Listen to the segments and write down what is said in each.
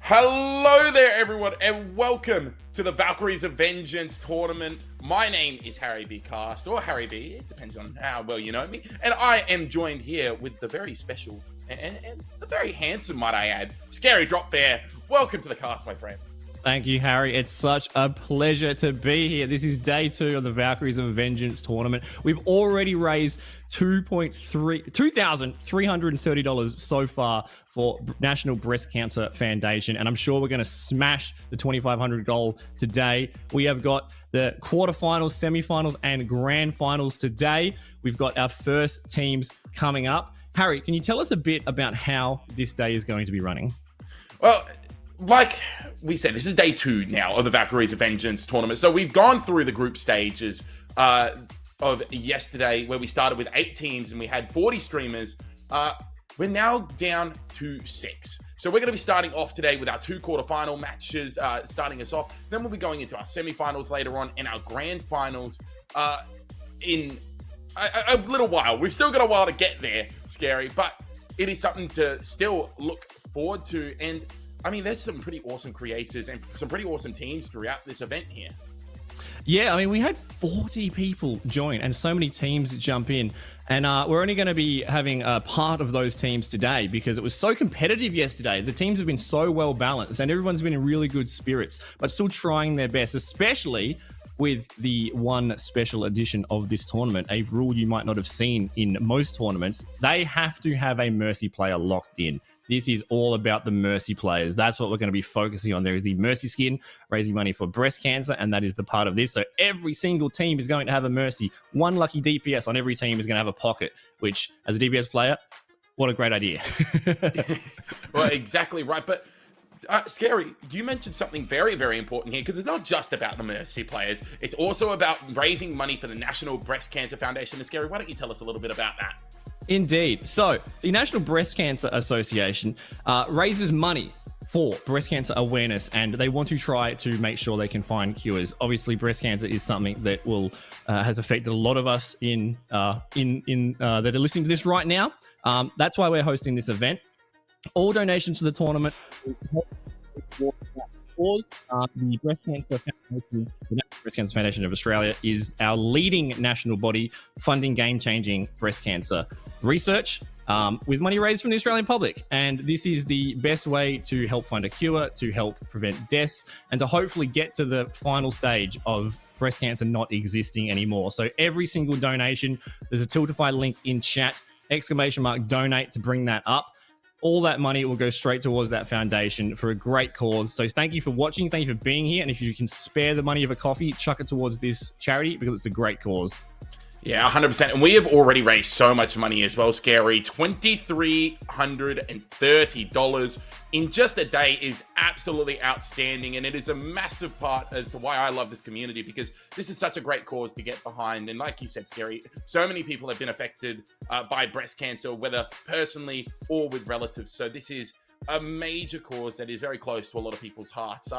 Hello there, everyone, and welcome to the Valkyries of Vengeance tournament. My name is Harry B. Cast, or Harry B. It depends on how well you know me. And I am joined here with the very special and the very handsome, might I add, Scary Drop Bear. Welcome to the cast, my friend. Thank you, Harry. It's such a pleasure to be here. This is day 2 of the Valkyries of Vengeance tournament. We've already raised $2,330 so far for National Breast Cancer Foundation, and I'm sure we're going to smash the 2,500 goal today. We have got the quarterfinals, semifinals, and grand finals today. We've got our first teams coming up. Harry, can you tell us a bit about how this day is going to be running? Well, like we said, this is day 2 now of the Valkyries of Vengeance tournament. So we've gone through the group stages of yesterday, where we started with 8 teams and we had 40 streamers. We're now down to 6. So we're going to be starting off today with our 2 quarterfinal matches, starting us off. Then we'll be going into our semifinals later on and our grand finals in a little while. We've still got a while to get there, Scary, but it is something to still look forward to. And I mean, there's some pretty awesome creators and some pretty awesome teams throughout this event here. Yeah, I mean, we had 40 people join and so many teams jump in. And we're only going to be having a part of those teams today because it was so competitive yesterday. The teams have been so well balanced and everyone's been in really good spirits, but still trying their best, especially with the one special edition of this tournament, a rule you might not have seen in most tournaments. They have to have a Mercy player locked in. This is all about the Mercy players. That's what we're going to be focusing on. There is the Mercy skin, raising money for breast cancer, and that is the part of this. So every single team is going to have a Mercy. One lucky DPS on every team is going to have a pocket, which, as a DPS player, what a great idea. Well, exactly right. But Scary, you mentioned something very, very important here, because it's not just about the Mercy players. It's also about raising money for the National Breast Cancer Foundation. And Scary, why don't you tell us a little bit about that? Indeed. So the National Breast Cancer Association raises money for breast cancer awareness, and they want to try to make sure they can find cures. Obviously, breast cancer is something that will has affected a lot of us in that are listening to this right now. That's why we're hosting this event. All donations to the tournament the Breast Cancer Foundation, the National Breast Cancer Foundation of Australia, is our leading national body funding game-changing breast cancer research with money raised from the Australian public. And this is the best way to help find a cure, to help prevent deaths, and to hopefully get to the final stage of breast cancer not existing anymore. So every single donation, there's a Tiltify link in chat, !donate to bring that up. All that money will go straight towards that foundation for a great cause. So thank you for watching. Thank you for being here. And if you can spare the money of a coffee, chuck it towards this charity because it's a great cause. Yeah, 100%. And we have already raised so much money as well, Scary. $2,330 in just a day is absolutely outstanding. And it is a massive part as to why I love this community, because this is such a great cause to get behind. And like you said, Scary, so many people have been affected by breast cancer, whether personally or with relatives. So this is a major cause that is very close to a lot of people's hearts.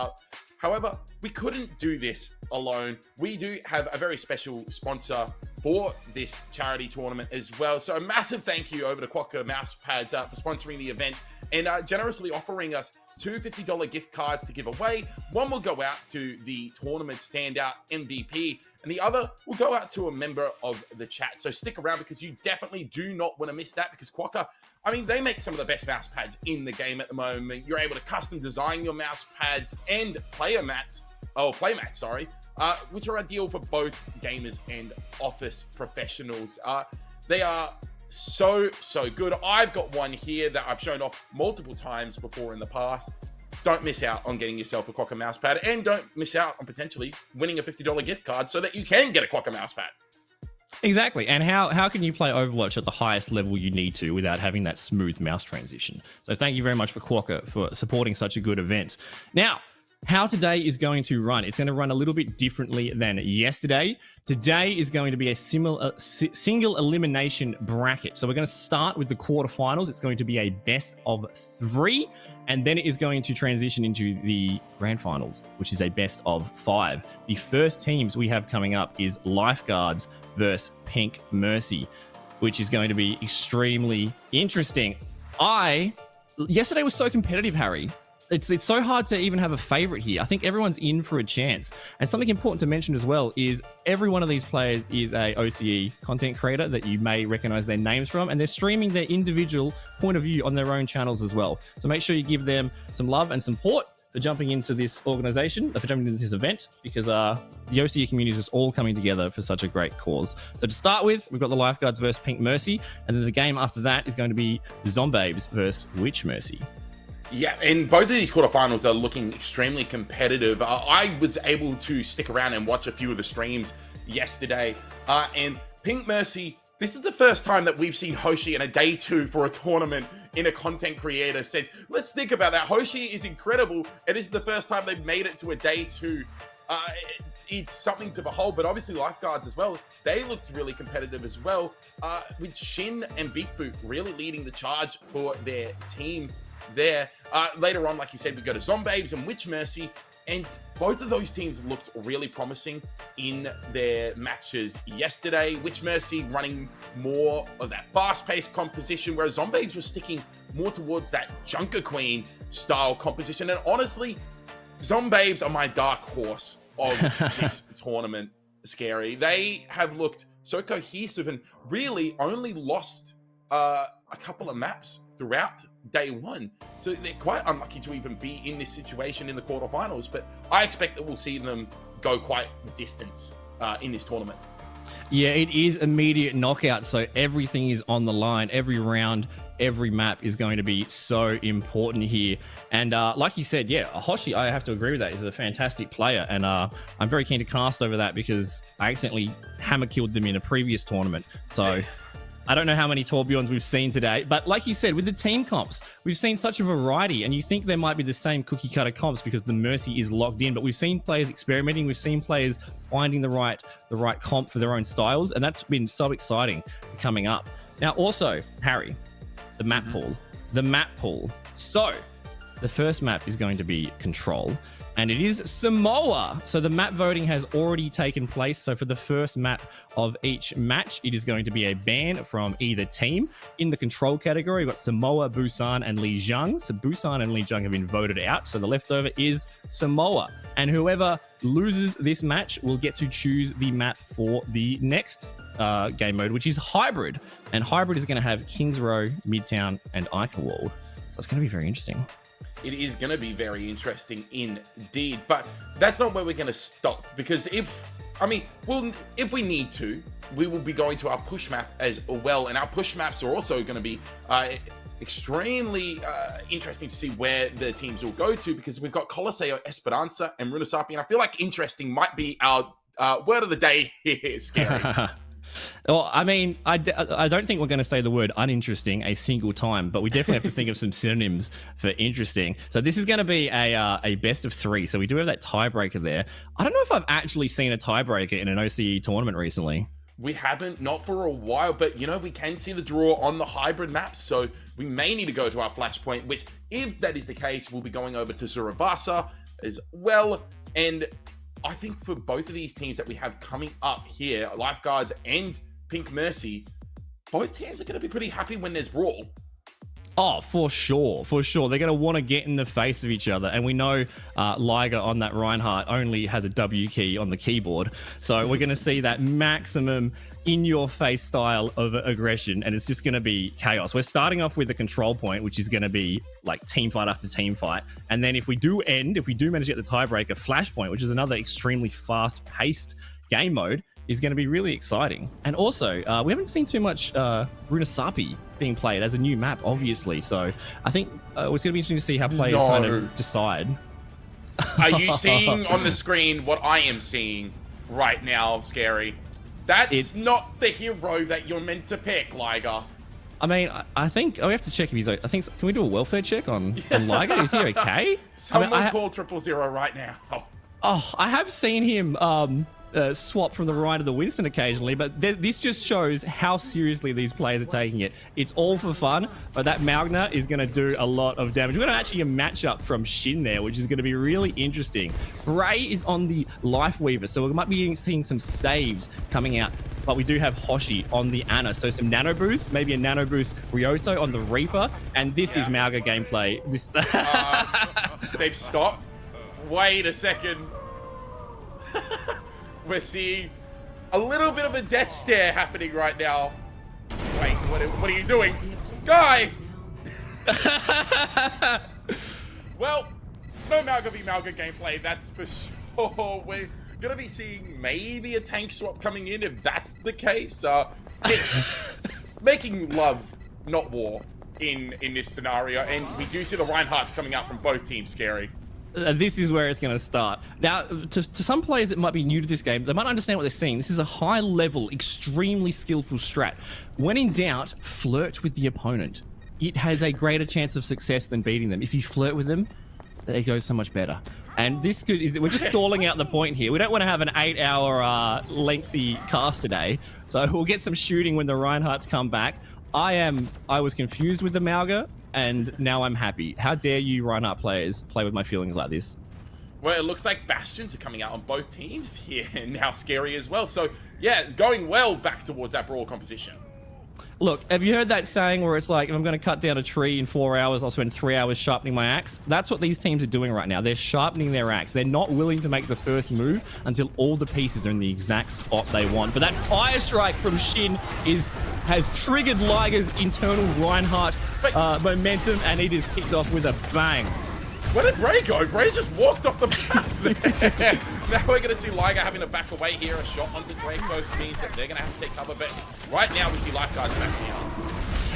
However, we couldn't do this alone. We do have a very special sponsor for this charity tournament as well. So a massive thank you over to Quokka Mousepads for sponsoring the event and generously offering us 2 $50 gift cards to give away. One will go out to the tournament standout MVP, and the other will go out to a member of the chat. So stick around, because you definitely do not want to miss that, because Quokka, I mean, they make some of the best mouse pads in the game at the moment. You're able to custom design your mouse pads and playmats, which are ideal for both gamers and office professionals. They are so good. I've got one here that I've shown off multiple times before in the past. Don't miss out on getting yourself a Quokka mousepad, and don't miss out on potentially winning a $50 gift card so that you can get a Quokka mousepad. Exactly. And how can you play Overwatch at the highest level you need to without having that smooth mouse transition? So thank you very much for Quokka for supporting such a good event. Now, how today is going to run. It's going to run a little bit differently than yesterday. Today is going to be a single elimination bracket. So we're going to start with the quarterfinals. It's going to be a best of 3, and then it is going to transition into the grand finals, which is a best of 5. The first teams we have coming up is Lifeguards versus Pink Mercy, which is going to be extremely interesting. Yesterday was so competitive, Harry. it's so hard to even have a favorite here. I think everyone's in for a chance. And something important to mention as well is every one of these players is a OCE content creator that you may recognize their names from, and they're streaming their individual point of view on their own channels as well. So make sure you give them some love and support for jumping into this organization, for jumping into this event, because the OCE community is just all coming together for such a great cause. So to start with, we've got the Lifeguards versus Pink Mercy, and then the game after that is going to be Zombabes versus Witch Mercy. Yeah, and both of these quarterfinals are looking extremely competitive. I was able to stick around and watch a few of the streams yesterday. And Pink Mercy, this is the first time that we've seen Hoshi in a day 2 for a tournament in a content creator sense. Let's think about that. Hoshi is incredible, and this is the first time they've made it to a day 2. It's something to behold, but obviously Lifeguards as well, they looked really competitive as well, with Shin and Bigfoot really leading the charge for their team there. Later on, like you said, we go to Zombabes and Witch Mercy, and both of those teams looked really promising in their matches yesterday. Witch Mercy running more of that fast-paced composition, whereas Zombabes was sticking more towards that Junker Queen style composition. And honestly, Zombabes are my dark horse of this tournament, Scary. They have looked so cohesive and really only lost a couple of maps throughout day 1, so they're quite unlucky to even be in this situation in the quarterfinals, but I expect that we'll see them go quite the distance in this tournament. Yeah, it is immediate knockout, so everything is on the line. Every round, every map is going to be so important here. And like you said, yeah, Hoshi, I have to agree with that, is a fantastic player, and I'm very keen to cast over that because I accidentally hammer killed them in a previous tournament, so I don't know how many Torbjorns we've seen today, but like you said, with the team comps, we've seen such a variety, and you think there might be the same cookie cutter comps because the Mercy is locked in, but we've seen players experimenting, we've seen players finding the right comp for their own styles, and that's been so exciting to coming up. Now also, Harry, the map pool. So the first map is going to be Control, and it is Samoa. So the map voting has already taken place. So for the first map of each match, it is going to be a ban from either team. In the Control category, we've got Samoa, Busan, and Lijiang. So Busan and Lijiang have been voted out. So the leftover is Samoa. And whoever loses this match will get to choose the map for the next game mode, which is Hybrid. And Hybrid is going to have Kings Row, Midtown, and Eichenwald. So it's going to be very interesting. It is going to be very interesting indeed, but that's not where we're going to stop, because if we need to, we will be going to our push map as well, and our push maps are also going to be extremely interesting to see where the teams will go to, because we've got Coliseo, Esperanza, and Runasapi, and I feel like interesting might be our word of the day here, Scary. Well, I mean, I don't think we're going to say the word uninteresting a single time, but we definitely have to think of some synonyms for interesting. So this is going to be a best of 3. So we do have that tiebreaker there. I don't know if I've actually seen a tiebreaker in an OCE tournament recently. We haven't, not for a while, but we can see the draw on the hybrid maps, so we may need to go to our flashpoint, which, if that is the case, we'll be going over to Suravasa as well. And I think for both of these teams that we have coming up here, Lifeguards and Pink Mercy, both teams are going to be pretty happy when there's brawl. Oh, for sure. They're going to want to get in the face of each other. And we know Liger on that Reinhardt only has a W key on the keyboard. So we're going to see that maximum in-your-face style of aggression, and it's just going to be chaos. We're starting off with the control point, which is going to be like team fight after team fight. And then if we do manage to get the tiebreaker, Flashpoint, which is another extremely fast-paced game mode, is going to be really exciting. And also, we haven't seen too much Runasapi being played as a new map, obviously. So I think it's going to be interesting to see how players kind of decide. Are you seeing on the screen what I am seeing right now, Scary? That's not the hero that you're meant to pick, Liger. I mean, I think we have to check if he's. Can we do a welfare check on Liger? Is he okay? Someone call 000 right now. Oh, I have seen him swap from the right of the Winston occasionally, but this just shows how seriously these players are taking it. It's all for fun, but that Magna is going to do a lot of damage. We're going to actually a matchup from Shin there, which is going to be really interesting. Bray is on the Life Weaver, so we might be seeing some saves coming out but we do have Hoshi on the Ana. So some nano boost, maybe a nano boost Ryoto on the Reaper. And this is Mauga gameplay. This They've stopped. Wait a second. We're seeing a little bit of a death stare happening right now. Wait, what are you doing? Guys! Well, no Mauga v Mauga gameplay, that's for sure. We're gonna be seeing maybe a tank swap coming in if that's the case. It's making love, not war, in this scenario, and we do see the Reinhardts coming out from both teams. Scary. This is where it's going to start. Now, to some players that might be new to this game, they might understand what they're seeing. This is a high-level, extremely skillful strat. When in doubt, flirt with the opponent. It has a greater chance of success than beating them. If you flirt with them, it goes so much better. And this we're just stalling out the point here. We don't want to have an 8-hour lengthy cast today, so we'll get some shooting when the Reinhardts come back. I was confused with the Mauga, and now I'm happy. How dare you Reinhardt players play with my feelings like this? Well, it looks like Bastions are coming out on both teams here, and now Scary as well. So, yeah, going well back towards that brawl composition. Look, have you heard that saying where it's like, if I'm going to cut down a tree in 4 hours, I'll spend 3 hours sharpening my axe? That's what these teams are doing right now. They're sharpening their axe. They're not willing to make the first move until all the pieces are in the exact spot they want. But that fire strike from Shin has triggered Liger's internal Reinhardt momentum, and it is kicked off with a bang. Where did Bray go? Bray just walked off the map there. Now we're going to see Liger having to back away here. A shot onto Draco means that they're going to have to take cover. But right now we see Lifeguards back here.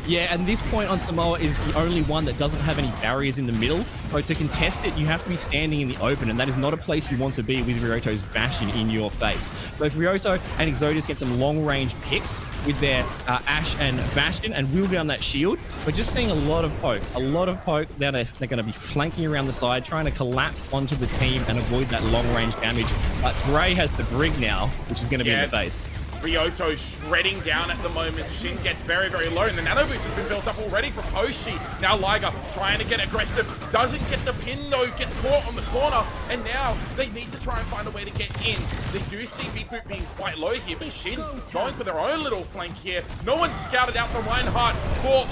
Yeah, and this point on Samoa is the only one that doesn't have any barriers in the middle. So to contest it, you have to be standing in the open, and that is not a place you want to be with Ryoto's Bastion in your face. So if Ryoto and Exodus get some long-range picks with their Ashe and Bastion and wheel down that shield, we're just seeing a lot of poke. A lot of poke. They're going to be flanking around the side, trying to collapse onto the team and avoid that long-range damage. But Gray has the Brig now, which is going to be in the face. Ryoto shredding down at the moment. Shin gets very, very low, and the nano boost has been built up already from Hoshi. Now Liger trying to get aggressive. Doesn't get the pin though, gets caught on the corner, and now they need to try and find a way to get in. They do see Beep being quite low here, but Shin going for their own little flank here. No one's scouted out the Reinhardt for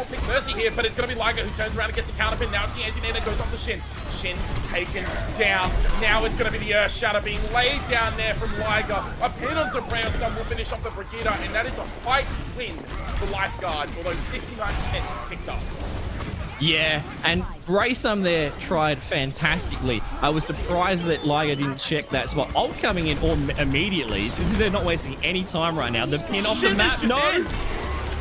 Pick Mercy here, but it's going to be Liger who turns around and gets the counter pin. Now it's the anti-nade that goes off the Shin. Shin taken down. Now it's going to be the Earth Shatter being laid down there from Liger. A pin onto Bray, some will finish off the Brigida, and that is a fight win for Lifeguards, although 59% picked up. Yeah, and Braysum there tried fantastically. I was surprised that Liger didn't check that spot. Ult coming in immediately. They're not wasting any time right now. The pin off the map. No!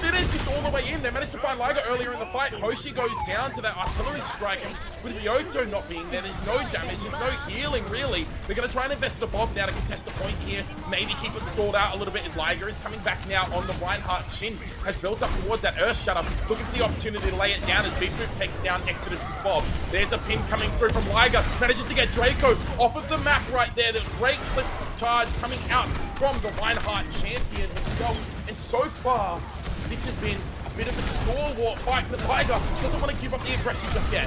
Finished just all the way in. They managed to find Liger earlier in the fight. Hoshi goes down to that artillery strike, and with Ryoto not being there, there's no damage, there's no healing really. They're going to try and invest the Bob now to contest the point here. Maybe keep it stalled out a little bit as Liger is coming back now on the Reinhardt. Shin has built up towards that Earth Shatter, looking for the opportunity to lay it down as Big Boop takes down Exodus' Bob. There's a pin coming through from Liger. Manages to get Draco off of the map right there. The great flip charge coming out from the Reinhardt champion himself. And so far, this has been a bit of a stalwart fight, but Liger doesn't want to give up the aggression just yet.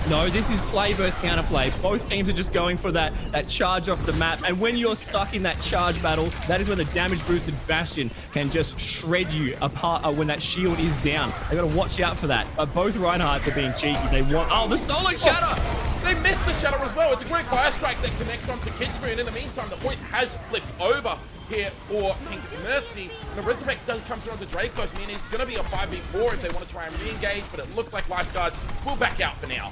No, this is play versus counterplay. Both teams are just going for that charge off the map. And when you're stuck in that charge battle, that is when the damage boosted Bastion can just shred you apart when that shield is down. They got to watch out for that. But both Reinhardts are being cheeky. They want... Oh, the solo shatter! They missed the shatter as well. It's a great fire strike that connects onto Kidspoon. In the meantime, the point has flipped over here for Pink Mercy. And the Resurrect does come through onto Dracos, meaning it's going to be a 5v4 if they want to try and re-engage, but it looks like Lifeguards will back out for now.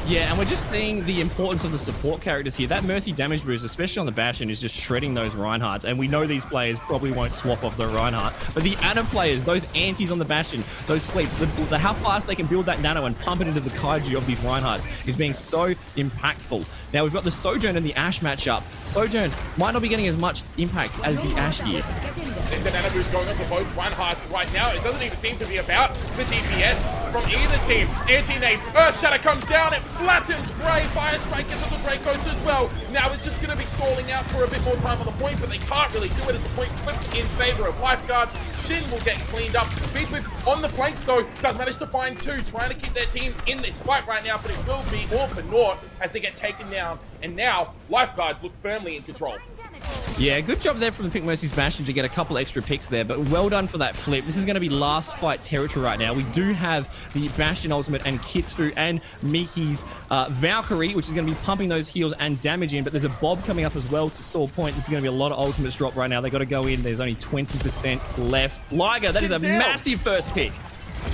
Yeah, and we're just seeing the importance of the support characters here. That Mercy damage boost, especially on the Bastion, is just shredding those Reinhardts. And we know these players probably won't swap off the Reinhardt. But the Ana players, those antis on the Bastion, those sleeps, how fast they can build that nano and pump it into the kaiju of these Reinhardts is being so impactful. Now we've got the Sojourn and the Ashe matchup. Sojourn might not be getting as much impact as the Ashe here. The nano boost going on for both Reinhardts right now. It doesn't even seem to be about the DPS from either team. Anti-nade, Earth Shatter comes down, it flattens Bray, Fire Strike into the Dracos as well. Now it's just going to be stalling out for a bit more time on the point, but they can't really do it as the point flips in favor of Lifeguards. Shin will get cleaned up. Beep on the flank though, does manage to find two, trying to keep their team in this fight right now, but it will be all for naught as they get taken down. And now, Lifeguards look firmly in control. Yeah, good job there from the Pink Mercy's Bastion to get a couple extra picks there, but well done for that flip. This is going to be last fight territory right now. We do have the Bastion Ultimate and Kitsfu and Miki's Valkyrie, which is going to be pumping those heals and damage in, but there's a Bob coming up as well to store point. This is going to be a lot of ultimates drop right now. They got to go in. There's only 20% left. Liger, that is a massive first pick.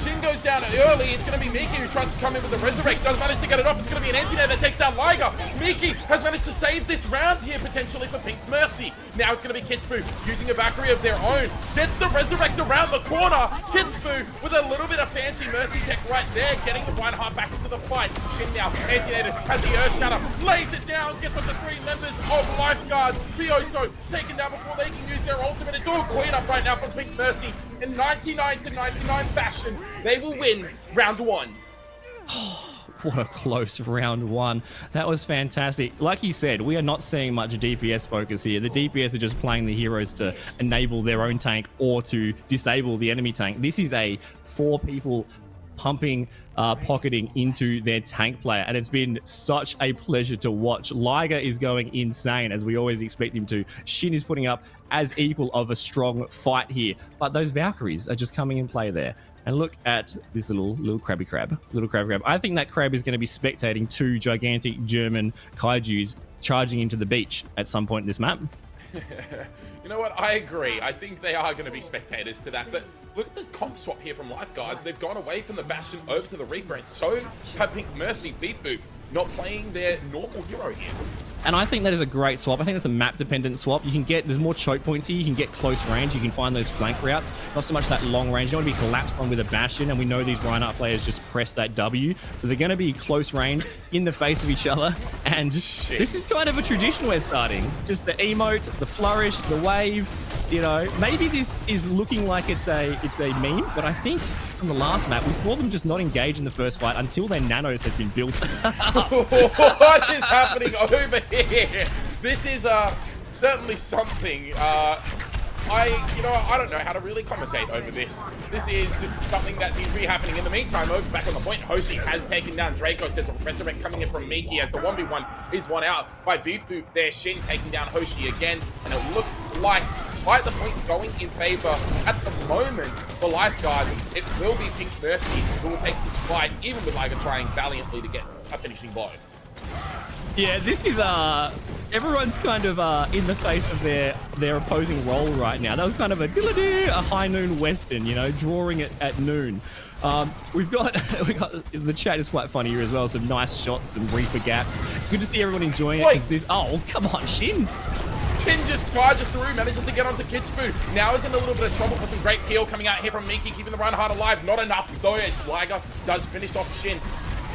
Shin goes down early. It's going to be Miki who tries to come in with the Resurrect. Does manage to get it off. It's going to be an anti-net that takes down Liger. Miki has managed to save this round here, potentially for Pink Mercy. Now it's going to be Kitsfu using a Valkyrie of their own. Gets the Resurrect around the corner. Kitsfu with a little bit of fancy Mercy tech right there, getting the Reinhardt back into the fight. Shin now, anti-net has the Earth Shatter. Lays it down. Gets up the 3 members of Lifeguard. Ryoto taken down before they can use their ultimate. It's all cleanup right now for Pink Mercy. In 99-99 fashion, they will win round 1. What a close round 1. That was fantastic. Like you said, we are not seeing much DPS focus here. The DPS are just playing the heroes to enable their own tank or to disable the enemy tank. This is a 4 people pumping, pocketing into their tank player, and it's been such a pleasure to watch. Liger is going insane, as we always expect him to. Shin is putting up as equal of a strong fight here, but those Valkyries are just coming in play there. And look at this little crabby crab. I think that crab is going to be spectating 2 gigantic German kaijus charging into the beach at some point in this map. You know what? I agree. I think they are going to be spectators to that. But look at the comp swap here from Lifeguards. They've gone away from the Bastion over to the Reaper. And so have Pink Mercy, Beep Boop, not playing their normal hero here. And I think that is a great swap. I think that's a map-dependent swap. You can get, there's more choke points here. You can get close range. You can find those flank routes. Not so much that long range. You don't want to be collapsed on with a Bastion, and we know these Reinhardt players just press that W. So they're going to be close range in the face of each other. And this is kind of a tradition we're starting. Just the emote, the flourish, the wave. You know, maybe this is looking like it's a meme, but I think from the last map, we saw them just not engage in the first fight until their nanos had been built. What is happening over here? This is certainly something. I don't know how to really commentate over this. This is just something that seems to be happening. In the meantime, over back on the point, Hoshi has taken down Draco. There's a Resurrect coming in from Miki as the 1v1 is won out by Beep Boop there. Shin taking down Hoshi again, and it looks like, despite the point going in favor at the moment for Lifeguard, it will be Pink Mercy who will take this fight, even with Liger trying valiantly to get a finishing blow. Yeah, this is everyone's kind of in the face of their opposing role right now. That was kind of a high noon western, you know, drawing it at noon. We got the chat is quite funny here as well. Some nice shots, some Reaper gaps. It's good to see everyone enjoying it. Oh, come on, Shin. Shin just charges through, manages to get onto Kitsfu. Now he's in a little bit of trouble for some great peel coming out here from Miki, keeping the Reinhardt alive. Not enough though, as Liger does finish off Shin.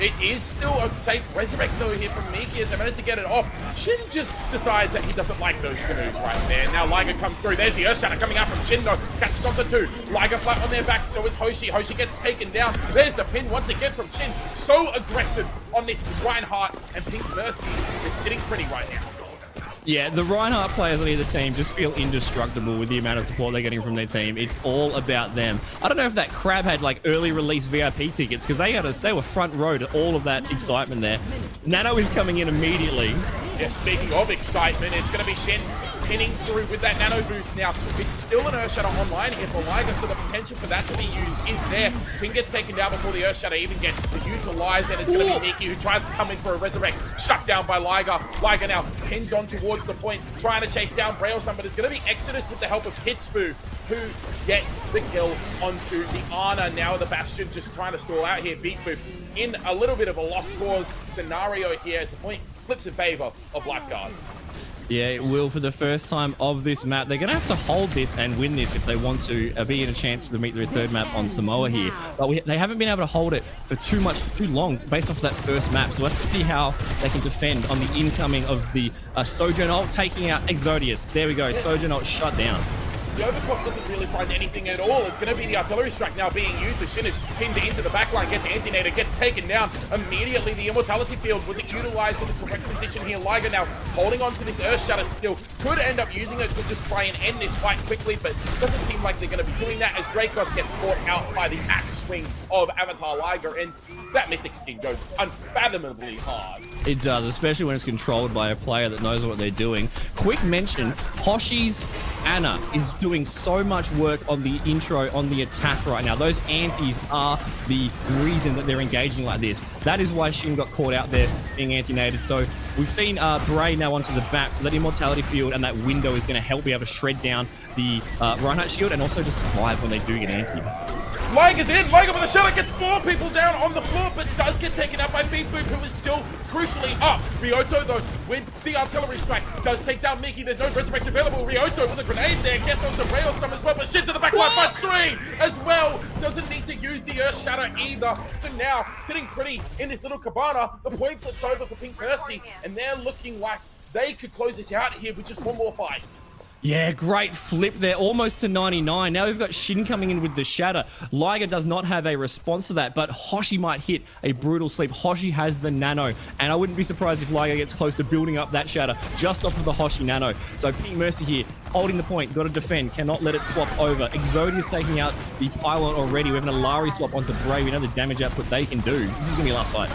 It is still a safe Resurrect though here from Miki as they managed to get it off. Shin just decides that he doesn't like those canoes right there. Now Liger comes through. There's the Earth Shatter coming out from Shin though. Catches onto 2. Liger flat on their back, so is Hoshi. Hoshi gets taken down. There's the pin once again from Shin. So aggressive on this Reinhardt, and Pink Mercy is sitting pretty right now. Yeah, the Reinhardt players on either team just feel indestructible with the amount of support they're getting from their team. It's all about them. I don't know if that crab had like early release VIP tickets, because they were front row to all of that excitement there. Nano is coming in immediately. Yeah, speaking of excitement, it's going to be Shin pinning through with that nano boost now. It's still an Earth Shatter online here for Liger, so the potential for that to be used is there. Pin gets taken down before the Earth Shatter even gets utilized, and it's going to be Miki who tries to come in for a Resurrect. Shut down by Liger. Liger now pins on towards the point, trying to chase down Brailson, but it's going to be Exodus with the help of Kitsfu, who get the kill onto the Ana. Now the Bastion just trying to stall out here. Beep Boop in a little bit of a lost cause scenario here as the point flips in favor of Lifeguards. Yeah, it will for the first time of this map. They're going to have to hold this and win this if they want to be in a chance to meet their third map on Samoa here. But they haven't been able to hold it for too long based off that first map. So we'll have to see how they can defend on the incoming of the Sojourn ult, taking out Exodius. There we go. Sojourn ult shut down. the Overclock doesn't really find anything at all. It's going to be the artillery strike now being used. The Shin is pinned into the backline, gets Antinator, gets taken down immediately. The Immortality Field was utilized in the correct position here. Liger now holding on to this Earth Shatter still. Could end up using it to just try and end this fight quickly, but doesn't seem like they're going to be doing that as Dracos gets caught out by the axe swings of Avatar Liger, and that Mythic Sting goes unfathomably hard. It does, especially when it's controlled by a player that knows what they're doing. Quick mention, Hoshi's Ana is doing so much work on the intro, on the attack right now. Those antis are the reason that they're engaging like this. That is why Shin got caught out there being anti-nated. So we've seen Bray now onto the back, so that Immortality Field and that window is going to help be able to shred down the Reinhardt shield and also just survive when they do get anti. Liger's in. Liger with a shot. Gets 4 people down on the floor, but does get taken out by Beep Boop, who is still crucially up. Ryoto, though, with the artillery strike, does take down Miki. There's no resurrection available. Ryoto with a grenade there. Gets onto Rail some as well, but shit to the back line. Finds 3 as well. Doesn't need to use the Earth Shatter either. So now, sitting pretty in this little cabana, the point flips over for Pink Mercy, and they're looking like they could close this out here with just one more fight. Yeah, great flip there, almost to 99. Now we've got Shin coming in with the Shatter. Liger does not have a response to that, but Hoshi might hit a brutal sleep. Hoshi has the Nano, and I wouldn't be surprised if Liger gets close to building up that Shatter just off of the Hoshi Nano. So Pink Mercy here, holding the point, got to defend, cannot let it swap over. Exodius taking out the Pylon already. We have an Alari swap onto Bray. We know the damage output they can do. This is going to be last fight.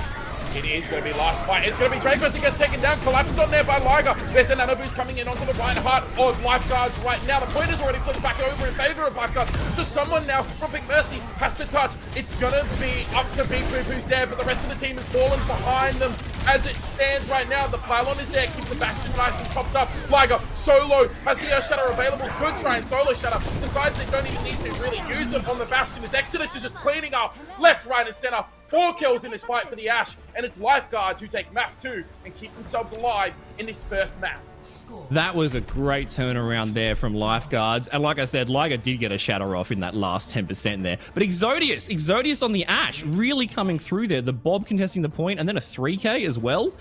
It is going to be last fight. It's going to be Dracos who gets taken down, collapsed on there by Liger. There's the Nano Boost coming in onto the Reinhardt of Lifeguards right now. The point is already flipped back over in favor of Lifeguards. So someone now from Big Mercy has to touch. It's going to be up to Beep Boop who's there, but the rest of the team has fallen behind them. As it stands right now, the Pylon is there, keeps the Bastion nice and topped up. Liger, solo, has the Earth Shatter available, could try and solo Shatter. Decides they don't even need to really use it on the Bastion, as Exodus is just cleaning up left, right, and center. 4 kills in this fight for the Ash, and it's Lifeguards who take map 2 and keep themselves alive in this first map. That was a great turnaround there from Lifeguards. And like I said, Liger did get a Shatter off in that last 10% there. But Exodius on the Ash really coming through there. The Bob contesting the point and then a 3K as well.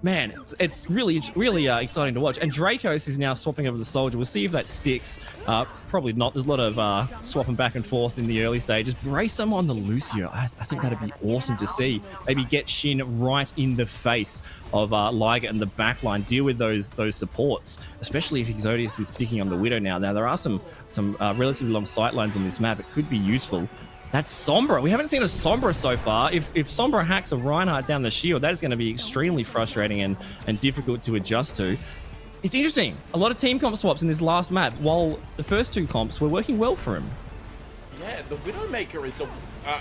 Man, it's really exciting to watch. And Dracos is now swapping over the Soldier. We'll see if that sticks. Probably not. There's a lot of swapping back and forth in the early stages. Brace him on the Lucio. I think that'd be awesome to see. Maybe get Shin right in the face of Liger and the backline. Deal with those supports, especially if Exodius is sticking on the Widow now. Now, there are some relatively long sight lines on this map. It could be useful. That's Sombra. We haven't seen a Sombra so far. If Sombra hacks a Reinhardt down the shield, that is going to be extremely frustrating and difficult to adjust to. It's interesting. A lot of team comp swaps in this last map, while the first 2 comps were working well for him. Yeah, the Widowmaker is the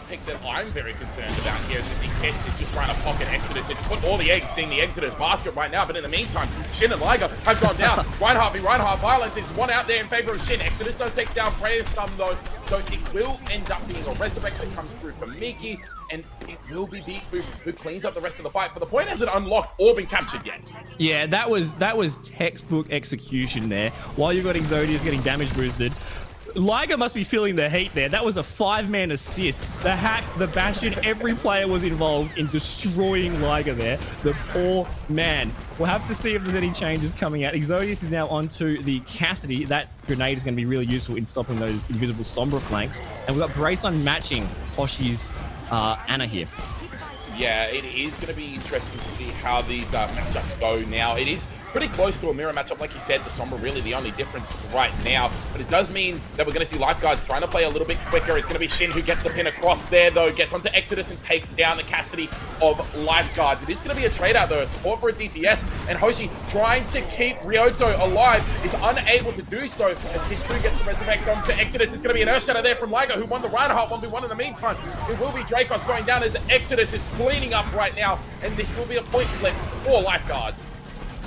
pick that I'm very concerned about here. As we see Kets is just trying to pocket Exodus. It's put all the eggs in the Exodus basket right now, but in the meantime, Shin and Liger have gone down. Reinhardt v Reinhardt violence is one out there in favor of Shin. Exodus does take down Freya's some though, so it will end up being a resurrect that comes through for Miki, and it will be Beep Boop who cleans up the rest of the fight, but the point hasn't unlocked or been captured yet. Yeah, that was textbook execution there. While you've got Exodius getting damage boosted, Liger must be feeling the heat there. That was a 5-man assist. The hack, the Bastion, every player was involved in destroying Liger there. The poor man. We'll have to see if there's any changes coming out. Exodius is now onto the Cassidy. That grenade is going to be really useful in stopping those invisible Sombra flanks. And we've got Brayson matching Hoshi's Ana here. Yeah, it is going to be interesting to see how these matchups go now. It is pretty close to a mirror matchup. Like you said, the Sombra really the only difference right now. But it does mean that we're going to see Lifeguards trying to play a little bit quicker. It's going to be Shin who gets the pin across there, though. Gets onto Exodus and takes down the Cassidy of Lifeguards. It is going to be a trade out, though. A support for a DPS. And Hoshi trying to keep Ryoto alive is unable to do so as his crew gets the resurrect onto Exodus. It's going to be an Earth Shatter there from Liger, who won the Reinhardt 1v1 in the meantime. It will be Dracos going down as Exodus is cleaning up right now. And this will be a point flip for Lifeguards.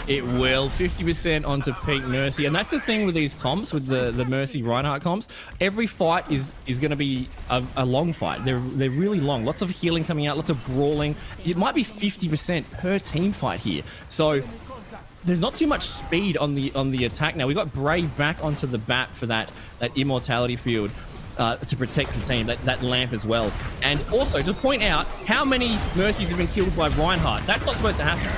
It will. 50% onto Pink Mercy. And that's the thing with these comps, with the Mercy Reinhardt comps. Every fight is going to be a long fight. They're really long. Lots of healing coming out, lots of brawling. It might be 50% per team fight here. So there's not too much speed on the attack now. We got Bray back onto the bat for that Immortality Field. To protect the team, that lamp as well. And also to point out how many Mercies have been killed by Reinhardt. That's not supposed to happen.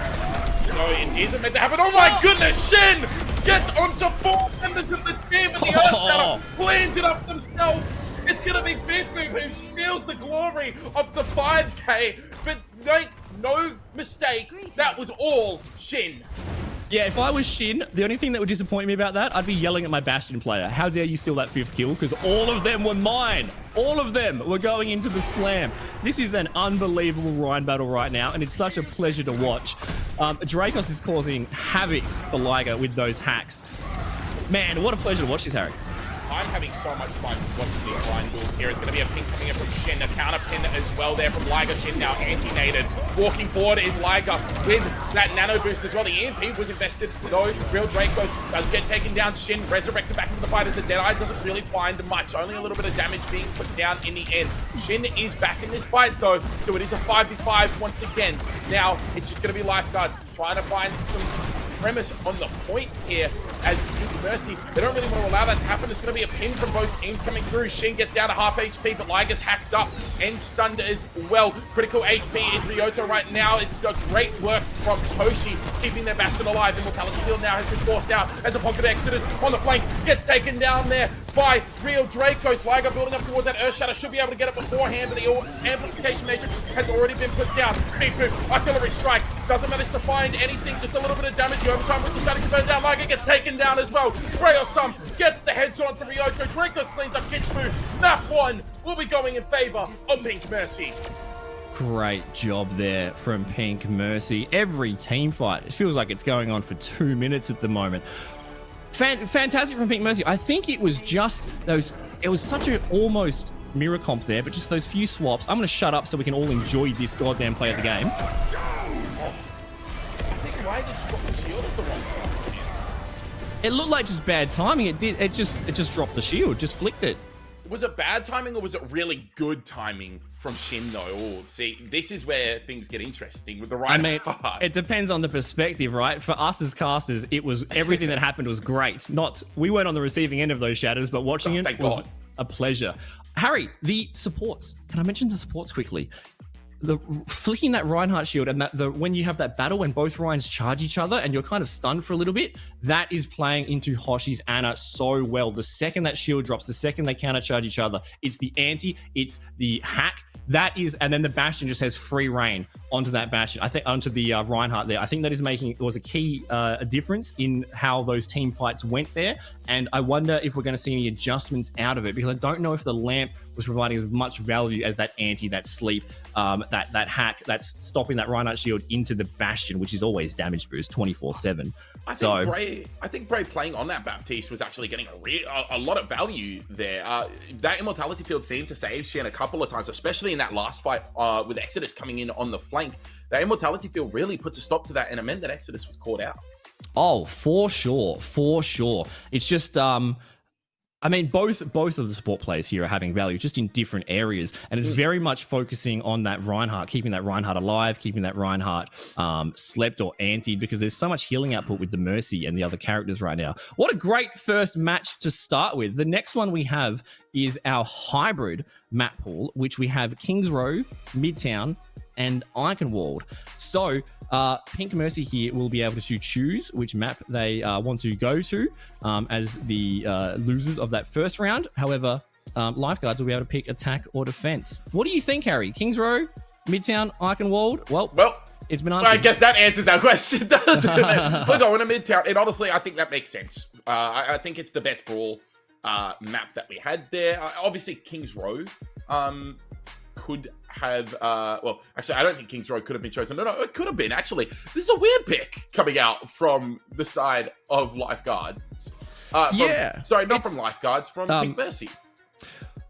No, it isn't meant to happen. Oh my goodness, Shin gets onto 4 members of the team and the Earthshatter cleans it up themselves. It's going to be Bifu who steals the glory of the 5K, but make no mistake, that was all Shin. Yeah, if I was Shin, the only thing that would disappoint me about that, I'd be yelling at my Bastion player. How dare you steal that 5th kill? Because all of them were mine. All of them were going into the slam. This is an unbelievable Rhine battle right now, and it's such a pleasure to watch. Dracos is causing havoc for Liger with those hacks. Man, what a pleasure to watch this, Harry. I'm having so much fun watching these blind duels here. It's going to be a ping coming in from Shin, a counter pin as well there from Liger. Shin now anti-nated. Walking forward is Liger with that nano boost as well. The EMP was invested though. Real Dracos does get taken down. Shin resurrected back into the fight as a Deadeye doesn't really find much. Only a little bit of damage being put down in the end. Shin is back in this fight though, so it is a 5v5 once again. Now it's just going to be Lifeguard trying to find some premise on the point here as Pink Mercy. They don't really want to allow that to happen. It's going to be a pin from both teams coming through. Shin gets down to half HP, but Liger's hacked up and stunned as well. Critical HP is Ryoto right now. It's got great work from Toshi, keeping their Bastion alive. Immortality Field now has been forced out as a pocket Exodus on the flank gets taken down there by Real Dracos. Liger building up towards that Earthshatter, should be able to get it beforehand, but the amplification agent has already been put down. Big Boom, artillery strike, doesn't manage to find anything, just a little bit of damage. The overtime whistle starting to burn down. Liger gets taken down as well. Spray or some gets the heads on to Ryoto. Dracos cleans up Kitsu. Map 1 will be going in favor of Pink Mercy. Great job there from Pink Mercy. Every team fight, it feels like it's going on for 2 minutes at the moment. Fantastic from Pink Mercy. I think it was just those, it was such an almost mirror comp there, but just those few swaps. I'm going to shut up so we can all enjoy this goddamn play of the game. It looked like just bad timing. It just dropped the shield, just flicked it. Was it bad timing or was it really good timing from Shin though? Oh, see, this is where things get interesting with the right. I mean, it depends on the perspective, right? For us as casters, it was everything that happened was great. We weren't on the receiving end of those shatters, but watching it was a pleasure. Harry, the supports. Can I mention the supports quickly? The flicking that Reinhardt shield and when you have that battle when both Ryans charge each other and you're kind of stunned for a little bit, that is playing into Hoshi's Ana so well. The second that shield drops, the second they counter charge each other, it's the anti, it's the hack. That is, and then the Bastion just has free reign onto that Bastion. I think onto the Reinhardt there. I think that is was a key difference in how those team fights went there. And I wonder if we're going to see any adjustments out of it, because I don't know if the lamp was providing as much value as that anti, that sleep, that hack, that's stopping that Reinhardt shield into the Bastion, which is always damage boost 24/7. I think Bray playing on that Baptiste was actually getting a lot of value there. That Immortality Field seemed to save Shen a couple of times, especially in that last fight with Exodus coming in on the flank. That Immortality Field really puts a stop to that, and it meant that Exodus was caught out. Oh, for sure. It's just I mean, both of the support players here are having value, just in different areas, and it's very much focusing on that Reinhardt, keeping that Reinhardt alive, keeping that Reinhardt slept or antied, because there's so much healing output with the Mercy and the other characters right now. What a great first match to start with. The next one we have is our hybrid map pool, which we have Kings Row, Midtown, and Eichenwald. So Pink Mercy here will be able to choose which map they want to go to as the losers of that first round. However, Lifeguards will be able to pick attack or defense. What do you think, Harry? Kings Row, Midtown, Eichenwald? Well, it's been answered. I guess that answers our question, doesn't it? We're going to Midtown, and honestly, I think that makes sense. I think it's the best brawl map that we had there. Obviously, Kings Row could have well, actually, I don't think Kings Row could have been chosen. No, it could have been, actually. This is a weird pick coming out from the side of Lifeguards. Sorry, not from Lifeguards, from Pink Mercy.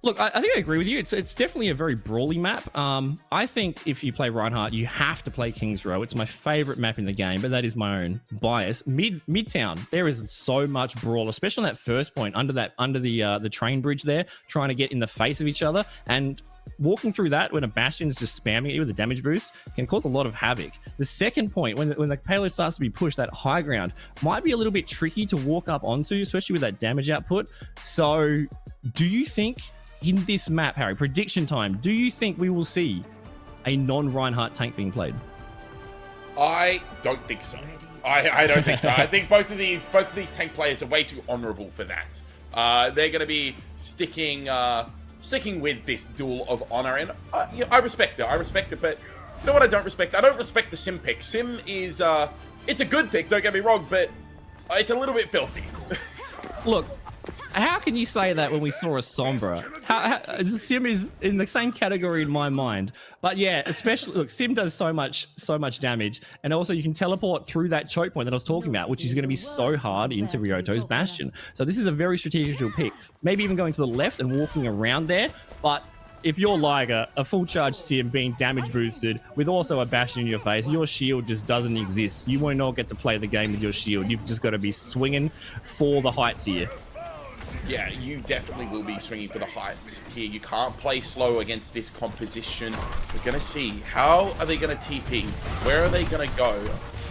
Look, I think I agree with you. It's definitely a very brawly map. I think if you play Reinhardt, you have to play Kings Row. It's my favorite map in the game, but that is my own bias. Midtown, there is so much brawl, especially on that first point under the train bridge there, trying to get in the face of each other, and walking through that when a Bastion is just spamming you with a damage boost can cause a lot of havoc. The second point, when the payload starts to be pushed, that high ground might be a little bit tricky to walk up onto, especially with that damage output. So do you think in this map, Harry, prediction time, do you think we will see a non-Reinhardt tank being played? I don't think so. I don't think so. I think both of these tank players are way too honorable for that. They're going to be sticking with this duel of honor, and I respect it. I respect it, but you know what I don't respect? I don't respect the Sim pick. Sim is it's a good pick, don't get me wrong, but it's a little bit filthy. Look, how can you say that when we saw a Sombra? Sim is in the same category in my mind. But yeah, especially, look, Sim does so much damage. And also you can teleport through that choke point that I was talking about, which is going to be so hard into Ryoto's Bastion. So this is a very strategical pick. Maybe even going to the left and walking around there. But if you're Liger, a full charge Sim being damage boosted with also a Bastion in your face, your shield just doesn't exist. You won't not get to play the game with your shield. You've just got to be swinging for the heights here. Yeah, you definitely will be swinging for the heights here. You can't play slow against this composition. We're going to see. How are they going to TP? Where are they going to go?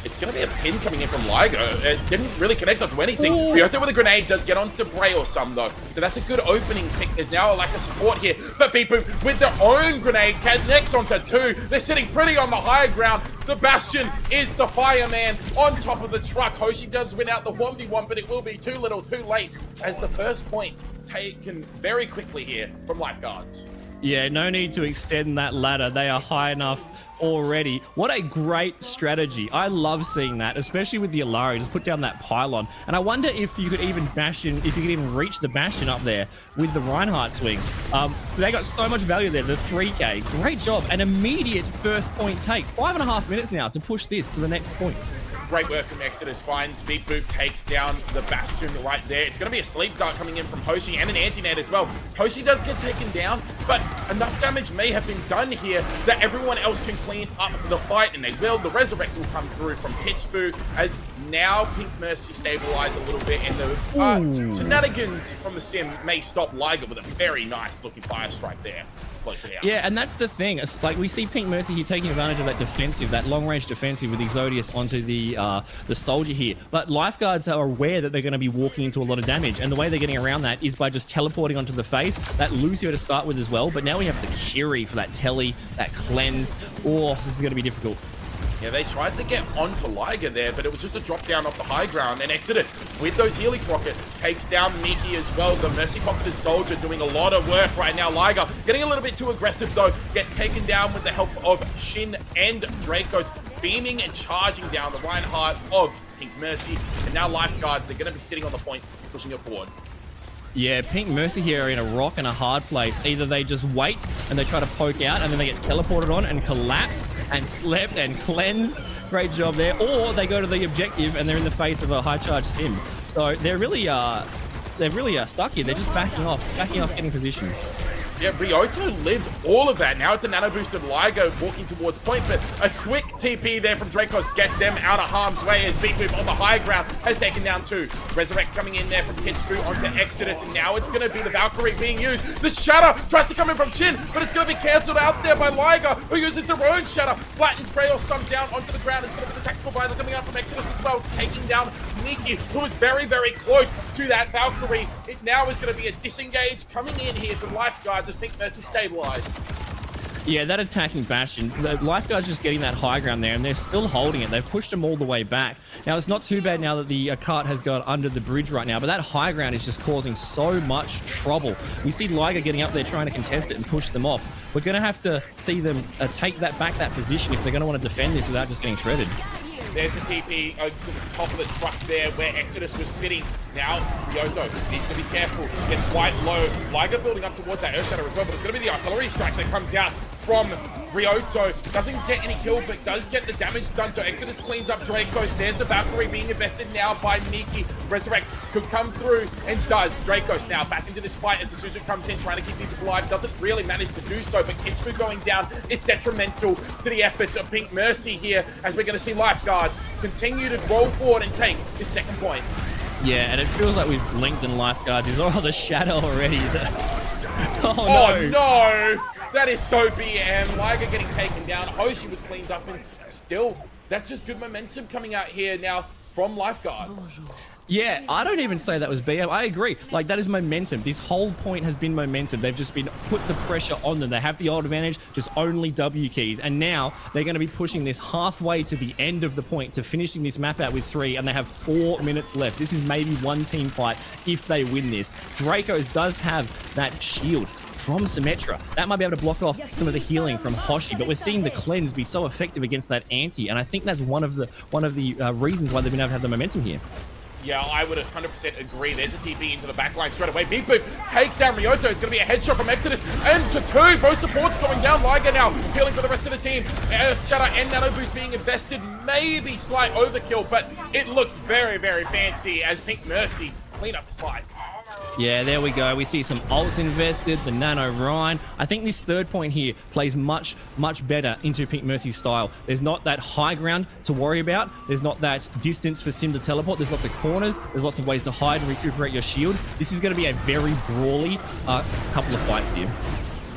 It's going to be a pin coming in from Liger. It didn't really connect onto anything. Ryoto with a grenade does get onto Bray or some, though. So that's a good opening pick. There's now a lack of support here. But Beepu with their own grenade connects onto 2. They're sitting pretty on the higher ground. The Bastion is the fireman on top of the truck. Hoshi does win out the 1v1, but it will be too little, too late, as the first point taken very quickly here from Lifeguards. Yeah, no need to extend that ladder. They are high enough already. What a great strategy. I love seeing that, especially with the Alari. Just put down that pylon. And I wonder if you could even reach the Bastion up there with the Reinhardt swing. They got so much value there, the 3k. Great job. An immediate first point take. 5.5 minutes now to push this to the next point. Great work from Exodus. Finds Beep Boop, takes down the Bastion right there. It's going to be a sleep dart coming in from Hoshi and an anti-net as well. Hoshi does get taken down, but enough damage may have been done here that everyone else can clean up the fight, and they will. The Resurrect will come through from Kitsfu as now Pink Mercy stabilize a little bit, and the shenanigans from the Sim may stop Liger with a very nice looking fire strike there. Yeah, and that's the thing. It's like we see Pink Mercy here taking advantage of that defensive, that long-range defensive with Exodius onto the soldier here. But Lifeguards are aware that they're going to be walking into a lot of damage, and the way they're getting around that is by just teleporting onto the face. That Lucio to start with as well, but now we have the Kiri for that telly, that cleanse. Oh, this is going to be difficult. Yeah, they tried to get onto Liger there, but it was just a drop down off the high ground. And Exodus, with those Helix rockets, takes down Miki as well. The Mercy Pocketed Soldier doing a lot of work right now. Liger getting a little bit too aggressive, though. Gets taken down with the help of Shin and Dracos, beaming and charging down the Reinhardt of Pink Mercy. And now Lifeguards, they're going to be sitting on the point, pushing it forward. Yeah, Pink Mercy here are in a rock and a hard place. Either they just wait and they try to poke out and then they get teleported on and collapse and slept and cleanse. Great job there. Or they go to the objective and they're in the face of a high charge Sim. So they're really stuck here. They're just backing off, getting position. Yeah, Ryoto lived all of that. Now it's a nano-boosted Liger walking towards point, but a quick TP there from Dracos gets them out of harm's way as Beep Boop on the high ground has taken down 2. Resurrect coming in there from Kitsfu onto Exodus, and now it's going to be the Valkyrie being used. The Shatter tries to come in from Shin, but it's going to be cancelled out there by Liger, who uses their own Shatter. Flattens Bray or some down onto the ground. It's going to be the tactical visor coming out from Exodus as well, taking down Miki, who is very, very close to that Valkyrie. It now is going to be a disengage coming in here from Lifeguards as Pink Mercy stabilize. Yeah, that attacking Bastion, the Lifeguard's just getting that high ground there, and they're still holding it. They've pushed them all the way back. Now, it's not too bad now that the cart has gone under the bridge right now, but that high ground is just causing so much trouble. We see Liger getting up there trying to contest it and push them off. We're going to have to see them take that position if they're going to want to defend this without just getting shredded. There's the TP to the top of the truck there where Exodus was sitting. Now, Ryoto needs to be careful. Gets quite low. Liger building up towards that Earthshatter as well, but it's going to be the artillery strike that comes out from Ryoto. Doesn't get any kill, but does get the damage done. So Exodus cleans up Dracos. There's the Valkyrie being invested now by Miki. Resurrect could come through and does. Dracos now back into this fight as the Suzu comes in, trying to keep people alive. Doesn't really manage to do so, but Kitsfu going down is detrimental to the efforts of Pink Mercy here, as we're going to see Lifeguard continue to roll forward and take his second point. Yeah, and it feels like we've linked in Lifeguards. Is the shadow already? Oh no! That is so BM. Liger getting taken down. Hoshi was cleaned up, and still, that's just good momentum coming out here now from Lifeguards. Yeah, I don't even say that was BM. I agree. Like, that is momentum. This whole point has been momentum. They've just been put the pressure on them. They have the old advantage, just only W keys. And now they're going to be pushing this halfway to the end of the point to finishing this map out with 3. And they have 4 minutes left. This is maybe one team fight if they win this. Dracos does have that shield from Symmetra. That might be able to block off some of the healing from Hoshi, but we're seeing the cleanse be so effective against that anti. And I think that's one of the reasons why they've been able to have the momentum here. Yeah, I would 100% agree. There's a TP into the backline straight away. Big Boop takes down Ryoto. It's going to be a headshot from Exodus. And to 2, both supports going down. Liger now healing for the rest of the team. Shatter and Nano Boost being invested. Maybe slight overkill, but it looks very, very fancy as Pink Mercy clean up this fight. Yeah, there we go. We see some ults invested, the Nano Rhine. I think this third point here plays much, much better into Pink Mercy's style. There's not that high ground to worry about. There's not that distance for Sim to teleport. There's lots of corners. There's lots of ways to hide and recuperate your shield. This is going to be a very brawly couple of fights here.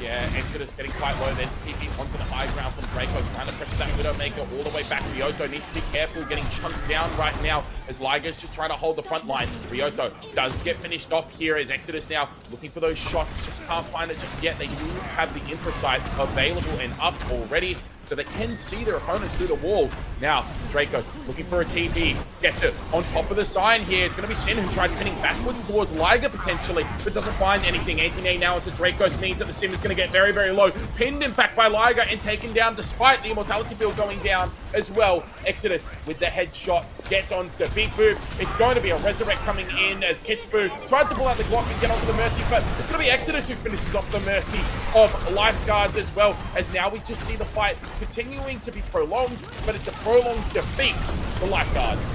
Yeah, Exodus getting quite low. There's a TP onto the high ground from Draco, trying to pressure that Widowmaker all the way back. Ryoto needs to be careful, getting chunked down right now as Liger's just trying to hold the front line. Ryoto does get finished off here as Exodus now looking for those shots. Just can't find it just yet. They do have the infra sight available and up already, so they can see their opponents through the wall. Now, Draco's looking for a TP. Gets it on top of the sign here. It's going to be Shin who tried pinning backwards towards Liger potentially, but doesn't find anything. Anti-Nay now into Draco's means that the Sim is going to get very, very low. Pinned, in fact, by Liger and taken down despite the immortality build going down as well. Exodus with the headshot gets onto Big Boop. It's going to be a Resurrect coming in as Kitsfu tried to pull out the Glock and get onto the Mercy, but it's going to be Exodus who finishes off the Mercy of Lifeguards as well, as now we just see the fight continuing to be prolonged, but it's a prolonged defeat for Lifeguards.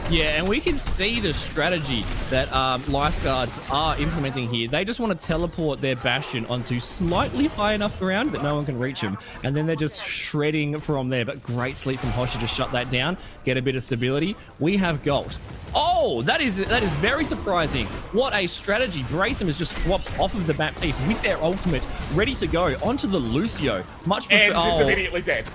Yeah, and we can see the strategy that Lifeguards are implementing here. They just want to teleport their Bastion onto slightly high enough ground that no one can reach them. And then they're just shredding from there. But great sleep from Hoshi to shut that down, get a bit of stability. We have gold. Oh, that is very surprising. What a strategy. Brace'em has just swapped off of the Baptiste with their ultimate, ready to go onto the Lucio. Much prefer- and he's immediately dead.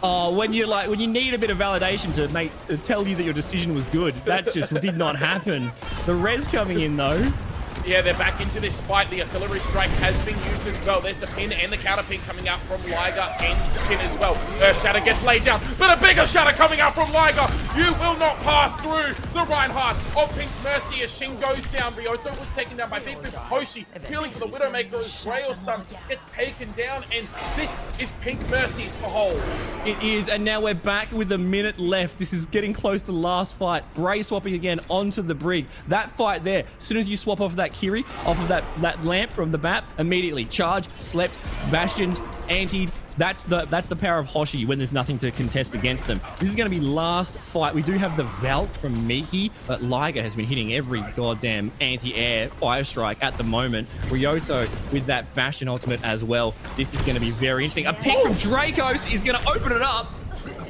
Oh, when you need a bit of validation to tell you that your decision was good, that just did not happen. The res coming in though. Yeah, they're back into this fight. The artillery strike has been used as well. There's the pin and the counter pin coming out from Liger and Pin as well. Shatter gets laid down, but a bigger Shatter coming out from Liger. You will not pass through the Reinhardt of Pink Mercy as Shin goes down. Ryoto was taken down by Big Boop. Hoshi healing for the Widowmaker as Grail's son gets taken down, and this is Pink Mercy's hole. It is, and now we're back with a minute left. This is getting close to the last fight. Bray swapping again onto the Brig. That fight there, as soon as you swap off that Kiri, off of that lamp from the BAP, immediately charge, slept, bastions, antied. That's the power of Hoshi when there's nothing to contest against them. This is going to be last fight. We do have the Valk from Miki, but Liger has been hitting every goddamn anti-air fire strike at the moment. Ryoto with that Bastion ultimate as well. This is going to be very interesting. A pick from Dracos is going to open it up.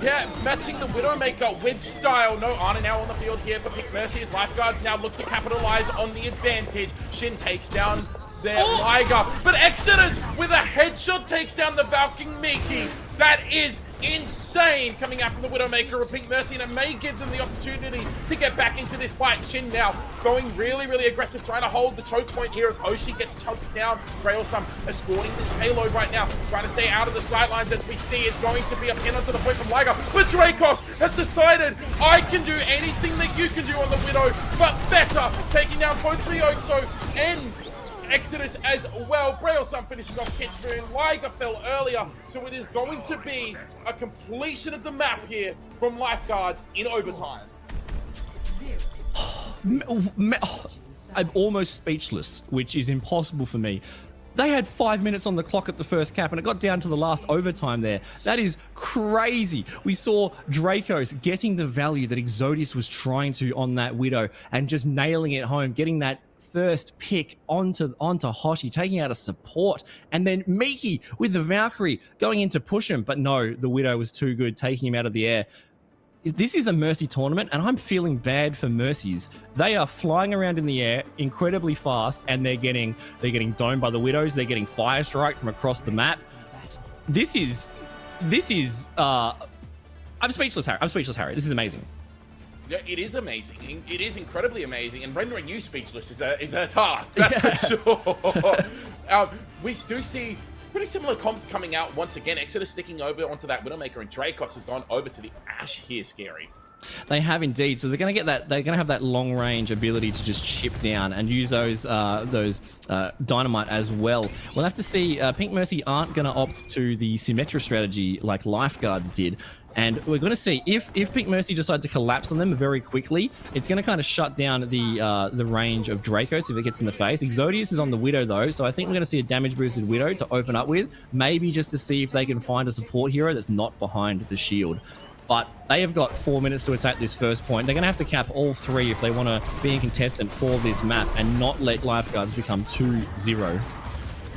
Yeah, matching the Widowmaker with style. No Ana now on the field here for Pink Mercy as Lifeguards now look to capitalize on the advantage. Shin takes down their Liger, but Exodus with a headshot takes down the Valkyrie Miki. That is insane coming out from the Widowmaker of Pink Mercy, and it may give them the opportunity to get back into this fight. Shin now going really, really aggressive, trying to hold the choke point here as Hoshi gets choked down. Grailsum escorting this payload right now, trying to stay out of the sidelines as we see it's going to be a pin onto the point from Liger. But Dracos has decided, I can do anything that you can do on the Widow, but better, taking down both Ryoto and Exodus as well. Brailsum finishing off Kitsfu, and Liger fell earlier, so it is going to be a completion of the map here from Lifeguards in overtime. I'm almost speechless, which is impossible for me. They had 5 minutes on the clock at the first cap, and it got down to the last overtime there. That is crazy. We saw Dracos getting the value that Exodius was trying to on that Widow and just nailing it home, getting that first pick onto Hoshi, taking out a support, and then Miki with the Valkyrie going in to push him, but no, the Widow was too good, taking him out of the air. This is a Mercy tournament, and I'm feeling bad for Mercies. They are flying around in the air incredibly fast, and they're getting domed by the Widows. They're getting fire strike from across the map. This is I'm speechless, Harry. This is amazing. Yeah, it is amazing. It is incredibly amazing, and rendering you speechless is a task, that's for sure. We do see pretty similar comps coming out once again. Exodus sticking over onto that Widowmaker, and Dracos has gone over to the Ashe here, Scary. They have indeed. So they're going to get that. They're going to have that long range ability to just chip down and use those dynamite as well. We'll have to see. Pink Mercy aren't going to opt to the Symmetra strategy like Lifeguards did. And we're going to see if Pink Mercy decide to collapse on them very quickly, it's going to kind of shut down the range of Dracos if it gets in the face. Exodius is on the Widow though, so I think we're going to see a damage boosted Widow to open up with, maybe just to see if they can find a support hero that's not behind the shield. But they have got 4 minutes to attack this first point. They're going to have to cap all 3 if they want to be a contestant for this map and not let Lifeguards become 2-0.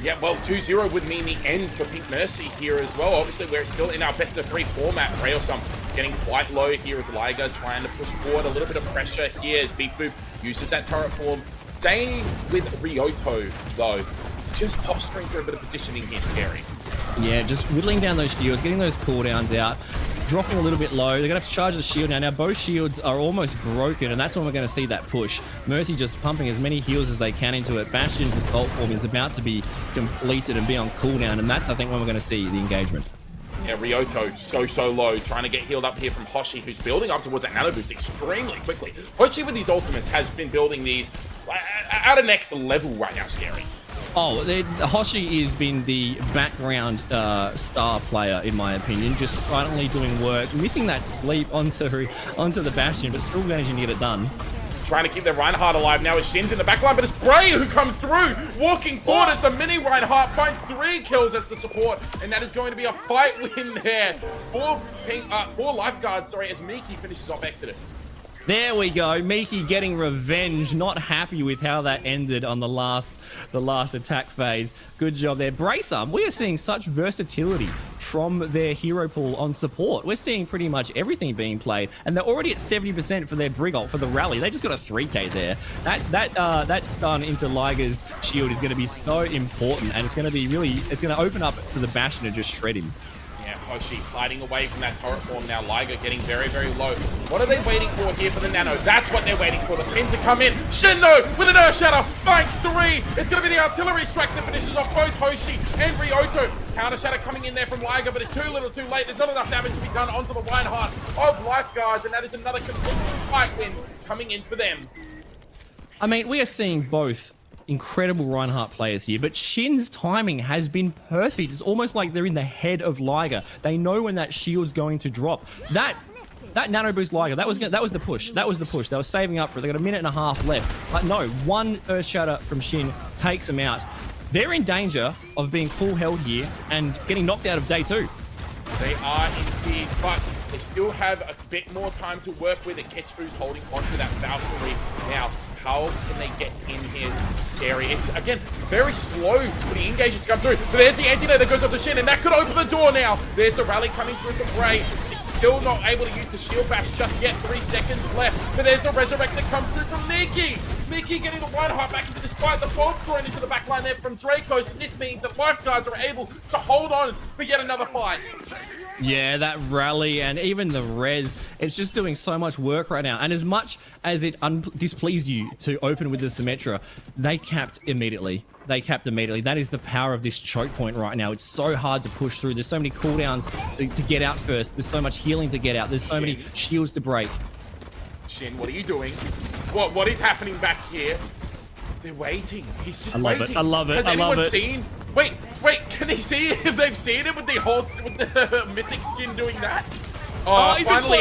Yeah, well, 2-0 would mean the end for Pink Mercy here as well. Obviously, we're still in our best of 3 format. Railsum getting quite low here as Liga trying to push forward. A little bit of pressure here as Beep Boop uses that turret form. Same with Ryoto, though. He's just posturing for a bit of positioning here, Scary. Yeah, just whittling down those shields, getting those cooldowns out, dropping a little bit low. They're going to have to charge the shield now. Now, both shields are almost broken, and that's when we're going to see that push. Mercy just pumping as many heals as they can into it. Bastion's assault form is about to be completed and be on cooldown, and that's, I think, when we're going to see the engagement. Yeah, Ryoto so low, trying to get healed up here from Hoshi, who's building up towards that nano boost extremely quickly. Hoshi with these ultimates has been building these at a next level right now, Scary. Oh, Hoshi has been the background star player, in my opinion, just silently doing work, missing that sleep onto the Bastion, but still managing to get it done. Trying to keep their Reinhardt alive now as Shin's in the backline, but it's Bray who comes through, walking forward as the mini Reinhardt finds 3 kills as the support, and that is going to be a fight win there for Lifeguards, sorry, as Miki finishes off Exodus. There we go. Miki getting revenge. Not happy with how that ended on the last attack phase. Good job there. Bracer, we are seeing such versatility from their hero pool on support. We're seeing pretty much everything being played, and they're already at 70% for their Brig ult for the rally. They just got a 3k there. That stun into Liga's shield is going to be so important, and it's going to be really, it's going to open up for the Bastion to just shred him. Yeah, Hoshi hiding away from that turret form now. Liga getting very low. What are they waiting for here for the nano? That's what they're waiting for. The pin to come in. Shinno with an Earth Shatter finds 3. It's going to be the artillery strike that finishes off both Hoshi and Ryoto. Counter Shatter coming in there from Liga, but it's too little too late. There's not enough damage to be done onto the Reinhardt of Lifeguards, and that is another complete fight win coming in for them. I mean, we are seeing both incredible Reinhardt players here, but Shin's timing has been perfect. It's almost like they're in the head of Liga. They know when that shield's going to drop. That nano boost Liga, that was the push. That was the push. They were saving up for it. They got a minute and a half left. But no, one Earth Shatter from Shin takes them out. They're in danger of being full held here and getting knocked out of day 2. They are indeed, but they still have a bit more time to work with. And Ketchfu's holding onto that Valkyrie now. How can they get in here? Scary. It's, again, very slow for the engages to come through. But there's the anti-net that goes off the Shin, and that could open the door now. There's the rally coming through from Bray. It's still not able to use the shield bash just yet. 3 seconds left. But there's the resurrect that comes through from Miki. Miki getting the Reinhardt back into this fight. The bomb thrown into the backline there from Dracos. And this means that Lifeguards are able to hold on for yet another fight. Yeah, that rally and even the res, it's just doing so much work right now. And as much as it displeased you to open with the Symmetra, they capped immediately. That is the power of this choke point right now. It's so hard to push through. There's so many cooldowns to get out first. There's so much healing to get out. There's so many shields to break. Shin, what are you doing? What is happening back here? They're waiting. He's just waiting. I love it. Has anyone seen? Wait, can they see if they've seen it with the mythic skin doing that? Oh, finally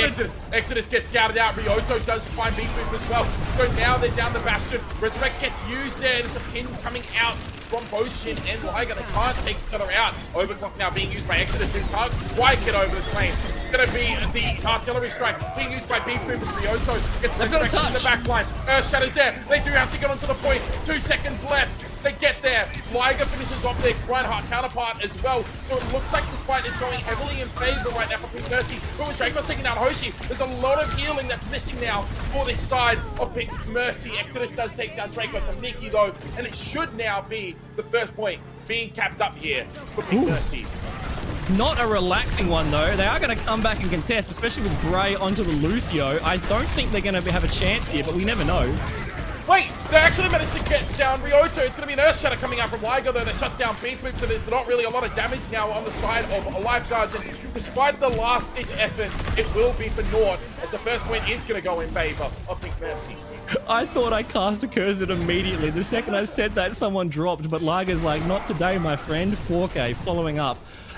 Exodus gets scouted out. Ryoto does find Beep Boop as well. So now they're down the Bastion. Resurrect gets used there. There's a pin coming out from both Shin and Liga. They can't take each other out. Overclock now being used by Exodus, who can't quite get over the plane. It's going to be the artillery strike being used by Beep Boop as Ryoto gets resurrected in the back line. Earth Shatter's there. They do have to get onto the point. 2 seconds left. They get there. Liga finishes off their Reinhardt counterpart as well. So it looks like this fight is going heavily in favor right now for Pink Mercy. But with Dracos taking out Hoshi, there's a lot of healing that's missing now for this side of Pink Mercy. Exodus does take down Dracos and Miki though, and it should now be the first point being capped up here for Pink Mercy. Not a relaxing one, though. They are going to come back and contest, especially with Bray onto the Lucio. I don't think they're going to have a chance here, but we never know. Wait, they actually managed to get down Ryoto. It's going to be an Earth Shatter coming out from Liger, though. They shut down Beast Move, so there's not really a lot of damage now on the side of Lifeguards. And despite the last-ditch effort, it will be for naught, as the first point is going to go in favor of Pink Mercy. I thought I cast a Cursed immediately. The second I said that, someone dropped, but Liger's like, not today, my friend. 4K following up.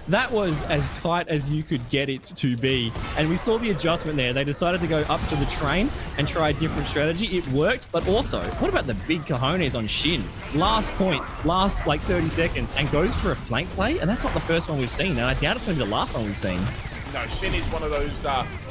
That was as tight as you could get it to be. And we saw the adjustment there. They decided to go up to the train and try a different strategy. It worked, but also, what about the big cojones on Shin? Last point, last like 30 seconds, and goes for a flank play? And that's not the first one we've seen, and I doubt it's going to be the last one we've seen. No, Shin is one of those.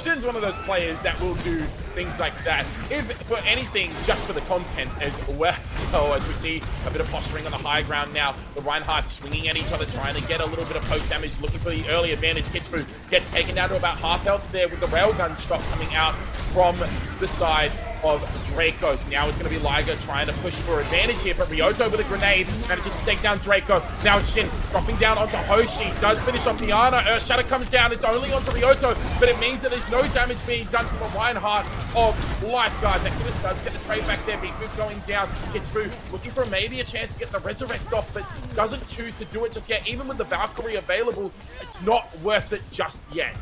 Shin's one of those players that will do things like that, if for anything, just for the content as well. So as we see a bit of posturing on the high ground now, the Reinhardt swinging at each other, trying to get a little bit of post damage, looking for the early advantage. Kitsu gets taken down to about half health there with the railgun shot coming out from the side of Dracos. Now it's going to be Liger trying to push for advantage here, but Ryoto with a grenade manages to take down Dracos. Now it's Shin dropping down onto Hoshi, does finish off the Ana. Earth Shatter comes down, it's only onto Ryoto, but it means that there's no damage being done from the Reinhardt of Lifeguards. Exodus does get the trade back there, Big Move going down. Kitsu looking for maybe a chance to get the Resurrect off, but doesn't choose to do it just yet. Even with the Valkyrie available, it's not worth it just yet.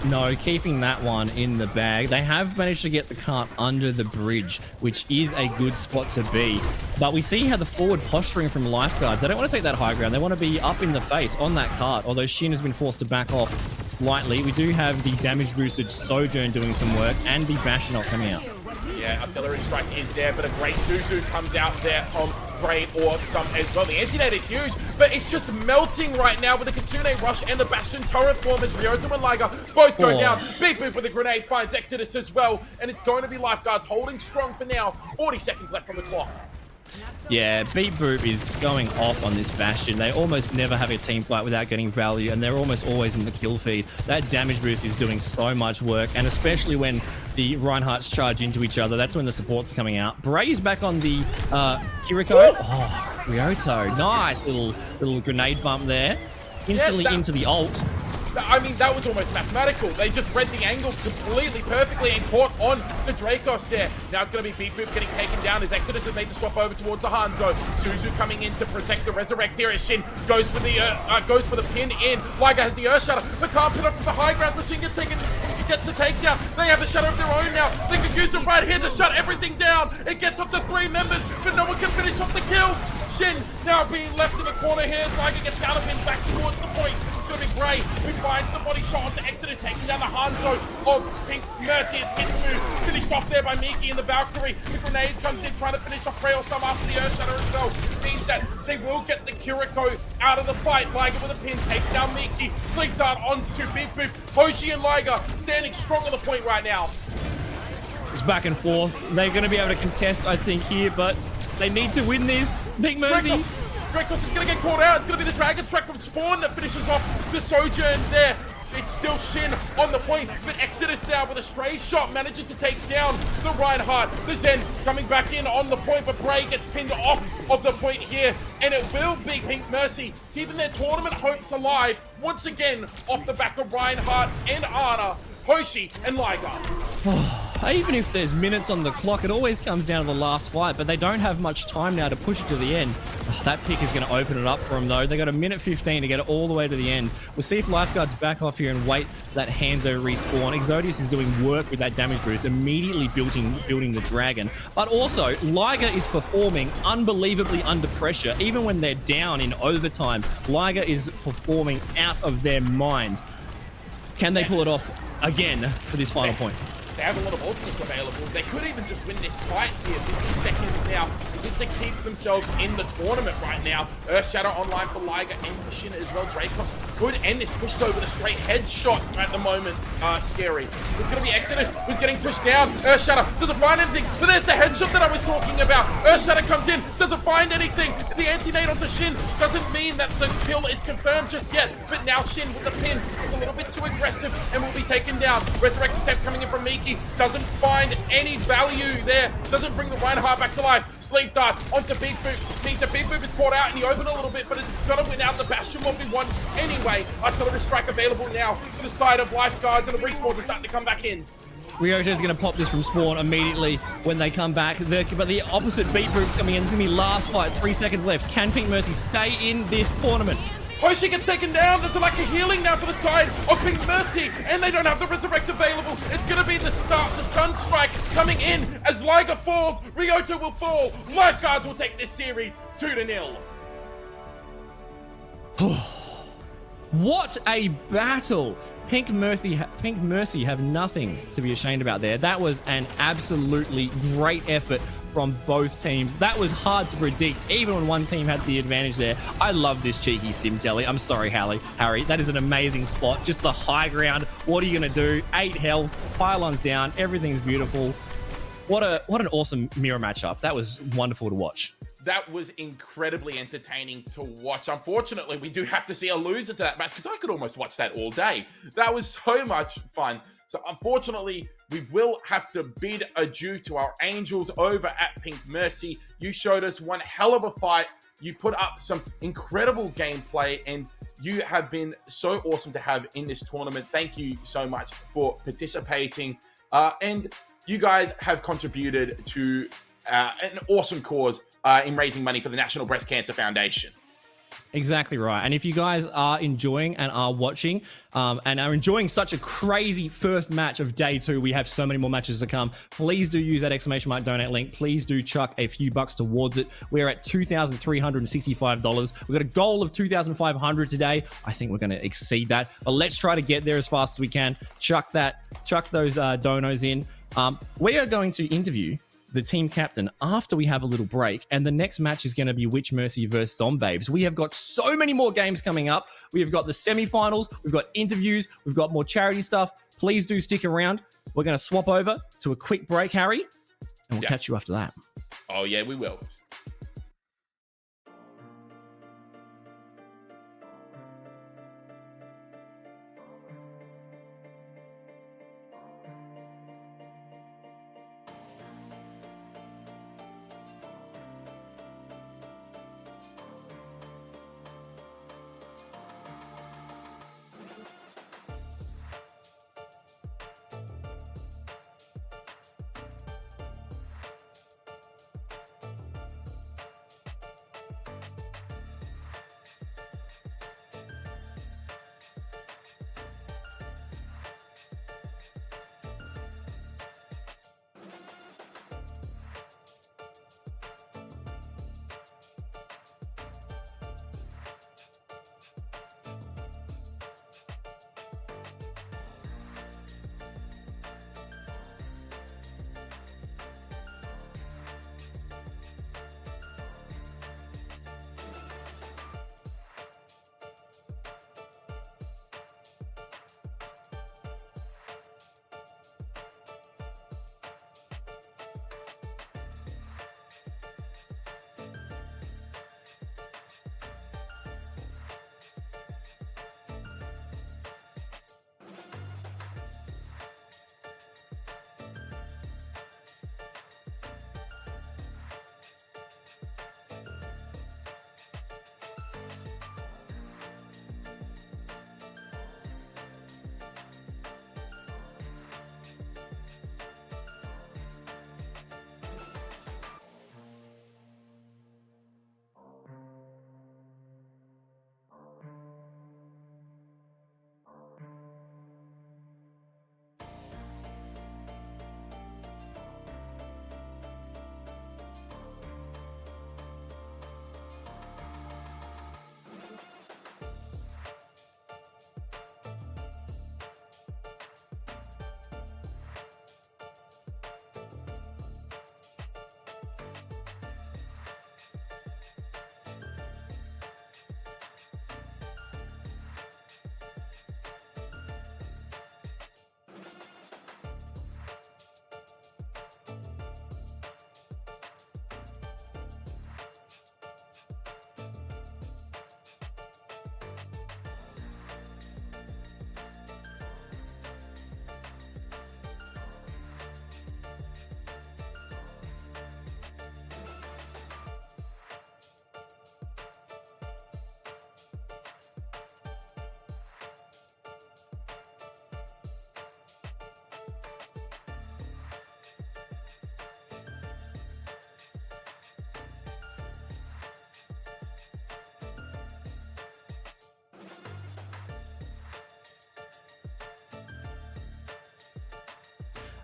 No, keeping that one in the bag. They have managed to get the cart under the bridge, which is a good spot to be. But we see how the forward posturing from Lifeguards, they don't want to take that high ground. They want to be up in the face on that cart, although Shin has been forced to back off slightly. We do have the damage boosted Sojourn doing some work and the Bastionot coming out. Yeah, artillery strike is there, but a great Zuzu comes out there on Bray or some as well. The anti-net is huge, but it's just melting right now with the Kitsune Rush and the Bastion turret form as Ryoto and Liger both go down. Big Boop with a grenade finds Exodus as well, and it's going to be Lifeguards holding strong for now. 40 seconds left on the clock. Yeah, Beat Boop is going off on this Bastion. They almost never have a team fight without getting value, and they're almost always in the kill feed. That damage boost is doing so much work, and especially when the Reinhardts charge into each other, that's when the supports are coming out. Bray's back on the Kiriko. Oh, Ryoto. Nice little grenade bump there. Instantly into the ult. I mean, that was almost mathematical. They just read the angle completely perfectly and caught on the Dracos there. Now it's going to be Beat Boop getting taken down as Exodus has made the swap over towards the Hanzo. Suzu coming in to protect the Resurrect here as Shin goes for the pin in. Liger has the Earth Shatter, but can't put up with the high ground, so Shin gets the takedown. They have a shadow of their own now. They can use it right here to shut everything down. It gets up to 3 members, but no one can finish off the kill. Shin now being left in the corner here. Liger gets out of him back towards the point. It's going to be Bray who finds the body shot onto Exodus, taking down the Hanzo of Pink Mercy as Kitsu finished off there by Miki and the Valkyrie. The grenade comes in trying to finish off Bray or some after the Earth Shatter as well. It means that they will get the Kiriko out of the fight. Liger with a pin takes down Miki. Sleep Dart onto Big Boop. Hoshi and Liger standing strong on the point right now. It's back and forth. They're going to be able to contest, I think, here, but they need to win this. Pink Mercy. Dracos is going to get caught out. It's going to be the Dragon Strike from Spawn that finishes off the Sojourn there. It's still Shin on the point, but Exodus now with a stray shot manages to take down the Reinhardt. The Zen coming back in on the point, but Bray gets pinned off of the point here, and it will be Pink Mercy keeping their tournament hopes alive once again off the back of Reinhardt and Ana, Hoshi and Liger. Even if there's minutes on the clock, it always comes down to the last fight, but they don't have much time now to push it to the end. That pick is going to open it up for them, though. They got a minute 15 to get it all the way to the end. We'll see if Lifeguards back off here and wait that Hanzo respawn. Exodius is doing work with that damage boost, immediately building the dragon. But also, Liger is performing unbelievably under pressure. Even when they're down in overtime, Liger is performing out of their mind. Can they pull it off again for this final point? They have a lot of ultimates available. They could even just win this fight here. 50 seconds now. Just to keep themselves in the tournament right now. Earth Shadow online for Liger and for Shin as well. Dracos could end this pushed over the straight headshot at the moment. Scary. It's going to be Exodus who's getting pushed down. Earth Shadow doesn't find anything. But there's the headshot that I was talking about. Earth Shadow comes in, doesn't find anything. The anti-nade onto Shin doesn't mean that the kill is confirmed just yet. But now Shin with the pin is a little bit too aggressive and will be taken down. Resurrect attempt coming in from Miki. Doesn't find any value there. Doesn't bring the Reinhardt back to life. Sleep Dart onto Big Boop. Means the Big Boop is caught out in the open a little bit, but it's got to win out the Bastion 1v1 anyway. Artillery Strike available now to the side of Lifeguards, and the respawns are starting to come back in. Ryoto is going to pop this from spawn immediately when they come back. But the opposite beat group's coming in. It's going to be last fight, 3 seconds left. Can Pink Mercy stay in this tournament? Hoshi gets taken down. There's like a healing now for the side of Pink Mercy, and they don't have the Resurrect available. It's going to be the start, the Sunstrike coming in as Liger falls. Ryoto will fall. Lifeguards will take this series 2-0. What a battle! Pink Mercy have nothing to be ashamed about there. That was an absolutely great effort from both teams. That was hard to predict, even when one team had the advantage there. I love this cheeky sim telly. I'm sorry, Harry. That is an amazing spot. Just the high ground. What are you going to do? 8 health, pylons down. Everything's beautiful. What an awesome mirror matchup. That was wonderful to watch. That was incredibly entertaining to watch. Unfortunately, we do have to see a loser to that match because I could almost watch that all day. That was so much fun. So unfortunately, we will have to bid adieu to our Angels over at Pink Mercy. You showed us one hell of a fight. You put up some incredible gameplay, and you have been so awesome to have in this tournament. Thank you so much for participating. And you guys have contributed to an awesome cause in raising money for the National Breast Cancer Foundation. Exactly right. And if you guys are enjoying and are watching and are enjoying such a crazy first match of day 2, we have so many more matches to come. Please do use that ! donate link. Please do chuck a few bucks towards it. We're at $2,365. We've got a goal of $2,500 today. I think we're going to exceed that, but let's try to get there as fast as we can. Chuck those donos in. We are going to interview the team captain after we have a little break, and the next match is going to be Witch Mercy versus Zombabes. We have got so many more games coming up. We have got the semifinals, we've got interviews, we've got more charity stuff. Please do stick around. We're going to swap over to a quick break, Harry, and we'll catch you after that. Oh yeah, we will.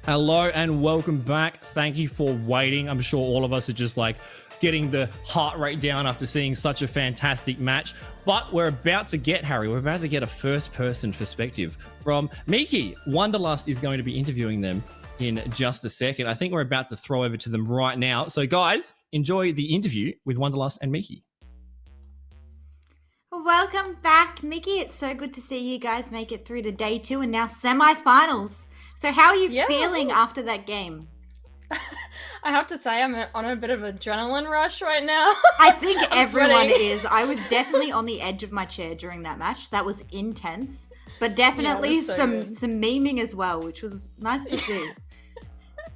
Hello and welcome back. Thank you for waiting. I'm sure all of us are just like getting the heart rate down after seeing such a fantastic match. But we're about to get, Harry, we're about to get a first-person perspective from Miki. Wanderlust is going to be interviewing them in just a second. I think we're about to throw over to them right now. So guys, enjoy the interview with Wanderlust and Miki. Welcome back, Miki. It's so good to see you guys make it through to day 2 and now semi-finals. So how are you feeling after that game? I have to say I'm on a bit of adrenaline rush right now. I think everyone is. I was definitely on the edge of my chair during that match. That was intense, but definitely some memeing as well, which was nice to see.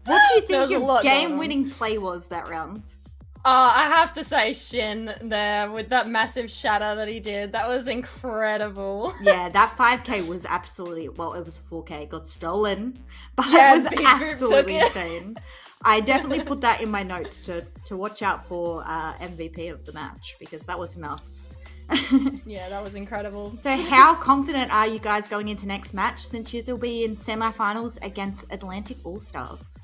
What do you think your game-winning play was that round? I have to say Shin there with that massive shatter that he did. That was incredible. Yeah, that 5k was absolutely, well, it was 4k. It got stolen, but it was absolutely insane. I definitely put that in my notes to watch out for MVP of the match because that was nuts. Yeah, that was incredible. So how confident are you guys going into next match since you'll be in semi-finals against Atlantic All-Stars?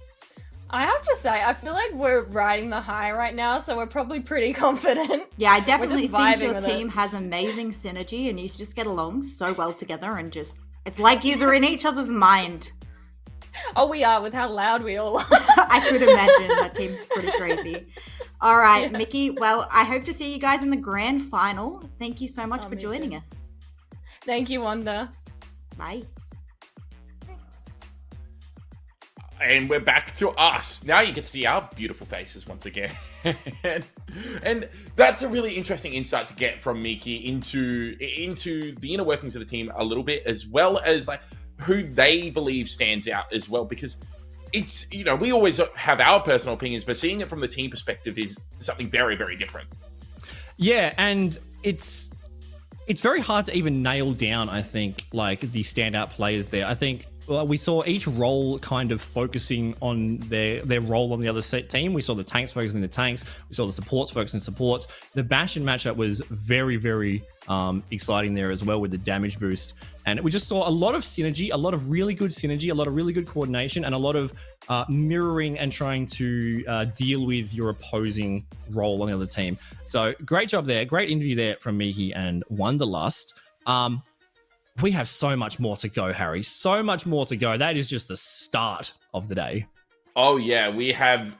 I have to say, I feel like we're riding the high right now, so we're probably pretty confident. Yeah, I definitely think your team has amazing synergy and you just get along so well together and just, it's like you're in each other's mind. Oh, we are, with how loud we all are. I could imagine. That team's pretty crazy. All right, yeah. Miki, well, I hope to see you guys in the grand final. Thank you so much for joining us. Thank you, Wanda. Bye. And we're back to us. Now you can see our beautiful faces once again. And that's a really interesting insight to get from Miki into the inner workings of the team a little bit, as well as like who they believe stands out as well. Because it's, you know, we always have our personal opinions, but seeing it from the team perspective is something very, very different. Yeah, and it's very hard to even nail down, I think, like the standout players there. I think we saw each role kind of focusing on their role on the other team. We saw the tanks focusing on the tanks. We saw the supports focusing on supports. The Bastion matchup was very, very exciting there as well with the damage boost. And we just saw a lot of synergy, a lot of really good synergy, a lot of really good coordination, and a lot of mirroring and trying to deal with your opposing role on the other team. So great job there. Great interview there from Miki and Wanderlust. We have so much more to go, Harry. So much more to go. That is just the start of the day. Oh yeah, we have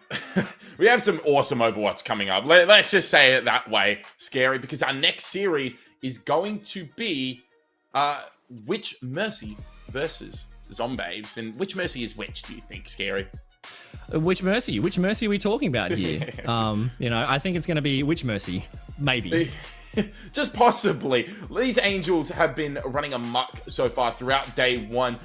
we have some awesome Overwatch coming up. Let's just say it that way, Scary, because our next series is going to be Witch Mercy versus Zombies. And which Mercy is which, do you think, Scary? Which Mercy? Which Mercy are we talking about here? You know, I think it's going to be Witch Mercy. Maybe. Just possibly. These Angels have been running amok so far throughout day 1.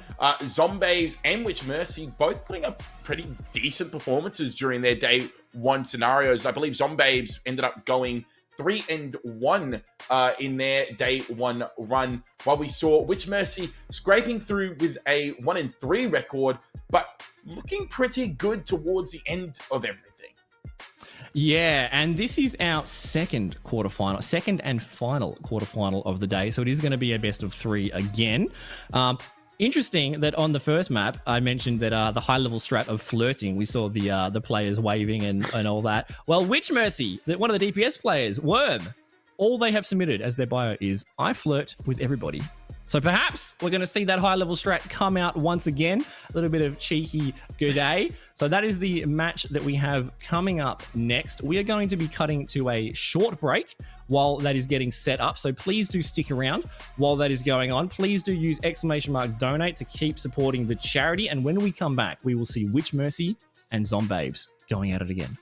Zombies and Witch Mercy both putting up pretty decent performances during their day 1 scenarios. I believe Zombies ended up going 3-1 in their day 1 run, while we saw Witch Mercy scraping through with a 1-3 record, but looking pretty good towards the end of everything. Yeah, and this is our second and final quarterfinal of the day. So it is going to be a best of 3 again. Interesting that on the first map, I mentioned that the high-level strat of flirting, we saw the players waving and all that. Well, Witch Mercy, one of the DPS players, Worm, all they have submitted as their bio is, I flirt with everybody. So perhaps we're going to see that high-level strat come out once again. A little bit of cheeky good day. So that is the match that we have coming up next. We are going to be cutting to a short break while that is getting set up. So please do stick around while that is going on. Please do use !donate to keep supporting the charity. And when we come back, we will see Witch Mercy and Zombies going at it again.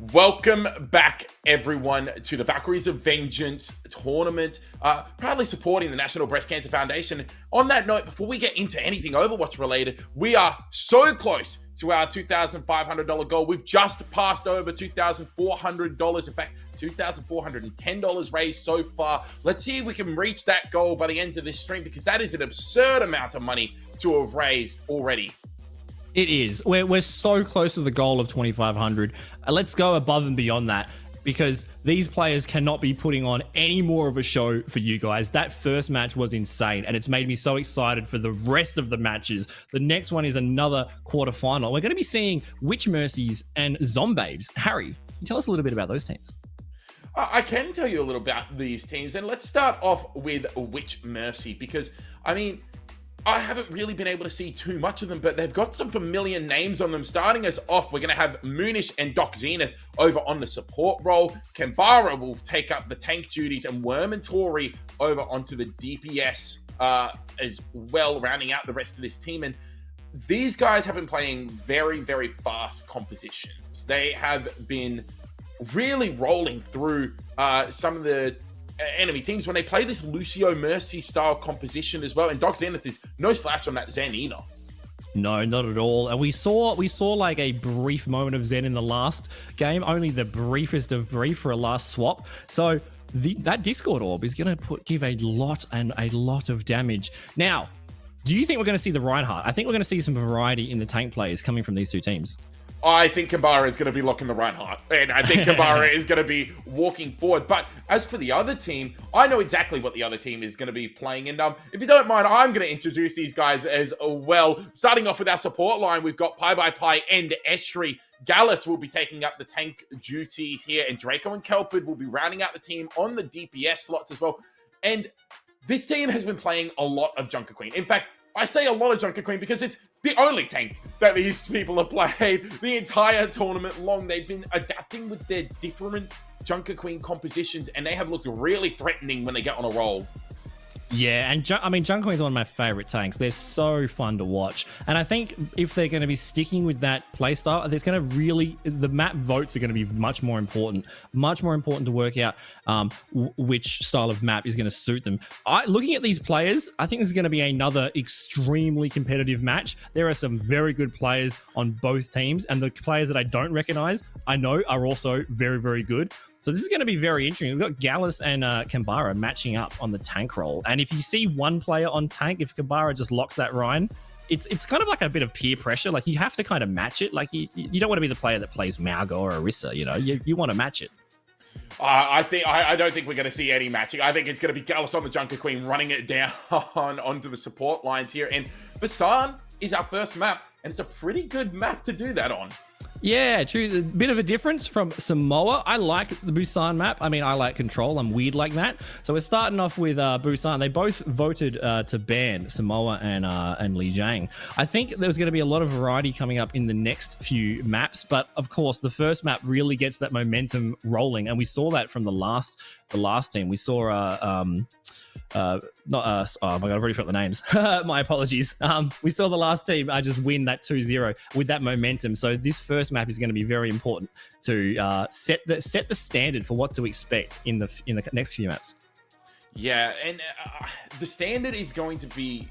Welcome back, everyone, to the Valkyries of Vengeance tournament, proudly supporting the National Breast Cancer Foundation. On that note, before we get into anything Overwatch related, we are so close to our $2,500 goal. We've just passed over $2,400. In fact, $2,410 raised so far. Let's see if we can reach that goal by the end of this stream, because that is an absurd amount of money to have raised already. It is. We're so close to the goal of 2,500. Let's go above and beyond that, because these players cannot be putting on any more of a show for you guys. That first match was insane, and it's made me so excited for the rest of the matches. The next one is another quarterfinal. We're going to be seeing Witch Mercies and Zombabes. Harry, can you tell us a little bit about those teams? I can tell you a little about these teams, and let's start off with Witch Mercy, because, I mean, I haven't really been able to see too much of them, but they've got some familiar names on them. Starting us off, we're going to have Moonish and Doc Zenith over on the support role. Kambara will take up the tank duties, and Worm and Tori over onto the DPS as well, rounding out the rest of this team. And these guys have been playing very, very fast compositions. They have been really rolling through some of the enemy teams when they play this Lucio Mercy style composition as well. And Doc Zenith is no slouch on that Zen either. No, not at all. And we saw like a brief moment of Zen in the last game, only the briefest of brief for a last swap. So that Discord orb is going to give a lot of damage. Now, do you think we're going to see the Reinhardt? I think we're going to see some variety in the tank players coming from these two teams. I think Kambara is going to be locking the Reinhardt, and I think Kambara is going to be walking forward. But as for the other team, I know exactly what the other team is going to be playing. And if you don't mind, I'm going to introduce these guys as well. Starting off with our support line, we've got Pi by Pi and Eshri. Gallus will be taking up the tank duties here, and Draco and Kelpid will be rounding out the team on the DPS slots as well. And this team has been playing a lot of Junker Queen. In fact, I say a lot of Junker Queen because it's the only tank that these people have played the entire tournament long. They've been adapting with their different Junker Queen compositions, and they have looked really threatening when they get on a roll. Yeah, and Junker Queen's one of my favorite tanks. They're so fun to watch. And I think if they're going to be sticking with that playstyle, the map votes are going to be much more important to work out which style of map is going to suit them. Looking at these players, I think this is going to be another extremely competitive match. There are some very good players on both teams, and the players that I don't recognize, I know are also very, very good. So this is going to be very interesting. We've got Gallus and Kambara matching up on the tank role. And if you see one player on tank, if Kambara just locks that Ryan, it's kind of like a bit of peer pressure. Like, you have to kind of match it. Like, you don't want to be the player that plays Malgo or Orisa, you know? You want to match it. I don't think we're going to see any matching. I think it's going to be Gallus on the Junker Queen running it down onto the support lines here. And Busan is our first map, and it's a pretty good map to do that on. Yeah, true. A bit of a difference from Samoa. I like the Busan map. I mean, I like Control. I'm weird like that. So we're starting off with Busan. They both voted to ban Samoa and Li Jiang. I think there's going to be a lot of variety coming up in the next few maps, but of course, the first map really gets that momentum rolling, and we saw that from the last team. We saw oh my god, I've already forgot the names. My apologies. We saw the last team just win that 2-0 with that momentum. So this first map is going to be very important to set the standard for what to expect in the next few maps. Yeah, and the standard is going to be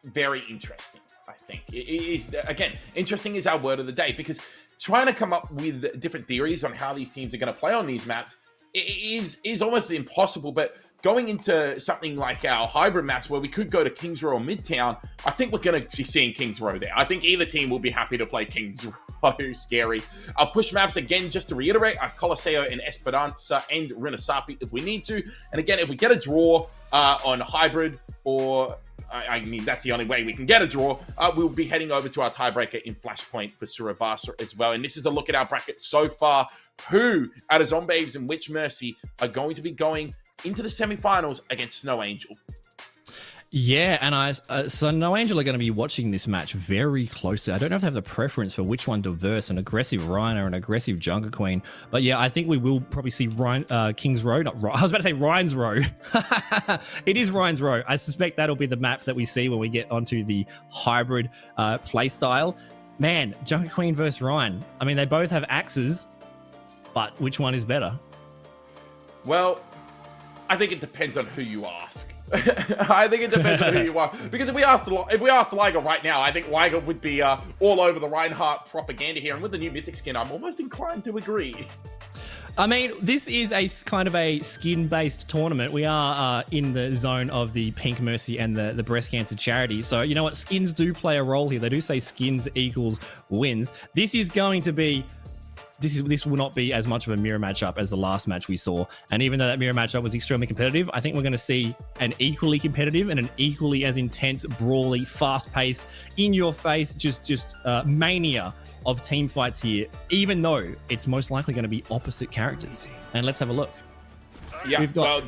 very interesting, I think. It is, again, interesting is our word of the day, because trying to come up with different theories on how these teams are going to play on these maps is almost impossible. But going into something like our hybrid maps where we could go to Kings Row or Midtown, I think we're going to be seeing Kings Row there. I think either team will be happy to play Kings Row. Scary. Our push maps, again, just to reiterate, are Colosseo and Esperanza and Rinasapi if we need to. And again, if we get a draw on hybrid, or I mean, that's the only way we can get a draw, we'll be heading over to our tiebreaker in Flashpoint for Surabasa as well. And this is a look at our bracket so far. Who out of Zombabes and Witch Mercy are going to be going into the semifinals against Snow Angel? Yeah, and so No Angel are going to be watching this match very closely. I don't know if they have the preference for which one to verse, an aggressive Ryan or an aggressive Junker Queen. But yeah, I think we will probably see King's Row. I was about to say Ryan's Row. It is Ryan's Row. I suspect that'll be the map that we see when we get onto the hybrid play style. Man, Junker Queen versus Ryan. I mean, they both have axes. but which one is better? Well, I think it depends on who you ask. I think it depends on who you are. Because if we asked Liger right now, I think Liger would be all over the Reinhardt propaganda here. And with the new Mythic skin, I'm almost inclined to agree. I mean, this is a kind of a skin-based tournament. We are in the zone of the Pink Mercy and the breast cancer charity. So, you know what? Skins do play a role here. They do say skins equals wins. This is going to be... This will not be as much of a mirror matchup as the last match we saw. And even though that mirror matchup was extremely competitive, I think we're going to see an equally competitive and an equally as intense, brawly, fast-paced, in-your-face, just mania of team fights here, even though it's most likely going to be opposite characters. And let's have a look. Yeah, We've got...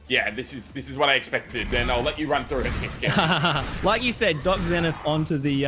Yeah, this is what I expected. Then I'll let you run through it next game. Like you said, Doc Zenith onto the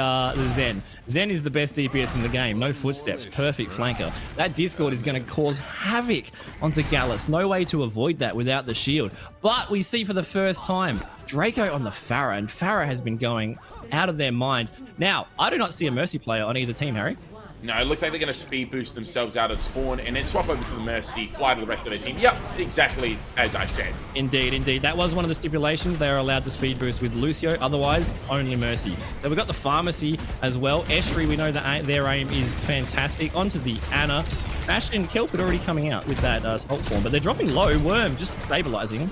Zen. Zen is the best DPS in the game. No footsteps, perfect flanker. That Discord is going to cause havoc onto Gallus. No way to avoid that without the shield. But we see for the first time Draco on the Pharah, and Pharah has been going out of their mind. Now, I do not see a Mercy player on either team, Harry. No, it looks like they're going to speed boost themselves out of spawn and then swap over to the Mercy, fly to the rest of their team. Yep, exactly as I said. Indeed, indeed. That was one of the stipulations. They are allowed to speed boost with Lucio, otherwise only Mercy. So we've got the Pharmacy as well. Estuary, we know that their aim is fantastic. Onto the Anna. Bastion, Kelpid already coming out with that Salt Form, but they're dropping low. Worm just stabilizing.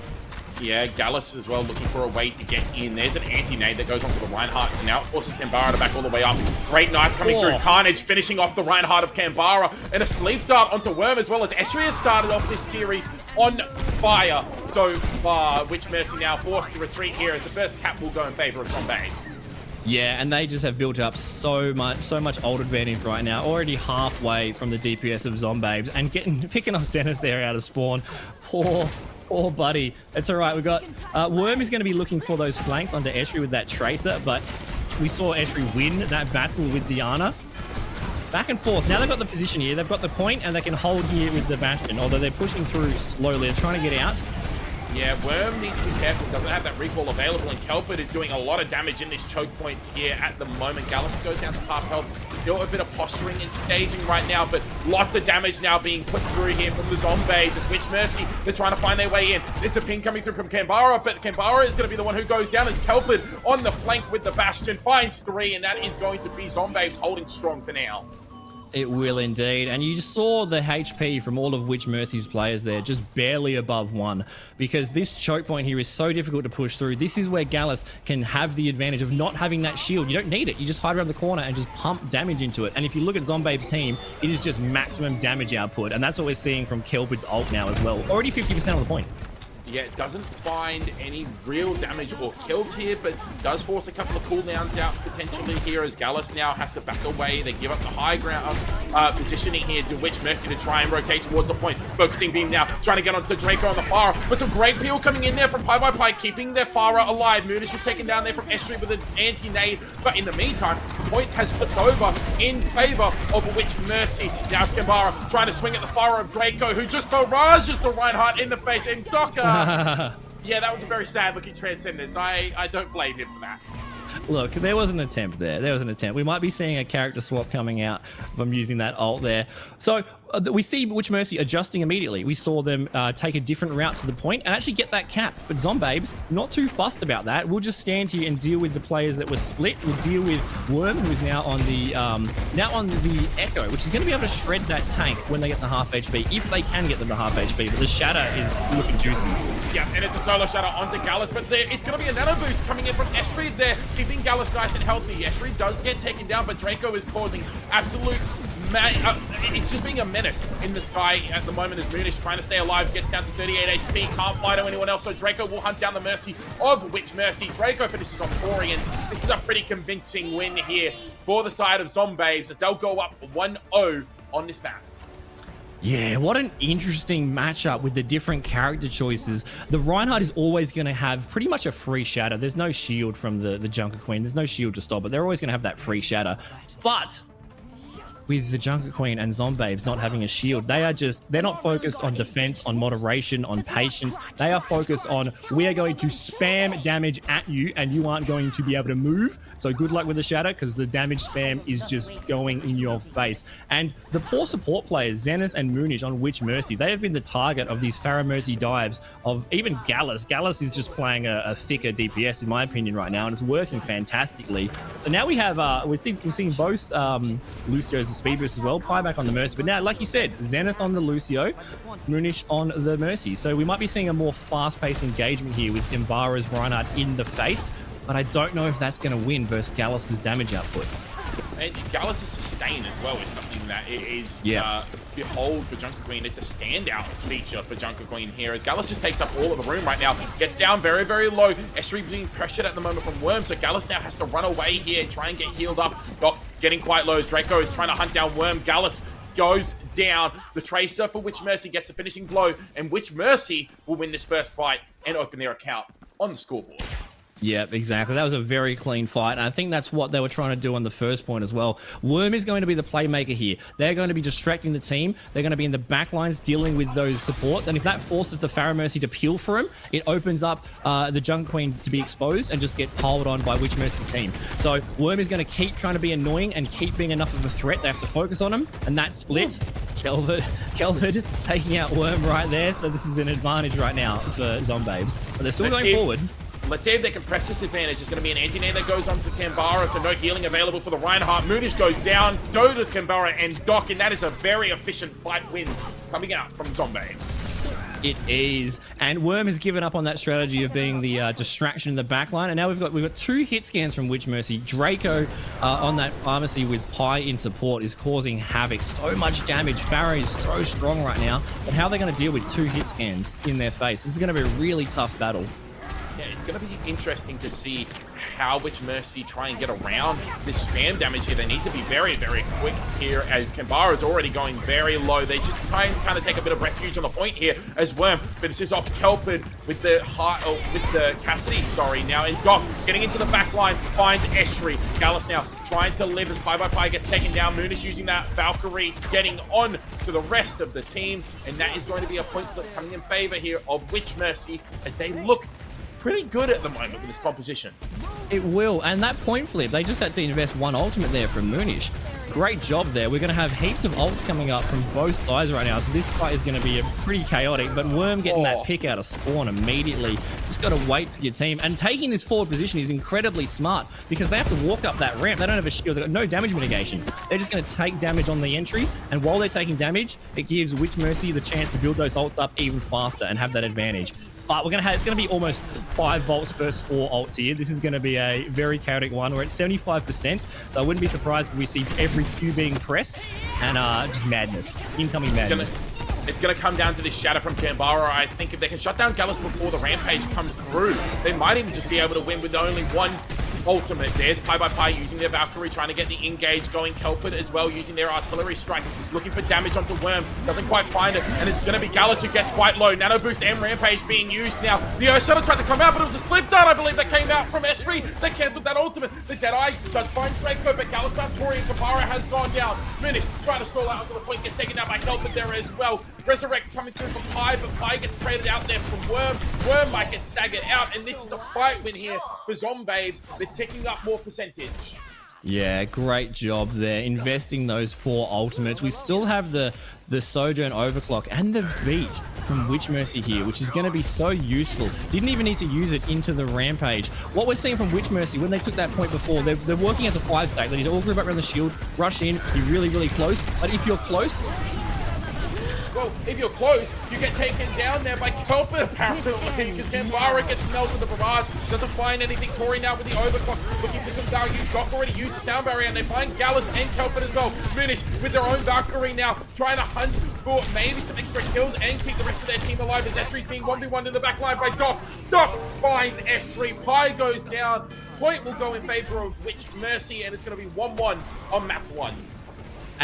Yeah, Gallus as well looking for a way to get in. There's an anti-nade that goes onto the Reinhardt, so now it forces Kambara to back all the way up. Great knife coming through. Carnage finishing off the Reinhardt of Kambara, and a sleep dart onto Worm as well, as Estuary has started off this series on fire so far. Witch Mercy now forced to retreat here as the first cap will go in favor of Zombie. Yeah, and they just have built up so much old advantage right now. Already halfway from the DPS of Zombabes, and picking off Zenith there out of spawn. Poor buddy. It's all right. We've got Worm is going to be looking for those flanks under Estuary with that Tracer, but we saw Estuary win that battle with Diana. Back and forth. Now they've got the position here. They've got the point, and they can hold here with the Bastion, although they're pushing through slowly. They're trying to get out. Yeah, Worm needs to be careful. Doesn't have that recall available, and Kelpid is doing a lot of damage in this choke point here at the moment. Gallus goes down to half health. Still a bit of posturing and staging right now, but lots of damage now being put through here from the Zombies. As Witch Mercy, they're trying to find their way in. It's a ping coming through from Kambara, but Kambara is going to be the one who goes down as Kelpid on the flank with the Bastion finds 3, and that is going to be Zombies holding strong for now. It will indeed. And you just saw the HP from all of Witch Mercy's players there, just barely above 1, because this choke point here is so difficult to push through. This is where Gallus can have the advantage of not having that shield. You don't need it. You just hide around the corner and just pump damage into it. And if you look at Zombabe's team, it is just maximum damage output. And that's what we're seeing from Kelpid's ult now as well. Already 50% of the point. Yeah, it doesn't find any real damage or kills here, but does force a couple of cooldowns out potentially here as Gallus now has to back away. They give up the high ground positioning here to Witch Mercy to try and rotate towards the point. Focusing beam now, trying to get onto Draco on the Pharah, but some great peel coming in there from Pie, keeping their Pharah alive. Moonish was taken down there from Estuary with an anti-nade, but in the meantime, the point has flipped over in favor of Witch Mercy. Now Kambara trying to swing at the Pharah of Draco, who just barrages the Reinhardt in the face, and Docker. Yeah, that was a very sad looking Transcendence. I don't blame him for that. Look, there was an attempt there. There was an attempt. We might be seeing a character swap coming out from using that ult there. So we see Witch Mercy adjusting immediately. We saw them take a different route to the point and actually get that cap. But Zombabes, not too fussed about that. We'll just stand here and deal with the players that were split. We'll deal with Worm, who is now on the Echo, which is going to be able to shred that tank when they get to half HP, if they can get them to half HP. But the Shatter is looking juicy. Yeah, and it's a solo Shatter onto Gallus, but it's going to be a nano boost coming in from Estuary there, keeping Gallus nice and healthy. Estuary does get taken down, but Draco is causing absolute... it's just being a menace in the sky at the moment as Moonish trying to stay alive, gets down to 38 HP, can't fly to anyone else, so Draco will hunt down the Mercy of Witch Mercy. Draco finishes on Torian. This is a pretty convincing win here for the side of Zombabes as they'll go up 1-0 on this map. Yeah, what an interesting matchup with the different character choices. The Reinhardt is always going to have pretty much a free shatter. There's no shield from the Junker Queen. There's no shield to stop it. They're always going to have that free shatter. But with the Junker Queen and Zombabes not having a shield. They're not focused on defense, on moderation, on patience. They are focused on, we are going to spam damage at you and you aren't going to be able to move. So good luck with the Shatter, because the damage spam is just going in your face. And the poor support players, Zenith and Moonish on Witch Mercy, they have been the target of these Pharah Mercy dives of even Gallus. Gallus is just playing a thicker DPS in my opinion right now, and it's working fantastically. So now we have, we're seeing both Lucio's the speed boost as well, Pi back on the Mercy, but now, like you said, Zenith on the Lucio, Moonish on the Mercy. So we might be seeing a more fast-paced engagement here with Kimbara's Reinhardt in the face, but I don't know if that's going to win versus Gallus's damage output. And Gallus' sustain as well is something that is behold for Junker Queen. It's a standout feature for Junker Queen here, as Gallus just takes up all of the room right now. Gets down very, very low. Esri being pressured at the moment from Worm, so Gallus now has to run away here and try and get healed up. Doc getting quite low. Draco is trying to hunt down Worm. Gallus goes down. The Tracer for Witch Mercy gets the finishing blow, and Witch Mercy will win this first fight and open their account on the scoreboard. Yeah, exactly. That was a very clean fight, and I think that's what they were trying to do on the first point as well. Worm is going to be the playmaker here. They're going to be distracting the team. They're going to be in the back lines dealing with those supports, and if that forces the Pharah Mercy to peel for him, it opens up the Junker Queen to be exposed and just get piled on by Witch Mercy's team. So Worm is going to keep trying to be annoying and keep being enough of a threat. They have to focus on him, and that split, Kelvin taking out Worm right there, so this is an advantage right now for Zombabes. But they're still going forward. Let's see if they can press this advantage. It's going to be an anti-nade that goes on to Kambara, so no healing available for the Reinhardt. Moonish goes down, so does Kambara and Doc, and that is a very efficient fight win coming out from Zombabes. It is, and Worm has given up on that strategy of being the distraction in the backline, and now we've got 2 hit scans from Witch Mercy. Draco on that pharmacy with Pi in support is causing havoc, so much damage. Pharah is so strong right now, but how are they going to deal with 2 hit scans in their face? This is going to be a really tough battle. Yeah, it's going to be interesting to see how Witch Mercy try and get around this spam damage here. They need to be very, very quick here, as Kambara is already going very low. They just try and kind of take a bit of refuge on the point here, as Worm finishes off Kelpin with the Cassidy, now, and Doc getting into the back line, finds Esri. Gallus now trying to live as Pi gets taken down. Moonish using that Valkyrie, getting on to the rest of the team, and that is going to be a point flip coming in favor here of Witch Mercy, as they look pretty good at the moment with this composition. It will, and that point flip, they just had to invest 1 ultimate there from Moonish. Great job there. We're going to have heaps of ults coming up from both sides right now, so this fight is going to be pretty chaotic, but Worm getting that pick out of spawn immediately. Just got to wait for your team, and taking this forward position is incredibly smart, because they have to walk up that ramp. They don't have a shield. They've got no damage mitigation. They're just going to take damage on the entry, and while they're taking damage, it gives Witch Mercy the chance to build those ults up even faster and have that advantage. But it's going to be almost 5 volts versus 4 ults here. This is going to be a very chaotic one. We're at 75%, so I wouldn't be surprised if we see every Q being pressed, and just madness, incoming madness. It's going to come down to this Shatter from Kambara. I think if they can shut down Gallus before the Rampage comes through, they might even just be able to win with only 1 ultimate. There's Pi using their Valkyrie, trying to get the engage going. Kelpin as well, using their artillery strike, looking for damage onto Worm. Doesn't quite find it, and it's going to be Gallus who gets quite low. Nano Boost and Rampage being used now. The Earth Shuttle tried to come out, but it was a slip down, I believe, that came out from Esri. They cancelled that ultimate. The Deadeye does find Draco, but Gallus, Tori, and Kambara has gone down. Finish, trying to stall out onto the point, gets taken down by Kelpin there as well. Resurrect coming through from Pi, but Pi gets traded out there from Worm. Worm might get staggered out, and this is a fight win here for Zombabes. They're ticking up more percentage. Yeah, great job there, investing those 4 ultimates. We still have the Sojourn Overclock and the Beat from Witch Mercy here, which is going to be so useful. Didn't even need to use it into the Rampage. What we're seeing from Witch Mercy, when they took that point before, they're working as a 5-stack. They need to all group up around the shield, rush in, be really, really close. But if you're close... Well, if you're close, you get taken down there by Kelpin, apparently, because Kambara gets melted with the barrage. Doesn't find anything. Tori now with the overclock, looking for some value. Doc already used the sound barrier, and they find Gallus and Kelpin as well. Finish with their own Valkyrie now, trying to hunt for maybe some extra kills and keep the rest of their team alive, as Esri's being 1v1 in the back line by Doc. Doc finds Esri. Pi goes down. Point will go in favor of Witch Mercy, and it's going to be 1-1 on map 1.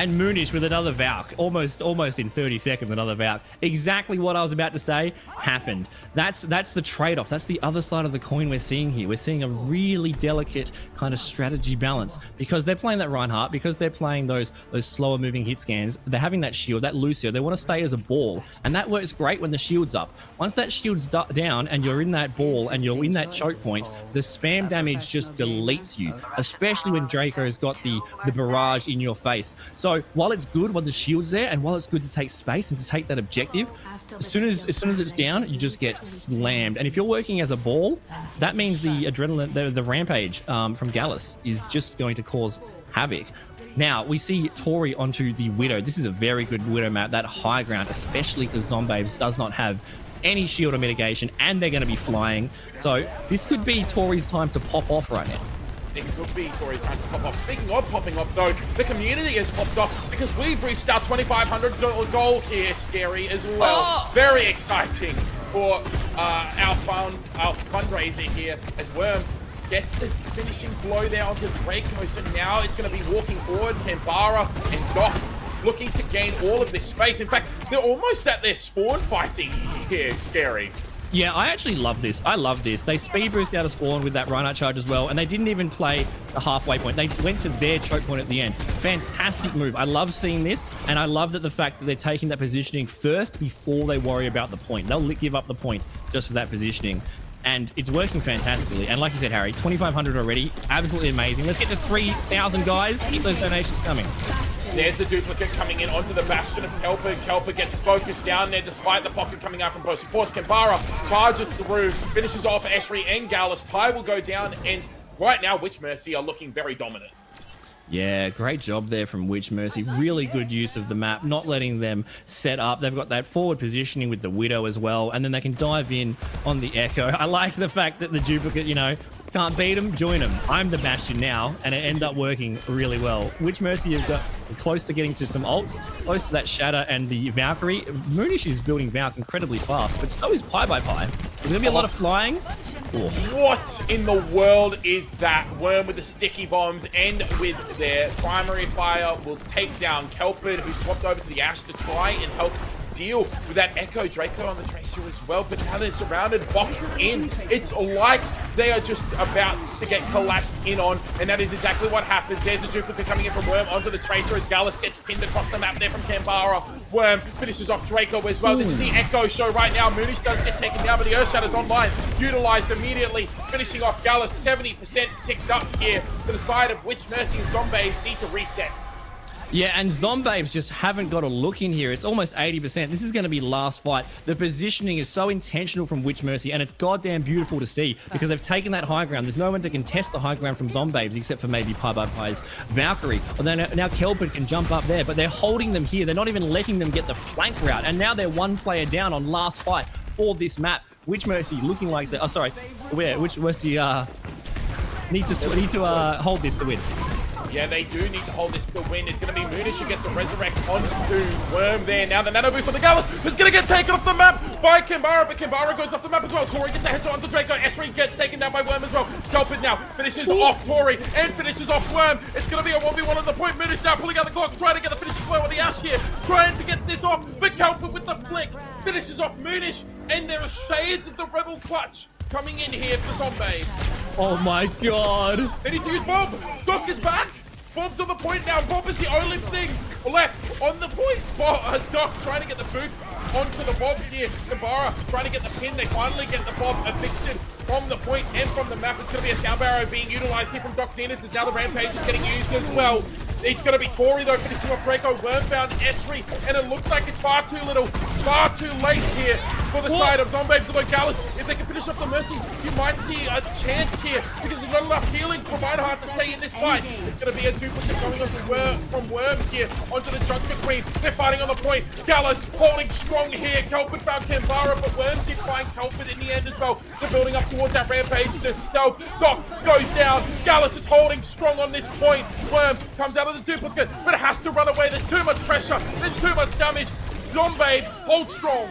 and Moonish with another Valk, almost in 30 seconds, another Valk. Exactly what I was about to say happened. That's the trade-off. That's the other side of the coin we're seeing here. We're seeing a really delicate kind of strategy balance because they're playing that Reinhardt, because they're playing those slower moving hit scans. They're having that shield, that Lucio. They want to stay as a ball, and that works great when the shield's up. Once that shield's down and you're in that ball and you're in that choke point, the spam damage just deletes you, especially when Draco has got the barrage in your face. So while it's good when the shield's there, and while it's good to take space and to take that objective, as soon as it's down, you just get slammed. And if you're working as a ball, that means the adrenaline, the rampage from Gallus is just going to cause havoc. Now we see Tori onto the Widow. This is a very good Widow map, that high ground, especially because Zombabes does not have any shield or mitigation, and they're going to be flying. So this could be Tori's time to pop off right now. It could be Tori's time to pop off. Speaking of popping off, though, the community has popped off because we've reached our $2,500 goal here, Scary, as well. Oh. Very exciting for our fundraiser here as Worm gets the finishing blow there onto Draco. So now it's going to be walking forward. Tambara and Doc looking to gain all of this space. In fact, they're almost at their spawn fighting here, Scary. Yeah, I actually love this. I love this. They speed boost out of spawn with that Reinhardt charge as well, and they didn't even play the halfway point. They went to their choke point at the end. Fantastic move. I love seeing this, and I love that the fact that they're taking that positioning first before they worry about the point. They'll give up the point just for that positioning. And it's working fantastically. And like you said, Harry, 2,500 already. Absolutely amazing. Let's get to 3,000, guys. Keep those donations coming. There's the duplicate coming in onto the Bastion of Kelper. Kelper gets focused down there despite the pocket coming out from both supports. Kambara charges through, finishes off Esri and Gallus. Pi will go down, and right now, Witch Mercy are looking very dominant. Yeah, great job there from Witch Mercy. Really good use of the map, not letting them set up. They've got that forward positioning with the Widow as well, and then they can dive in on the Echo. I like the fact that the duplicate, you know, can't beat them, join them. I'm the Bastion now, and it ended up working really well. Witch Mercy has got close to getting to some ults, close to that Shatter and the Valkyrie. Moonish is building Valk incredibly fast, but so is Pi by Pi. There's going to be a lot of flying. Oh. What in the world is that? Worm with the sticky bombs and with their primary fire will take down Kelpid, who swapped over to the Ash to try and help deal with that Echo Draco on the Tracer as well, but now they're surrounded, boxed in. It's like they are just about to get collapsed in on, and that is exactly what happens. There's a duplicate coming in from Worm onto the Tracer as Gallus gets pinned across the map there from Tambara. Worm finishes off Draco as well. This is the Echo show right now. Moonish does get taken down, but the Earthshatter's online, utilized immediately, finishing off Gallus. 70% ticked up here to the side of Witch Mercy and Zombabes need to reset. Yeah, and Zombabes just haven't got a look in here. It's almost 80%. This is going to be last fight. The positioning is so intentional from Witch Mercy, and it's goddamn beautiful to see because they've taken that high ground. There's no one to contest the high ground from Zombabes except for maybe Pi by Pi's Valkyrie. Well, then now Kelpid can jump up there, but they're holding them here. They're not even letting them get the flank route, and now they're one player down on last fight for this map. Witch Mercy looking like the... Oh, sorry. Witch Mercy need to hold this to win. Yeah, they do need to hold this to win. It's going to be Moonish who gets the resurrect onto Worm there. Now the nano boost on the Gallus is going to get taken off the map by Kambara, but Kambara goes off the map as well. Tori gets the headshot onto Draco. Esri gets taken down by Worm as well. Kelpid now finishes off Tori and finishes off Worm. It's going to be a 1v1 on the point. Moonish now pulling out the clock, trying to get the finishing blow on the Ash here. Trying to get this off, but Kelpid with the flick finishes off Moonish, and there are shades of the Rebel clutch coming in here for Zombie. Oh my god. They need to use Bob. Doc is back. Bob's on the point now. Bob is the only thing left on the point. Doc trying to get the boot onto the Bob here. Kambara trying to get the pin. They finally get the Bob evicted from the point and from the map. It's going to be a sound barrow being utilized here from Doc Zenith as now the Rampage is getting used as well. It's going to be Tori though finishing off Draco. Worm found Esri, and it looks like it's far too little, far too late here for the side of Zombabes. Although Gallus, if they can finish off the Mercy, you might see a chance here because there's not enough healing for Reinhardt to stay in this fight. It's going to be a duplicate coming from Worm here onto the Junker Queen. They're fighting on the point. Gallus holding strong here. Kelpid found Kambara, but Worm did find Kelpid in the end as well. They're building up towards that Rampage to stealth. Doc goes down. Gallus is holding strong on this point. Worm comes out of the duplicate, but it has to run away. There's too much pressure. There's too much damage. Zombabes hold strong.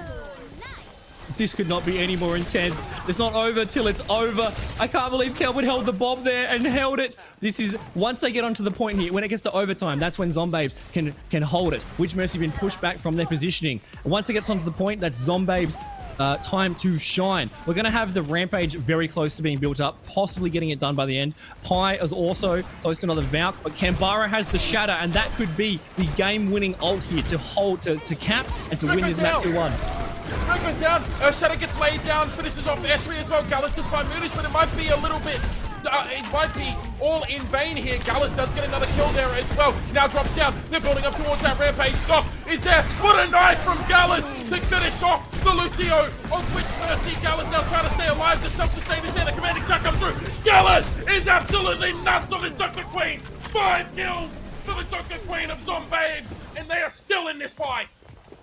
This could not be any more intense. It's not over till it's over. I can't believe Kelvin held the bomb there and held it. This is, once they get onto the point here, when it gets to overtime, that's when Zombabes can hold it. Witch Mercy been pushed back from their positioning. And once it gets onto the point, that's Zombabes time to shine. We're going to have the Rampage very close to being built up, possibly getting it done by the end. Pi is also close to another Valk, but Kambara has the Shatter, and that could be the game-winning ult here to hold, to cap, and to win this match 2-1. Goes down, Shatter gets laid down, finishes off Esri as well. Gallus does find Moonish, but it might be a little bit, it might be all in vain here. Gallus does get another kill there as well. Now drops down, they're building up towards that Rampage. Stock is there, what a knife from Gallus to finish off the Lucio of Witch Mercy. Gallus now trying to stay alive, the self-sustain is there, the commanding shot comes through. Gallus is absolutely nuts on his Joker Queen. 5 kills for the Joker Queen of Zombabes, and they are still in this fight.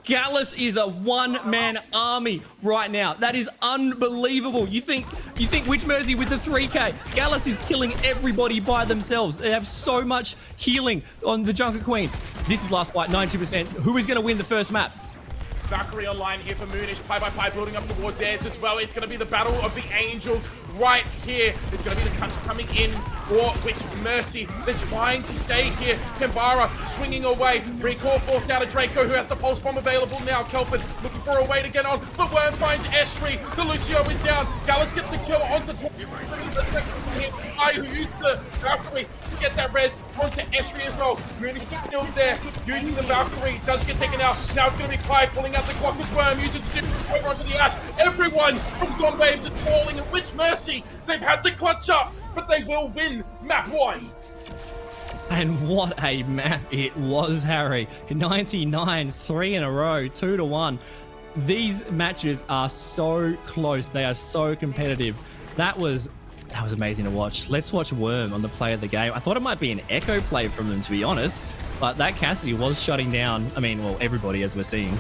Gallus is a one-man army right now. That is unbelievable. You think Witch Mercy with the 3K. Gallus is killing everybody by themselves. They have so much healing on the Junker Queen. This is last fight, 92%. Who is going to win the first map? Valkyrie online here for Moonish. Pi by Pi building up towards theirs as well. It's going to be the battle of the angels right here. It's going to be the cuts coming in for Witch Mercy. They're trying to stay here. Kambara swinging away. Recall forced out of Draco, who has the pulse bomb available now. Kelvin looking for a way to get on. The Worm finds Esri. The Lucio is down. Gallus gets the kill onto Pi, who used the Valkyrie to get that res onto Esri as well. Moonish is still there. Using the Valkyrie. Does get taken out. Now it's going to be Pi pulling out the clock as Worm. Using the over onto the Ash. Everyone from Zombabes is falling. And Witch Mercy, they've had to clutch up, but they will win map 1. And what a map it was, Harry. 99, 3 in a row, 2-1. These matches are so close. They are so competitive. That was amazing to watch. Let's watch Worm on the play of the game. I thought it might be an echo play from them, to be honest, but that Cassidy was shutting down, everybody, as we're seeing.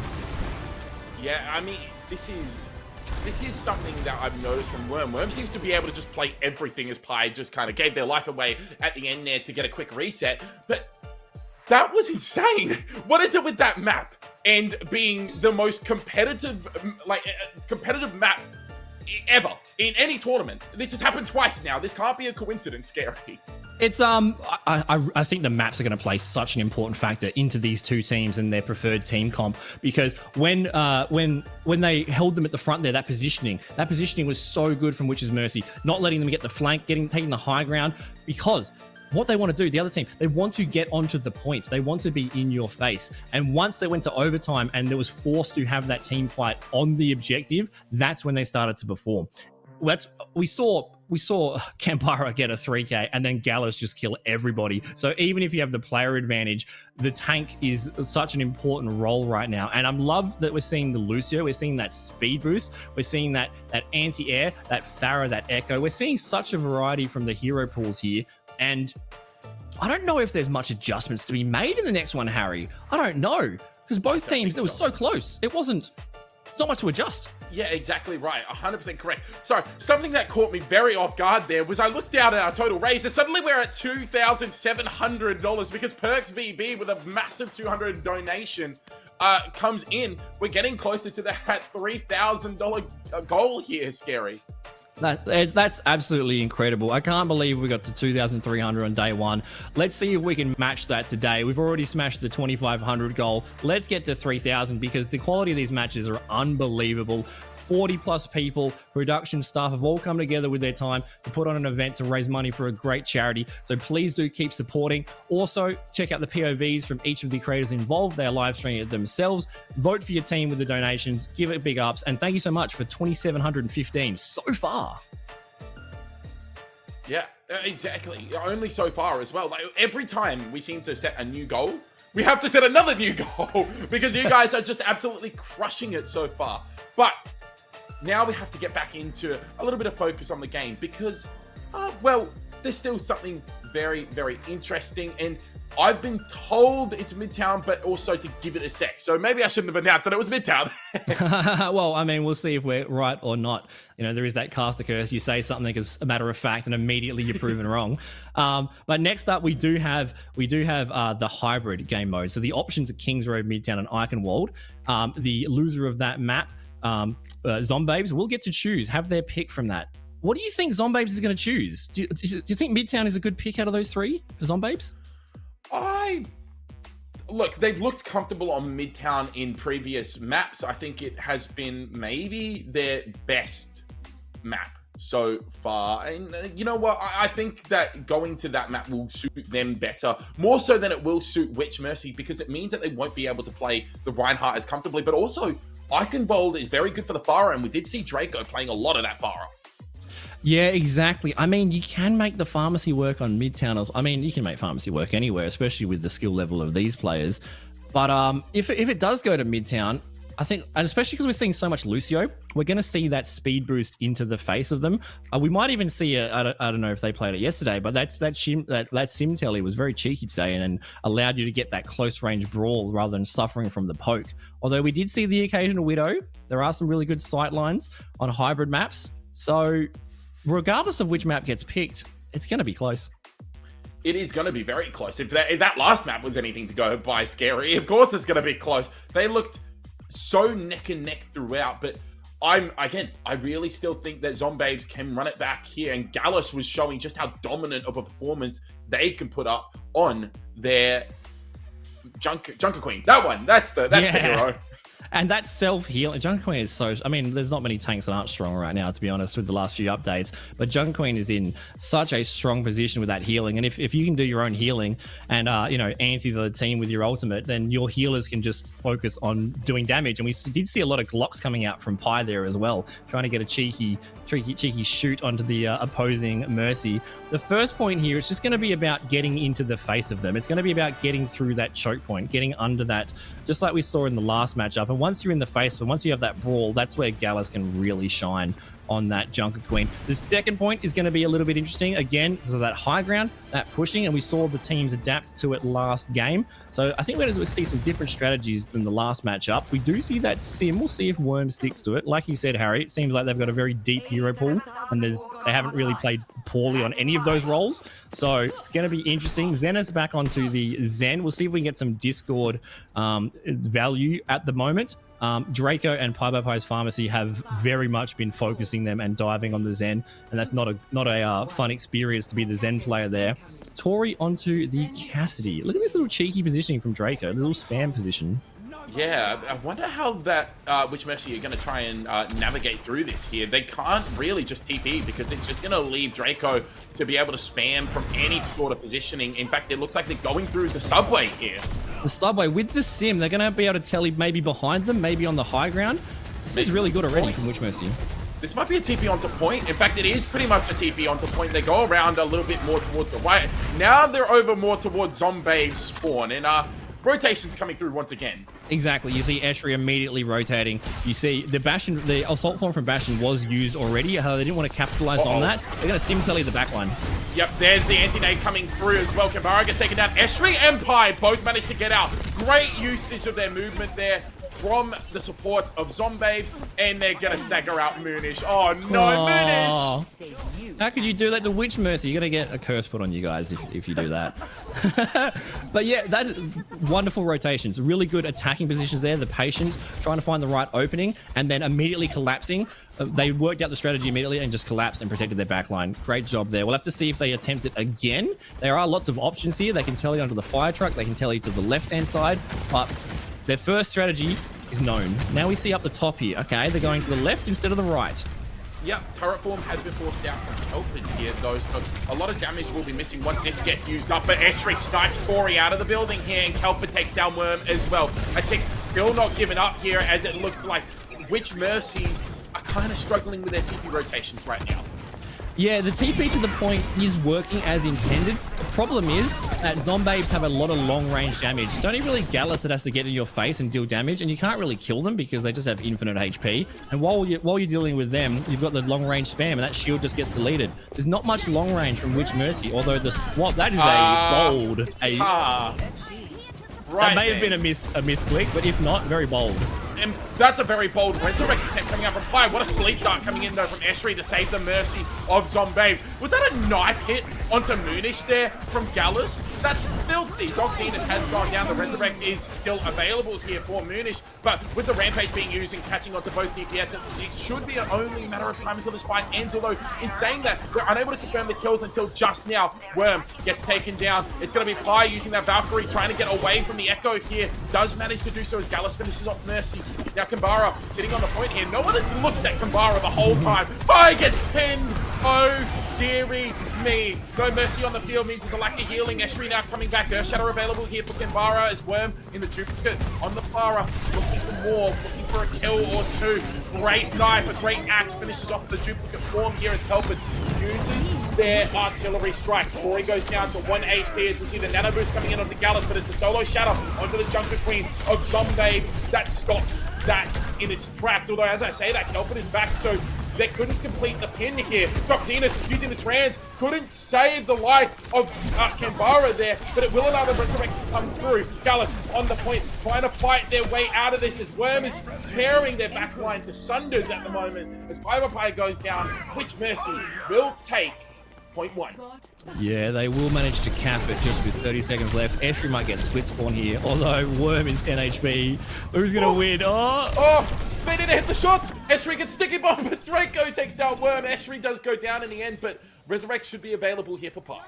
Yeah, I mean, this is something that I've noticed from Worm. Worm seems to be able to just play everything as Pi just kind of gave their life away at the end there to get a quick reset. But that was insane. What is it with that map and being the most competitive, competitive map ever in any tournament? This has happened twice now. This can't be a coincidence, Scary. It's I think the maps are going to play such an important factor into these two teams and their preferred team comp, because when they held them at the front there, that positioning was so good from Witch's Mercy, not letting them get the flank, taking the high ground, because what they want to do, the other team, they want to get onto the point. They want to be in your face. And once they went to overtime and there was forced to have that team fight on the objective, that's when they started to perform. We saw Kambara get a 3K and then Gallus just kill everybody. So even if you have the player advantage, the tank is such an important role right now. And I love that we're seeing the Lucio, we're seeing that speed boost, we're seeing that anti-air, that Pharah, that Echo. We're seeing such a variety from the hero pools here. And I don't know if there's much adjustments to be made in the next one, Harry. I don't know, because both teams, it was so close. It's not much to adjust. Yeah, exactly right. 100% correct. Sorry, something that caught me very off guard there was I looked down at our total raise and suddenly we're at $2,700 because Perks VB with a massive $200 donation comes in. We're getting closer to that $3,000 goal here, Scary. That's absolutely incredible. I can't believe we got to 2,300 on day one. Let's see if we can match that today. We've already smashed the 2,500 goal. Let's get to 3,000 because the quality of these matches are unbelievable. 40 plus people, production staff have all come together with their time to put on an event to raise money for a great charity. So please do keep supporting. Also, check out the POVs from each of the creators involved. They are live streaming it themselves. Vote for your team with the donations. Give it big ups. And thank you so much for 2,715 so far. Yeah, exactly. Only so far as well. Like, every time we seem to set a new goal, we have to set another new goal because you guys are just absolutely crushing it so far. But now we have to get back into a little bit of focus on the game because, well, there's still something very, very interesting. And I've been told it's Midtown, but also to give it a sec. So maybe I shouldn't have announced that it was Midtown. Well, I mean, we'll see if we're right or not. You know, there is that caster curse. You say something as a matter of fact and immediately you're proven wrong. But next up, we do have the hybrid game mode. So the options are Kings Road, Midtown, and Eichenwald. The loser of that map Zombabes will get to choose, have their pick from that. What do you think Zombabes is going to choose? Do you think Midtown is a good pick out of those 3 for Zombabes? Look, they've looked comfortable on Midtown in previous maps. I think it has been maybe their best map so far. And you know what? I think that going to that map will suit them better, more so than it will suit Witch Mercy, because it means that they won't be able to play the Reinhardt as comfortably. But also, Eichenwald is very good for the Pharah, and we did see Draco playing a lot of that Pharah. Yeah, exactly. I mean, you can make the pharmacy work on Midtown. I mean, you can make pharmacy work anywhere, especially with the skill level of these players. But if it does go to Midtown, I think, and especially because we're seeing so much Lucio, we're going to see that speed boost into the face of them. We might even see I don't know if they played it yesterday, but that sim telly was very cheeky today and allowed you to get that close range brawl rather than suffering from the poke. Although we did see the occasional Widow, there are some really good sight lines on hybrid maps. So regardless of which map gets picked, it's going to be close. It is going to be very close. If that last map was anything to go by, Scary, of course it's going to be close. They looked so neck and neck throughout, but I really still think that Zombabes can run it back here, and Gallus was showing just how dominant of a performance they can put up on their Junker Queen. That's the hero. And that self-healing, Junker Queen is so... I mean, there's not many tanks that aren't strong right now, to be honest, with the last few updates. But Junker Queen is in such a strong position with that healing. And if you can do your own healing and, anti the team with your ultimate, then your healers can just focus on doing damage. And we did see a lot of Glocks coming out from Pi there as well, trying to get a cheeky shoot onto the opposing Mercy. The first point here is just going to be about getting into the face of them. It's going to be about getting through that choke point, getting under that, just like we saw in the last matchup. And once you're in the face, and once you have that brawl, that's where Gallus can really shine on that Junker Queen. The second point is going to be a little bit interesting, again, because of that high ground, that pushing, and we saw the teams adapt to it last game. So I think we're going to see some different strategies than the last matchup. We do see that sim. We'll see if Worm sticks to it. Like you said, Harry, it seems like they've got a very deep hero pool, and they haven't really played poorly on any of those roles. So it's going to be interesting. Zenith back onto the Zen. We'll see if we can get some Discord value at the moment. Draco and Pie's Pharmacy have very much been focusing them and diving on the Zen, and that's not a fun experience to be the Zen player there. Tori onto the Cassidy. Look at this little cheeky positioning from Draco, the little spam position. Yeah, I wonder how that Witch Mercy are going to try and navigate through this here. They can't really just TP because it's just going to leave Draco to be able to spam from any sort of positioning. In fact, it looks like they're going through the subway here. The subway with the sim, they're going to be able to telly maybe behind them, maybe on the high ground. This is really good already from Witch Mercy. This might be a TP onto point. In fact, it is pretty much a TP onto point. They go around a little bit more towards the right. Now they're over more towards Zombie spawn, and rotation's coming through once again. Exactly. You see Esri immediately rotating. You see the assault form from Bastion was used already. They didn't want to capitalize on that. They're going to sim telly the back line. Yep, there's the anti-nade coming through as well. Kambara gets taken down. Esri and Pi both managed to get out. Great usage of their movement there from the support of Zombabes, and they're going to stagger out Moonish. Oh, no, Moonish! How could you do that to Witch Mercy? You're going to get a curse put on you guys if you do that. But yeah, that's wonderful rotations. Really good attacking positions there. The patience, trying to find the right opening, and then immediately collapsing. They worked out the strategy immediately and just collapsed and protected their backline. Great job there. We'll have to see if they attempt it again. There are lots of options here. They can tell you onto the fire truck. They can tell you to the left-hand side. But their first strategy is known. Now we see up the top here. Okay, they're going to the left instead of the right. Yep, turret form has been forced out from Kelford here, though, so a lot of damage will be missing once this gets used up. But Esri snipes Tori out of the building here, and Kelford takes down Worm as well. I think still not giving up here, as it looks like Witch Mercy are kind of struggling with their TP rotations right now. Yeah, the TP to the point is working as intended. The problem is that Zombabes have a lot of long-range damage. It's only really Gallus that has to get in your face and deal damage, and you can't really kill them because they just have infinite HP. And while you're dealing with them, you've got the long-range spam, and that shield just gets deleted. There's not much long-range from Witch Mercy, although the swap, that is a bold. Right, that may have been a misclick, but if not, very bold. And that's a very bold resurrect attempt coming out from Pi. What a sleep dart coming in though from Esri to save the mercy of Zombies. Was that a knife hit onto Moonish there from Gallus? That's filthy. Dog Zenith has gone down. The resurrect is still available here for Moonish, but with the rampage being used and catching onto both DPS, it should be only a matter of time until this fight ends. Although in saying that, they're unable to confirm the kills until just now. Worm gets taken down. It's going to be Pi using that Valkyrie, trying to get away from the Echo here. Does manage to do so as Gallus finishes off Mercy. Now Kambara sitting on the point here. No one has looked at Kambara the whole time. Pi gets pinned. Oh, dearie me. No Mercy on the field means there's a lack of healing. Esri now coming back. Earthshadow available here for Kambara as Worm in the duplicate on the Clara. Looking for more, looking for a kill or two. Great knife, a great axe finishes off the duplicate form here as Kelpin uses their artillery strike. Tori goes down to 1 HP as we see the nano boost coming in onto Gallus, but it's a solo shatter onto the Junker Queen of Zombies that stops that in its tracks. Although, as I say, that Kelpin is back, so they couldn't complete the pin here. Doc Zenith using the trans couldn't save the life of Kambara there, but it will allow the resurrect to come through. Gallus on the point, trying to fight their way out of this as Worm is tearing their backline to sunders at the moment. As Pi goes down, which Mercy will take point 1. Yeah, they will manage to cap it just with 30 seconds left. Esri might get split spawn here, although Worm is 10 HP. Who's going to win? Oh, they didn't hit the shots. Esri gets sticky bomb, but Draco takes down Worm. Esri does go down in the end, but Resurrect should be available here for Pi.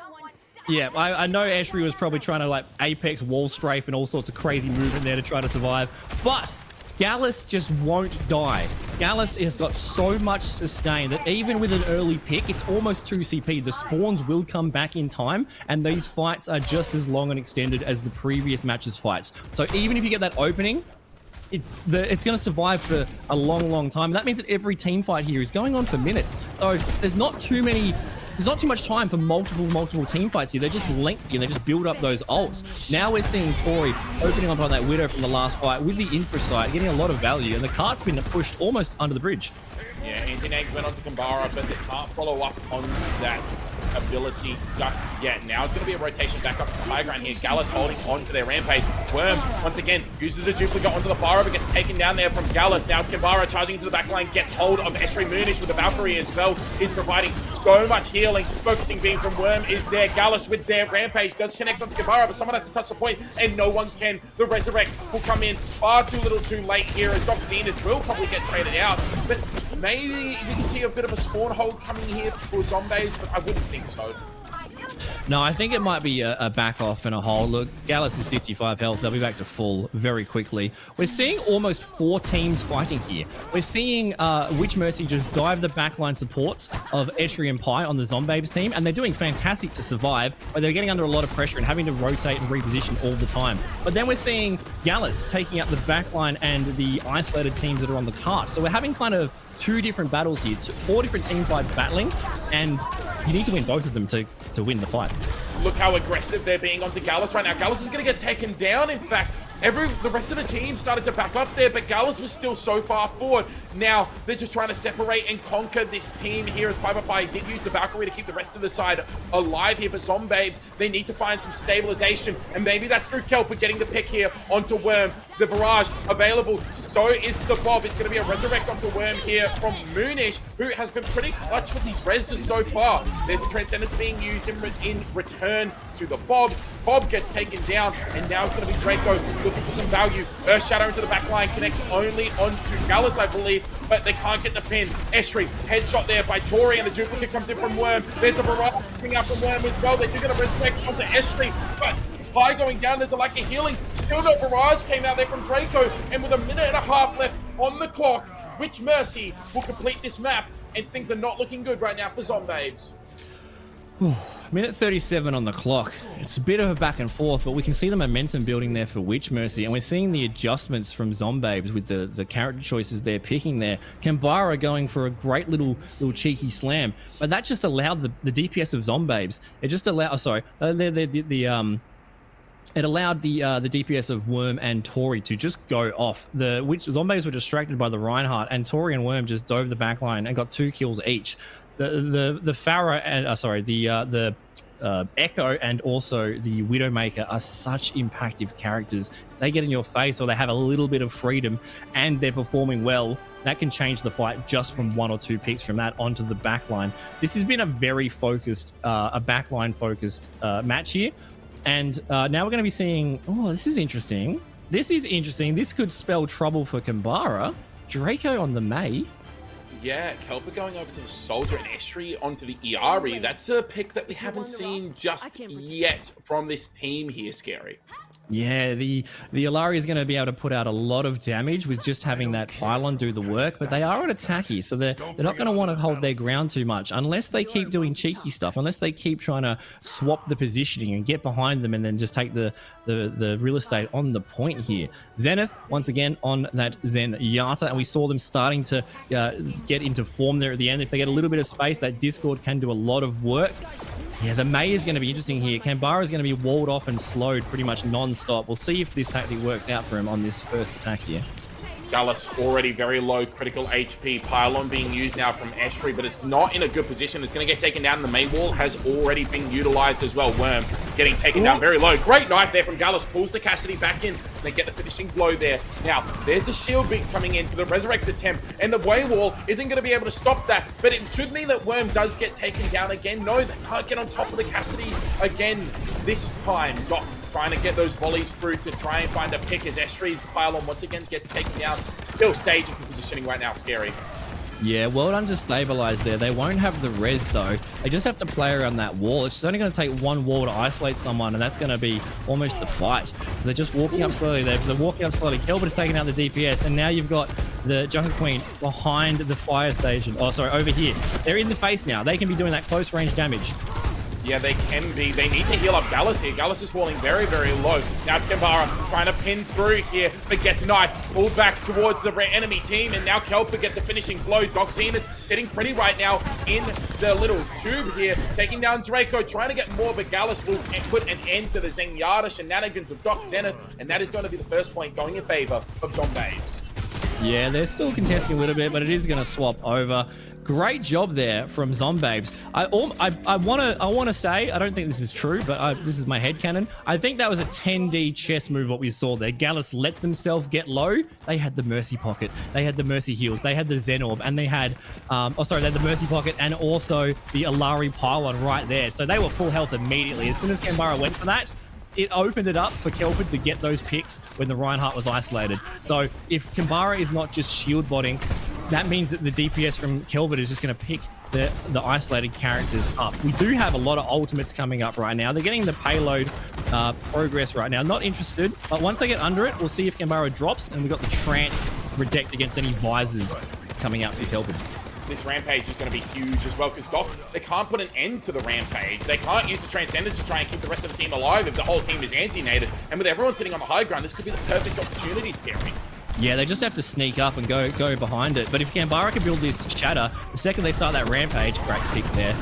Yeah, I know Esri was probably trying to like Apex wall strafe and all sorts of crazy movement there to try to survive, but Gallus just won't die. Gallus has got so much sustain that even with an early pick, it's almost 2 CP. The spawns will come back in time, and these fights are just as long and extended as the previous match's fights. So even if you get that opening, it's going to survive for a long, long time. And that means that every team fight here is going on for minutes. So there's not too much time for multiple team fights here. They're just lengthy and they just build up those ults. Now we're seeing Tori opening up on that Widow from the last fight with the infra site, getting a lot of value, and the cart's been pushed almost under the bridge. Yeah, Anti-Eggs went on to Kambara, but they can't follow up on that ability just yet. Now it's going to be a rotation back up to the high ground here. Gallus holding on to their rampage. Worm, once again, uses the duplicate onto the fire, but gets taken down there from Gallus. Now Kambara charging into the back line, gets hold of Esri Moonish with the Valkyrie as well, is providing so much healing. Focusing beam from Worm is there. Gallus with their rampage does connect on Kambara, but someone has to touch the point, and no one can. The Resurrect will come in far too little too late here, as Doc Zenith will probably get traded out, but maybe we can see a bit of a spawn hold coming here for Zombies, but I wouldn't think so. No, I think it might be a back off and a hold. Look, Gallus is 65 health. They'll be back to full very quickly. We're seeing almost 4 teams fighting here. We're seeing Witch Mercy just dive the backline supports of Esri and Pi on the Zombies team, and they're doing fantastic to survive, but they're getting under a lot of pressure and having to rotate and reposition all the time. But then we're seeing Gallus taking out the backline and the isolated teams that are on the cart. So we're having kind of 2 different battles here, 4 different team fights battling, and you need to win both of them to win the fight. Look how aggressive they're being onto Gallus right now. Gallus is going to get taken down. In fact, the rest of the team started to back up there, but Gallus was still so far forward. Now they're just trying to separate and conquer this team here, as Pi did use the Valkyrie to keep the rest of the side alive here. For Zombies, they need to find some stabilization, and maybe that's through Kelp. We're getting the pick here onto Worm. The barrage available, so is the Bob. It's going to be a resurrect onto Worm here from Moonish, who has been pretty clutch with these reses so far. There's a Transcendence being used in return to the Bob. Bob gets taken down, and now it's going to be Draco looking for some value. Earthshadow into the back line, connects only onto Gallus, I believe, but they can't get the pin. Esri, headshot there by Tori, and the duplicate comes in from Worm. There's a barrage coming out from Worm as well. They're going to resurrect onto Esri, but Pi going down, there's a lack of healing. Still no barrage came out there from Draco, and with a minute and a half left on the clock, Witch Mercy will complete this map, and things are not looking good right now for Zombies. Minute 37 on the clock. It's a bit of a back and forth, but we can see the momentum building there for Witch Mercy, and we're seeing the adjustments from Zombies with the character choices they're picking there. Kambara going for a great little cheeky slam, but that just allowed the DPS of Zombies. It just allowed, it allowed the DPS of Worm and Tori to just go off. Zombies were distracted by the Reinhardt, and Tori and Worm just dove the backline and got 2 kills each. The Farah and the Echo and also the Widowmaker are such impactful characters. If they get in your face or they have a little bit of freedom and they're performing well, that can change the fight just from 1 or 2 picks from that onto the backline. This has been a very focused, a backline focused match here. And now we're going to be seeing, oh, this is interesting. This is interesting. This could spell trouble for Kambara. Draco on the Mei. Yeah, Kelper going over to the Soldier and Estri onto the Iari. That's a pick that we haven't seen just yet from this team here, Scary. Yeah, the Alari is going to be able to put out a lot of damage with just having that pylon do the work, but they are an attacky, so they're not going to want to hold their ground too much unless they keep doing cheeky stuff, unless they keep trying to swap the positioning and get behind them and then just take the real estate on the point here. Zenith, once again, on that Zenyatta, and we saw them starting to get into form there at the end. If they get a little bit of space, that Discord can do a lot of work. Yeah, the Mei is going to be interesting here. Kambara is going to be walled off and slowed pretty much non-stop. We'll see if this tactic works out for him on this first attack here. Gallus already very low critical HP. Pylon being used now from Estri, but it's not in a good position. It's going to get taken down. The main wall has already been utilized as well. Worm getting taken down very low. Great knife there from Gallus. Pulls the Cassidy back in. They get the finishing blow there. Now, there's the shield beat coming in for the resurrect attempt, and the way wall isn't going to be able to stop that, but it should mean that Worm does get taken down again. No, they can't get on top of the Cassidy again this time. Not trying to get those volleys through to try and find a pick as Estri's pylon once again gets taken down. Still staging for positioning right now, Scary. Yeah, well done to stabilize there. They won't have the res though. They just have to play around that wall. It's just only going to take one wall to isolate someone, and that's going to be almost the fight. So they're just walking up slowly. They're walking up slowly. Kelbert's taking out the DPS, and now you've got the Junker Queen behind the fire station. Oh, sorry, over here. They're in the face now. They can be doing that close range damage. Yeah, they can be. They need to heal up Gallus here. Gallus is falling very, very low. Now it's Kambara trying to pin through here, but gets knife. Pulled back towards the enemy team, and now Kelper gets a finishing blow. Doc Zenith sitting pretty right now in the little tube here, taking down Draco, trying to get more, but Gallus will put an end to the Zenyatta shenanigans of Doc Zenith, and that is going to be the first point going in favor of Zombies. Yeah, they're still contesting a little bit, but it is going to swap over. Great job there from Zombabes. I want to say, I don't think this is true, but this is my headcanon. I think that was a 10D chess move, what we saw there. Gallus let themselves get low. They had the Mercy Pocket. They had the Mercy Heals. They had the Zen Orb, and they had, they had the Mercy Pocket and also the Alari Pylon right there. So they were full health immediately. As soon as Kambara went for that, it opened it up for Kelpin to get those picks when the Reinhardt was isolated. So if Kambara is not just shield botting, that means that the DPS from Kelvin is just going to pick the isolated characters up. We do have a lot of ultimates coming up right now. They're getting the payload progress right now. Not interested, but once they get under it, we'll see if Kambara drops, and we've got the Trance Redact against any visors coming out for Kelvin. This Rampage is going to be huge as well, because Doc, they can't put an end to the Rampage. They can't use the Transcendence to try and keep the rest of the team alive if the whole team is anti-nated. And with everyone sitting on the high ground, this could be the perfect opportunity, Scary. Yeah, they just have to sneak up and go behind it. But if Kambara can build this shatter, the second they start that Rampage, great pick there.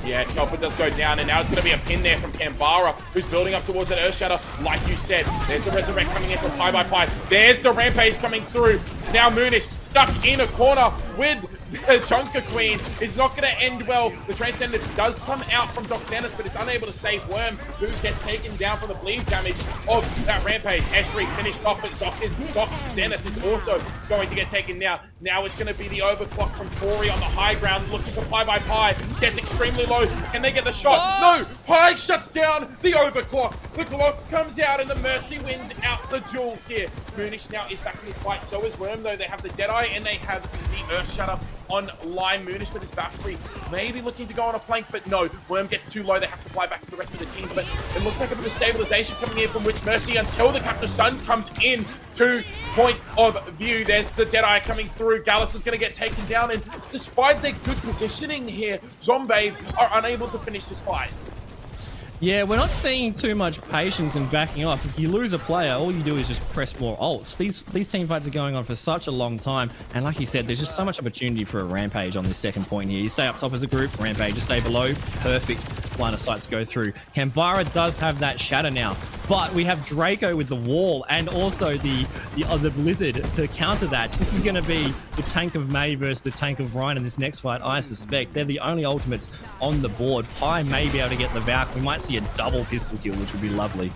Yeah, Kelper does go down, and now it's going to be a pin there from Kambara, who's building up towards that Earth Shatter. Like you said, there's the Resurrect coming in from Pi by Pi. There's the Rampage coming through. Now Moonish stuck in a corner with the Junker Queen. Is not going to end well. The Transcendence does come out from Doc Zenith, but it's unable to save Worm, who gets taken down from the bleed damage of that Rampage. Estri finished off, but Doc Zenith is also going to get taken down. Now it's going to be the overclock from Tori on the high ground, looking for Pi by Pi. Gets extremely low. Can they get the shot? No! Pi shuts down the overclock. The clock comes out, and the Mercy wins out the duel here. Moonish now is back in this fight. So is Worm, though. They have the Deadeye, and they have the Earth Shatter on line. Moonish with his Valkyrie maybe looking to go on a flank, but no, Worm gets too low. They have to fly back to the rest of the team, but it looks like a bit of stabilization coming in from Witch Mercy until the Captive Sun comes in to point of view. There's the Deadeye coming through. Gallus is going to get taken down, and despite their good positioning here, Zombies are unable to finish this fight. Yeah, we're not seeing too much patience and backing off. If you lose a player, all you do is just press more ults. These team fights are going on for such a long time, and like you said, there's just so much opportunity for a Rampage on this second point here. You stay up top as a group, Rampage, you stay below, perfect line of sight to go through. Canberra does have that shatter now, but we have Draco with the wall and also the Blizzard to counter that. This is going to be the tank of May versus the tank of Ryan in this next fight, I suspect. They're the only ultimates on the board. Pi may be able to get the Valk. We might see a double pistol kill, which would be lovely.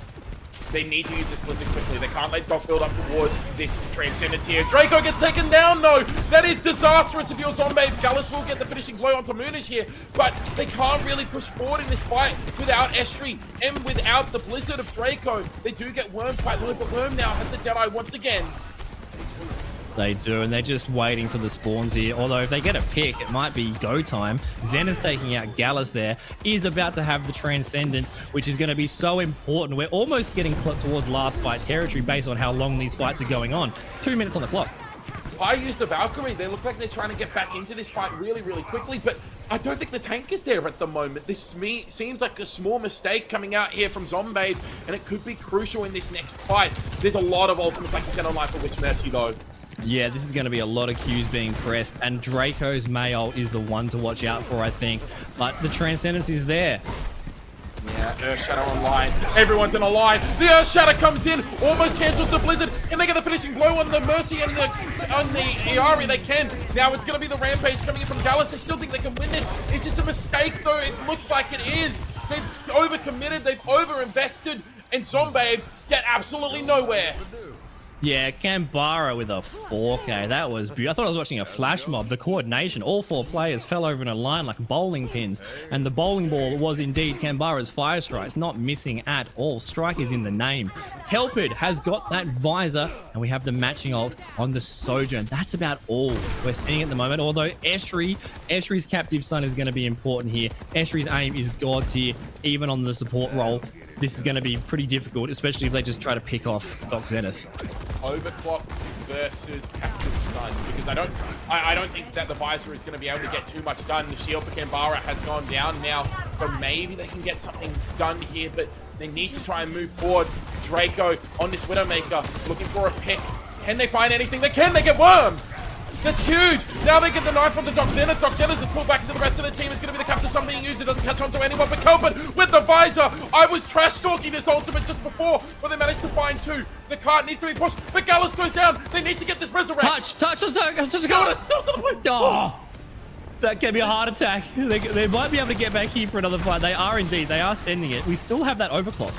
They need to use this Blizzard quickly. They can't let Doc build up towards this Transcendence here. Draco gets taken down, though. That is disastrous if you're Zombies. Gallus will get the finishing blow onto Moonish here, but they can't really push forward in this fight without Esri and without the Blizzard of Draco. They do get Worm quite low, but Worm now has the Deadeye once again. They do, and they're just waiting for the spawns here. Although if they get a pick, it might be go time. Zenith taking out Gallus there is about to have the Transcendence, which is going to be so important. We're almost getting towards last fight territory based on how long these fights are going on. 2 minutes on the clock. I used the Valkyrie. They look like they're trying to get back into this fight really, really quickly, but I don't think the tank is there at the moment. This seems like a small mistake coming out here from Zombies, and it could be crucial in this next fight. There's a lot of ultimates, like you said, online for Witch Mercy, though. Yeah, this is going to be a lot of Qs being pressed, and Draco's Mayo is the one to watch out for, I think. But the Transcendence is there. Yeah, Earth Shatter online. Everyone's in a line. The Earth Shatter comes in, almost cancels the Blizzard, and they get the finishing blow on the Mercy and on the Iari. They can. Now it's going to be the Rampage coming in from Gallus. They still think they can win this. Is this a mistake, though? It looks like it is. They've overcommitted. They've overinvested, and Zombies get absolutely nowhere. Yeah, Canberra with a 4K. That was beautiful. I thought I was watching a flash mob. The coordination, all 4 players fell over in a line like bowling pins. And the bowling ball was indeed Canberra's fire strikes, not missing at all. Strike is in the name. Helped has got that visor, and we have the matching ult on the Sojourn. That's about all we're seeing at the moment. Although Esri's captive son is going to be important here. Esri's aim is God tier, even on the support role. This is going to be pretty difficult, especially if they just try to pick off Doc Zenith. Overclock versus Captive Stun, because I don't think that the visor is going to be able to get too much done. The shield for Canberra has gone down now, so maybe they can get something done here, but they need to try and move forward. Draco on this Widowmaker, looking for a pick. Can they find anything? They can! They get Worm! That's huge! Now they get the knife onto Doc Zenith. Doc Zenith is pulled back into the rest of the team. It's going to be the Captain Sun being used. It doesn't catch on to anyone but Kelvin with the visor. I was trash-talking this ultimate just before, but they managed to find 2. The cart needs to be pushed, but Gallus goes down. They need to get this resurrect. Touch, Still to the point. Oh, that can be a heart attack. They might be able to get back here for another fight. They are indeed. They are sending it. We still have that overclock,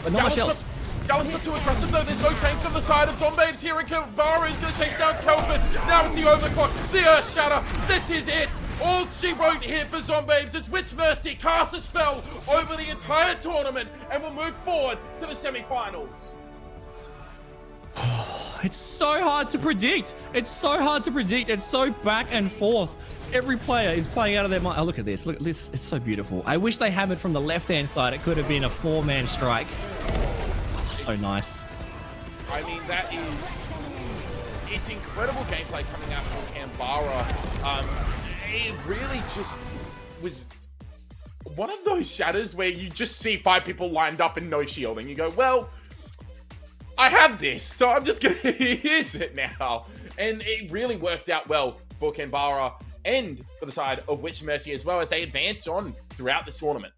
but not much else. Gallus not too aggressive though. There's no tanks on the side of Zombies here, and Canberra is going to chase down Kelvin. Now it's the overclock, the Earth Shatter. This is it. All she wrote here for Zombies is Witch Mercy casts a spell over the entire tournament, and we'll move forward to the semi-finals. It's so hard to predict. It's so hard to predict. It's so back and forth. Every player is playing out of their mind. Oh, look at this. Look at this. It's so beautiful. I wish they hammered from the left-hand side. It could have been a 4-man strike. So nice. I mean, it's incredible gameplay coming out from Canberra. It really just was one of those shatters where you just see 5 people lined up and no shield, and you go, well, I have this, so I'm just going to use it now. And it really worked out well for Canberra and for the side of Witch Mercy as well, as they advance on throughout this tournament.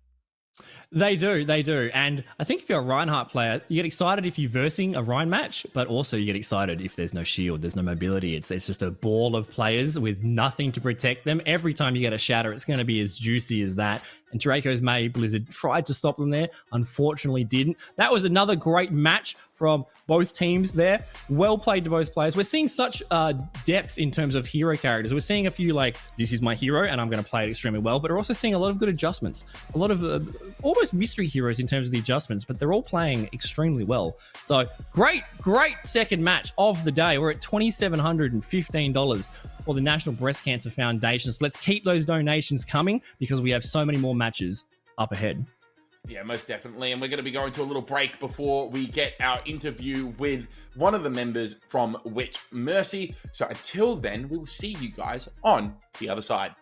They do. And I think if you're a Reinhardt player, you get excited if you're versing a Rein match, but also you get excited if there's no shield, there's no mobility. It's just a ball of players with nothing to protect them. Every time you get a shatter, it's going to be as juicy as that. And Draco's May Blizzard tried to stop them there, unfortunately didn't. That was another great match from both teams there. Well played to both players. We're seeing such depth in terms of hero characters. We're seeing a few like, this is my hero and I'm going to play it extremely well, but we're also seeing a lot of good adjustments. A lot of almost mystery heroes in terms of the adjustments, but they're all playing extremely well. So great second match of the day. We're at $2,715 for the National Breast Cancer Foundation. So let's keep those donations coming because we have so many more matches up ahead. Yeah, most definitely. And we're going to be going to a little break before we get our interview with one of the members from Witch Mercy. So until then, we will see you guys on the other side.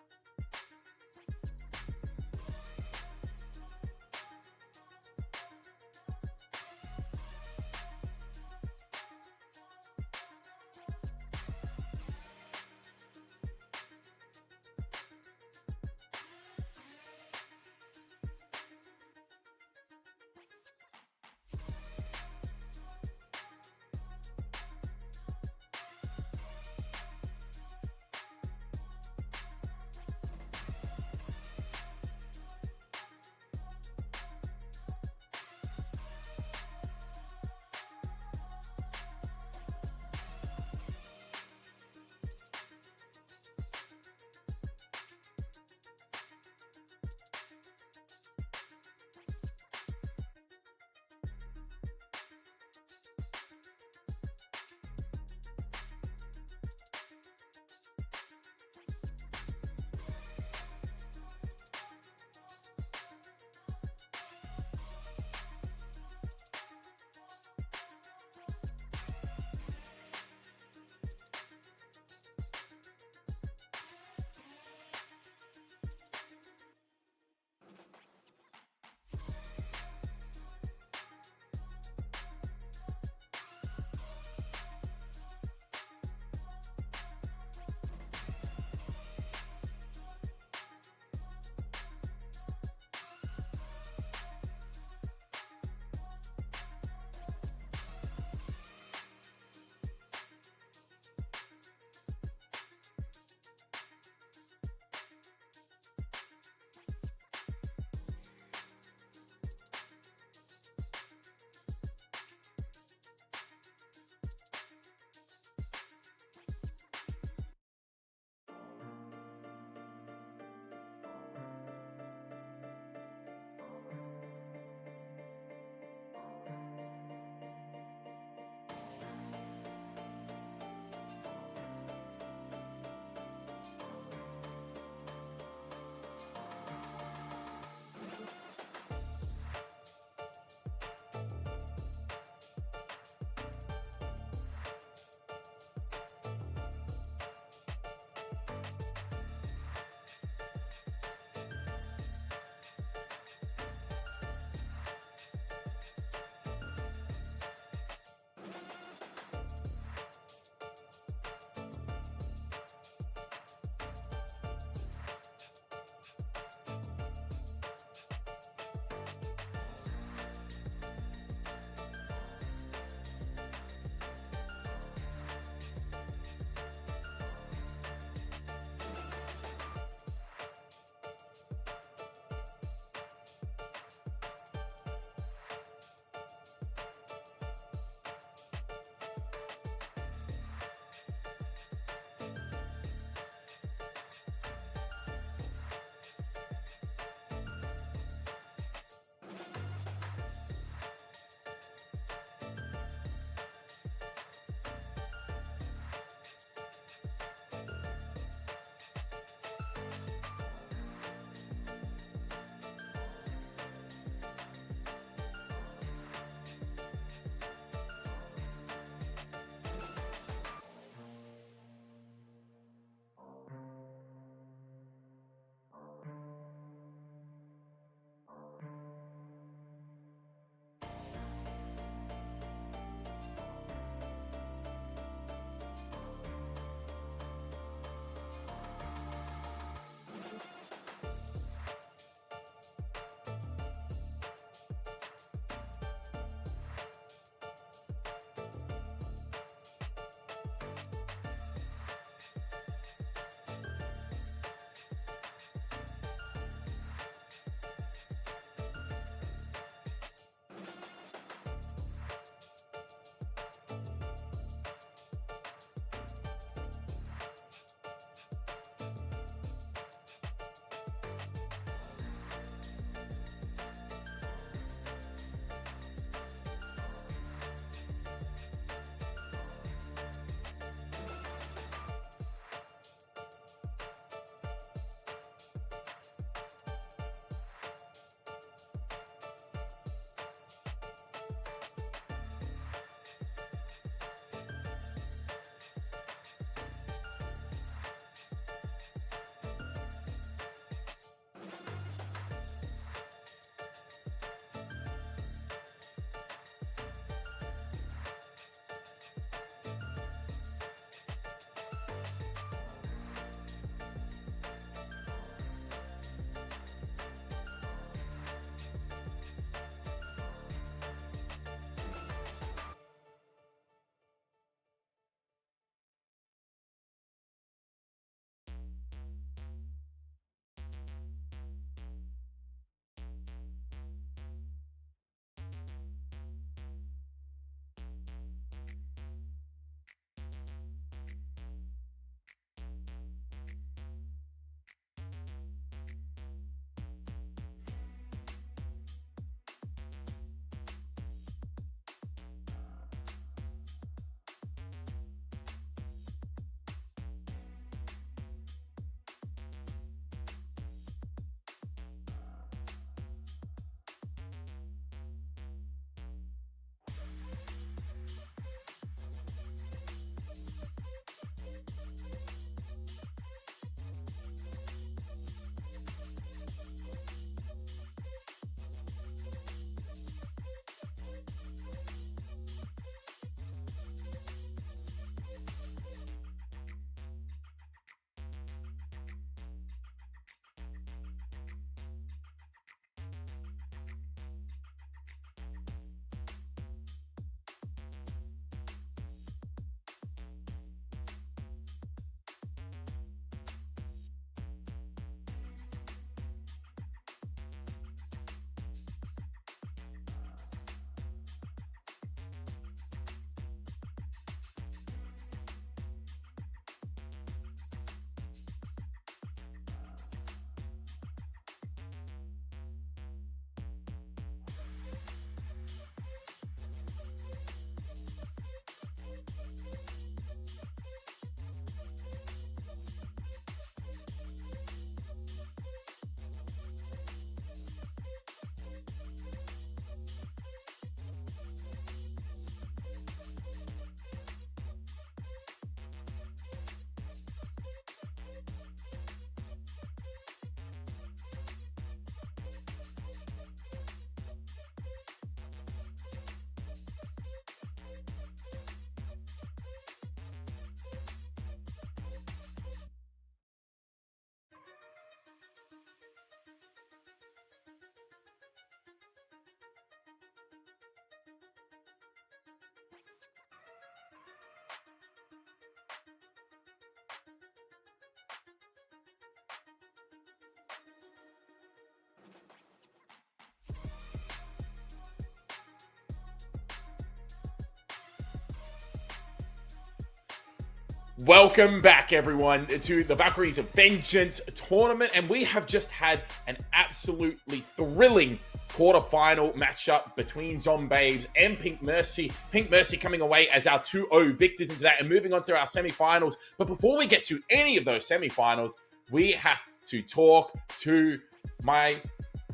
Welcome back, everyone, to the Valkyries of Vengeance tournament, and we have just had an absolutely thrilling quarterfinal matchup between Zombabes and Pink Mercy. Pink Mercy coming away as our 2-0 victors into that and moving on to our semifinals. But before we get to any of those semifinals, we have to talk to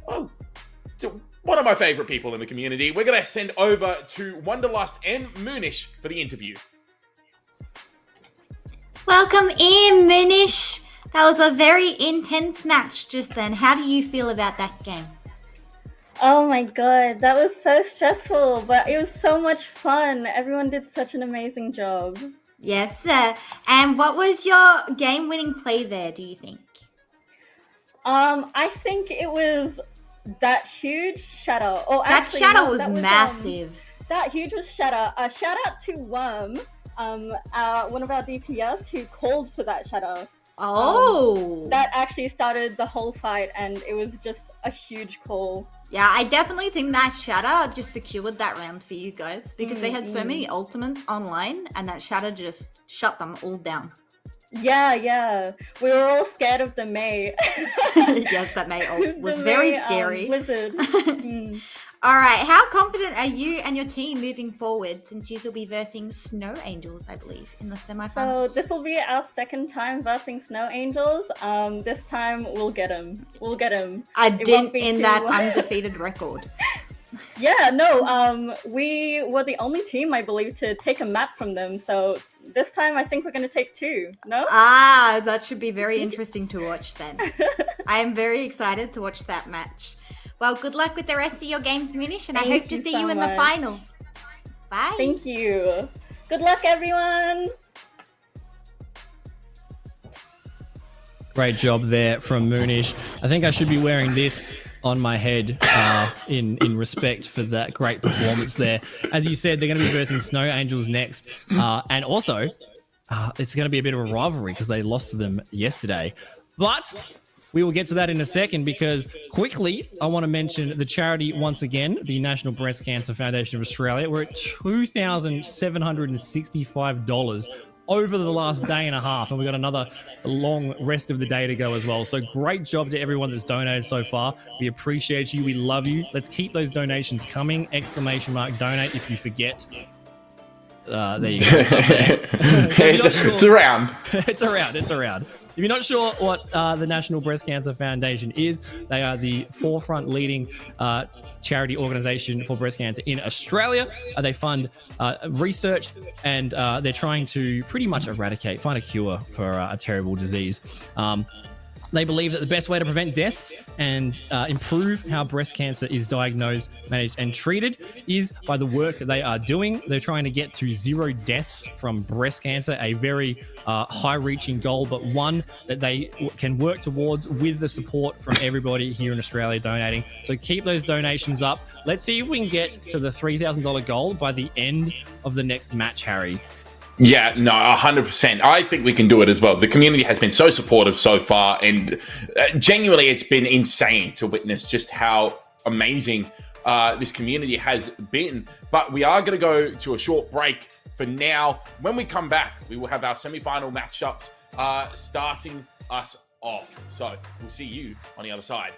one of my favorite people in the community. We're going to send over to Wanderlust and Moonish for the interview. Welcome in, Moonish. That was a very intense match just then. How do you feel about that game? Oh my god, that was so stressful, but it was so much fun. Everyone did such an amazing job. Yes, sir. And what was your game-winning play there, do you think? I think it was that huge shatter. Oh, that actually, shatter no, was that massive. That huge was shatter. Shout out to Worm, one of our DPS who called for that shatter. Oh. That actually started the whole fight, and it was just a huge call. Yeah, I definitely think that shatter just secured that round for you guys because they had so many ultimates online, and that shatter just shut them all down. Yeah. We were all scared of the Mei. Yes, that Mei ult was very scary. Blizzard. All right, how confident are you and your team moving forward since you will be versing Snow Angels, I believe, in the semifinals? So this will be our second time versing Snow Angels. This time we'll get him. A dent in that undefeated record. Yeah, no, we were the only team, I believe, to take a map from them. So this time I think we're going to take 2, no? Ah, that should be very interesting to watch then. I am very excited to watch that match. Well, good luck with the rest of your games, Moonish, and I hope to see you in the finals. Bye. Thank you. Good luck, everyone. Great job there from Moonish. I think I should be wearing this on my head in respect for that great performance there. As you said, they're going to be versing Snow Angels next. And also, it's going to be a bit of a rivalry because they lost to them yesterday. But we will get to that in a second because quickly, I want to mention the charity once again, the National Breast Cancer Foundation of Australia. We're at $2,765 over the last day and a half, and we've got another long rest of the day to go as well. So great job to everyone that's donated so far. We appreciate you. We love you. Let's keep those donations coming. ! Donate if you forget. There you go. It's around. It's around. If you're not sure what the National Breast Cancer Foundation is, they are the forefront leading charity organization for breast cancer in Australia. They fund research, and they're trying to pretty much find a cure for a terrible disease. They believe that the best way to prevent deaths and improve how breast cancer is diagnosed, managed, and treated is by the work that they are doing. They're trying to get to 0 deaths from breast cancer, a very high-reaching goal, but one that they can work towards with the support from everybody here in Australia donating. So keep those donations up. Let's see if we can get to the $3,000 goal by the end of the next match, Harry. Yeah, no, 100%. I think we can do it as well. The community has been so supportive so far, and genuinely, it's been insane to witness just how amazing this community has been. But we are going to go to a short break for now. When we come back, we will have our semi-final matchups starting us off. So we'll see you on the other side.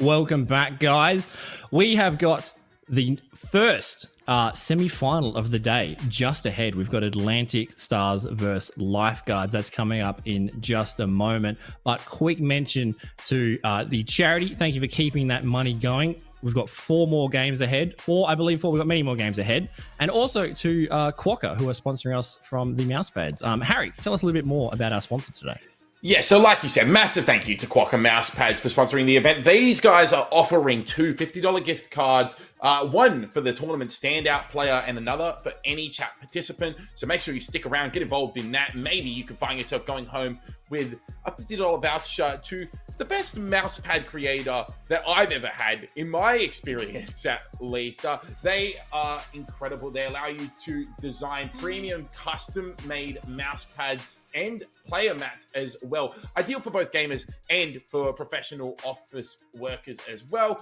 Welcome back, guys. We have got the first semi-final of the day just ahead. We've got Atlantic Stars versus Lifeguards. That's coming up in just a moment. But quick mention to the charity. Thank you for keeping that money going. We've got 4 more games ahead. 4. We've got many more games ahead. And also to Quokka, who are sponsoring us from the mousepads. Harry, tell us a little bit more about our sponsor today. Yeah, so like you said, massive thank you to Quokka Mousepads for sponsoring the event. These guys are offering 2 $50 gift cards, one for the tournament standout player and another for any chat participant. So make sure you stick around, get involved in that. Maybe you can find yourself going home with a $50 voucher to the best mousepad creator that I've ever had, in my experience at least. They are incredible. They allow you to design premium custom-made mousepads and player mats as well. Ideal for both gamers and for professional office workers as well.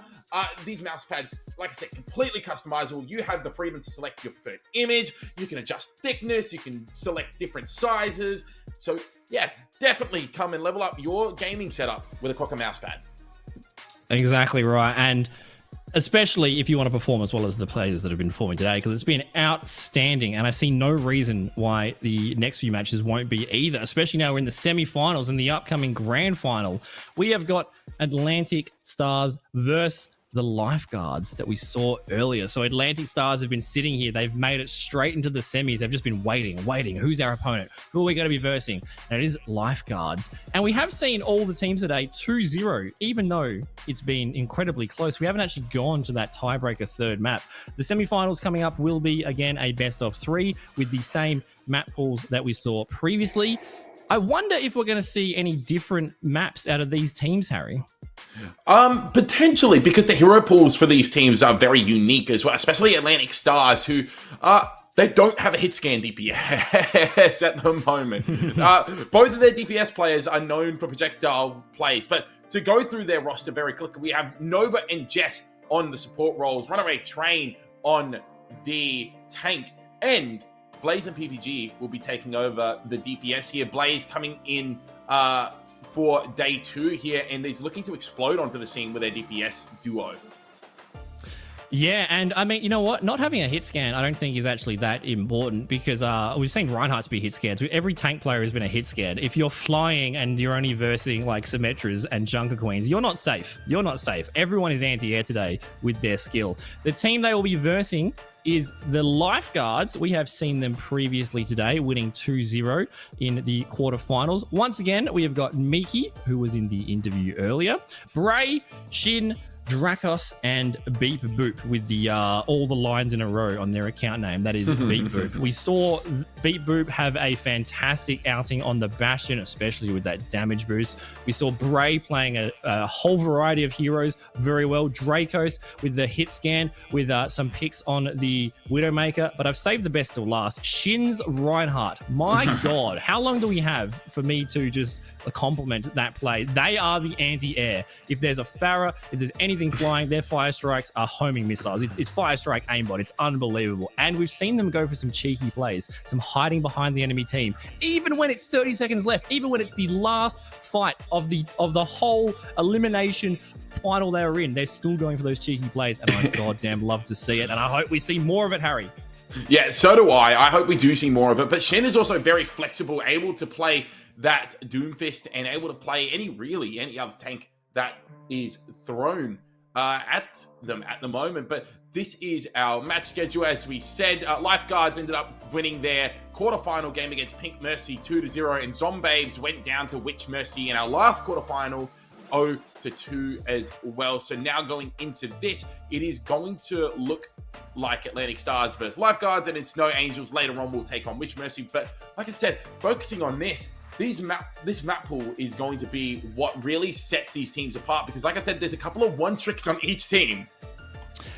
These mousepads, like I said, completely customizable. You have the freedom to select your preferred image. You can adjust thickness. You can select different sizes. So yeah, definitely come and level up your gaming setup with a Quokka mousepad. Exactly right. And especially if you want to perform as well as the players that have been performing today, because it's been outstanding. And I see no reason why the next few matches won't be either, especially now we're in the semi-finals and the upcoming grand final. We have got Atlantic Stars versus the Lifeguards that we saw earlier. So Atlantic Stars have been sitting here. They've made it straight into the semis. They've just been waiting. Who's our opponent? Who are we going to be versing? And it is Lifeguards. And we have seen all the teams today 2-0, even though it's been incredibly close. We haven't actually gone to that tiebreaker third map. The semifinals coming up will be, again, a best of 3 with the same map pools that we saw previously. I wonder if we're going to see any different maps out of these teams, Harry. Potentially, because the hero pools for these teams are very unique as well, especially Atlantic Stars, who they don't have a hit scan DPS at the moment. Both of their DPS players are known for projectile plays, but to go through their roster very quickly, we have Nova and Jess on the support roles, Runaway Train on the tank, and Blaze and PPG will be taking over the DPS here. Blaze coming in for day 2 here, and he's looking to explode onto the scene with their DPS duo. Yeah, and I mean, you know what? Not having a hit scan, I don't think is actually that important, because we've seen Reinhardt's be hit scans. Every tank player has been a hit scan. If you're flying and you're only versing like Symmetras and Junker Queens, you're not safe. You're not safe. Everyone is anti-air today with their skill. The team they will be versing is the Lifeguards. We have seen them previously today, winning 2-0 in the quarterfinals. Once again, we have got Miki, who was in the interview earlier, Bray, Shin, Dracos, and Beep Boop with the all the lines in a row on their account name. That is Beep Boop. We saw Beep Boop have a fantastic outing on the Bastion, especially with that damage boost. We saw Bray playing a whole variety of heroes very well. Dracos with the hit scan with some picks on the Widowmaker, but I've saved the best till last. Shin's Reinhardt. My God, how long do we have for me to just compliment that play? They are the anti-air. If there's a Pharah, if there's anything flying, their fire strikes are homing missiles. It's fire strike aimbot. It's unbelievable. And we've seen them go for some cheeky plays, some hiding behind the enemy team, even when it's 30 seconds left, even when it's the last fight of the whole elimination final they were in. They're still going for those cheeky plays, and I goddamn love to see it. And I hope we see more of it, Harry. Yeah, so do I. I hope we do see more of it. But Shen is also very flexible, able to play that Doomfist and able to play any other tank that is thrown at them at the moment. But this is our match schedule. As we said, Lifeguards ended up winning their quarterfinal game against Pink Mercy 2-0, and Zombabes went down to Witch Mercy in our last quarterfinal 0-2 as well. So now going into this, it is going to look like Atlantic Stars versus Lifeguards, and it's Snow Angels later on will take on Witch Mercy. But like I said, focusing on this map pool is going to be what really sets these teams apart, because like I said, there's a couple of one tricks on each team.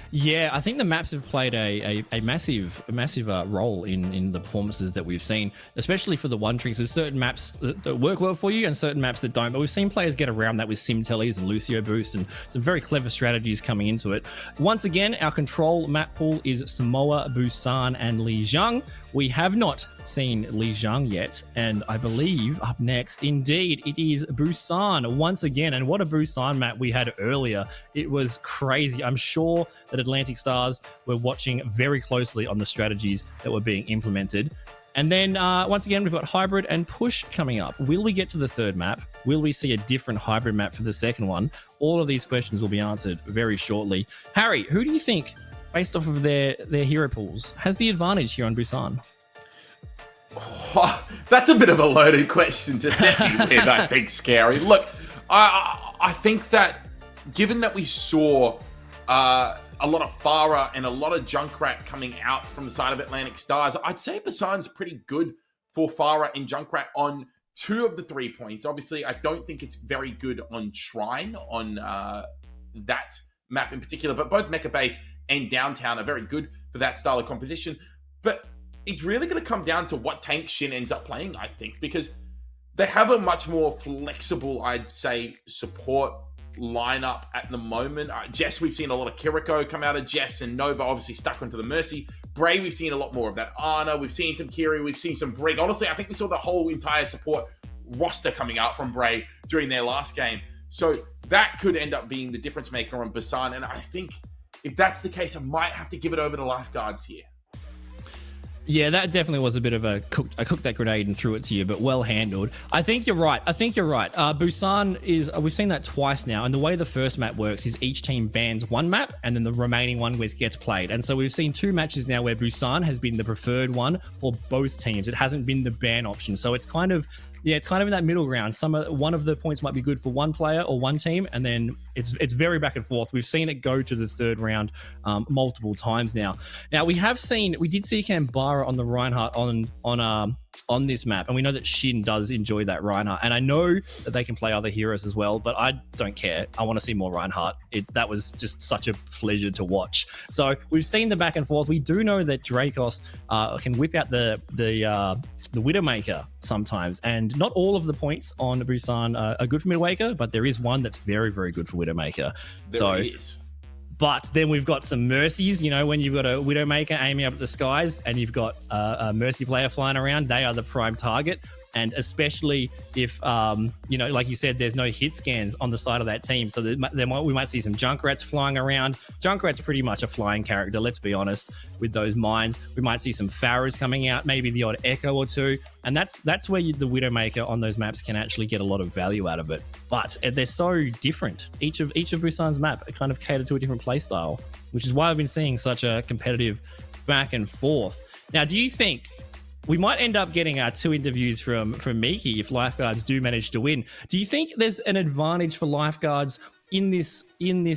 Yeah, I think the maps have played a massive role in the performances that we've seen, especially for the one tricks. There's certain maps that work well for you and certain maps that don't, but we've seen players get around that with Sim Tellies and Lucio Boost and some very clever strategies coming into it. Once again, our control map pool is Samoa, Busan, and Lijiang, we have not seen Li Zhang yet, and I believe up next, indeed, it is Busan once again. And what a Busan map we had earlier. It was crazy. I'm sure that Atlantic Stars were watching very closely on the strategies that were being implemented. And then once again, we've got Hybrid and Push coming up. Will we get to the third map? Will we see a different Hybrid map for the second one? All of these questions will be answered very shortly. Harry, who do you think, based off of their hero pools, has the advantage here on Busan? Oh, that's a bit of a loaded question to set me with, I think, Scary. Look, I think that given that we saw a lot of Farah and a lot of Junkrat coming out from the side of Atlantic Stars, I'd say Busan's pretty good for Farah and Junkrat on 2 of the 3 points. Obviously, I don't think it's very good on Shrine, on that map in particular, but both Mecha Base and Downtown are very good for that style of composition. But it's really going to come down to what tank Shin ends up playing, I think, because they have a much more flexible, I'd say, support lineup at the moment. Jess, we've seen a lot of Kiriko come out of Jess, and Nova obviously stuck onto the Mercy. Bray, we've seen a lot more of that. Ana, we've seen some Kiri, we've seen some Brig. Honestly, I think we saw the whole entire support roster coming out from Bray during their last game. So that could end up being the difference maker on Busan, and I think if that's the case, I might have to give it over to Lifeguards here. Yeah, that definitely was a bit of I cooked that grenade and threw it to you, but well handled. I think you're right. Busan is, we've seen that twice now, and the way the first map works is each team bans one map, and then the remaining one gets played. And so we've seen 2 matches now where Busan has been the preferred one for both teams. It hasn't been the ban option. So it's kind of in that middle ground. One of the points might be good for one player or one team, and then it's very back and forth. We've seen it go to the third round multiple times now. Now we did see Canberra on the Reinhardt on this map, and we know that Shin does enjoy that Reinhardt, and I know that they can play other heroes as well, but I don't care. I want to see more Reinhardt. That was just such a pleasure to watch. So we've seen the back and forth. We do know that Dracos can whip out the Widowmaker sometimes, and not all of the points on Busan are good for Midwaker, but there is one that's very, very good for Widowmaker. There is. But then we've got some Mercies, when you've got a Widowmaker aiming up at the skies and you've got a Mercy player flying around, they are the prime target. And especially if, like you said, there's no hit scans on the side of that team. So we might see some Junkrats flying around. Junkrat's pretty much a flying character, let's be honest, with those mines. We might see some Farahs coming out, maybe the odd Echo or 2. And that's where the Widowmaker on those maps can actually get a lot of value out of it. But they're so different. Each of Busan's map kind of cater to a different play style, which is why I've been seeing such a competitive back and forth. Now, do you think we might end up getting 2 interviews from Miki if Lifeguards do manage to win? Do you think there's an advantage for Lifeguards in this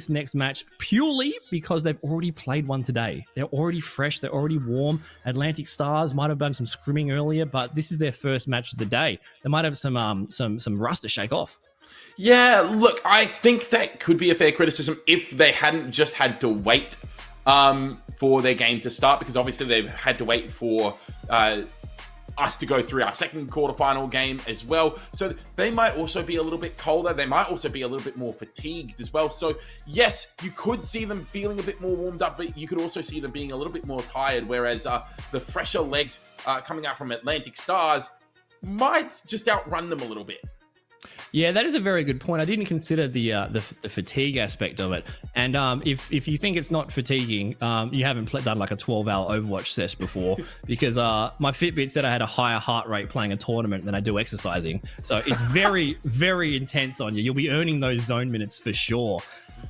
next match purely because they've already played one today? They're already fresh, they're already warm. Atlantic Stars might have done some scrimming earlier, but this is their first match of the day. They might have some rust to shake off. Yeah, look, I think that could be a fair criticism if they hadn't just had to wait for their game to start, because obviously they've had to wait for us to go through our second quarterfinal game as well. So they might also be a little bit colder. They might also be a little bit more fatigued as well. So yes, you could see them feeling a bit more warmed up, but you could also see them being a little bit more tired, whereas the fresher legs coming out from Atlantic Stars might just outrun them a little bit. Yeah, that is a very good point. I didn't consider the fatigue aspect of it. And if you think it's not fatiguing, you haven't done like a 12-hour Overwatch session before, because my Fitbit said I had a higher heart rate playing a tournament than I do exercising. So it's very, very intense on you. You'll be earning those zone minutes for sure.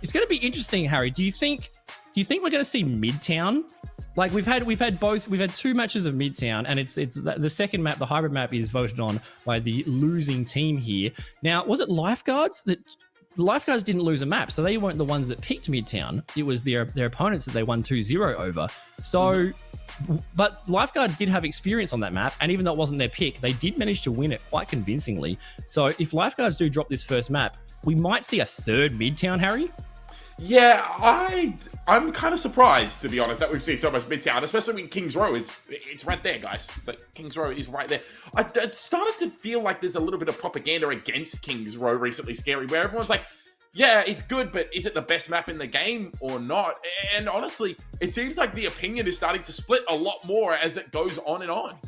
It's going to be interesting, Harry. Do you think we're going to see Midtown? Like we've had 2 matches of Midtown, and it's the second map, the hybrid map, is voted on by the losing team here. Now, was it Lifeguards that Lifeguards didn't lose a map, so they weren't the ones that picked Midtown. It was their opponents that they won 2-0 over. So, but Lifeguards did have experience on that map, and even though it wasn't their pick, they did manage to win it quite convincingly. So if Lifeguards do drop this first map, we might see a third Midtown, Harry. Yeah, I'm kind of surprised, to be honest, that we've seen so much Midtown, especially when Kings Row it's right there, guys. Like, Kings Row is right there. It started to feel like there's a little bit of propaganda against Kings Row recently, Scary, where everyone's like, Yeah, it's good, but is it the best map in the game or not? And honestly, it seems like the opinion is starting to split a lot more as it goes on and on.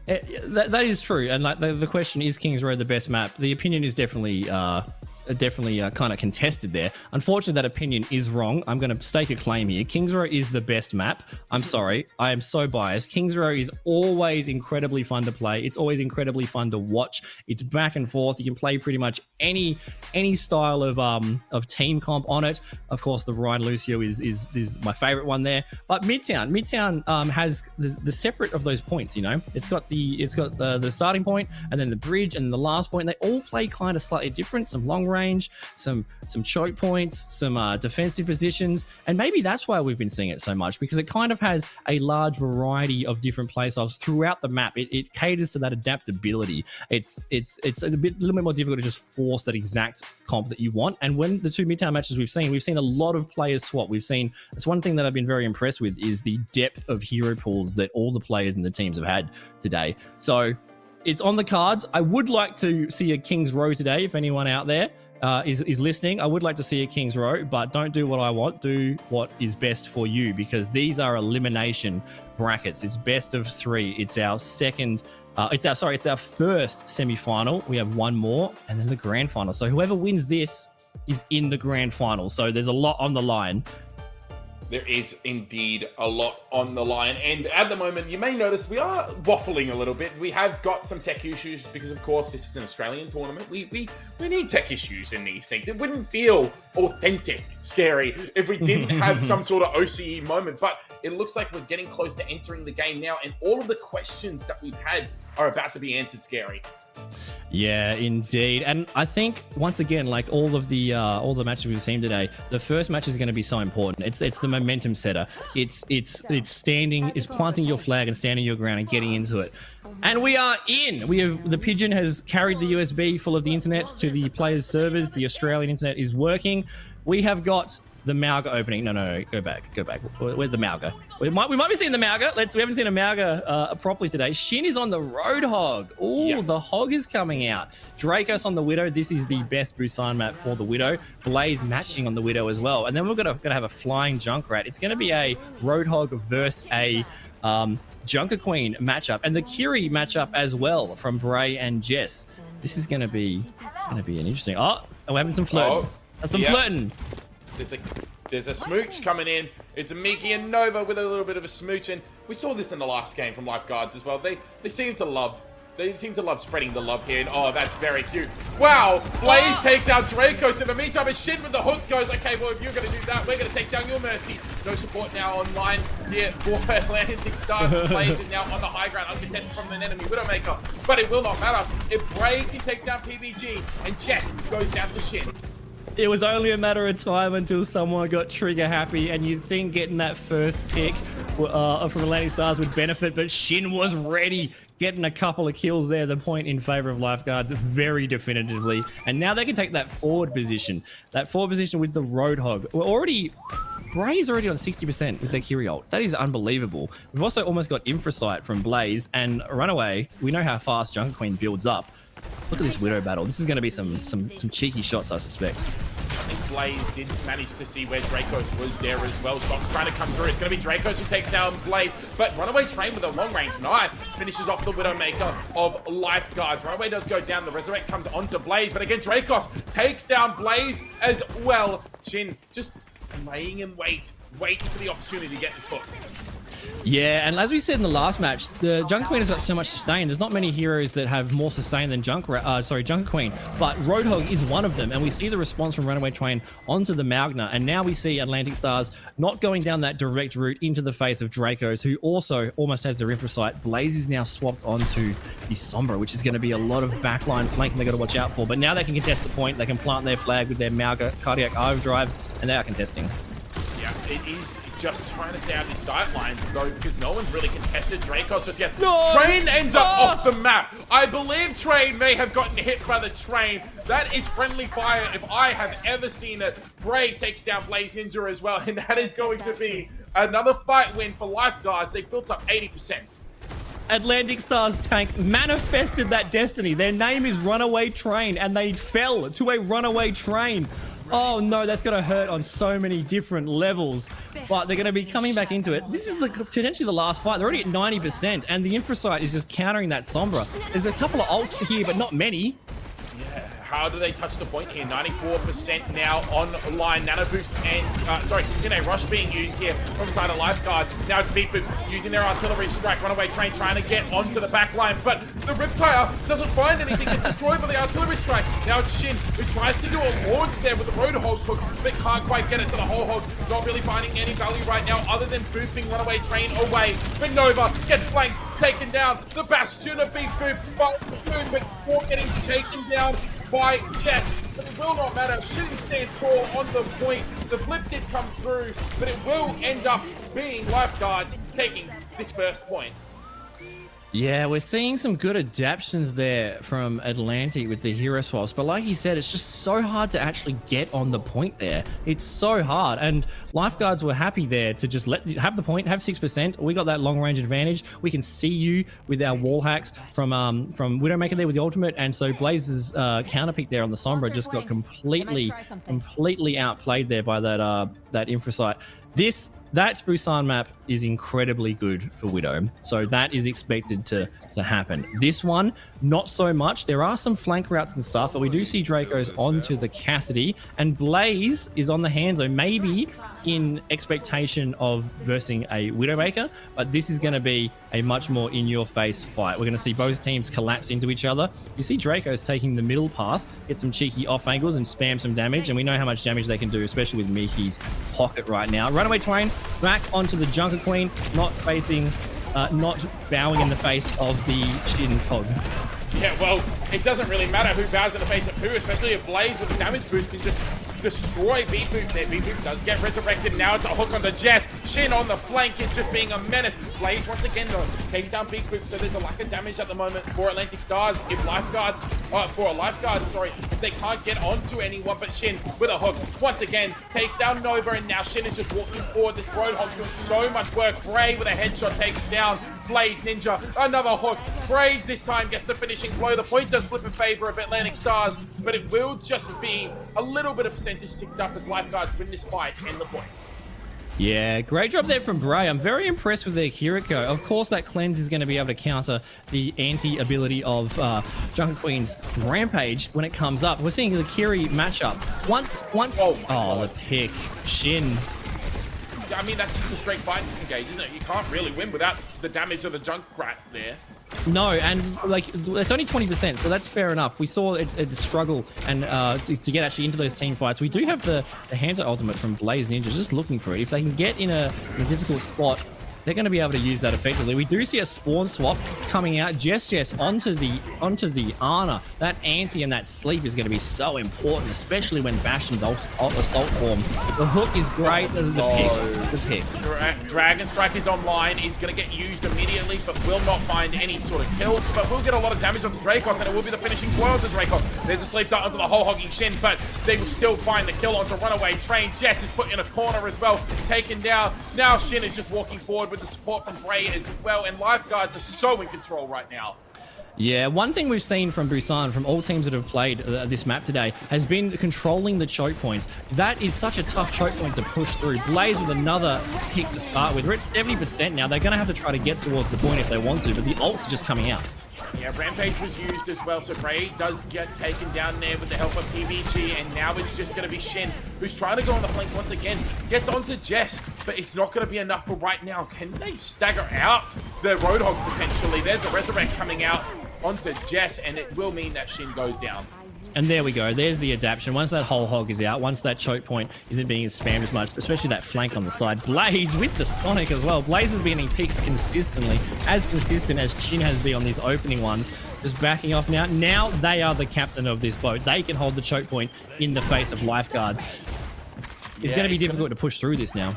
That is true, and like the question is Kings Row the best map? The opinion is definitely kind of contested there. Unfortunately, that opinion is wrong. I'm going to stake a claim here. Kings Row is the best map. I'm sorry. I am so biased. Kings Row is always incredibly fun to play. It's always incredibly fun to watch. It's back and forth. You can play pretty much any style of team comp on it. Of course, the Ryan Lucio is my favorite one there. But Midtown has the separate of those points. You know, it's got the starting point and then the bridge and the last point. They all play kind of slightly different. Some long range, some choke points, some defensive positions, and maybe that's why we've been seeing it so much, because it kind of has a large variety of different playstyles throughout the map. It caters to that adaptability. It's a little bit more difficult to just force that exact comp that you want. And when the two Midtown matches we've seen a lot of players swap. It's one thing that I've been very impressed with is the depth of hero pools that all the players and the teams have had today. So it's on the cards. I would like to see a Kings Row today. If anyone out there is listening, I would like to see a Kings Row, but don't do what I want. Do what is best for you, because these are elimination brackets. It's best of 3. It's our it's our first semi-final. We have one more, and then the grand final. So whoever wins this is in the grand final. So there's a lot on the line. There is indeed a lot on the line, and at the moment you may notice we are waffling a little bit. We have got some tech issues because, of course, this is an Australian tournament. We need tech issues in these things. It wouldn't feel authentic, scary, if we didn't have some sort of OCE moment, but it looks like we're getting close to entering the game now, and all of the questions that we've had are about to be answered, Scary. Yeah, indeed. And I think once again, like all the matches we've seen today, the first match is going to be so important. It's the momentum setter. It's planting your flag and standing your ground and getting into it. And we are in. The Pigeon has carried the USB full of the internet to the players' servers. The Australian internet is working. We have got the Mauga opening. No, go back. Where's the Mauga? We might be seeing the Mauga. We haven't seen a Mauga properly today. Shin is on the Roadhog. Oh, yeah. The Hog is coming out. Dracos on the Widow. This is the best Busan map for the Widow. Blaze matching on the Widow as well. And then we're gonna have a flying Junkrat. It's gonna be a Roadhog versus a Junker Queen matchup, and the Kiri matchup as well from Bray and Jess. This is gonna be an interesting. Oh, we're having some flirting. Flirting. There's a smooch coming in. It's a Miki and Nova with a little bit of a smooch, and we saw this in the last game from Lifeguards as well. They seem to love spreading the love here, and oh, that's very cute. Wow, Blaze takes out Dracos. In the meantime, a Shin with the hook goes, okay, well, if you're going to do that, we're going to take down your Mercy. No support now online here for Atlantic Stars. Blaze is now on the high ground, uncontested from an enemy Widowmaker, but it will not matter if Bray can take down PBG and Jess goes down to Shin. It was only a matter of time until someone got trigger happy, and you'd think getting that first pick from Atlantic Stars would benefit, but Shin was ready, getting a couple of kills there, the point in favor of Lifeguards very definitively. And now they can take that forward position with the Roadhog. Bray is already on 60% with their Kiri ult. That is unbelievable. We've also almost got Infrasight from Blaze, and Runaway, we know how fast Junker Queen builds up. Look at this Widow battle. This is going to be some cheeky shots, I suspect. I think Blaze did manage to see where Dracos was there as well. Shots trying to come through. It's going to be Dracos who takes down Blaze, but Runaway Train with a long-range knife finishes off the Widowmaker of Lifeguards. Runaway does go down. The Resurrect comes onto Blaze, but again, Dracos takes down Blaze as well. Shin just laying in wait, waiting for the opportunity to get this hook. Yeah, and as we said in the last match, the Junker Queen has got so much sustain. There's not many heroes that have more sustain than Junker Queen, but Roadhog is one of them, and we see the response from Runaway Train onto the Magna, and now we see Atlantic Stars not going down that direct route into the face of Dracos, who also almost has their Infrasight. Blaze is now swapped onto the Sombra, which is going to be a lot of backline flanking they've got to watch out for, but now they can contest the point. They can plant their flag with their Mauga Cardiac Overdrive, and they are contesting. Yeah, it is just trying to stay out these sidelines, though, because no one's really contested Dracos just yet. No! Train ends up off the map. I believe Train may have gotten hit by the train. That is friendly fire if I have ever seen it. Bray takes down Blaze Ninja as well, and that is going to be another fight win for Lifeguards. They built up 80%. Atlantic Stars tank manifested that destiny. Their name is Runaway Train, and they fell to a Runaway Train. Oh no, that's going to hurt on so many different levels. But they're going to be coming back into it. This is potentially the last fight. They're already at 90%, and the Infrasight is just countering that Sombra. There's a couple of ults here, but not many. Yeah, how do they touch the point here? 94% now online. Nano Boost and, sorry, Tine Rush being used here from side of Lifeguards. Now it's Beat Boop using their artillery strike. Runaway Train trying to get onto the back line, but the Riptire doesn't find anything. It's destroyed by the artillery strike. Now it's Shin who tries to do a launch there with the Roadhog hook, but can't quite get it to the whole hog. Not really finding any value right now other than booping Runaway Train away. But Nova gets flanked, taken down. The Bastion of Beat Boop, but before getting taken down by Jess. But it will not matter. Shin stands tall on the point. The flip did come through, but it will end up being Lifeguards taking this first point. Yeah, we're seeing some good adaptations there from Atlantic with the hero swaps, but like you said, it's just so hard to actually get on the point there. It's so hard, and Lifeguards were happy there to just have the point, have 6%. We got that long range advantage. We can see you with our wall hacks from Widowmaker there with the ultimate, and so Blaze's counter pick there on the Sombra just got completely outplayed there by that Infrasight. That Busan map is incredibly good for Widow, so that is expected to happen. This one, not so much. There are some flank routes and stuff, but we do see Dracos onto the Cassidy, and Blaze is on the Hanzo, maybe in expectation of versing a Widowmaker, but this is going to be a much more in-your-face fight. We're going to see both teams collapse into each other. You see Dracos taking the middle path, get some cheeky off angles and spam some damage, and we know how much damage they can do, especially with Miki's pocket right now. Runaway Twain back onto the Junker Queen, not bowing in the face of the Shin's Hog. Yeah, well, it doesn't really matter who bows in the face of who, especially if Blaze with the damage boost can just destroy Beat Boop there. Beat Boop does get resurrected. Now it's a hook onto Jess. Shin on the flank is just being a menace. Blaze once again though takes down Beat Boop, so there's a lack of damage at the moment for Atlantic Stars. If Lifeguards, if they can't get onto anyone, but Shin with a hook once again takes down Nova, and now Shin is just walking forward. This Roadhog's doing so much work. Bray with a headshot takes down Blaze Ninja. Another hook. Bray this time gets the finishing blow. The point does flip in favor of Atlantic Stars, but it will just be a little bit of percentage ticked up as Lifeguards win this fight in the point. Yeah, great job there from Bray. I'm very impressed with their Kiriko. Of course, that cleanse is going to be able to counter the anti-ability of Junker Queen's Rampage when it comes up. We're seeing the Kiri matchup. The pick. Shin. I mean, that's just a straight fight disengage, isn't it? You can't really win without the damage of the Junkrat there. No, and like it's only 20%, so that's fair enough. We saw it struggle and to get actually into those team fights. We do have the Hanzo ultimate from Blaze Ninja, just looking for it. If they can get in a difficult spot, they're going to be able to use that effectively. We do see a spawn swap coming out. Jess onto the Ana. That anti and that sleep is going to be so important, especially when Bastion's assault form. The hook is great. The pick. Dragon Strike is online. He's going to get used immediately, but will not find any sort of kills. But will get a lot of damage onto Dracos, and it will be the finishing blow onto Dracos. There's a sleep dart onto the whole hogging Shin, but they will still find the kill onto Runaway Train. Jess is put in a corner as well, taken down. Now Shin is just walking forward with the support from Bray as well, and Lifeguards are so in control right now. Yeah, one thing we've seen from Busan, from all teams that have played this map today, has been controlling the choke points. That is such a tough choke point to push through. Blaze with another pick to start with. We're at 70% now. They're going to have to try to get towards the point if they want to, but the ults are just coming out. Yeah, Rampage was used as well, so Bray does get taken down there with the help of PVG, and now it's just going to be Shin, who's trying to go on the flank once again. Gets onto Jess, but it's not going to be enough for right now. Can they stagger out the Roadhog potentially? There's the Resurrect coming out onto Jess, and it will mean that Shin goes down. And there we go. There's the adaptation. Once that whole hog is out, once that choke point isn't being spammed as much, especially that flank on the side. Blaze with the Sonic as well. Blaze has been in picks consistently, as consistent as Chin has been on these opening ones. Just backing off now. Now they are the captain of this boat. They can hold the choke point in the face of Lifeguards. It's going to be difficult to push through this now.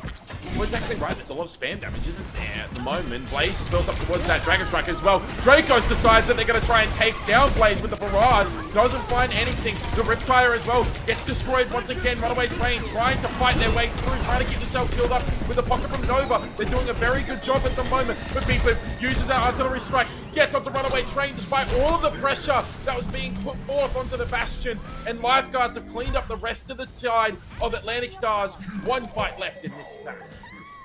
Well, exactly right. There's a lot of spam damage, isn't there, at the moment? Blaze is built up towards that Dragon Strike as well. Dracos decides that they're going to try and take down Blaze with the Barrage. Doesn't find anything. The Riptire as well gets destroyed once again. Runaway Train trying to fight their way through, trying to keep themselves healed up with the pocket from Nova. They're doing a very good job at the moment. But Beat Boop uses that artillery strike. gets onto runaway train despite all of the pressure that was being put forth onto the Bastion, and Lifeguards have cleaned up the rest of the side of Atlantic Stars. One fight left in this match.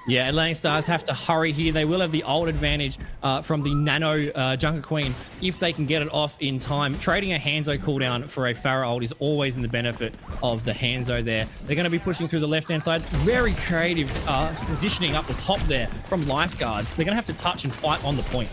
Yeah, Atlantic Stars have to hurry here. They will have the old advantage from the Nano Junker Queen if they can get it off in time. Trading a Hanzo cooldown for a Pharah ult is always in the benefit of the Hanzo there. They're going to be pushing through the left-hand side. Very creative positioning up the top there from Lifeguards. They're going to have to touch and fight on the point.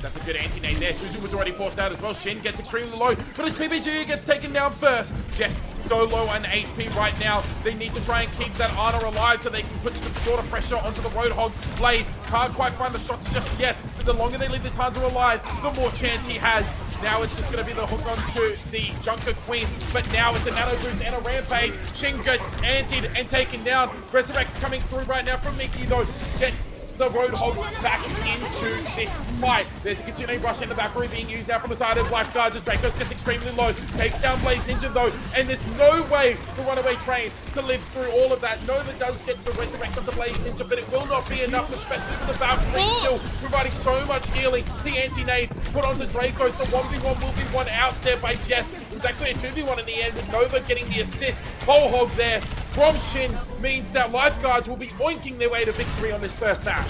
That's a good anti-nade there. Suzu was already forced out as well. Shin gets extremely low, but it's PBG gets taken down first. Jess so low on HP right now. They need to try and keep that Ana alive so they can put some sort of pressure onto the Roadhog. Blaze can't quite find the shots just yet, but the longer they leave this Hunter alive, the more chance he has. Now it's just going to be the hook onto the Junker Queen, but now it's a Nano Boost and a Rampage. Shin gets antied and taken down. Resurrect coming through right now from Mickey though. Gets the Roadhog back into this fight. There's a continuing rush in the Valkyrie being used now from the side of Lifeguards as Dracos gets extremely low. Takes down Blaze Ninja though, and there's no way for Runaway Train to live through all of that. Nova does get the resurrect of the Blaze Ninja, but it will not be enough, especially for the Valkyrie still providing so much healing. The anti-nade put onto Dracos. The 1v1 will be won out there by Jess. It was actually a 2v1 in the end with Nova getting the assist. Whole hog there from Shin means that Lifeguards will be oinking their way to victory on this first match.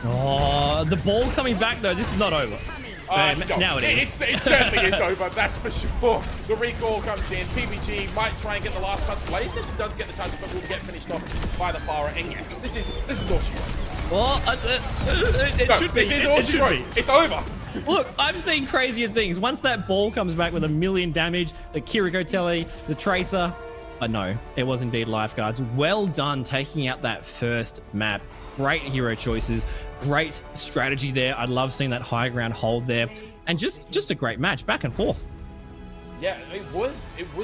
Oh, the ball coming back though. This is not over. No, now it is. It certainly is over, that's for sure. The recall comes in. PBG might try and get the last touch. Blaze does get the touch, but will get finished off by the Pharah. And yeah, this is all she wrote. Well, it should be. This is all she wrote. It's over. Look, I've seen crazier things. Once that ball comes back with 1 million damage, the Kiriko Telly, the Tracer. But no, it was indeed Lifeguards. Well done taking out that first map. Great hero choices, great strategy there. I love seeing that high ground hold there. And just a great match, back and forth. Yeah, it was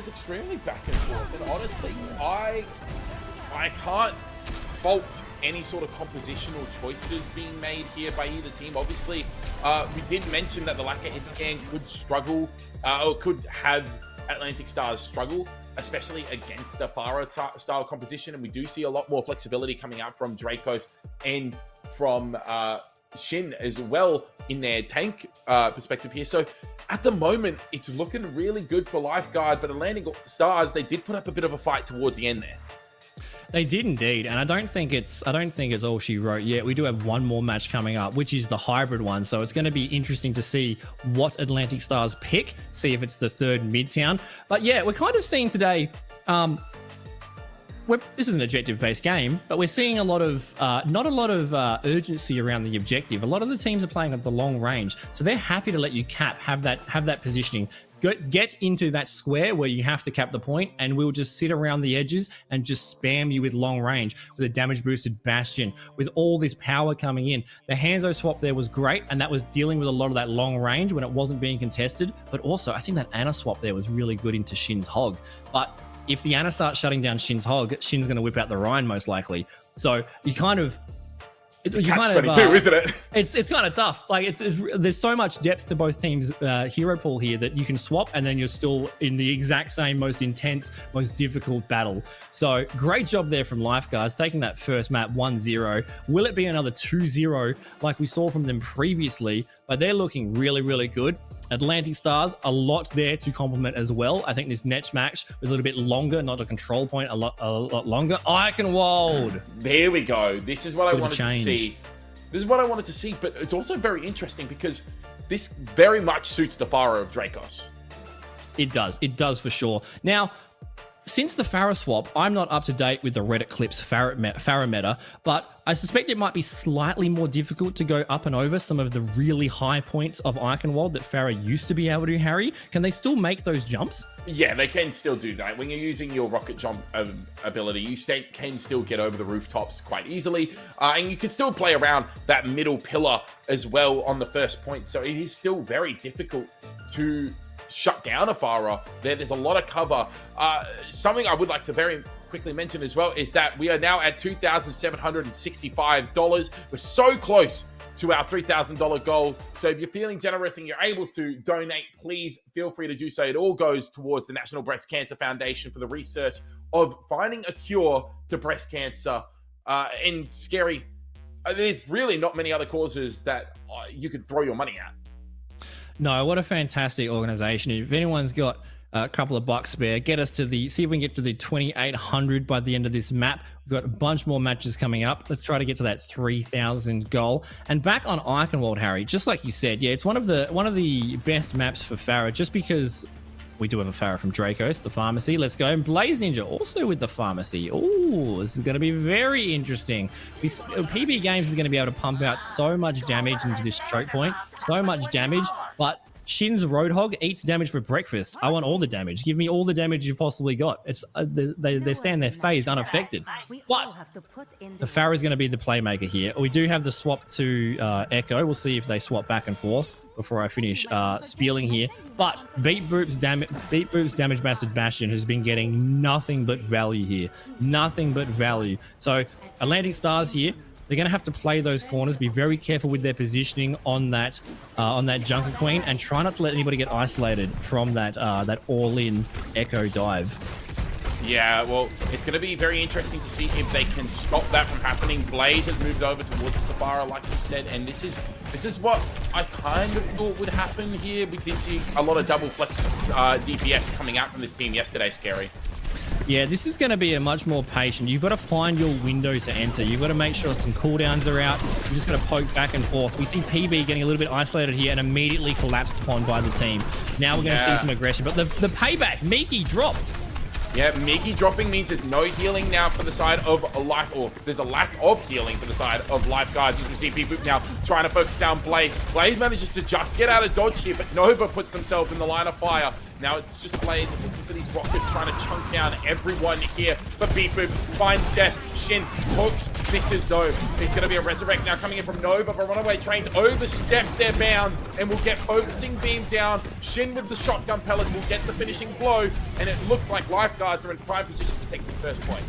extremely back and forth. And honestly, I can't fault any sort of compositional choices being made here by either team. Obviously, we did mention that the lack of hit scan could struggle, or could have Atlantic Stars struggle, especially against the Pharah style composition, and we do see a lot more flexibility coming out from Dracos and from Shin as well in their tank perspective here. So at the moment, it's looking really good for Lifeguard, but Atlantic Stars, they did put up a bit of a fight towards the end there. They did indeed, and I don't think it's all she wrote yet. We do have one more match coming up, which is the hybrid one. So it's going to be interesting to see what Atlantic Stars pick, see if it's the third Midtown. But yeah, we're kind of seeing today. This is an objective-based game, but we're seeing not a lot of urgency around the objective. A lot of the teams are playing at the long range, so they're happy to let you have that positioning. Get into that square where you have to cap the point, and we'll just sit around the edges and just spam you with long range with a damage boosted Bastion with all this power coming in. The Hanzo swap there was great, and that was dealing with a lot of that long range when it wasn't being contested. But also, I think that Ana swap there was really good into Shin's Hog. But if the Ana starts shutting down Shin's Hog, Shin's going to whip out the Rhine most likely. So you kind of... Catch-22, isn't it? It's kind of tough. Like there's so much depth to both teams' hero pool here that you can swap, and then you're still in the exact same most intense, most difficult battle. So great job there from Lifeguards taking that first map 1-0. Will it be another 2-0 like we saw from them previously? But they're looking really, really good. Atlantic Stars, a lot there to complement as well. I think this next match with a little bit longer, not a control point, a lot longer. Eichenwald. There we go. This is what I wanted to see. This is what I wanted to see, but it's also very interesting because this very much suits the Pharah of Dracos. It does. It does for sure. Now, since the Pharah swap, I'm not up to date with the Reddit clips Pharah meta, but I suspect it might be slightly more difficult to go up and over some of the really high points of Eichenwald that Pharah used to be able to harry. Can they still make those jumps? Yeah, they can still do that. When you're using your rocket jump ability, you can still get over the rooftops quite easily, and you can still play around that middle pillar as well on the first point. So it is still very difficult to shut down a Pharah. There's a lot of cover. Something I would like to very quickly mention as well is that we are now at $2,765. We're so close to our $3,000 goal. So if you're feeling generous and you're able to donate, please feel free to do so. It all goes towards the National Breast Cancer Foundation for the research of finding a cure to breast cancer. And Scary, there's really not many other causes that you could throw your money at. No, what a fantastic organization. If anyone's got a couple of bucks spare, get us to see if we can get to the 2,800 by the end of this map. We've got a bunch more matches coming up. Let's try to get to that 3,000 goal. And back on Eichenwald, Harry, just like you said, yeah, it's one of the best maps for Farah, just because we do have a Farah from Dracos, the pharmacy. Let's go. And Blaze Ninja also with the pharmacy. Oh, this is going to be very interesting. PB Games is going to be able to pump out so much damage into this choke point. So much damage. But Shin's Roadhog eats damage for breakfast. I want all the damage. Give me all the damage you've possibly got. It's they stand there phased, unaffected. But the Farah is going to be the playmaker here. We do have the swap to Echo. We'll see if they swap back and forth before I finish spieling here. But Beat Boop's Damage Mastered Bastion has been getting nothing but value here. Nothing but value. So Atlantic Stars here, they're going to have to play those corners, be very careful with their positioning on that Junker Queen, and try not to let anybody get isolated from that all-in Echo dive. Yeah, well, it's going to be very interesting to see if they can stop that from happening. Blaze has moved over towards the Farah, like you said, and this is what I kind of thought would happen here. We did see a lot of double flex DPS coming out from this team yesterday, Scary. Yeah, this is going to be a much more patient. You've got to find your window to enter. You've got to make sure some cooldowns are out. You're just going to poke back and forth. We see PB getting a little bit isolated here and immediately collapsed upon by the team. Now we're going to see some aggression. But the payback, Miki dropped. Yeah, Miki dropping means there's no healing now for the side of Life, or there's a lack of healing for the side of Lifeguards. As we see people now trying to focus down Blaze. Blaze manages to just get out of dodge here, but Nova puts themselves in the line of fire. Now it's just Blaze looking for these rockets, trying to chunk down everyone here. But Beat Boop finds Jess. Shin hooks, misses though. It's going to be a Resurrect now coming in from Nova, but Runaway Trains oversteps their bounds and will get focusing beam down. Shin with the shotgun pellets will get the finishing blow, and it looks like Lifeguards are in prime position to take this first point.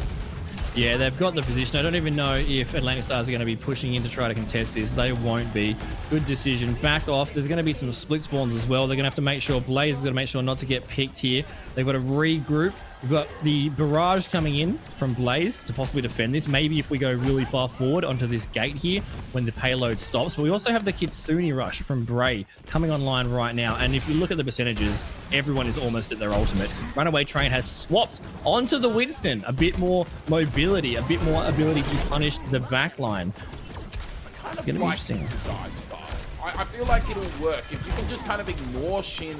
Yeah, they've got the position. I don't even know if Atlantic Stars are going to be pushing in to try to contest this. They won't be. Good decision. Back off. There's going to be some split spawns as well. They're going to have to make sure Blaze is going to make sure not to get picked here. They've got to regroup. We've got the barrage coming in from Blaze to possibly defend this. Maybe if we go really far forward onto this gate here when the payload stops. But we also have the Kitsune Rush from Bray coming online right now. And if you look at the percentages, everyone is almost at their ultimate. Runaway Train has swapped onto the Winston. A bit more mobility, a bit more ability to punish the backline. It's going to be interesting. I feel like it'll work. If you can just kind of ignore Shin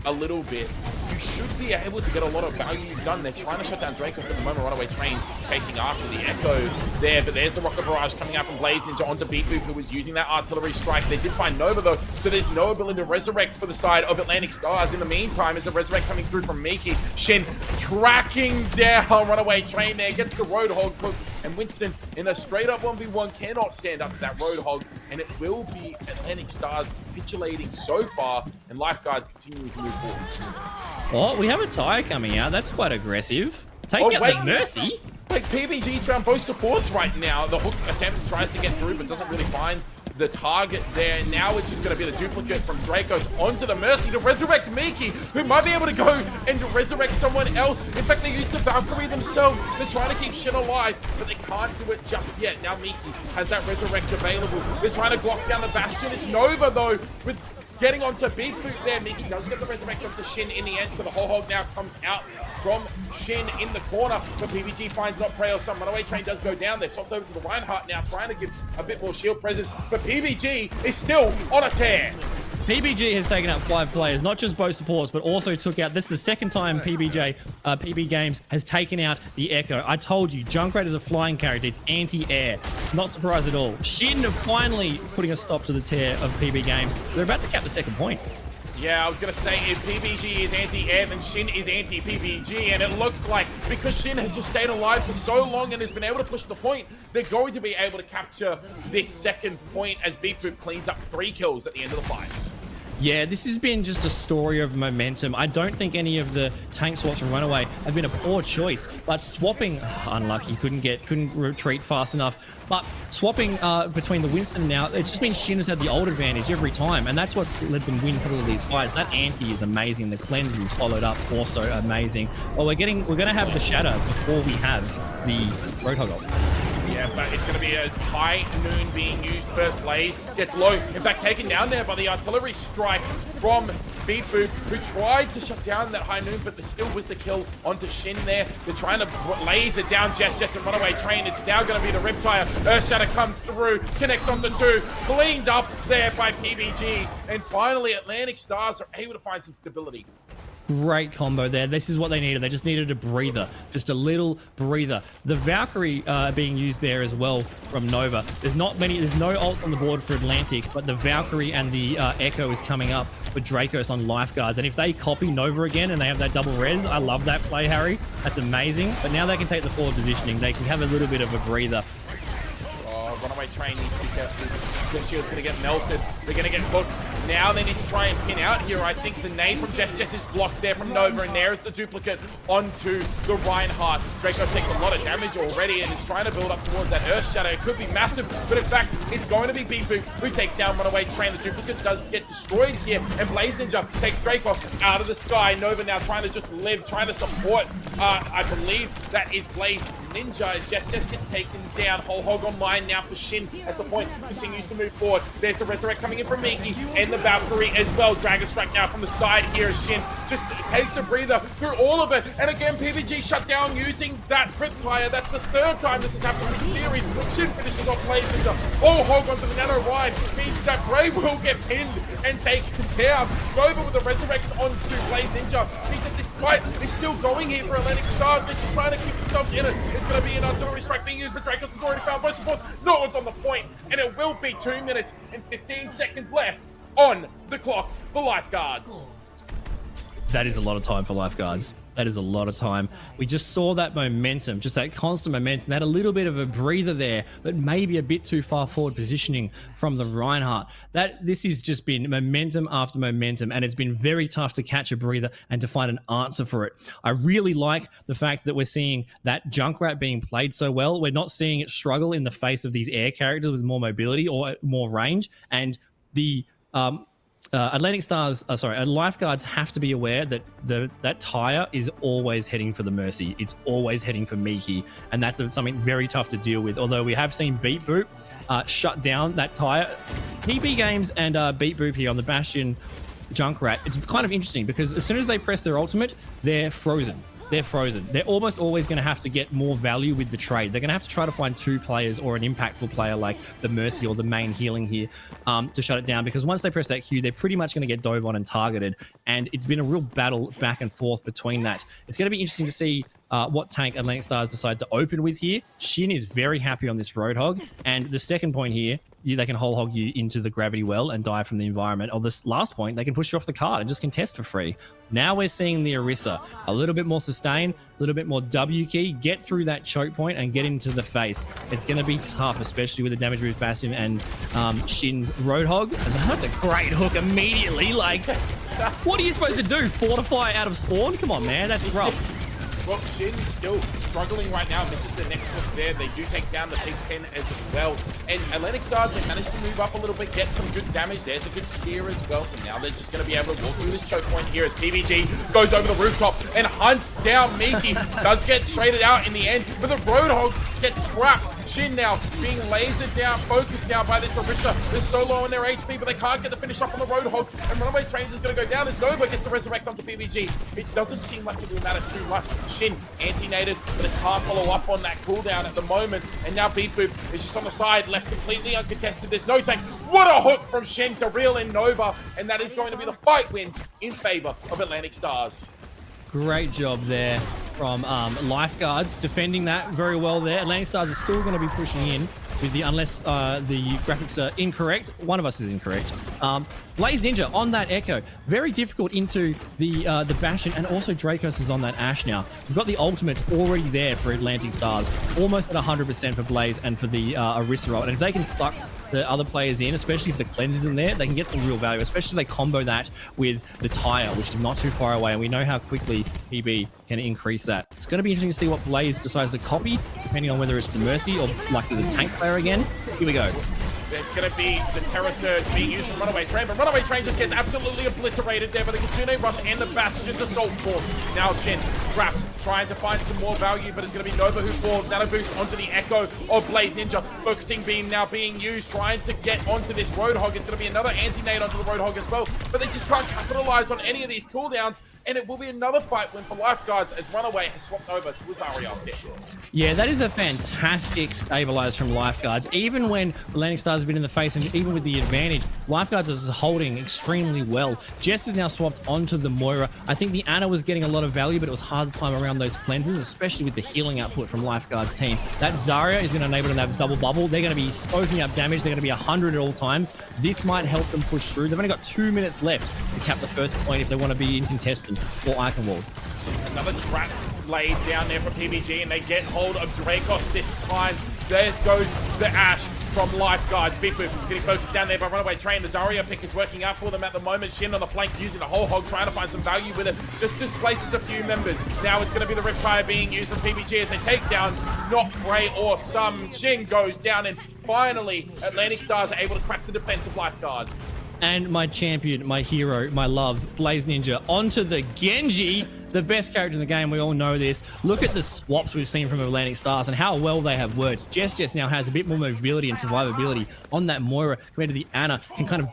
a little bit, you should be able to get a lot of value done. They're trying to shut down Dracos at the moment. Runaway Train chasing after the Echo there, but there's the Rocket Barrage coming out from Blaze Ninja onto Beat Boop, who was using that artillery strike. They did find Nova though, so there's no ability to resurrect for the side of Atlantic Stars. In the meantime, as the resurrect coming through from Miki, Shin tracking down Runaway Train there, gets the Roadhog hook, and Winston in a straight up 1v1 cannot stand up to that Roadhog, and it will be Atlantic Stars capitulating so far, and Lifeguards continuing to move forward. Oh, we have a tie coming out. That's quite aggressive. Taking out the Mercy. Like, PBG's found both supports right now. The hook attempts, tries to get through, but doesn't really find the target there. Now it's just going to be the duplicate from Dracos onto the Mercy to resurrect Miki, who might be able to go and resurrect someone else. In fact, they used the Valkyrie themselves. They're trying to keep Shin alive, but they can't do it just yet. Now Miki has that resurrect available. They're trying to block down the Bastion. It's Nova, though, with getting onto Beat Boop there. Miki does get the resurrect onto Shin in the end, so the whole hog now comes out from Shin in the corner, but PBG finds not Prey or some Runaway Train does go down. They've swapped over to the Reinhardt now, trying to give a bit more shield presence, but PBG is still on a tear. PBG has taken out 5 players, not just both supports, but also took out, this is the second time PB Games has taken out the Echo. I told you, Junkrat is a flying character, it's anti-air. Not surprised at all. Shin finally putting a stop to the tear of PB Games. They're about to cap the second point. Yeah, I was going to say, if PBG is anti-air, then Shin is anti-PBG, and it looks like, because Shin has just stayed alive for so long and has been able to push the point, they're going to be able to capture this second point as Beat Boop cleans up 3 kills at the end of the fight. Yeah, this has been just a story of momentum. I don't think any of the tank swaps from Runaway have been a poor choice, but swapping, unlucky, couldn't retreat fast enough. But swapping between the Winston now, it's just been Shin has had the old advantage every time, and that's what's let them win all of these fights. That anti is amazing. The cleanse is followed up, also amazing. Well, we're gonna have the shatter before we have the Roadhog ult. Yeah, but it's going to be a high noon being used. First Blaze gets low. In fact, taken down there by the artillery strike from Beep Boop, who tried to shut down that high noon, but there still was the kill onto Shin there. They're trying to laser down Jess and Runaway Train. It's now going to be the Riptire. Earthshatter comes through, connects onto two, cleaned up there by PBG. And finally, Atlantic Stars are able to find some stability. Great combo there. This is what they needed. They just needed a breather, just a little breather. The Valkyrie being used there as well from Nova. There's no ults on the board for Atlantic, but the Valkyrie and the Echo is coming up for Dracos on lifeguards. And if they copy Nova again and they have that double res, I love that play, Harry. That's amazing. But now they can take the forward positioning. They can have a little bit of a breather. Oh, Runaway Train needs to be careful. Their shield's going to get melted. They're going to get hooked. Now they need to try and pin out here. I think the nade from Jess is blocked there from Nova, and there's the duplicate onto the Reinhardt. Draco takes a lot of damage already and is trying to build up towards that Earth Shadow. It could be massive, but in fact, it's going to be Beep Boop who takes down Runaway Train. The duplicate does get destroyed here, and Blaze Ninja takes Dracos out of the sky. Nova now trying to just live, trying to support. I believe that is Blaze Ninja as Jess gets taken down. Whole hog online now for Shin as the point continues to move forward. There's the Resurrect coming in from Miki and the Valkyrie as well. Dragon Strike now from the side here as Shin just takes a breather through all of it. And again, PBG shut down using that Riptire. That's the third time this has happened in this series. Shin finishes off Blaze Ninja. Whole hog onto the Nano Ride means that Brave will get pinned and taken down. Nova with the Resurrect onto Blaze Ninja means that this fight is still going here for Atlantic Stars. They're just trying to keep themselves in it. It's going to be an artillery strike being used, but Dracos has already found both supports. No one's on the point, and it will be 2 minutes and 15 seconds left on the clock for lifeguards. That is a lot of time for lifeguards. That is a lot of time. We just saw that momentum, just that constant momentum. They had a little bit of a breather there, but maybe a bit too far forward positioning from the Reinhardt. This has just been momentum after momentum, and it's been very tough to catch a breather and to find an answer for it. I really like the fact that we're seeing that Junkrat being played so well. We're not seeing it struggle in the face of these air characters with more mobility or more range, and the Atlantic Stars, lifeguards have to be aware that that tire is always heading for the Mercy. It's always heading for Miki, and that's something very tough to deal with. Although we have seen Beep Boop shut down that tire. PB Games and Beep Boop here on the Bastion Junkrat. It's kind of interesting because as soon as they press their ultimate, they're frozen. They're frozen. They're almost always going to have to get more value with the trade. They're going to have to try to find two players or an impactful player like the Mercy or the main healing here to shut it down, because once they press that Q, they're pretty much going to get dove on and targeted, and it's been a real battle back and forth between that. It's going to be interesting to see what tank Atlantic Stars decide to open with here. Shin is very happy on this Roadhog, and the second point here, they can whole hog you into the gravity well and die from the environment. Or this last point, they can push you off the card and just contest for free. Now we're seeing the Orisa, a little bit more sustain, a little bit more W key, get through that choke point and get into the face. It's going to be tough, especially with the damage with Bastion and Shin's Roadhog. And that's a great hook immediately. Like, what are you supposed to do? Fortify out of spawn? Come on, man, that's rough. Well, Shin still struggling right now. Misses the next hook there. They do take down the big 10 as well. And Atlantic Stars, they managed to move up a little bit, get some good damage. There's a good spear as well. So now they're just going to be able to walk through this choke point here as PBG goes over the rooftop and hunts down Miki. Does get traded out in the end, but the Roadhog gets trapped. Shin now being lasered down, focused now by this Orisa. They're so low on their HP, but they can't get the finish off on the Roadhog. And Runaway Trains is going to go down as Nova gets the Resurrect onto PBG. It doesn't seem like it will matter too much. Shin anti-nated, but it can't follow up on that cooldown at the moment. And now Beep Boop is just on the side, left completely uncontested. There's no tank. What a hook from Shin to reel in Nova. And that is going to be the fight win in favor of Atlantic Stars. Great job there from lifeguards, defending that very well there. Atlantic Stars are still going to be pushing in with the, unless the graphics are incorrect. One of us is incorrect. Blaze Ninja on that Echo, very difficult into the Bastion, and also Dracos is on that Ashe now. We've got the ultimates already there for Atlantic Stars, almost at 100% for Blaze and for the Orisa ult. And if they can stuck the other players in, especially if the cleanse isn't there, they can get some real value, especially if they combo that with the tire, which is not too far away, and we know how quickly PB can increase that. It's going to be interesting to see what Blaze decides to copy, depending on whether it's the Mercy or likely the tank player again. Here we go. There's going to be the Terror Surge being used from Runaway Train, but Runaway Train just gets absolutely obliterated there by the Kitsune Rush and the Bastion's Assault Force. Now Shin trapped trying to find some more value, but it's going to be Nova who falls. Nano boost onto the Echo of Blaze Ninja. Focusing beam now being used, trying to get onto this Roadhog. It's going to be another anti-nade onto the Roadhog as well, but they just can't capitalize on any of these cooldowns. And it will be another fight win for Lifeguards as Runaway has swapped over to Azaria pick. Yeah, that is a fantastic stabilize from Lifeguards. Even when Atlantic Stars have been in the face, and even with the advantage, Lifeguards is holding extremely well. Jess is now swapped onto the Moira. I think the Ana was getting a lot of value, but it was hard to time around those cleanses, especially with the healing output from Lifeguards team. That Zarya is going to enable them to have double bubble. They're going to be soaking up damage. They're going to be 100 at all times. This might help them push through. They've only got 2 minutes left to cap the first point if they want to be in contestant for Eichenwald. Another trap laid down there for PBG, and they get hold of Dracos this time. There goes the Ash from Lifeguards. Big Boop getting focused down there by Runaway Train. The Zarya pick is working out for them at the moment. Shin on the flank using the whole hog, trying to find some value with it. Just displaces a few members. Now it's going to be the Riptire being used from PBG as they take down not Grey or some. Shin goes down, and finally Atlantic Stars are able to crack the defense of Lifeguards. And my champion, my hero, my love, Blaze Ninja, onto the Genji, the best character in the game. We all know this. Look at the swaps we've seen from Atlantic Stars and how well they have worked. Jess now has a bit more mobility and survivability on that Moira compared to the Ana. Can kind of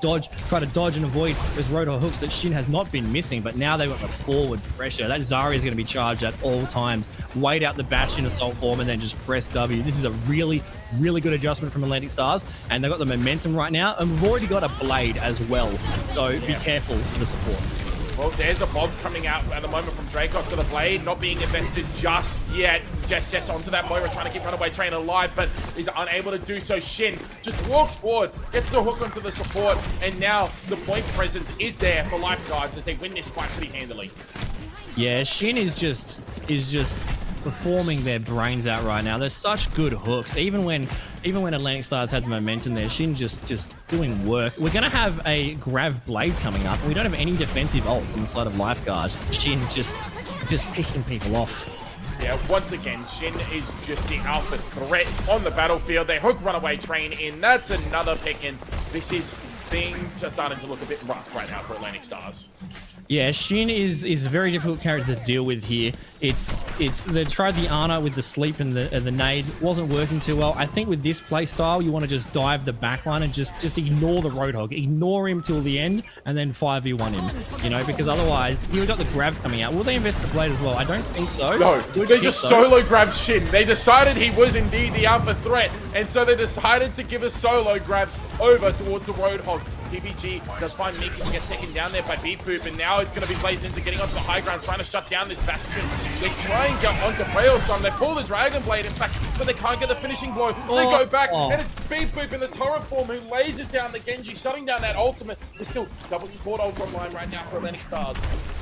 try to dodge and avoid those Roadhog hooks that Shin has not been missing, but now they've got the forward pressure. That Zarya is going to be charged at all times. Wait out the bash in assault form and then just press W. This is a really good adjustment from Atlantic Stars, and they've got the momentum right now, and we've already got a Blade as well, so be careful for the support. Well, there's a Bob coming out at the moment from Dracos to the Blade, not being invested just yet. Jess onto that Moira, trying to keep Runaway Train alive, but is unable to do so. Shin just walks forward, gets the hook onto the support, and now the point presence is there for Lifeguards as they win this fight pretty handily. Yeah, Shin is just performing their brains out right now. They're such good hooks. Even when Atlantic Stars had the momentum there, Shin just doing work. We're going to have a Grav Blade coming up. We don't have any defensive ults on the side of Lifeguard. Shin just picking people off. Yeah, once again, Shin is just the alpha threat on the battlefield. They hook Runaway Train in. That's another pick, and this is things starting to look a bit rough right now for Atlantic Stars. Yeah, Shin is a very difficult character to deal with here. They tried the Ana with the sleep and the nades. It wasn't working too well. I think with this play style, you want to just dive the backline and just ignore the Roadhog. Ignore him till the end and then 5v1 him, you know, because otherwise, you've got the grab coming out. Will they invest the Blade as well? I don't think so. No, they just solo grabbed Shin. They decided he was indeed the alpha threat, and so they decided to give a solo grab over towards the Roadhog. PBG does find Miki to get taken down there by Beep-Boop, and now it's going to be Blaze Ninja getting onto the high ground, trying to shut down this Bastion. They try and get onto Brailson. They pull the Dragon Blade, in fact, but they can't get the finishing blow. They go back, and it's Beep-Boop in the turret form who lasers down the Genji, shutting down that ultimate. There's still double support ult online right now for Atlantic Stars.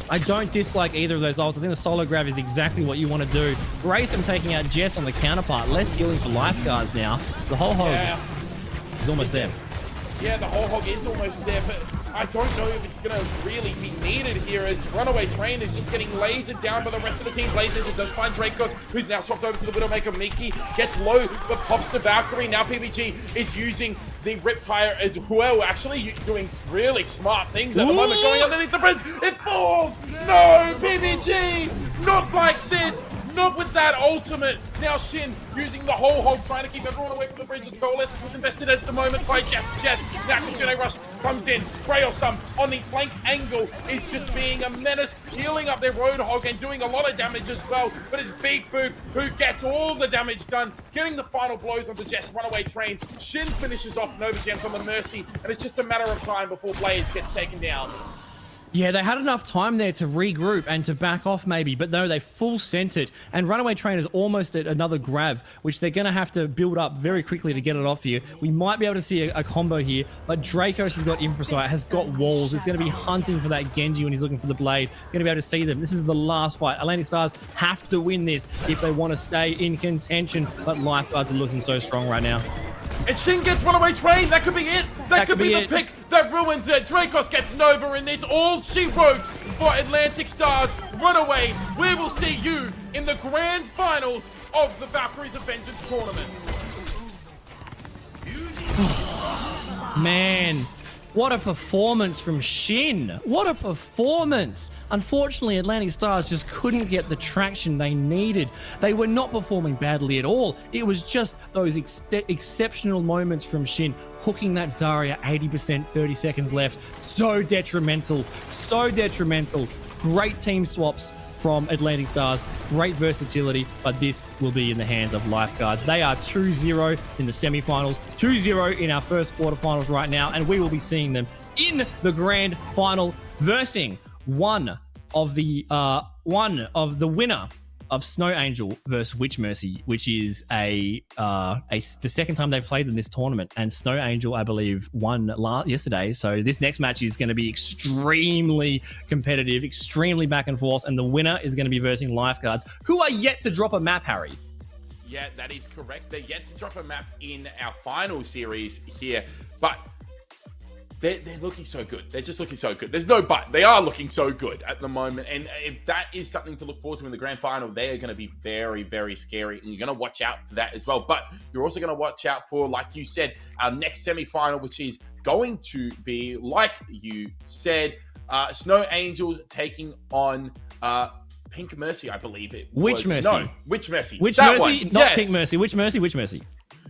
I don't dislike either of those ults. I think the solo grab is exactly what you want to do. Grayson taking out Jess on the counterpart. Less healing for Lifeguards now. The whole hog is almost there. Yeah, the whole hog is almost there, but I don't know if it's going to really be needed here as Runaway Train is just getting lasered down by the rest of the team. Blaze Ninja does find Dracos, who's now swapped over to the Widowmaker. Miki gets low, but pops the Valkyrie. Now PBG is using the Riptire as well, actually doing really smart things at the moment, going underneath the bridge. It falls! No, PBG! Not like this! Not with that ultimate. Now Shin using the whole hog, trying to keep everyone away from the bridge. As Coalescence was invested at the moment by Jess. Now Kitsune Rush comes in. Brailson on the flank angle is just being a menace, healing up their Roadhog and doing a lot of damage as well. But it's Beep-Boop who gets all the damage done, getting the final blows onto Jess. Runaway Train. Shin finishes off Nova Gems on the Mercy, and it's just a matter of time before Blaze gets taken down. Yeah, they had enough time there to regroup and to back off maybe, but no, they full sent it. And Runaway Train is almost at another grab, which they're going to have to build up very quickly to get it off here. We might be able to see a combo here, but Dracos has got Infrasight, has got walls. Is going to be hunting for that Genji when he's looking for the Blade. Going to be able to see them. This is the last fight. Atlantic Stars have to win this if they want to stay in contention, but Lifeguards are looking so strong right now. And Shin gets Runaway Train. That could be it. That could be the pick that ruins it. Dracos gets Nova, and it's all she wrote for Atlantic Stars. Runaway, we will see you in the grand finals of the Valkyries of Vengeance tournament. Man, What a performance from Shin. What a performance. Unfortunately, Atlantic Stars just couldn't get the traction they needed. They were not performing badly at all. It was just those exceptional moments from Shin, hooking that Zarya 80%, 30 seconds left. So detrimental. So detrimental. Great team swaps from Atlantic Stars. Great versatility, but this will be in the hands of Lifeguards. They are 2-0 in the semifinals, 2-0 in our first quarterfinals right now, and we will be seeing them in the grand final versing one of the winner of Snow Angel versus Witch Mercy, which is the second time they've played in this tournament. And Snow Angel, I believe, won yesterday. So this next match is going to be extremely competitive, extremely back and forth. And the winner is going to be versing Lifeguards, who are yet to drop a map, Harry. Yeah, that is correct. They're yet to drop a map in our final series here, but they're looking so good. They're just looking so good. There's no but. They are looking so good at the moment. And if that is something to look forward to in the grand final, they are going to be very, very scary. And you're going to watch out for that as well. But you're also going to watch out for, like you said, our next semifinal, which is going to be, like you said, Snow Angels taking on Pink Mercy, I believe it was. Witch Mercy. No, Witch Mercy. Witch That Mercy, one. not Yes. Pink Mercy. Witch Mercy, Witch Mercy.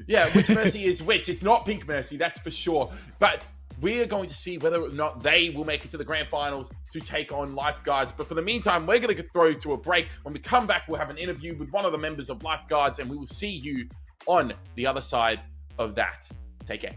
Yeah, Witch Mercy is Witch. It's not Pink Mercy, that's for sure. But we are going to see whether or not they will make it to the grand finals to take on Lifeguards. But for the meantime, we're going to throw to a break. When we come back, we'll have an interview with one of the members of Lifeguards, and we will see you on the other side of that. Take care.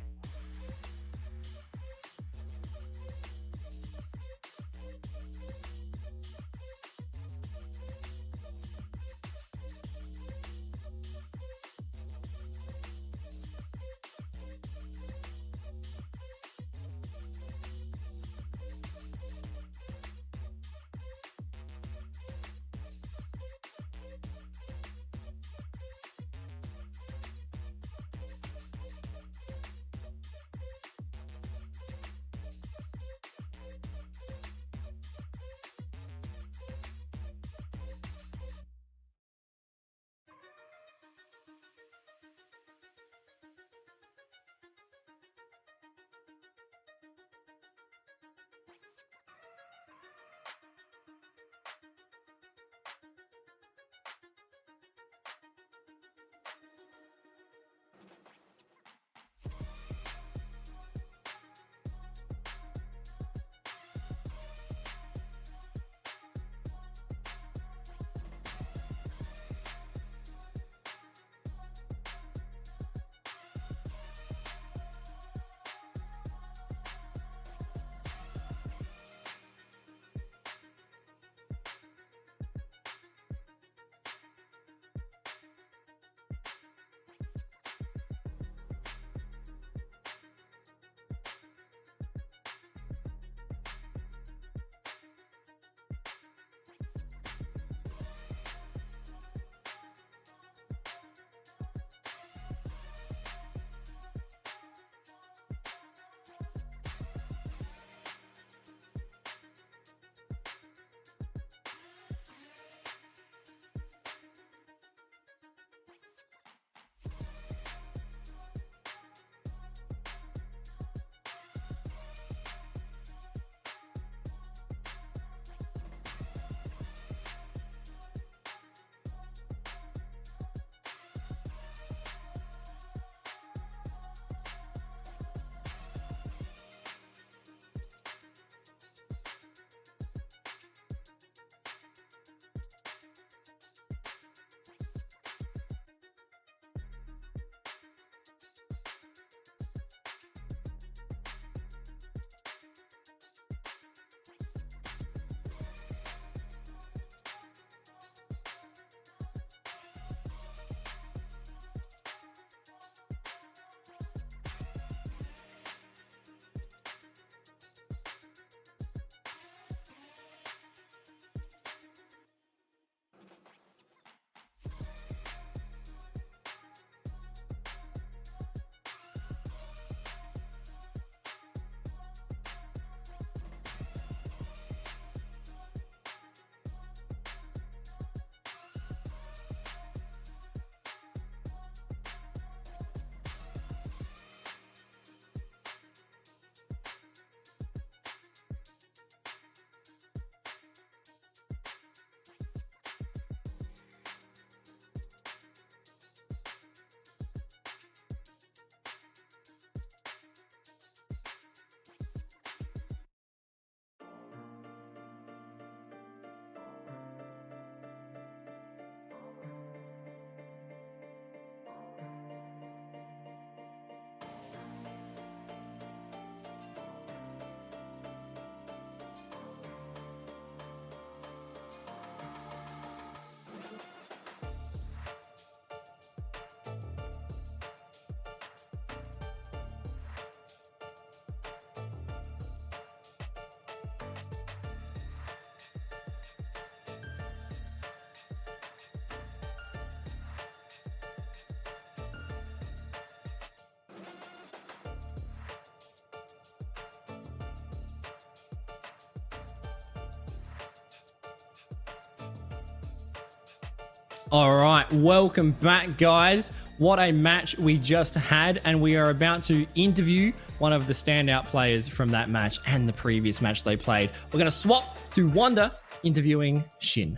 All right, welcome back, guys. What a match we just had, and we are about to interview one of the standout players from that match and the previous match they played. We're going to swap to Wonder interviewing Shin.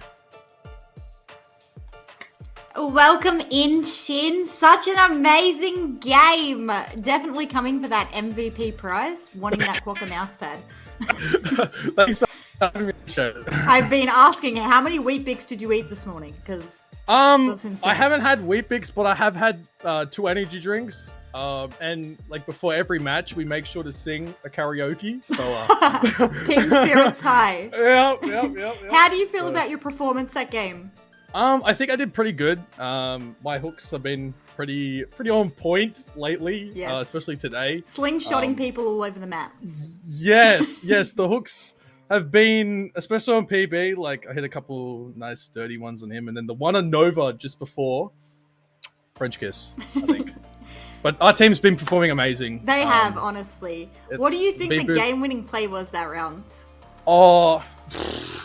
Welcome in, Shin. Such an amazing game. Definitely coming for that MVP prize. Wanting that Quokka mousepad. Thanks for having me on the show. I've been asking, how many Wheat Bix did you eat this morning? Because I haven't had Wheat Bix, but I have had 2 energy drinks. And like before every match, we make sure to sing a karaoke. So team spirits high. Yep. How do you feel about your performance that game? I think I did pretty good. My hooks have been pretty on point lately, Yes. especially today. Slingshotting people all over the map. Yes, the hooks have been, especially on PB, like I hit a couple nice sturdy ones on him, and then the one on Nova just before, French kiss, I think. But our team's been performing amazing. They have, honestly. What do you think the game-winning play was that round? Oh,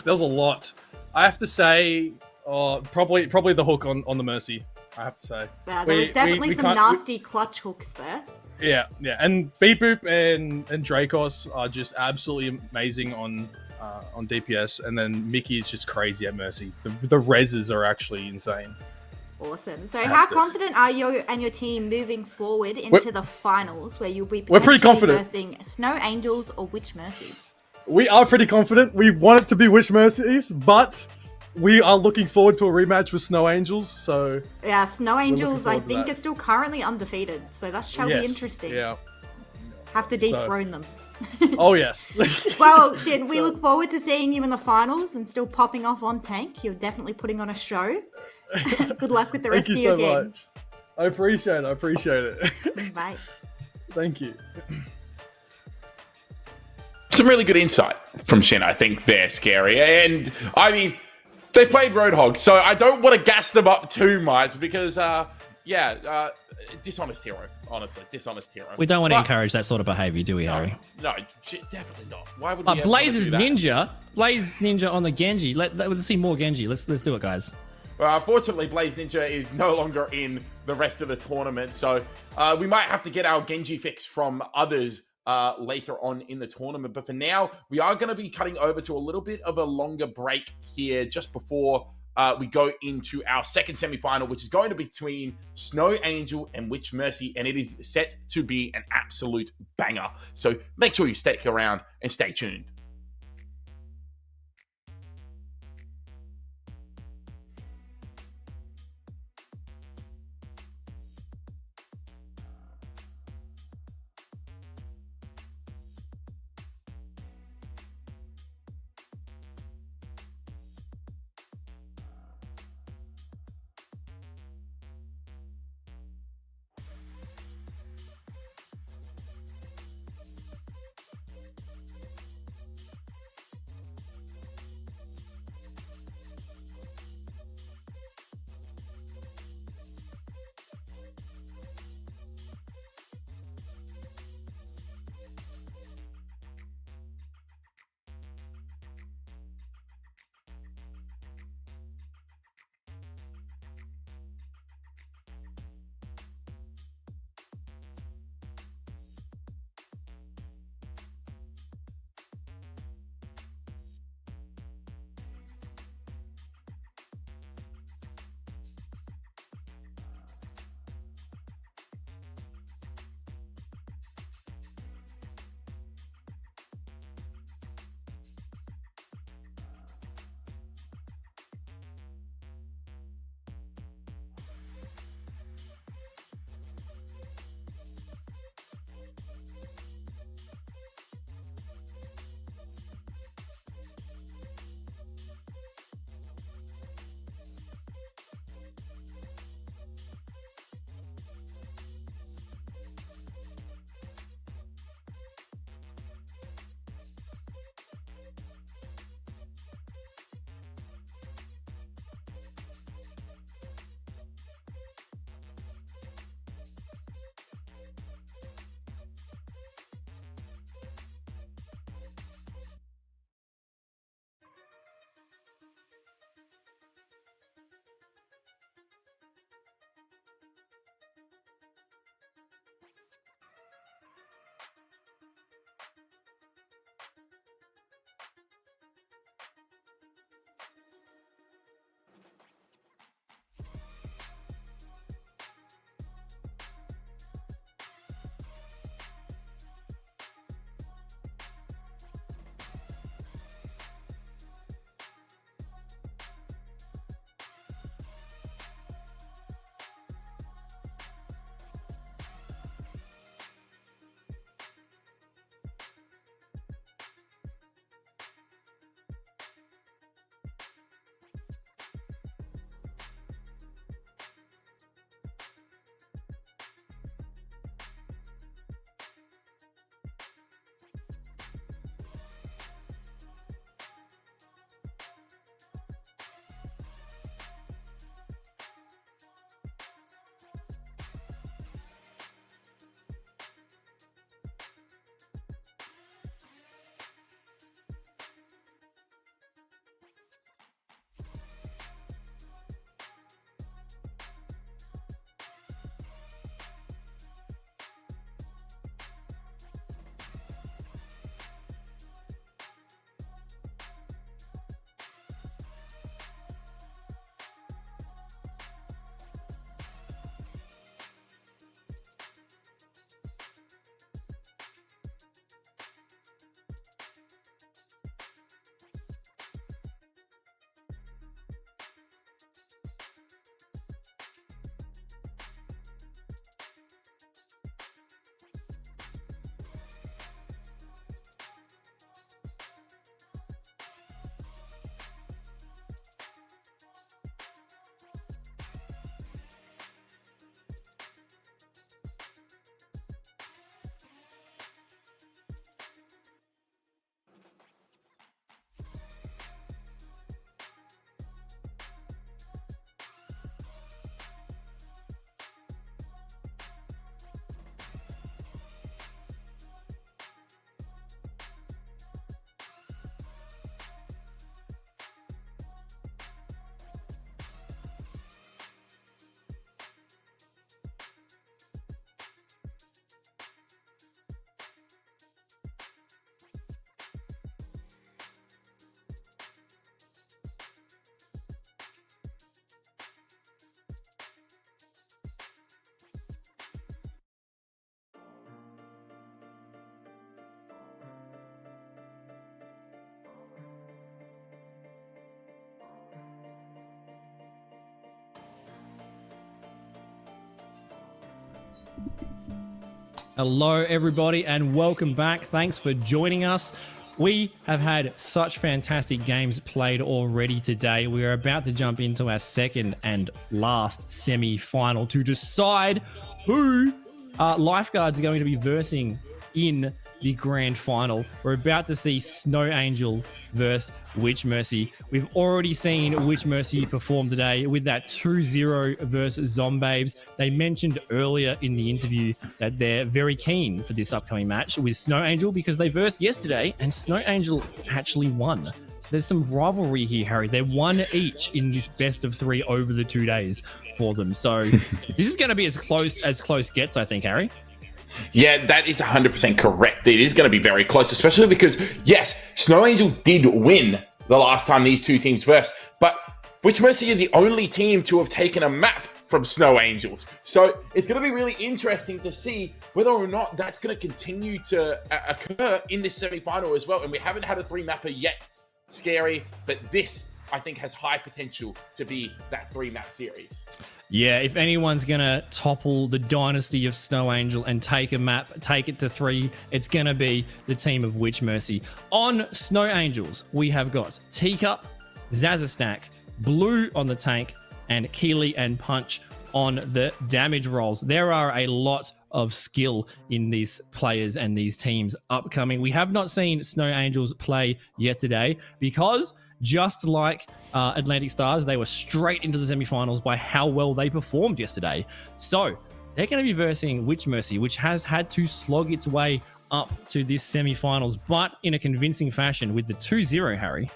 there was a lot. I have to say, probably the hook on the Mercy. I have to say. Wow, there was definitely some nasty clutch hooks there. Yeah, and Beep Boop and Dracos are just absolutely amazing on DPS, and then Mickey's just crazy at Mercy. The reses are actually insane. Awesome. So how confident are you and your team moving forward into the finals, where you'll be we're pretty confident versing Snow Angels or Witch Mercies? We are pretty confident. We want it to be Witch Mercies, but we are looking forward to a rematch with Snow Angels. So yeah, Snow Angels I think are still currently undefeated, so that shall be interesting. Yeah. Have to dethrone them. Oh yes. Well, Shin, we look forward to seeing you in the finals and still popping off on tank. You're definitely putting on a show. Good luck with the rest of your games. I appreciate it. Bye. Thank you. Some really good insight from Shin, I think, there, Scary. And, I mean, they played Roadhog, so I don't want to gas them up too much because, dishonest hero, honestly. Dishonest hero. We don't want to encourage that sort of behavior, do we, Harry? No, definitely not. Why would we Blaze is do that? Ninja. Blaze Ninja on the Genji. Let's see more Genji. Let's do it, guys. Well, unfortunately, Blaze Ninja is no longer in the rest of the tournament, so we might have to get our Genji fix from others later on in the tournament. But for now, we are going to be cutting over to a little bit of a longer break here just before we go into our second semi-final, which is going to be between Snow Angel and Witch Mercy, and it is set to be an absolute banger. So make sure you stick around and stay tuned. Hello, everybody, and welcome back. Thanks for joining us. We have had such fantastic games played already today. We are about to jump into our second and last semi-final to decide who Lifeguards are going to be versing in the grand final. We're about to see Snow Angel versus Witch Mercy. We've already seen Witch Mercy perform today with that 2-0 versus Zombabes. They mentioned earlier in the interview that they're very keen for this upcoming match with Snow Angel because they versed yesterday and Snow Angel actually won. So there's some rivalry here, Harry. They're 1 each in this best of 3 over the 2 days for them. So this is going to be as close gets, I think, Harry. Yeah, that is 100% correct. It is going to be very close, especially because, yes, Snow Angel did win the last time these two teams versed, but Witch Mercy are the only team to have taken a map from Snow Angels. So it's going to be really interesting to see whether or not that's going to continue to occur in this semi-final as well. And we haven't had a 3-mapper yet, Scary, but this, I think, has high potential to be that 3-map series. Yeah, if anyone's going to topple the dynasty of Snow Angel and take a map, take it to 3, it's going to be the team of Witch Mercy. On Snow Angels, we have got Teacup, Zazastack, Blue on the tank, and Keely and Punch on the damage rolls. There are a lot of skill in these players and these teams upcoming. We have not seen Snow Angels play yet today because just like Atlantic Stars, they were straight into the semifinals by how well they performed yesterday. So they're going to be versing Witch Mercy, which has had to slog its way up to this semifinals, but in a convincing fashion with the 2-0, Harry.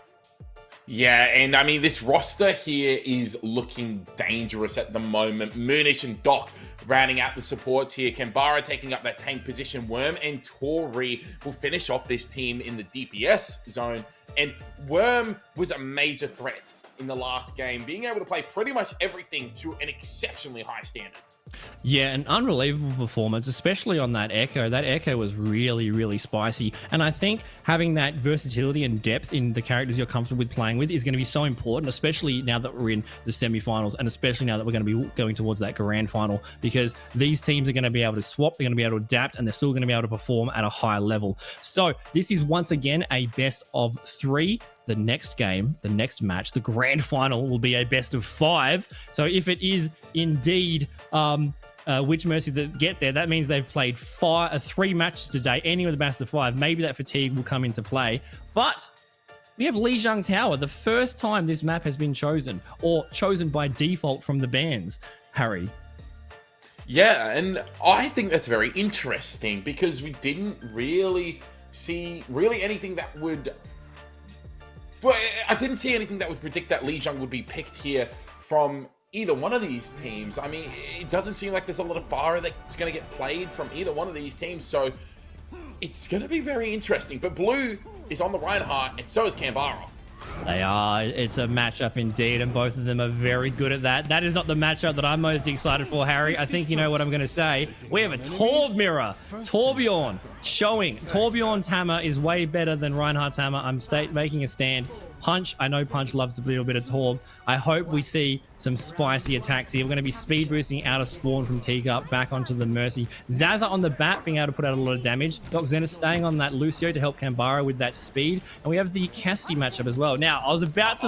Yeah, and I mean, this roster here is looking dangerous at the moment. Moonish and Doc rounding out the supports here. Kambara taking up that tank position. Worm and Tori will finish off this team in the DPS zone. And Worm was a major threat in the last game, being able to play pretty much everything to an exceptionally high standard. Yeah, an unbelievable performance, especially on that Echo. That Echo was really, really spicy. And I think having that versatility and depth in the characters you're comfortable with playing with is going to be so important, especially now that we're in the semifinals and especially now that we're going to be going towards that grand final, because these teams are going to be able to swap, they're going to be able to adapt, and they're still going to be able to perform at a high level. So this is once again a best of 3. The next game, the next match, the grand final will be a best of 5. So if it is indeed Witch Mercy that get there, that means they've played 3 matches today, ending with a best of 5. Maybe that fatigue will come into play. But we have Lijiang Tower, the first time this map has been chosen, or chosen by default from the bans, Harry. Yeah, and I think that's very interesting because we didn't really see anything that would... But I didn't see anything that would predict that Lijiang would be picked here from either one of these teams. I mean, it doesn't seem like there's a lot of fire that's going to get played from either one of these teams, so it's going to be very interesting. But Blue is on the Reinhardt, and so is Kambara. They are. It's a matchup indeed, and both of them are very good at that. That is not the matchup that I'm most excited for, Harry. I think you know what I'm going to say. We have a Torb mirror. Torbjorn showing. Torbjorn's hammer is way better than Reinhardt's hammer. I'm making a stand. Punch. I know Punch loves a little bit of Torb. I hope we see some spicy attacks here. We're going to be speed boosting out of spawn from Teacup back onto the Mercy. Zaza on the bat being able to put out a lot of damage. Doc Zenith staying on that Lucio to help Kambara with that speed. And we have the Cassidy matchup as well. Now, I was about to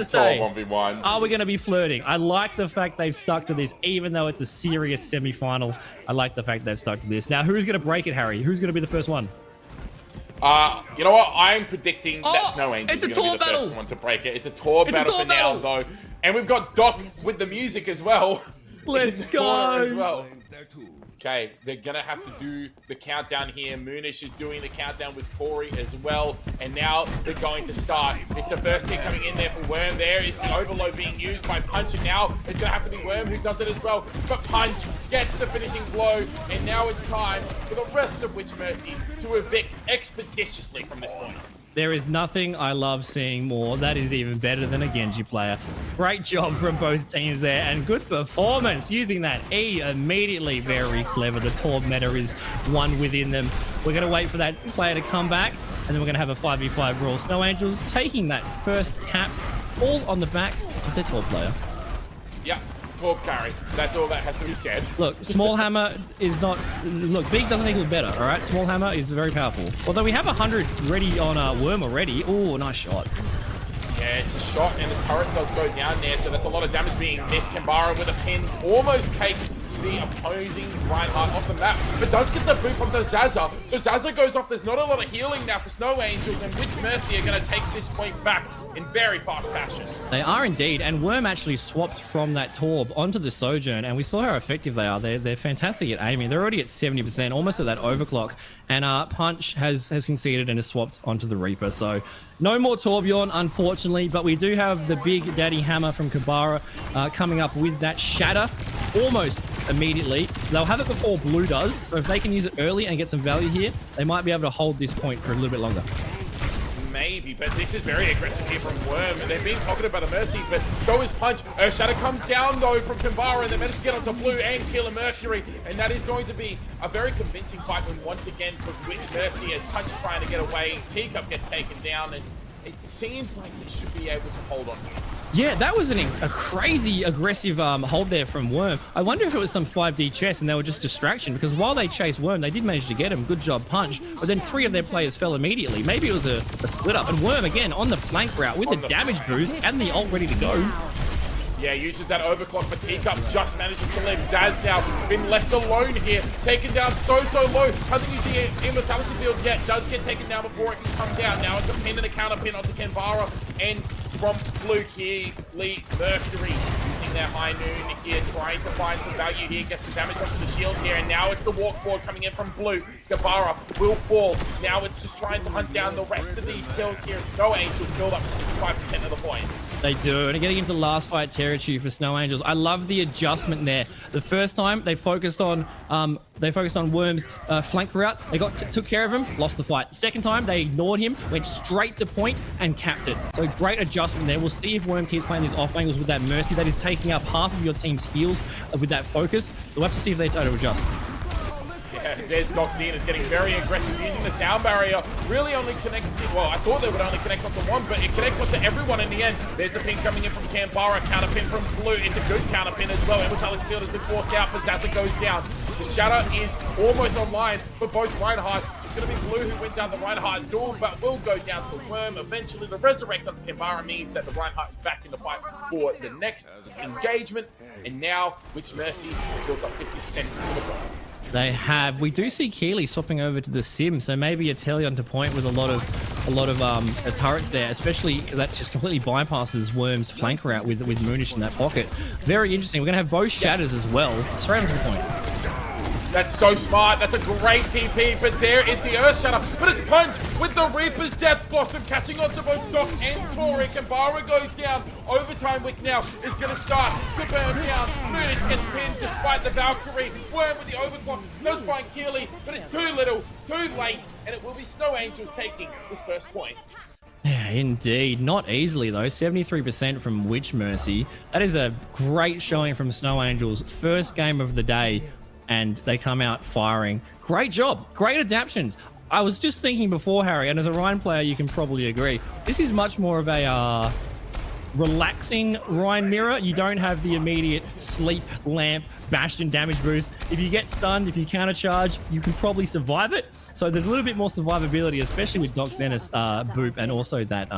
say, 1v1. Are we going to be flirting? I like the fact they've stuck to this, even though it's a serious semi-final. I like the fact they've stuck to this. Now, who's going to break it, Harry? Who's going to be the first one? You know what? I'm predicting that Snow Angel is going to be the battle. first one to break it. It's a Torb battle for now, though. And we've got Doc with the music as well. Let's go. As well. Okay, they're going to have to do the countdown here. Moonish is doing the countdown with Corey as well. And now they're going to start. It's the first hit coming in there for Worm. There is the overload being used by Punch. And now it's going to have to be Worm who does it as well. But Punch gets the finishing blow. And now it's time for the rest of Witch Mercy to evict expeditiously from this point. There is nothing I love seeing more. That is even better than a Genji player. Great job from both teams there, and good performance using that E immediately. Very clever. The Torb meta is one within them. We're going to wait for that player to come back, and then we're going to have a 5v5 brawl. Snow Angels taking that first cap all on the back of their Torb player. Yeah, Torb carry. That's all that has to be said. Look, small hammer is not... Look, big doesn't equal better, all right? Small hammer is very powerful. Although we have 100 ready on Worm already. Oh, nice shot. Yeah, it's a shot, and the turret does go down there, so that's a lot of damage being missed. Kambara with a pin almost takes the opposing Reinhardt off the map, but does get the boot onto Zaza. So Zaza goes off. There's not a lot of healing now for Snow Angels, and Witch Mercy are going to take this point back in very fast fashion. They are indeed, and Worm actually swapped from that Torb onto the Sojourn, and we saw how effective they are. They're fantastic at aiming. They're already at 70%, almost at that overclock, and Punch has conceded and has swapped onto the Reaper. So no more Torbjorn, unfortunately, but we do have the Big Daddy Hammer from Kambara coming up with that Shatter almost immediately. They'll have it before Blue does, so if they can use it early and get some value here, they might be able to hold this point for a little bit longer. Maybe, but this is very aggressive here from Worm. They're being pocketed by the Mercy, but so is Punch. Shadow comes down, though, from Kambara, and they manage to get onto Blue and kill a Mercury, and that is going to be a very convincing fight when once again for Witch Mercy as Punch is trying to get away. Teacup gets taken down, and it seems like they should be able to hold on here. Yeah, that was a crazy aggressive hold there from Worm. I wonder if it was some 5D chess and they were just distraction, because while they chased Worm, they did manage to get him. Good job, Punch. But then 3 of their players fell immediately. Maybe it was a split up. And Worm, again, on the flank route with the damage boost and the ult ready to go. Yeah, uses that overclock for Teacup, just manages to live. Zaz now been left alone here, taken down so low. Hasn't used the immortality field yet, does get taken down before it can come down. Now it's a pin and a counter pin onto Kambara, and from Blue Lee Mercury using their high noon here, trying to find some value here, get some damage onto the shield here, and now it's the walk forward coming in from Blue. Kambara will fall. Now it's just trying to hunt down the rest of these kills here. Snow Angels build up 65% of the point. They do, and getting into last fight territory for Snow Angels. I love the adjustment there. The first time they focused on Worm's flank route. They took care of him, lost the fight. The second time they ignored him, went straight to point and capped it. So great adjustment there. We'll see if Worm keeps playing these off angles with that Mercy. That is taking up half of your team's heals with that focus. We'll have to see if they try to adjust. Yeah, there's Noxine is getting very aggressive, using the sound barrier, really only connecting, well, I thought they would only connect onto one, but it connects onto everyone in the end. There's a pin coming in from Kambara, counter pin from Blue, it's a good counter pin as well. Immortality field has been forced out, but Zaza goes down. The Shadow is almost online for both Reinhardt. It's going to be Blue who wins out the Reinhardt duel, but will go down to Worm. Eventually, the resurrect of Kambara means that the Reinhardt is back in the fight for the next engagement, and now Witch Mercy builds up 50% into the goal. They have. We do see Keeley swapping over to the Sim, so maybe a telly onto point with a lot of turrets there, especially because that just completely bypasses Worm's flank route with Moonish in that pocket. Very interesting. We're gonna have both Shatters as well, straight onto the point. That's so smart. That's a great TP, but there is the Earth Shatter. But it's Punch with the Reaper's Death Blossom catching on to both Doc and Tori. Kambara goes down. Overtime Wick now is going to start to burn down. Moonish gets pinned despite the Valkyrie. Worm with the overclock does find Keeley, but it's too little, too late, and it will be Snow Angels taking this first point. Yeah, indeed. Not easily, though. 73% from Witch Mercy. That is a great showing from Snow Angels. First game of the day, and they come out firing. Great job. Great adaptions. I was just thinking before, Harry, and as a Ryan player, you can probably agree, this is much more of a relaxing Ryan mirror. You don't have the immediate sleep, lamp, Bastion damage boost. If you get stunned, if you counter charge, you can probably survive it. So there's a little bit more survivability, especially with Doc Zenith's boop, and also that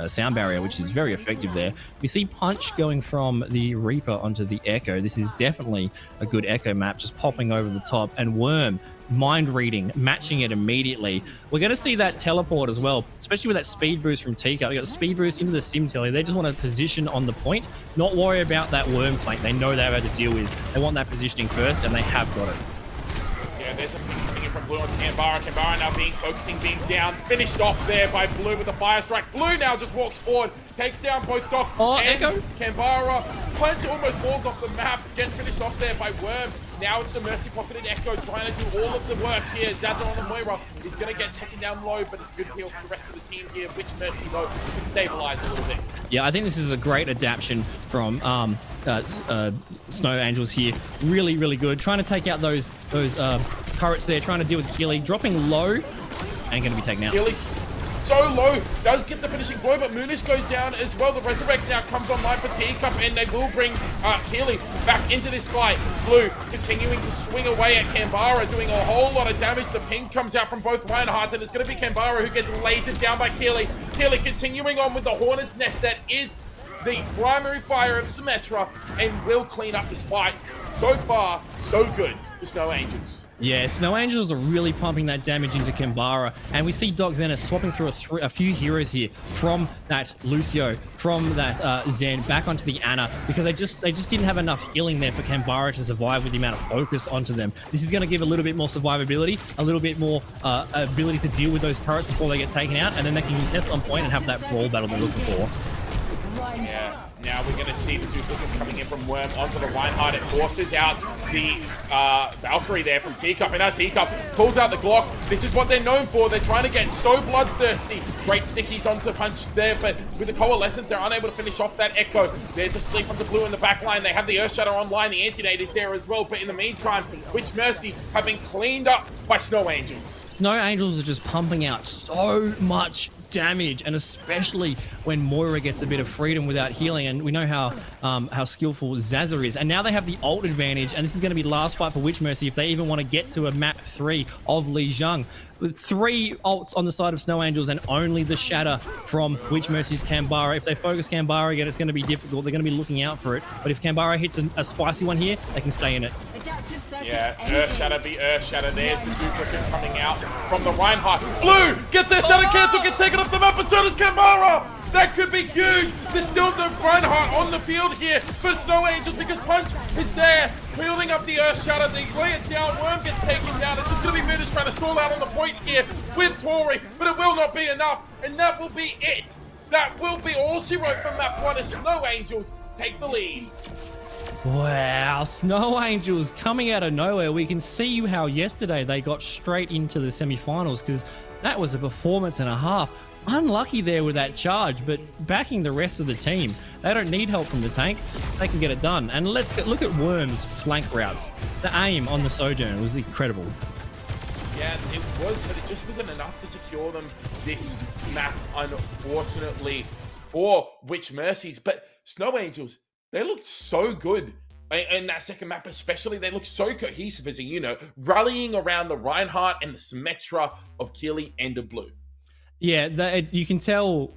sound barrier, which is very effective there. We see Punch going from the Reaper onto the Echo. This is definitely a good Echo map, just popping over the top, and Worm mind reading, matching it immediately. We're going to see that teleport as well, especially with that speed boost from Tika. We got speed boost into the Sim Telly. They just want to position on the point, not worry about that Worm flank. They know they have to deal with. They want that positioning first, and they have got it. Yeah, there's a ping coming in from Blue onto Kambara. Kambara now being down, finished off there by Blue with a fire strike. Blue now just walks forward, takes down both Doc and Echo. Kambara. Punch almost falls off the map, gets finished off there by Worm. Now it's the Mercy pocketed Echo trying to do all of the work here. Zaza on the Moira is going to get taken down low, but it's a good heal for the rest of the team here. Witch Mercy, though, can stabilize a little bit. Yeah, I think this is a great adaptation from Snow Angels here. Really, really good. Trying to take out those turrets there, trying to deal with Keeley. Dropping low and going to be taken out. so low. Does get the finishing blow, but Moonish goes down as well. The Resurrect now comes online for Teacup, and they will bring Keely back into this fight. Blue continuing to swing away at Canberra, doing a whole lot of damage. The ping comes out from both Reinhardt, and it's going to be Canberra who gets lasered down by Keely. Keely continuing on with the Hornet's Nest that is the primary fire of Symmetra, and will clean up this fight. So far, so good for Snow Angels. Yeah, Snow Angels are really pumping that damage into Canberra, and we see Doc Zen swapping through a few heroes here from that Lucio, from that Zen back onto the Ana, because they just didn't have enough healing there for Canberra to survive with the amount of focus onto them. This is going to give a little bit more survivability, a little bit more ability to deal with those turrets before they get taken out, and then they can contest on point and have that brawl battle they're looking for. Yeah, now we're going to see the duplicates coming in from Worm onto the Reinhardt. It forces out the Valkyrie there from Teacup, and now Teacup pulls out the Glock. This is what they're known for. They're trying to get so bloodthirsty. Great stickies onto punch there, but with the Coalescence, they're unable to finish off that Echo. There's a sleep onto Blue in the back line. They have the Earthshatter online. The Anti-Nade is there as well, but in the meantime, Witch Mercy have been cleaned up by Snow Angels. Snow Angels are just pumping out so much damage, and especially when Moira gets a bit of freedom without healing, and we know how skillful Zaza is, and now they have the ult advantage, and this is going to be last fight for Witch Mercy if they even want to get to a map 3 of Lijiang. With 3 ults on the side of Snow Angels and only the shatter from Witch Mercy's Canberra. If they focus Canberra again, it's going to be difficult. They're going to be looking out for it, but if Canberra hits a spicy one here, they can stay in it. Yeah, Earthshatter, the Earthshatter. There's the duplicate coming out from the Reinhardt. Blue gets their shatter cancel, gets taken off the map, and so does Canberra. That could be huge. There's still the Reinhardt on the field here for Snow Angels because Punch is there, building up the Earthshatter. They lay it down. Worm gets taken down. It's just going to be Moonish trying to stall out on the point here with Tori, but it will not be enough, and that will be it. That will be all she wrote for map 1 as Snow Angels take the lead. Wow, Snow Angels coming out of nowhere. We can see how yesterday they got straight into the semi-finals because that was a performance and a half. Unlucky there with that charge, but backing the rest of the team. They don't need help from the tank. They can get it done. And look at Worm's flank routes. The aim on the Sojourn was incredible. Yeah, it was, but it just wasn't enough to secure them this map, unfortunately, for Witch Mercies. But Snow Angels, they looked so good in that second map, especially. They looked so cohesive, as you know, rallying around the Reinhardt and the Symmetra of Keely and of Blue. Yeah, you can tell.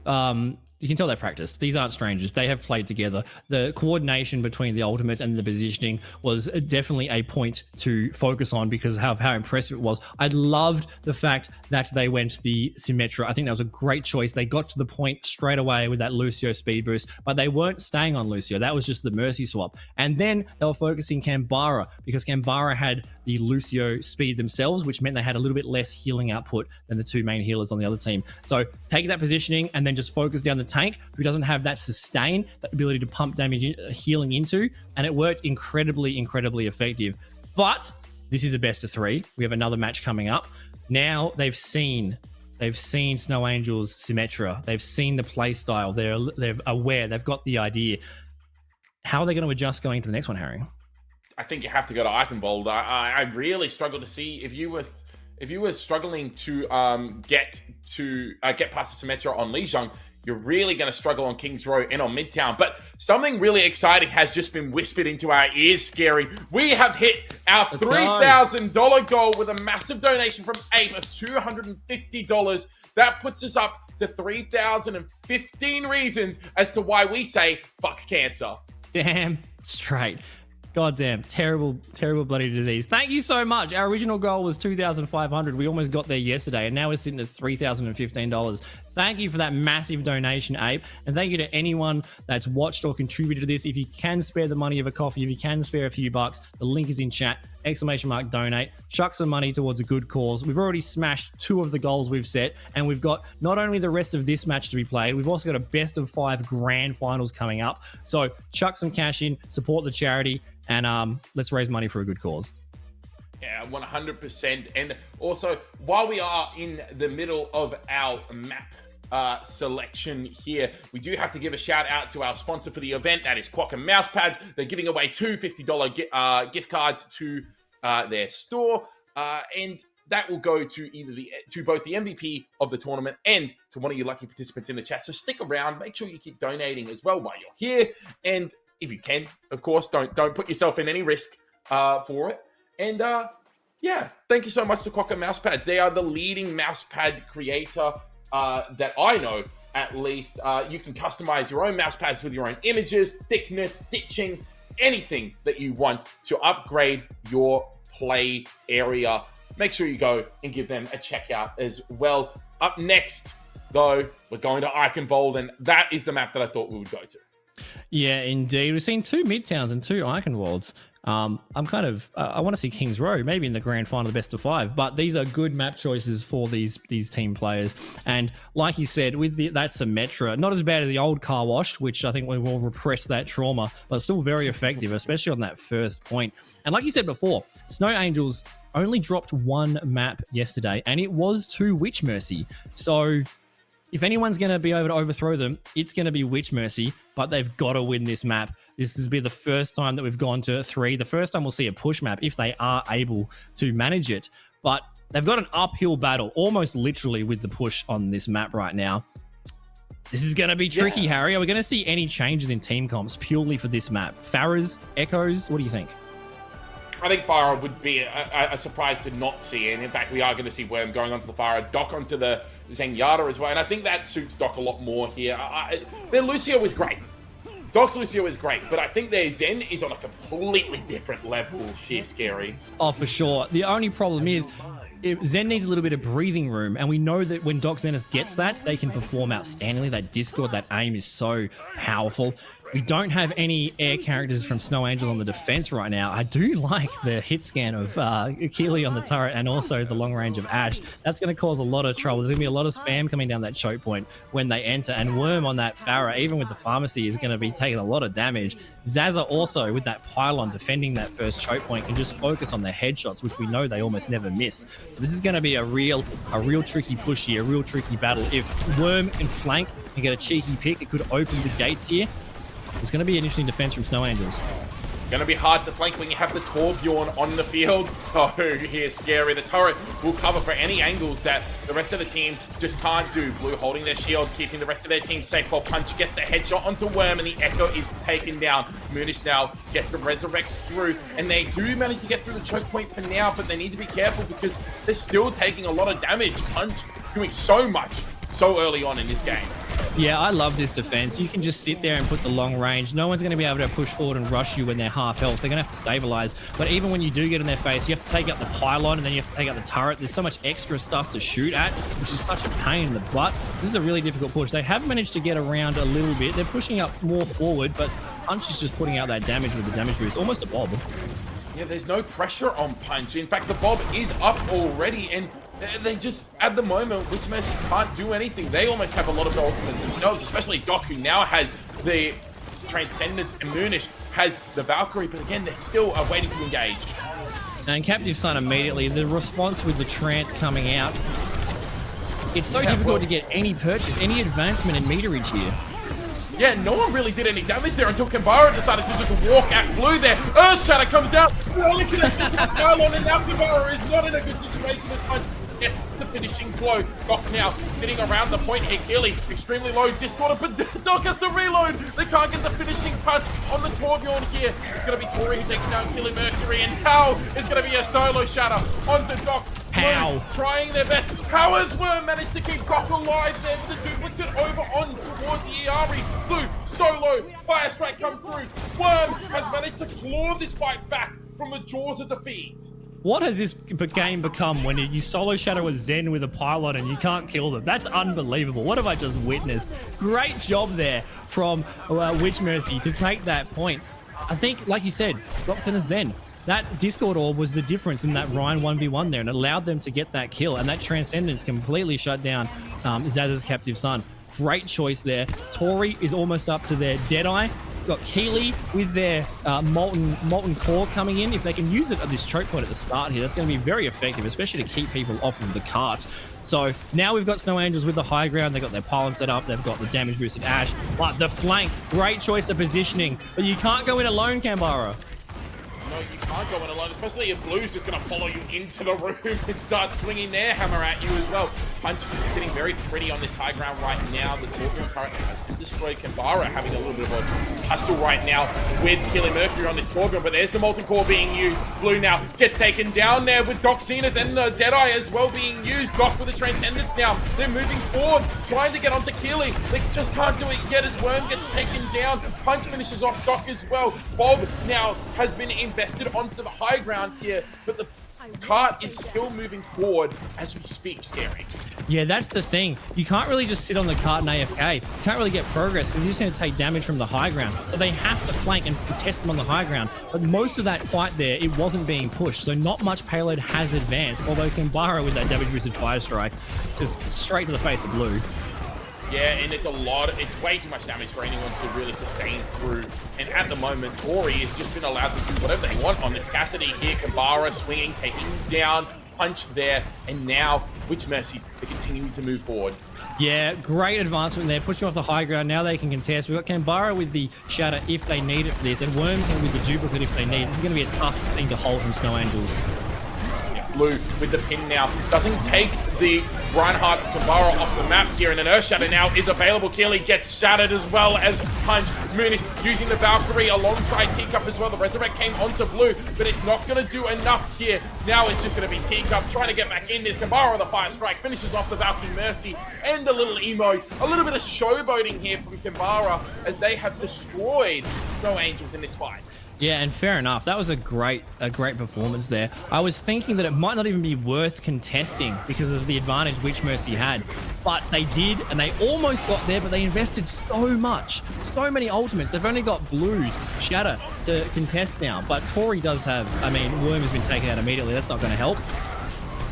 You can tell they practiced. These aren't strangers. They have played together. The coordination between the ultimates and the positioning was definitely a point to focus on because of how impressive it was. I loved the fact that they went the Symmetra. I think that was a great choice. They got to the point straight away with that Lucio speed boost, but they weren't staying on Lucio. That was just the Mercy swap. And then they were focusing Canberra because Canberra had the Lucio speed themselves, which meant they had a little bit less healing output than the 2 main healers on the other team. So take that positioning and then just focus down the tank who doesn't have that sustain, that ability to pump damage healing into, and it worked incredibly effective. But this is a best of 3. We have another match coming up. Now they've seen Snow Angels Symmetra. They've seen the play style. They're aware. They've got the idea. How are they going to adjust going to the next one, Harry? I think you have to go to Eichenwald. I really struggle to see if you were struggling to get past the Symmetra on Lijiang, you're really going to struggle on Kings Row and on Midtown. But something really exciting has just been whispered into our ears, Scary. We have hit our $3,000 goal with a massive donation from Abe of $250. That puts us up to 3,015 reasons as to why we say fuck cancer. Damn straight. Goddamn, terrible bloody disease. Thank you so much. Our original goal was $2,500. We almost got there yesterday, and now we're sitting at $3,015. Thank you for that massive donation, Ape. And thank you to anyone that's watched or contributed to this. If you can spare the money of a coffee, if you can spare a few bucks, the link is in chat. !donate. Chuck some money towards a good cause. We've already smashed 2 of the goals we've set, and we've got not only the rest of this match to be played, we've also got a best of 5 grand finals coming up. So chuck some cash in, support the charity, and let's raise money for a good cause. Yeah, 100%. And also, while we are in the middle of our map selection here, we do have to give a shout out to our sponsor for the event. That is Quack and Mousepads. They're giving away 2 $50 gift cards to their store. And that will go to both the MVP of the tournament and to one of you lucky participants in the chat. So stick around. Make sure you keep donating as well while you're here. And if you can, of course, don't put yourself in any risk for it. And yeah, thank you so much to Quokka Mousepads. They are the leading mousepad creator that I know, at least. You can customize your own mousepads with your own images, thickness, stitching, anything that you want to upgrade your play area. Make sure you go and give them a check out as well. Up next, though, we're going to Eichenwald, and that is the map that I thought we would go to. Yeah, indeed. We've seen 2 Midtowns and 2 Eichenwalds. I want to see Kings Row, maybe in the grand final, the best of 5. But these are good map choices for these team players. And like you said, with that Symmetra, not as bad as the old Car Wash, which I think we will repress that trauma, but still very effective, especially on that first point. And like you said before, Snow Angels only dropped 1 map yesterday, and it was to Witch Mercy. So if anyone's going to be able to overthrow them, it's going to be Witch Mercy, but they've got to win this map. This has been the first time that we've gone to 3. The first time we'll see a push map if they are able to manage it. But they've got an uphill battle, almost literally, with the push on this map right now. This is going to be tricky, Harry. Are we going to see any changes in team comps purely for this map? Farahs, Echoes, what do you think? I think Farah would be a surprise to not see, and in fact, we are going to see Worm going onto the Farah, Doc onto the Zenyatta as well, and I think that suits Doc a lot more here. Their Lucio is great. Doc's Lucio is great, but I think their Zen is on a completely different level. Sheer scary. Oh, for sure. The only problem is Zen needs a little bit of breathing room, and we know that when Doc Zenith gets that, they can perform outstandingly. That Discord, that aim is so powerful. We don't have any air characters from Snow Angel on the defense right now. I do like the hit scan of Keely on the turret and also the long range of Ash. That's going to cause a lot of trouble. There's going to be a lot of spam coming down that choke point when they enter. And Worm on that Farah, even with the pharmacy, is going to be taking a lot of damage. Zaza also, with that pylon defending that first choke point, can just focus on the headshots, which we know they almost never miss. So this is going to be a real tricky push here, a real tricky battle. If Worm can flank and get a cheeky pick, it could open the gates here. It's going to be an interesting defense from Snow Angels. Going to be hard to flank when you have the Torbjorn on the field. Oh, here's scary. The turret will cover for any angles that the rest of the team just can't do. Blue holding their shield, keeping the rest of their team safe while Punch gets the headshot onto Worm, and the Echo is taken down. Moonish now gets the resurrect through, and they do manage to get through the choke point for now, but they need to be careful because they're still taking a lot of damage. Punch doing so much so early on in this game. Yeah, I love this defense. You can just sit there and put the long range. No one's going to be able to push forward and rush you when they're half health. They're going to have to stabilize. But even when you do get in their face, you have to take out the pylon and then you have to take out the turret. There's so much extra stuff to shoot at, which is such a pain in the butt. This is a really difficult push. They have managed to get around a little bit. They're pushing up more forward, but Punch is just putting out that damage with the damage boost. Almost a bob. Yeah, there's no pressure on Punch. In fact, the Bob is up already, and they just, at the moment, Witch Mercy can't do anything. They almost have a lot of the ultimates themselves, especially Doc, who now has the Transcendence, and Moonish has the Valkyrie, but again, they're still waiting to engage. And Captive Sun immediately, the response with the Trance coming out. It's so difficult to get any purchase, any advancement in meterage here. Yeah, no one really did any damage there until Kambara decided to just walk at Blue there. Earthshatter comes down. Only connection to the pylon, and now Kambara is not in a good situation as Punch gets the finishing blow. Doc now sitting around the point here. Keely extremely low, discorded, but Doc has to reload. They can't get the finishing punch on the Torbjorn here. It's going to be Tori who takes down Keely Mercury, and Pow is going to be a solo shatter onto Doc. Pow. Trying their best. Powers were managed to keep Doc alive there with the duplicate over on towards the Iari. Blue, solo, Fire Strike comes through. Worm has managed to claw this fight back from the jaws of defeat. What has this game become when you solo shadow a Zen with a pylon and you can't kill them? That's unbelievable. What have I just witnessed? Great job there from Witch Mercy to take that point. I think, like you said, Drop Center Zen. That Discord orb was the difference in that Ryan 1v1 there, and it allowed them to get that kill, and that Transcendence completely shut down Zaz's Captive Sun. Great choice there. Tori is almost up to their Deadeye. Got Keely with their molten core coming in. If they can use it at this choke point at the start here, that's going to be very effective, especially to keep people off of the cart. So now we've got Snow Angels with the high ground. They've got their pylon set up. They've got the damage boosted Ash. But the flank, great choice of positioning. But you can't go in alone, Kambara. no, you can't go in alone, especially if Blue's just going to follow you into the room and start swinging their hammer at you as well. Punch is getting very pretty on this high ground right now. The Torpedo currently has been destroyed. Kambara having a little bit of a tussle right now with Killing Mercury on this Torpedo, but there's the Molten Core being used. Blue now gets taken down there with Doc Zenith and Deadeye as well being used. Doc with the Transcendence now. They're moving forward, trying to get onto Keely. They just can't do it yet as Worm gets taken down. Punch finishes off Doc as well. Bob now has been invested onto the high ground here, but the cart is still moving forward as we speak, Scary. Yeah, that's the thing. You can't really just sit on the cart and AFK. You can't really get progress because you're just going to take damage from the high ground. So they have to flank and contest them on the high ground. But most of that fight there, it wasn't being pushed. So not much payload has advanced, although Kambara with that damage boosted fire strike just straight to the face of Blue. Yeah, and it's way too much damage for anyone to really sustain through. And at the moment, Tori has just been allowed to do whatever they want on this Cassidy here. Kambara swinging, taking down, punch there, and now Witch Mercies are continuing to move forward. Yeah, great advancement there, pushing off the high ground. Now they can contest. We've got Kambara with the Shatter if they need it for this, and Wormkin with the Duplicate if they need it. This is going to be a tough thing to hold from Snow Angels. Blue with the pin now. Doesn't take the Reinhardt Kambara off the map here, and an Earth Shatter now is available. Keely gets shattered as well as Punch. Moonish using the Valkyrie alongside Teacup as well. The Resurrect came onto Blue, but it's not going to do enough here. Now it's just going to be Teacup trying to get back in. There's Kambara with the Fire Strike, finishes off the Valkyrie Mercy, and a little emo. A little bit of showboating here from Kambara as they have destroyed Snow Angels in this fight. Yeah, and fair enough. That was a great performance there. I was thinking that it might not even be worth contesting because of the advantage Witch Mercy had. But they did, and they almost got there, but they invested so much. So many ultimates. They've only got Blue Shatter to contest now. But Tori does have, I mean, Worm has been taken out immediately. That's not going to help.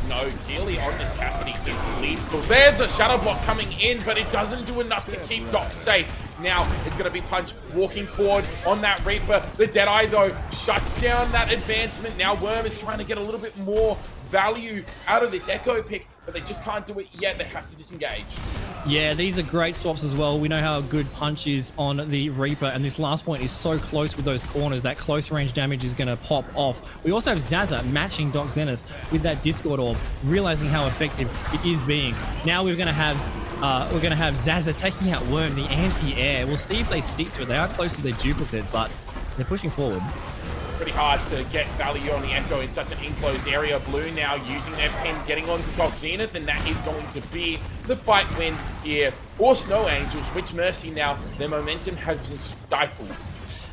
No, Keely on this Cassidy is lethal. There's a Shadow Block coming in, but it doesn't do enough to keep Doc safe. Now it's going to be Punch walking forward on that Reaper. The Deadeye, though, shuts down that advancement. Now Worm is trying to get a little bit more value out of this Echo pick, but they just can't do it yet. They have to disengage. Yeah, these are great swaps as well. We know how good Punch is on the Reaper, and this last point is so close with those corners. That close range damage is going to pop off. We also have Zaza matching Doc Zenith with that Discord Orb, realizing how effective it is being. Now we're going to have Zaza taking out Worm, the anti-air. We'll see if they stick to it. They are close to their duplicate, but they're pushing forward. Pretty hard to get value on the Echo in such an enclosed area. Blue now using their pin, getting on to Doc Zenith, and that is going to be the fight win here for Snow Angels. Witch Mercy now, their momentum has been stifled.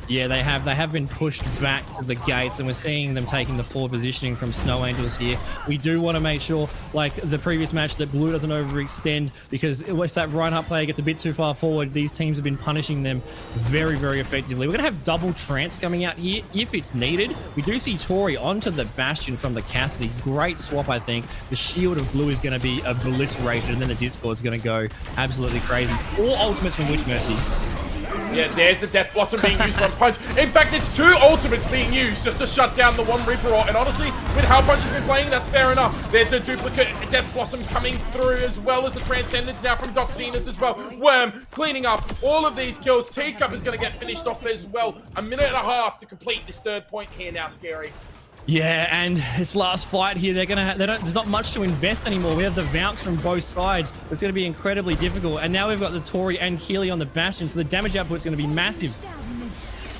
Yeah, they have been pushed back to the gates, and we're seeing them taking the forward positioning from Snow Angels here. We do want to make sure, like the previous match, that Blue doesn't overextend, because if that Reinhardt player gets a bit too far forward, these teams have been punishing them very, very effectively. We're going to have double trance coming out here if it's needed. We do see Tori onto the Bastion from the Cassidy. Great swap, I think. The shield of Blue is going to be obliterated, and then the Discord is going to go absolutely crazy. All ultimates from Witch Mercy. Yeah, there's the Death Blossom being used on Punch. In fact, it's two ultimates being used just to shut down the one Reaper. And honestly, with how Punch has been playing, that's fair enough. There's the duplicate Death Blossom coming through, as well as the Transcendence now from Doc Zenith as well. Worm cleaning up all of these kills. Teacup is going to get finished off as well. A minute and a half to complete this third point here now, Scary. Yeah, and this last fight here, there's not much to invest anymore. We have the Valks from both sides. It's going to be incredibly difficult. And now we've got the Tori and Keely on the Bastion, so the damage output is going to be massive.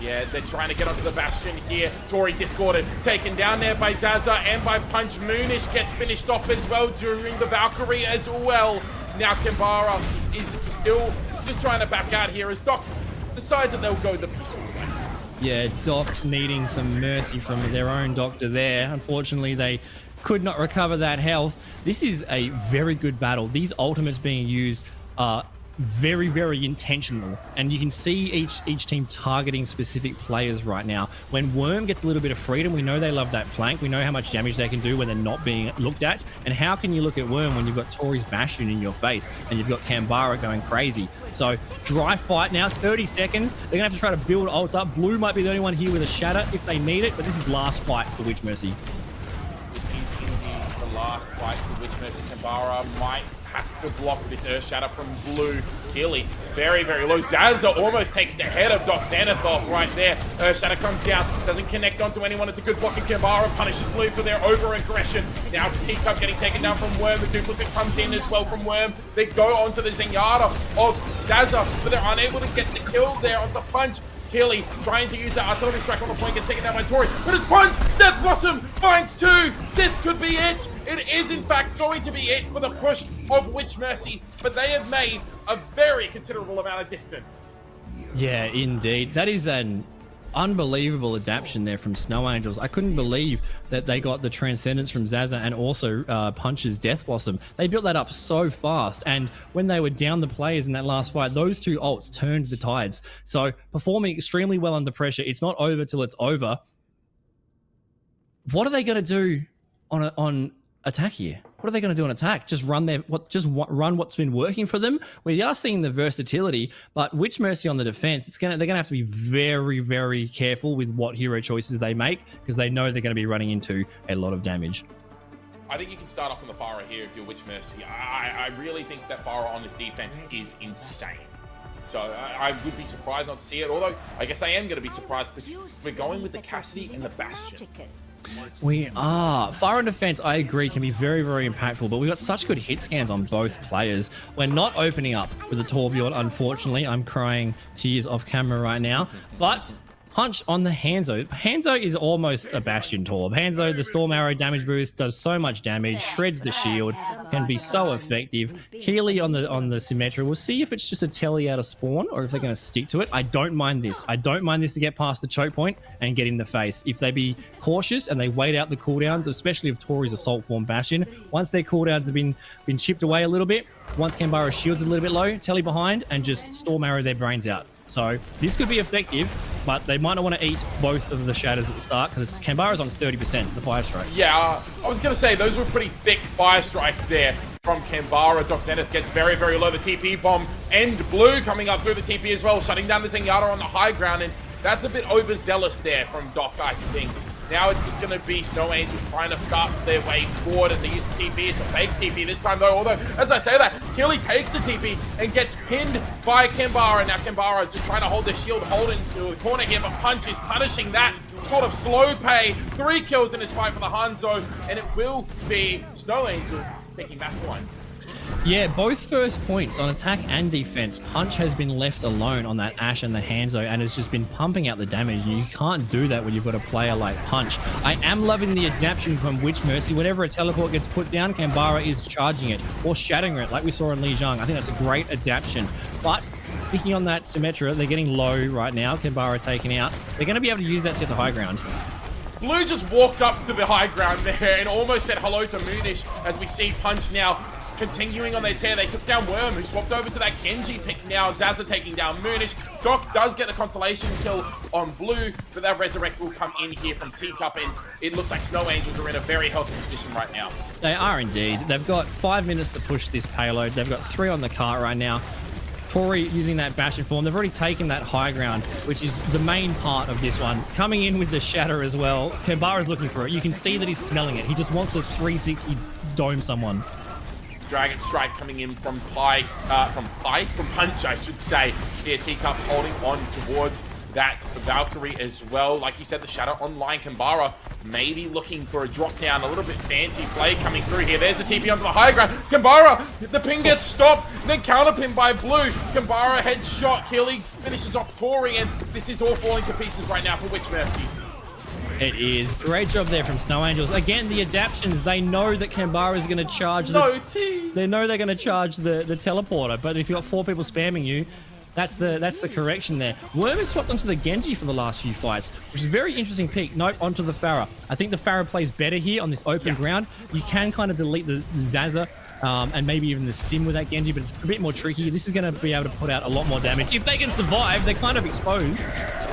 Yeah, they're trying to get onto the Bastion here. Tori discorded, taken down there by Zaza and by Punch. Moonish gets finished off as well during the Valkyrie as well. Now Kambara is still just trying to back out here as Doc decides that they'll go the peaceful way. Yeah, Doc needing some mercy from their own doctor there. Unfortunately, they could not recover that health. This is a very good battle. These ultimates being used are very, very intentional, and you can see each team targeting specific players right now. When Worm gets a little bit of freedom, we know they love that flank. We know how much damage they can do when they're not being looked at. And how can you look at Worm when you've got Tori's Bastion in your face and you've got Kambara going crazy? So dry fight now, 30 seconds. They're gonna have to try to build ults up. Blue might be the only one here with a shatter if they need it, but this is last fight for Witch Mercy. It is indeed the last fight for Witch Mercy. Kambara might has to block this Earth Shatter from Blue. Keely, very, very low. Zaza almost takes the head of Doc Xanathop right there. Earth Shatter comes down, doesn't connect onto anyone. It's a good block, and Kambara punishes Blue for their over-aggression. Now Teacup getting taken down from Worm. The duplicate comes in as well from Worm. They go onto the Zenyatta of Zaza, but they're unable to get the kill there on the punch. Keely trying to use that artillery strike on the point, gets taken down by Tori, but it's punch! Death Blossom finds 2! This could be it! It is in fact going to be it for the push of Witch Mercy, but they have made a very considerable amount of distance. Yeah, indeed. That is an unbelievable adaptation there from Snow Angels. I couldn't believe that they got the Transcendence from Zaza and also Punch's Death Blossom. They built that up so fast, and when they were down the players in that last fight, those two ults turned the tides. So performing extremely well under pressure. It's not over till it's over. What are they going to do on attack here? What are they going to do on attack? Just run run what's been working for them? We are seeing the versatility, but Witch Mercy on the defense, they're going to have to be very, very careful with what hero choices they make, because they know they're going to be running into a lot of damage. I think you can start off on the Pharah here if you're Witch Mercy. I really think that Pharah on this defense is insane. So I would be surprised not to see it, although I guess I am going to be surprised, but we're going with the Cassidy and the Bastion. We are. Fire and defense, I agree, can be very, very impactful, but we've got such good hit scans on both players. We're not opening up with the Torbjorn, unfortunately. I'm crying tears off camera right now, but Punch on the Hanzo. Hanzo is almost a Bastion Torb. Hanzo, the Storm Arrow damage boost, does so much damage, shreds the shield, can be so effective. Keely on the Symmetra. We'll see if it's just a telly out of spawn or if they're going to stick to it. I don't mind this. I don't mind this to get past the choke point and get in the face. If they be cautious and they wait out the cooldowns, especially if Tori's Assault Form Bastion, once their cooldowns have been chipped away a little bit, once Kambara's shield's a little bit low, telly behind and just Storm Arrow their brains out. So this could be effective, but they might not want to eat both of the shatters at the start because Kambara's on 30%, the fire strikes. Yeah, I was going to say, those were pretty thick fire strikes there from Kambara. Doc Zenith gets very, very low. The TP bomb and Blue coming up through the TP as well, shutting down the Zenyatta on the high ground, and that's a bit overzealous there from Doc, I think. Now it's just going to be Snow Angels trying to start their way forward as they use the TP. It's a fake TP this time though, although as I say that, Keely takes the TP and gets pinned by Kambara. Now Kambara just trying to hold the shield, holding to the corner here, but Punch is punishing that sort of slow pay. 3 kills in this fight for the Hanzo, and it will be Snow Angels taking back one. Yeah, both first points on attack and defense. Punch has been left alone on that Ashe and the Hanzo and has just been pumping out the damage. You can't do that when you've got a player like Punch. I am loving the adaptation from Witch Mercy. Whenever a teleport gets put down, Kambara is charging it or shattering it like we saw in Lijiang. I think that's a great adaptation. But sticking on that Symmetra, they're getting low right now. Kambara taken out. They're going to be able to use that to get to high ground. Blue just walked up to the high ground there and almost said hello to Moonish as we see Punch now continuing on their tear. They took down Worm, who swapped over to that Genji pick now. Zaza taking down Moonish. Doc does get the consolation kill on Blue, but that Resurrect will come in here from Teacup, and it looks like Snow Angels are in a very healthy position right now. They are indeed. They've got 5 minutes to push this payload. They've got 3 on the cart right now. Tori using that Bastion form. They've already taken that high ground, which is the main part of this one. Coming in with the Shatter as well. Kambara's looking for it. You can see that he's smelling it. He just wants to 360 dome someone. Dragon Strike coming in from Punch, I should say. Here, Teacup holding on towards that Valkyrie as well. Like you said, the Shadow online. Kambara maybe looking for a drop down. A little bit fancy play coming through here. There's a TP onto the high ground. Kambara, the ping gets stopped, then counter pin by Blue. Kambara headshot. Keely finishes off Tori, and this is all falling to pieces right now for Witch Mercy. It is. Great job there from Snow Angels. Again, the adaptions, they know that Kambara is going to charge they know they're going to charge the teleporter, but if you've got 4 people spamming you, that's the correction there. Worm has swapped onto the Genji for the last few fights, which is a very interesting pick. Nope, onto the Pharah. I think the Pharah plays better here on this open ground. You can kind of delete the Zaza and maybe even the Sim with that Genji, but it's a bit more tricky. This is going to be able to put out a lot more damage. If they can survive, they're kind of exposed.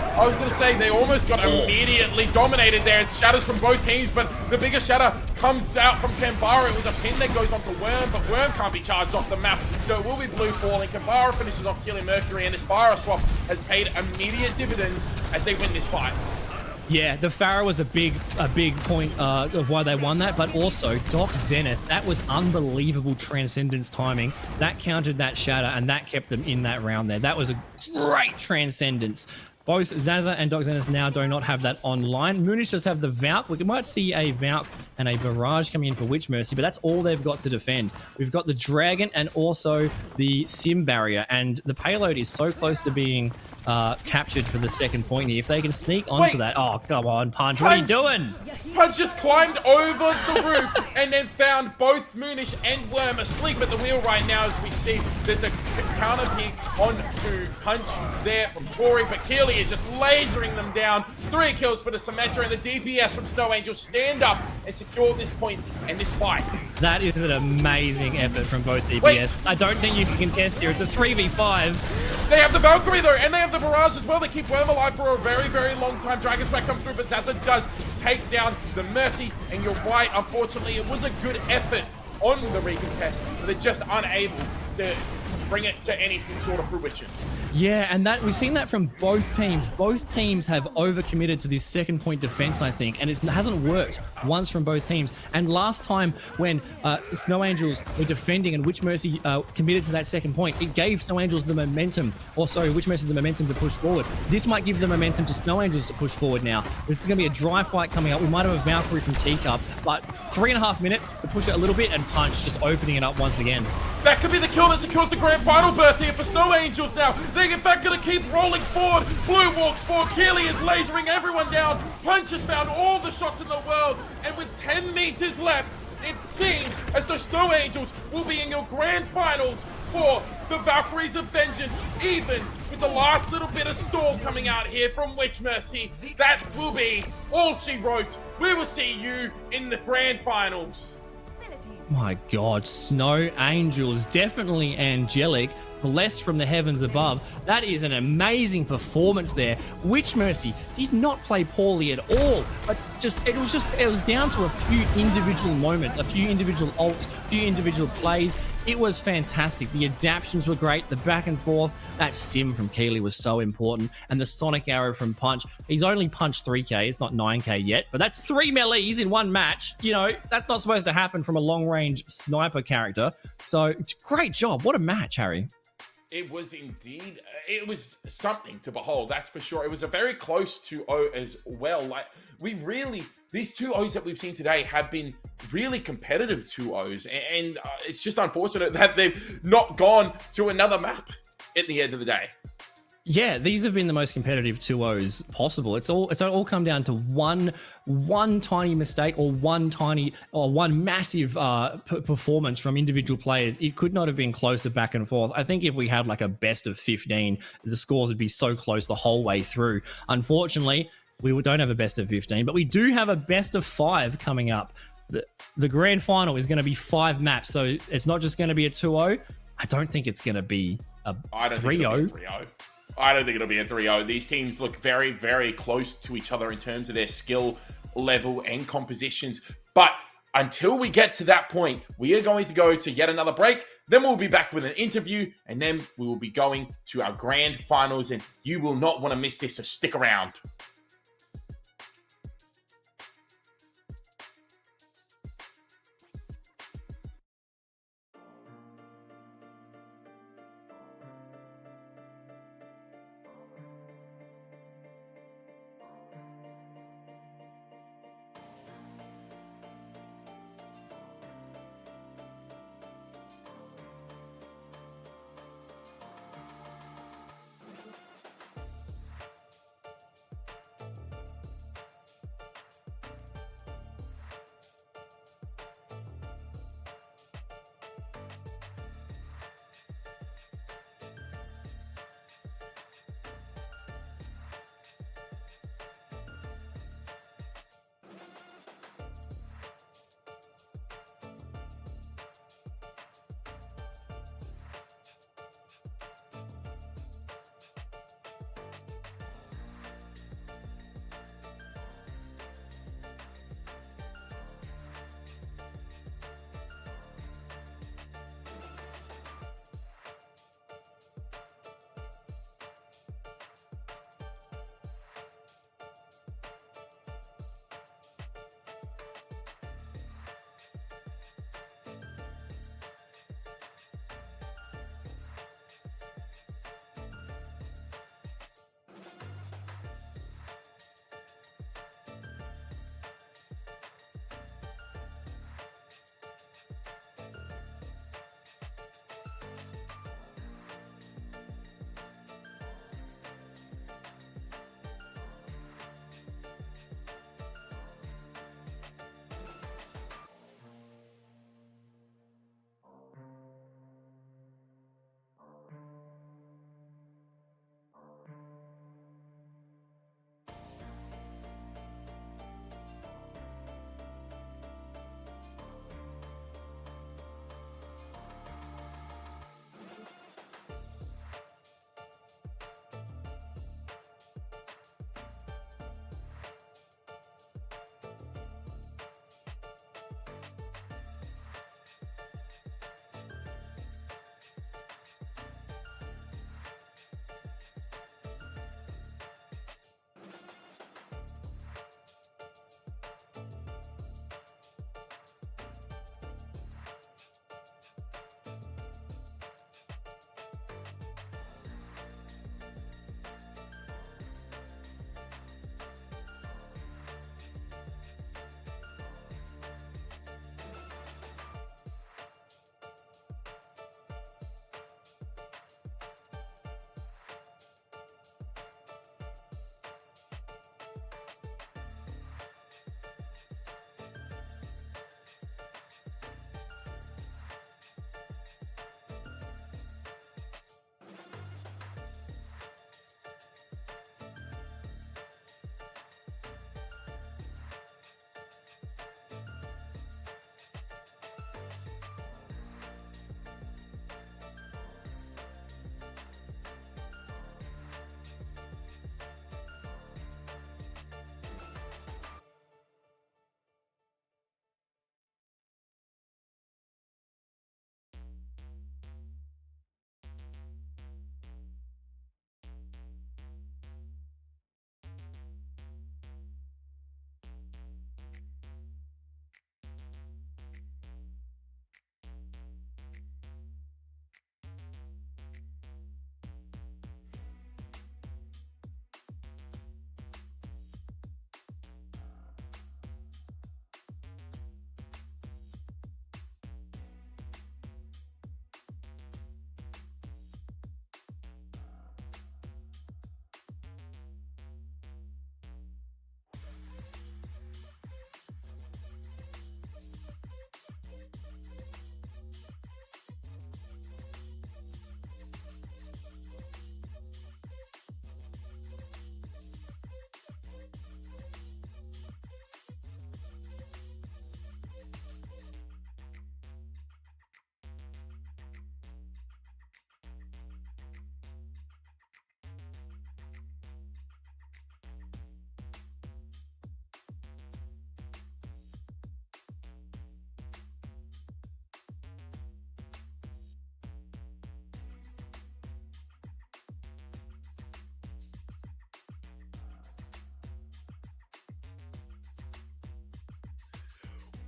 I was going to say, they almost got immediately dominated there. It's shatters from both teams, but the biggest shatter comes out from Kambara. It was a pin that goes onto Worm, but Worm can't be charged off the map, so it will be Blue falling. Kambara finishes off killing Mercury, and this fire swap has paid immediate dividends as they win this fight. Yeah, the Pharaoh was a big point of why they won that, but also Doc Zenith, that was unbelievable Transcendence timing. That countered that Shatter, and that kept them in that round there. That was a great Transcendence. Both Zaza and Doc Zenith now do not have that online. Moonish does have the Valk. We might see a Valk and a Barrage coming in for Witch Mercy, but that's all they've got to defend. We've got the Dragon and also the Sim Barrier, and the payload is so close to being captured for the second point here. If they can sneak onto that... Oh, come on, Punch. What are you doing? Punch just climbed over the roof and then found both Moonish and Worm asleep at the wheel right now as we see there's a counter pick onto Punch there from Tori, but Keely is just lasering them down. 3 kills for the Symmetra, and the DPS from Snow Angel stand up and secure this point and this fight. That is an amazing effort from both DPS. I don't think you can contest here. It's a 3v5. They have the Valkyrie though, and they have the Barrage as well. They keep Worm alive for a very, very long time. Dragon's Back comes through, but Zaza does take down the Mercy, and you're right, unfortunately, it was a good effort on the recontest, but they're just unable to bring it to any sort of fruition. Yeah, and that we've seen that from both teams. Both teams have overcommitted to this second point defense, I think, and it hasn't worked once from both teams. And last time when Snow Angels were defending and Witch Mercy committed to that second point, it gave Snow Angels the momentum, or sorry, Witch Mercy the momentum to push forward. This might give the momentum to Snow Angels to push forward now. It's going to be a dry fight coming up. We might have a Valkyrie from Teacup, but 3.5 minutes to push it a little bit, and Punch just opening it up once again. That could be the kill that secures the grand final berth here for Snow Angels now. They're in fact going to keep rolling forward. Blue walks forward. Keely is lasering everyone down. Punch has found all the shots in the world. And with 10 meters left, it seems as though Snow Angels will be in your grand finals for the Valkyries of Vengeance, even with the last little bit of stall coming out here from Witch Mercy. That will be all she wrote. We will see you in the grand finals. My God, Snow Angels, definitely angelic, blessed from the heavens above. That is an amazing performance there. Witch Mercy did not play poorly at all, but it was down to a few individual moments, a few individual ults, a few individual plays. It was fantastic. The adaptions were great. The back and forth. That sim from Keely was so important. And the Sonic Arrow from Punch. He's only punched 3k. It's not 9k yet. But that's 3 melees in one match. You know, that's not supposed to happen from a long-range sniper character. So, great job. What a match, Harry. It was indeed, it was something to behold, that's for sure. It was a very close 2-0 as well. Like, these 2-0s that we've seen today have been really competitive 2-0s, and it's just unfortunate that they've not gone to another map at the end of the day. Yeah, these have been the most competitive 2-0s possible. It's all come down to one tiny mistake or one massive performance from individual players. It could not have been closer back and forth. I think if we had like a best of 15, the scores would be so close the whole way through. Unfortunately, we don't have a best of 15, but we do have a best of 5 coming up. The grand final is going to be 5 maps, so it's not just going to be a 2-0. I don't think it's going to be a 3-0. I don't think it'll be a 3-0. These teams look very, very close to each other in terms of their skill level and compositions. But until we get to that point, we are going to go to yet another break. Then we'll be back with an interview, and then we will be going to our grand finals. And you will not want to miss this, so stick around.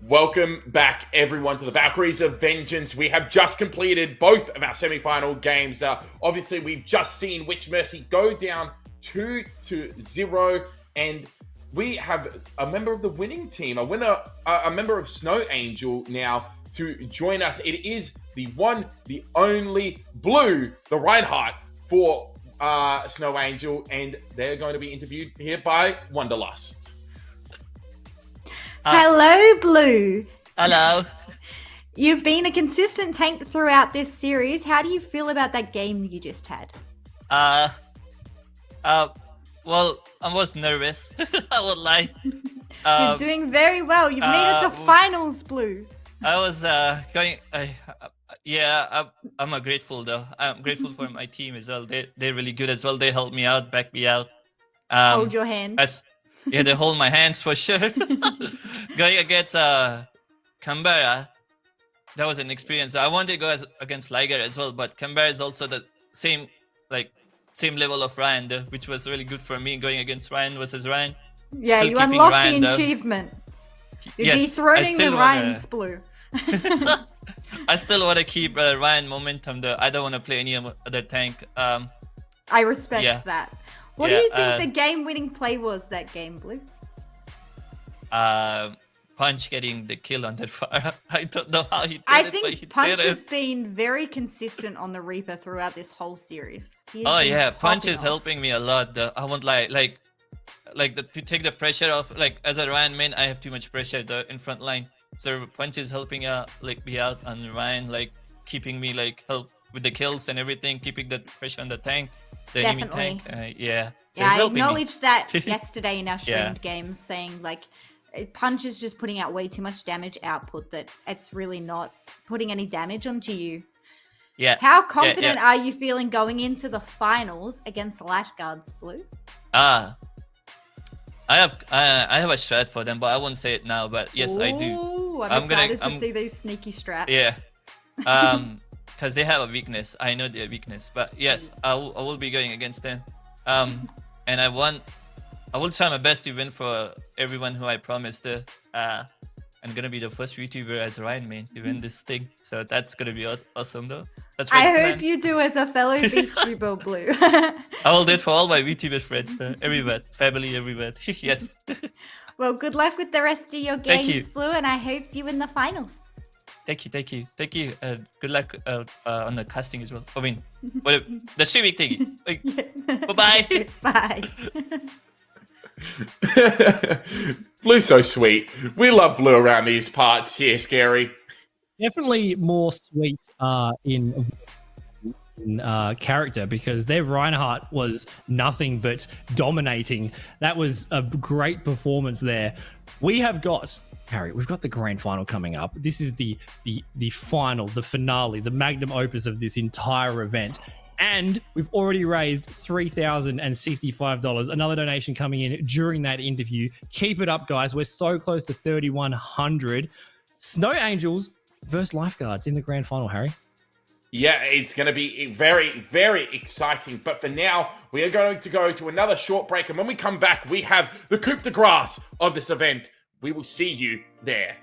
Welcome back, everyone, to the Valkyries of Vengeance. We have just completed both of our semi-final games. Obviously, we've just seen Witch Mercy go down 2-0, and we have a member of the winning team, a member of Snow Angel now to join us. It is the one, the only Blue, the Reinhardt for Snow Angel, and they're going to be interviewed here by Wanderlust. Hello, Blue. Hello. You've been a consistent tank throughout this series. How do you feel about that game you just had? Well, I was nervous. I won't lie. You're doing very well. You've made it to finals, Blue. I was going. I'm grateful though. I'm grateful for my team as well. They're really good as well. They helped me out, back me out. Hold your hand. They hold my hands for sure. Going against Canberra, that was an experience. I wanted to go against Liger as well, but Canberra is also the same level of Ryan, though, which was really good for me going against Ryan versus Ryan. Yeah, Still you keeping unlocked Ryan, the achievement. You're Yes, dethroning the Ryan's, Blue. I still want to keep Ryan momentum, though. I don't want to play any other tank. I respect that. What do you think the game-winning play was that game, Blue? Punch getting the kill on that fire. I don't know how he did I it, but he think Punch did has it. been very consistent on the Reaper throughout this whole series. Oh yeah, Punch is off. helping me a lot. Though. I won't lie, to take the pressure off. Like as a Ryan main, I have too much pressure in front line. So Punch is helping me out on Ryan, keeping me help with the kills and everything, keeping the pressure on the tank. The enemy tank, So yeah, it's I helping me. acknowledged that yesterday in our streamed games, saying Punch is just putting out way too much damage output that it's really not putting any damage onto you. Yeah. How confident are you feeling going into the finals against the Lashguards, Blue? I have a strat for them, but I won't say it now. But yes, I do. Ooh, I'm excited to see these sneaky strats. Yeah. Because they have a weakness. I know their weakness, but yes, I will be going against them. And I will try my best to win for everyone who I promised. I'm gonna be the first YouTuber as Ryan main to win this thing, so that's gonna be awesome though. That's I hope you do as a fellow VTuber, Blue. I will do it for all my VTuber friends though, everywhere, family, everywhere. Yes. Well, good luck with the rest of your games, Blue, and I hope you win the finals. Thank you. Good luck on the casting as well. I mean, the streaming thing. Bye-bye. Bye. Blue's so sweet. We love Blue around these parts here, Scary. Definitely more sweet in character, because their Reinhardt was nothing but dominating. That was a great performance there. We have got... Harry, we've got the grand final coming up. This is the final, the finale, the magnum opus of this entire event. And we've already raised $3,065. Another donation coming in during that interview. Keep it up, guys. We're so close to 3,100. Snow Angels versus Lifeguards in the grand final, Harry. Yeah, it's going to be very, very exciting. But for now, we are going to go to another short break. And when we come back, we have the coup de grace of this event. We will see you there.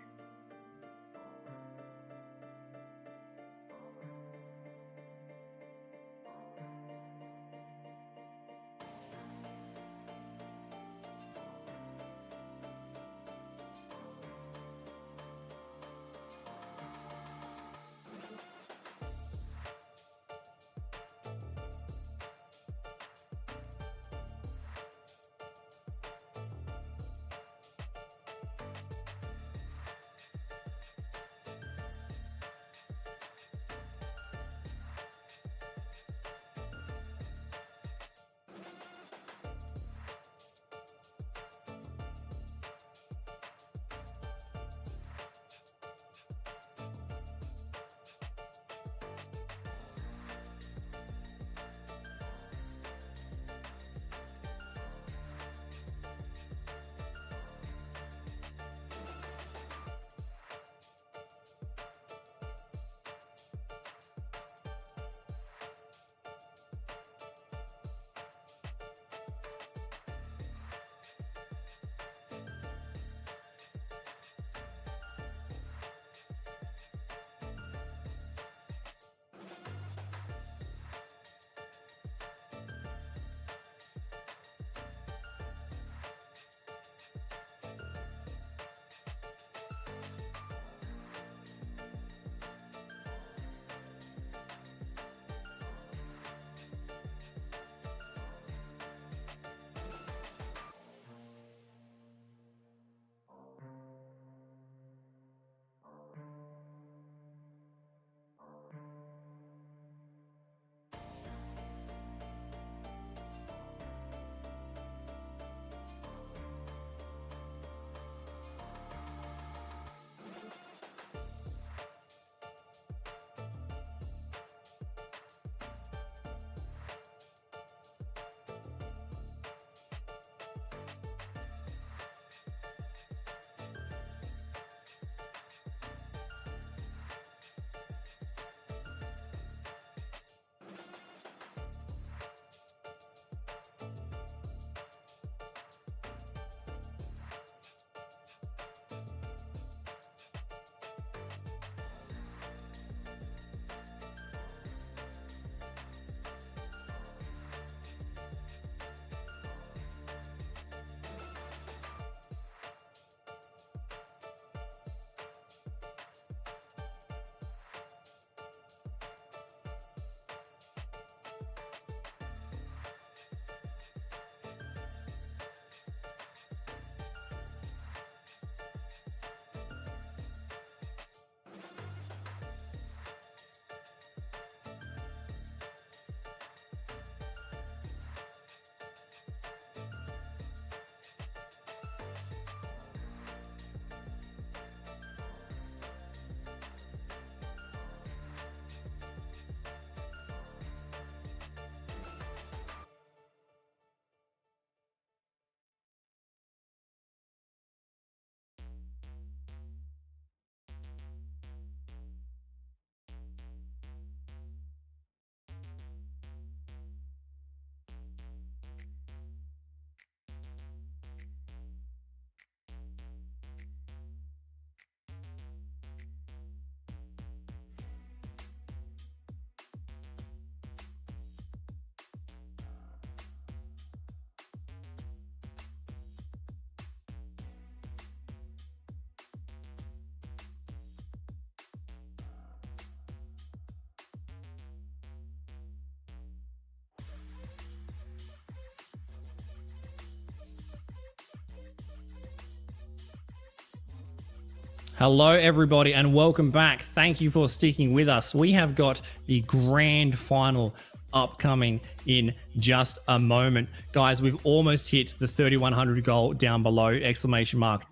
Hello, everybody, and welcome back. Thank you for sticking with us. We have got the grand final upcoming in just a moment. Guys, we've almost hit the 3,100 goal down below, !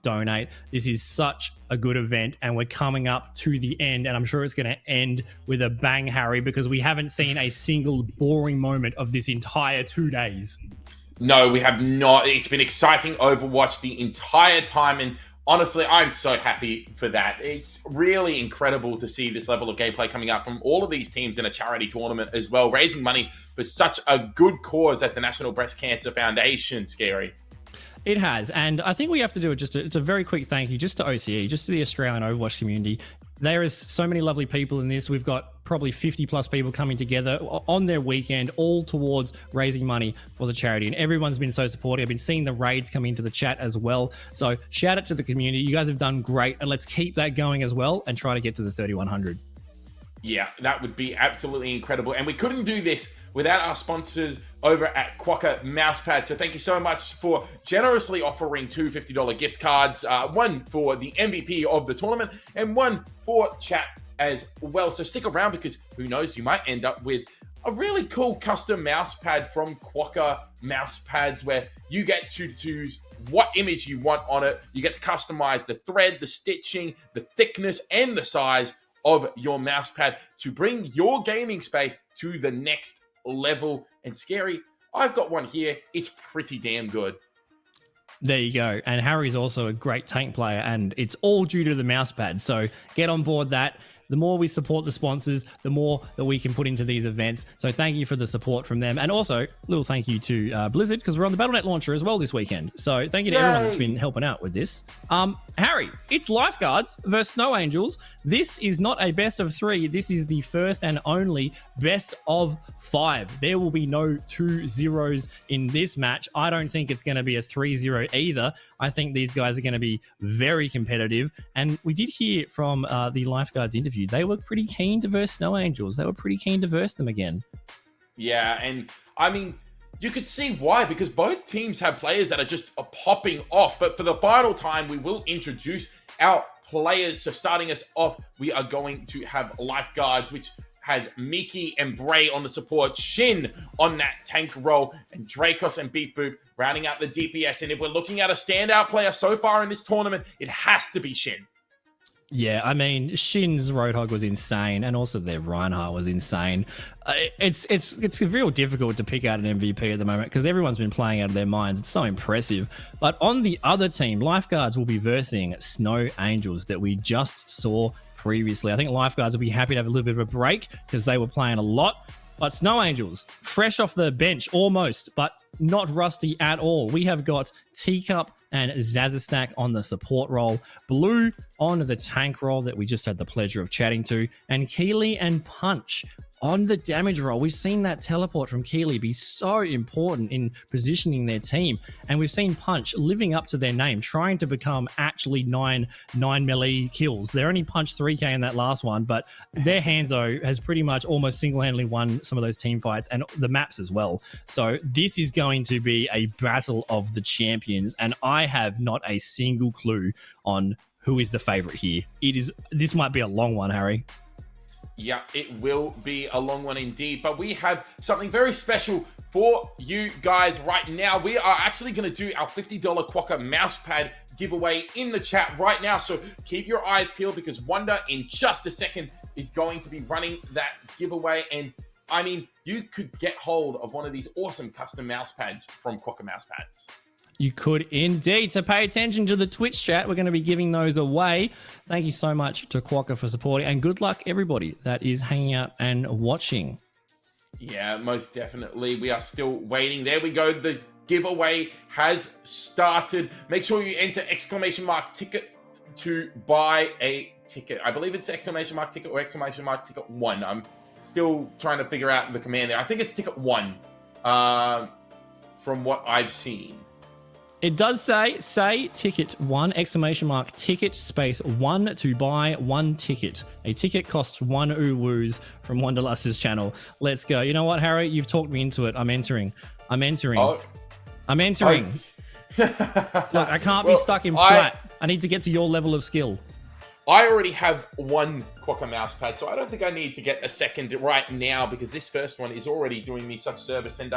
Donate. This is such a good event, and we're coming up to the end, and I'm sure it's going to end with a bang, Harry, because we haven't seen a single boring moment of this entire 2 days. No, we have not. It's been exciting Overwatch the entire time, and honestly, I'm so happy for that. It's really incredible to see this level of gameplay coming up from all of these teams in a charity tournament as well, raising money for such a good cause as the National Breast Cancer Foundation, Scary. It has, and I think we have to do it's a very quick thank you just to OCE, just to the Australian Overwatch community. There is so many lovely people in this. We've got probably 50 plus people coming together on their weekend, all towards raising money for the charity. And everyone's been so supportive. I've been seeing the raids come into the chat as well. So shout out to the community. You guys have done great. And let's keep that going as well and try to get to the 3,100. Yeah, that would be absolutely incredible. And we couldn't do this without our sponsors over at Quokka Mousepad. So thank you so much for generously offering two $50 gift cards, one for the MVP of the tournament and one for chat as well. So stick around because who knows, you might end up with a really cool custom mousepad from Quokka Mousepads where you get to choose what image you want on it. You get to customize the thread, the stitching, the thickness, and the size of your mousepad to bring your gaming space to the next level. And Scary, I've got one here. It's pretty damn good. There you go. And Harry's also a great tank player, and it's all due to the mousepad. So get on board that. The more we support the sponsors, the more that we can put into these events. So thank you for the support from them. And also, a little thank you to Blizzard, because we're on the Battle.net launcher as well this weekend. So thank you to everyone that's been helping out with this. Harry, it's Lifeguards versus Snow Angels. This is not a best of 3. This is the first and only best of 5. There will be no 2-0s in this match. I don't think it's going to be a 3-0 either. I think these guys are going to be very competitive. And we did hear from the Lifeguards interview. They were pretty keen to verse Snow Angels. They were pretty keen to verse them again. Yeah, and I mean, you could see why, because both teams have players that are just popping off. But for the final time, we will introduce our players. So starting us off, we are going to have Lifeguards, which has Miki and Bray on the support, Shin on that tank role, and Dracos and Beat Boop rounding out the DPS. And if we're looking at a standout player so far in this tournament, it has to be Shin. Yeah, I mean, Shin's Roadhog was insane, and also their Reinhardt was insane. It's real difficult to pick out an MVP at the moment because everyone's been playing out of their minds. It's so impressive. But on the other team, Lifeguards will be versing Snow Angels that we just saw previously. I think Lifeguards will be happy to have a little bit of a break because they were playing a lot. But Snow Angels, fresh off the bench almost, but not rusty at all. We have got Teacup and Zazastack on the support role, Blue on the tank role that we just had the pleasure of chatting to, and Keely and Punch on the damage role. We've seen that teleport from Keely be so important in positioning their team, and we've seen Punch living up to their name, trying to become actually 9 melee kills. They only punched 3k in that last one, but their Hanzo has pretty much almost single-handedly won some of those team fights and the maps as well. So this is going to be a battle of the champions, and I have not a single clue on who is the favorite here. This might be a long one, Harry. Yeah, it will be a long one indeed, but we have something very special for you guys right now. We are actually going to do our $50 Quokka mousepad giveaway in the chat right now, so keep your eyes peeled because Wonder in just a second is going to be running that giveaway. And I mean, you could get hold of one of these awesome custom mousepads from Quokka Mousepads. You could indeed. So pay attention to the Twitch chat. We're going to be giving those away. Thank you so much to Quokka for supporting, and good luck everybody that is hanging out and watching. Yeah, most definitely. We are still waiting. There we go. The giveaway has started. Make sure you enter !ticket to buy a ticket. I believe it's !ticket or !ticket 1. I'm still trying to figure out the command there. I think it's ticket 1 from what I've seen. It does say ticket 1, !ticket space 1 to buy 1 ticket. A ticket costs 1 uwus from Wanderlust's channel. Let's go. You know what, Harry? You've talked me into it. I'm entering. Oh. I'm entering. Look, I can't be stuck in plat. I need to get to your level of skill. I already have one Quokka mouse pad, so I don't think I need to get a second right now because this first one is already doing me such service. And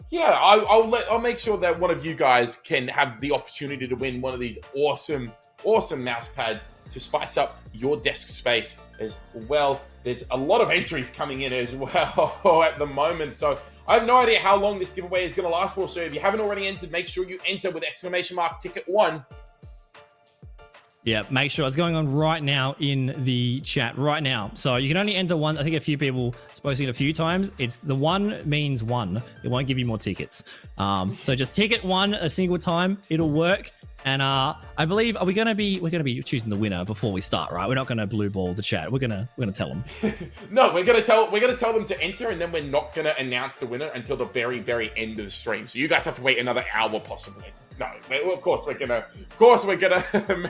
yeah, I'll make sure that one of you guys can have the opportunity to win one of these awesome mouse pads to spice up your desk space as well. There's a lot of entries coming in as well at the moment, so I have no idea how long this giveaway is going to last for. So if you haven't already entered, make sure you enter with !ticket1. Yeah, make sure it's going on right now in the chat right now. So you can only enter one. I think a few people posting it a few times. It's the one means one. It won't give you more tickets. So just ticket one a single time. It'll work. And I believe we're gonna be choosing the winner before we start, right? We're not gonna blue ball the chat. We're gonna tell them. No, we're gonna tell them to enter, and then we're not gonna announce the winner until the very, very end of the stream. So you guys have to wait another hour possibly. No, of course we're gonna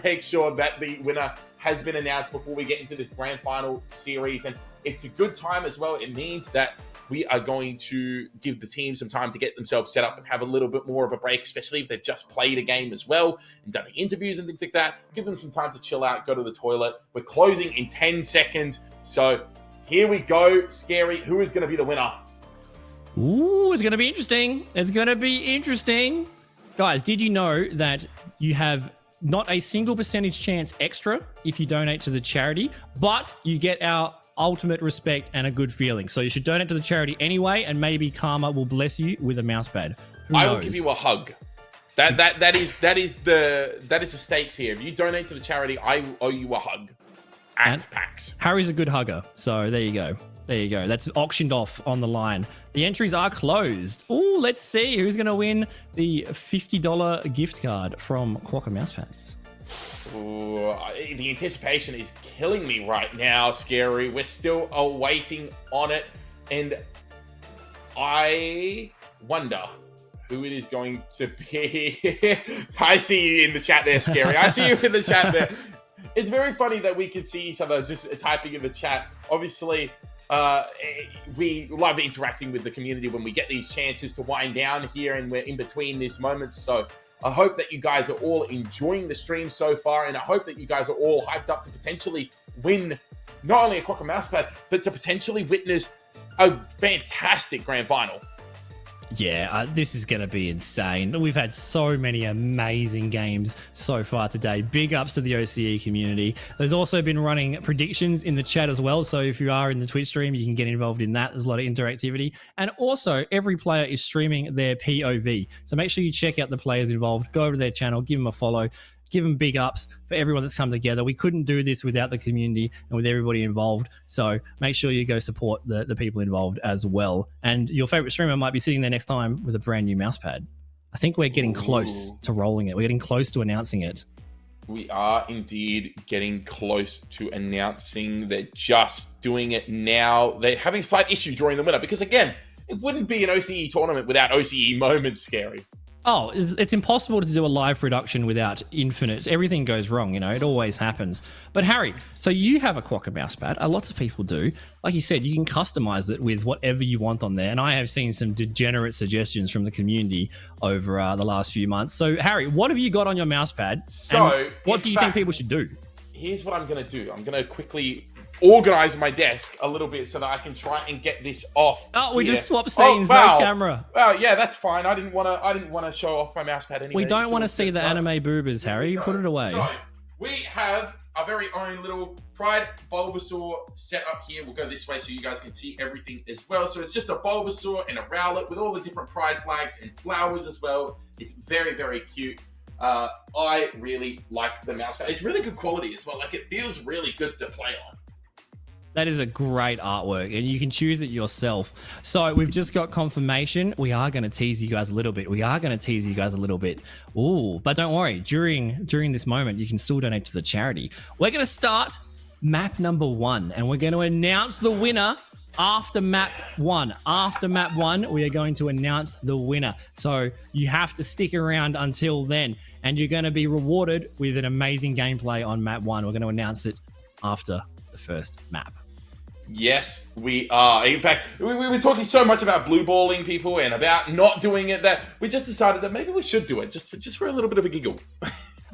make sure that the winner has been announced before we get into this grand final series, and it's a good time as well. It means that we are going to give the team some time to get themselves set up and have a little bit more of a break, especially if they've just played a game as well and done the interviews and things like that. Give them some time to chill out, go to the toilet. We're closing in 10 seconds. So here we go. Scary. Who is going to be the winner? Ooh, it's going to be interesting. It's going to be interesting. Guys, did you know that you have not a single percentage chance extra if you donate to the charity, but you get our ultimate respect and a good feeling. So you should donate to the charity anyway, and maybe Karma will bless you with a mouse pad. I will give you a hug. That is the stakes here. If you donate to the charity, I owe you a hug. At PAX. Harry's a good hugger, so there you go. There you go. That's auctioned off on the line. The entries are closed. Oh, let's see who's going to win the $50 gift card from Quokka Mousepads. Ooh, the anticipation is killing me right now, Scary. We're still awaiting on it, and I wonder who it is going to be. I see you in the chat there, Scary. I see you in the chat there. It's very funny that we can see each other just typing in the chat. Obviously, we love interacting with the community when we get these chances to wind down here, and we're in between these moments. So I hope that you guys are all enjoying the stream so far, and I hope that you guys are all hyped up to potentially win not only a Quokka Mousepad, but to potentially witness a fantastic grand final. Yeah, this is going to be insane. We've had so many amazing games so far today. Big ups to the OCE community. There's also been running predictions in the chat as well. So if you are in the Twitch stream, you can get involved in that. There's a lot of interactivity. And also, every player is streaming their POV. So make sure you check out the players involved. Go over to their channel, give them a follow. Give them big ups for everyone that's come together. We couldn't do this without the community and with everybody involved. So make sure you go support the people involved as well. And your favorite streamer might be sitting there next time with a brand new mousepad. I think we're getting close to rolling it. We're getting close to announcing it. We are indeed getting close to announcing. They're just doing it now. They're having a slight issue drawing the winner because, again, it wouldn't be an OCE tournament without OCE moments, Scary. Oh, it's impossible to do a live production without infinite. Everything goes wrong, it always happens. But Harry, so you have a Quokka mousepad. Lots of people do. Like you said, you can customize it with whatever you want on there. And I have seen some degenerate suggestions from the community over the last few months. So Harry, what have you got on your mousepad? So what do you think people should do? Here's what I'm going to do. I'm going to quickly organize my desk a little bit so that I can try and get this off. Oh, we just swapped scenes, no camera. Well, yeah, that's fine. I didn't want to show off my mousepad anyway. We don't want to see the anime boobers, Harry. Put it away. So, we have our very own little Pride Bulbasaur set up here. We'll go this way so you guys can see everything as well. So it's just a Bulbasaur and a Rowlet with all the different Pride flags and flowers as well. It's very, very cute. I really like the mousepad. It's really good quality as well. Like, it feels really good to play on. That is a great artwork, and you can choose it yourself. So we've just got confirmation. We are going to tease you guys a little bit. Ooh, but don't worry. During this moment, you can still donate to the charity. We're going to start map number 1, and we're going to announce the winner after map 1. After map 1, we are going to announce the winner. So you have to stick around until then, and you're going to be rewarded with an amazing gameplay on map 1. We're going to announce it after the first map. Yes, we are. In fact, we were talking so much about blue balling people and about not doing it that we just decided that maybe we should do it just for a little bit of a giggle.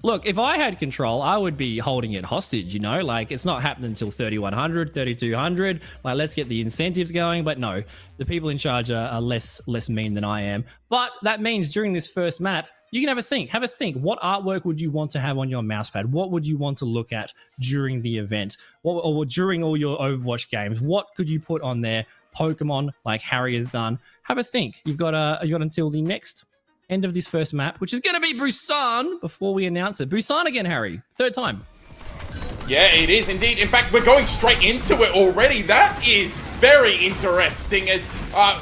Look, if I had control, I would be holding it hostage, you know? Like, it's not happening until 3,100, 3,200. Like, let's get the incentives going. But no, the people in charge are less mean than I am. But that means during this first map, you can have a think. Have a think. What artwork would you want to have on your mousepad? What would you want to look at during the event? Or during all your Overwatch games? What could you put on there? Pokemon, like Harry has done. Have a think. You've got until the next end of this first map, which is going to be Busan, before we announce it. Busan again, Harry. Third time. Yeah, it is indeed. In fact, we're going straight into it already. That is very interesting, as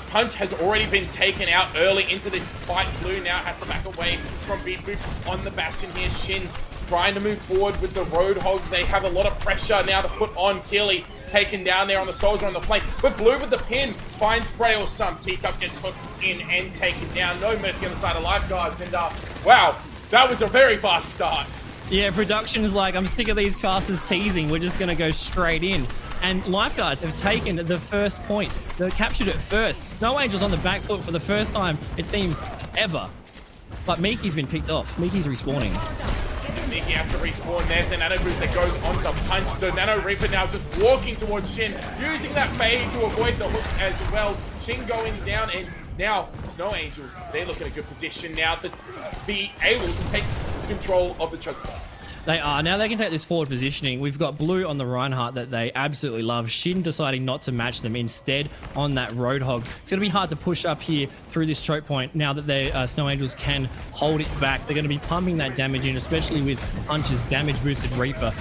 Punch has already been taken out early into this fight. Blue now has to back away from Beat Boop on the Bastion here. Shin trying to move forward with the Roadhog. They have a lot of pressure now to put on Keely. Taken down there on the Soldier on the flank. But Blue with the pin finds Bray or some. Teacup gets hooked in and taken down. No mercy on the side of Lifeguards. And wow, that was a very fast start. Yeah, production is like, I'm sick of these casters teasing. We're just going to go straight in. And Lifeguards have taken the first point. They captured it first. Snow Angel's on the back foot for the first time, it seems, ever. But Miki's been picked off. Miki's respawning. Miki has to respawn. There's the Nano Boost that goes on to Punch. The Nano Reaper now just walking towards Shin, using that fade to avoid the hook as well. Shin going down, and now Snow Angels, they look in a good position now to be able to take control of the choke point. They are. Now they can take this forward positioning. We've got Blue on the Reinhardt that they absolutely love. Shin deciding not to match them instead on that Roadhog. It's going to be hard to push up here through this choke point now that their Snow Angels can hold it back. They're going to be pumping that damage in, especially with Punch's damage boosted Reaper.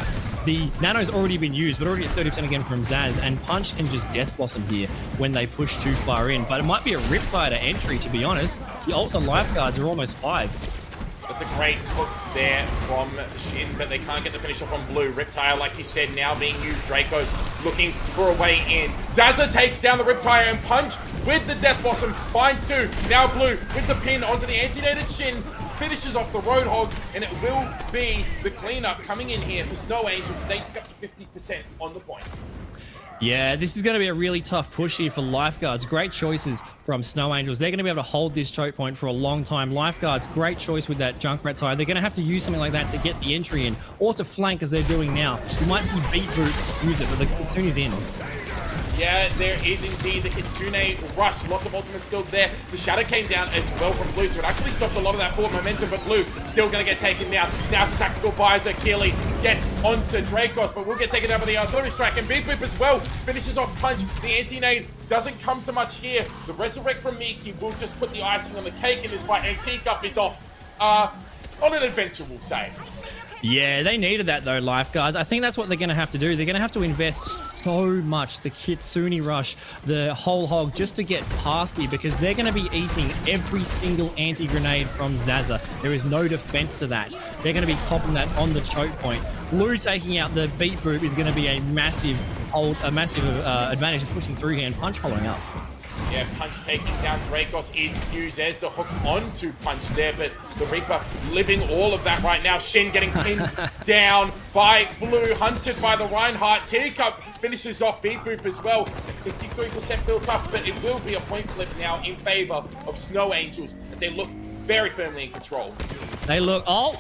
The Nano's already been used, but already at 30% again from Zaz, and Punch can just Death Blossom here when they push too far in. But it might be a Riptide to entry, to be honest. The ults on Lifeguards are almost 5. That's a great hook there from Shin, but they can't get the finish off on Blue. Riptire, like you said, now being used. Draco's looking for a way in. Zaza takes down the Riptire, and Punch with the Death Blossom finds two. Now Blue with the pin onto the anti-dated Shin finishes off the Roadhog, and it will be the cleanup coming in here for Snow Angels. They take up to 50% on the point. Yeah, this is going to be a really tough push here for Lifeguards. Great choices from Snow Angels. They're going to be able to hold this choke point for a long time. Lifeguards, great choice with that Junkrat tire. They're going to have to use something like that to get the entry in, or to flank as they're doing now. You might see Beat Boot use it, but the Kitsune is in. Yeah, there is indeed the Kitsune rush. Lots of ultimates still there. The Shadow came down as well from Blue, so it actually stopped a lot of that forward momentum, but Blue still going to get taken down. Now the Tactical Visor, Keely gets onto Dracos, but will get taken down by the artillery strike, and Big Whip as well finishes off Punch. The anti-nade doesn't come to much here. The Resurrect from Miki will just put the icing on the cake in this fight, and Teacup is off on an adventure, we'll say. Yeah, they needed that though, Lifeguards. I think that's what they're going to have to do. They're going to have to invest so much, the Kitsune rush, the whole hog, just to get past here, because they're going to be eating every single anti-grenade from Zaza. There is no defense to that. They're going to be popping that on the choke point. Blue taking out the Beat Boop is going to be a massive advantage of pushing through here, and Punch following up. Yeah, Punch taking down Dracos is used as the hook onto Punch there, but the Reaper living all of that right now. Shin getting pinned down by Blue, hunted by the Reinhardt. Teacup finishes off Beat Boop as well. 53% built up, but it will be a point flip now in favor of Snow Angels as they look very firmly in control. They look... Oh,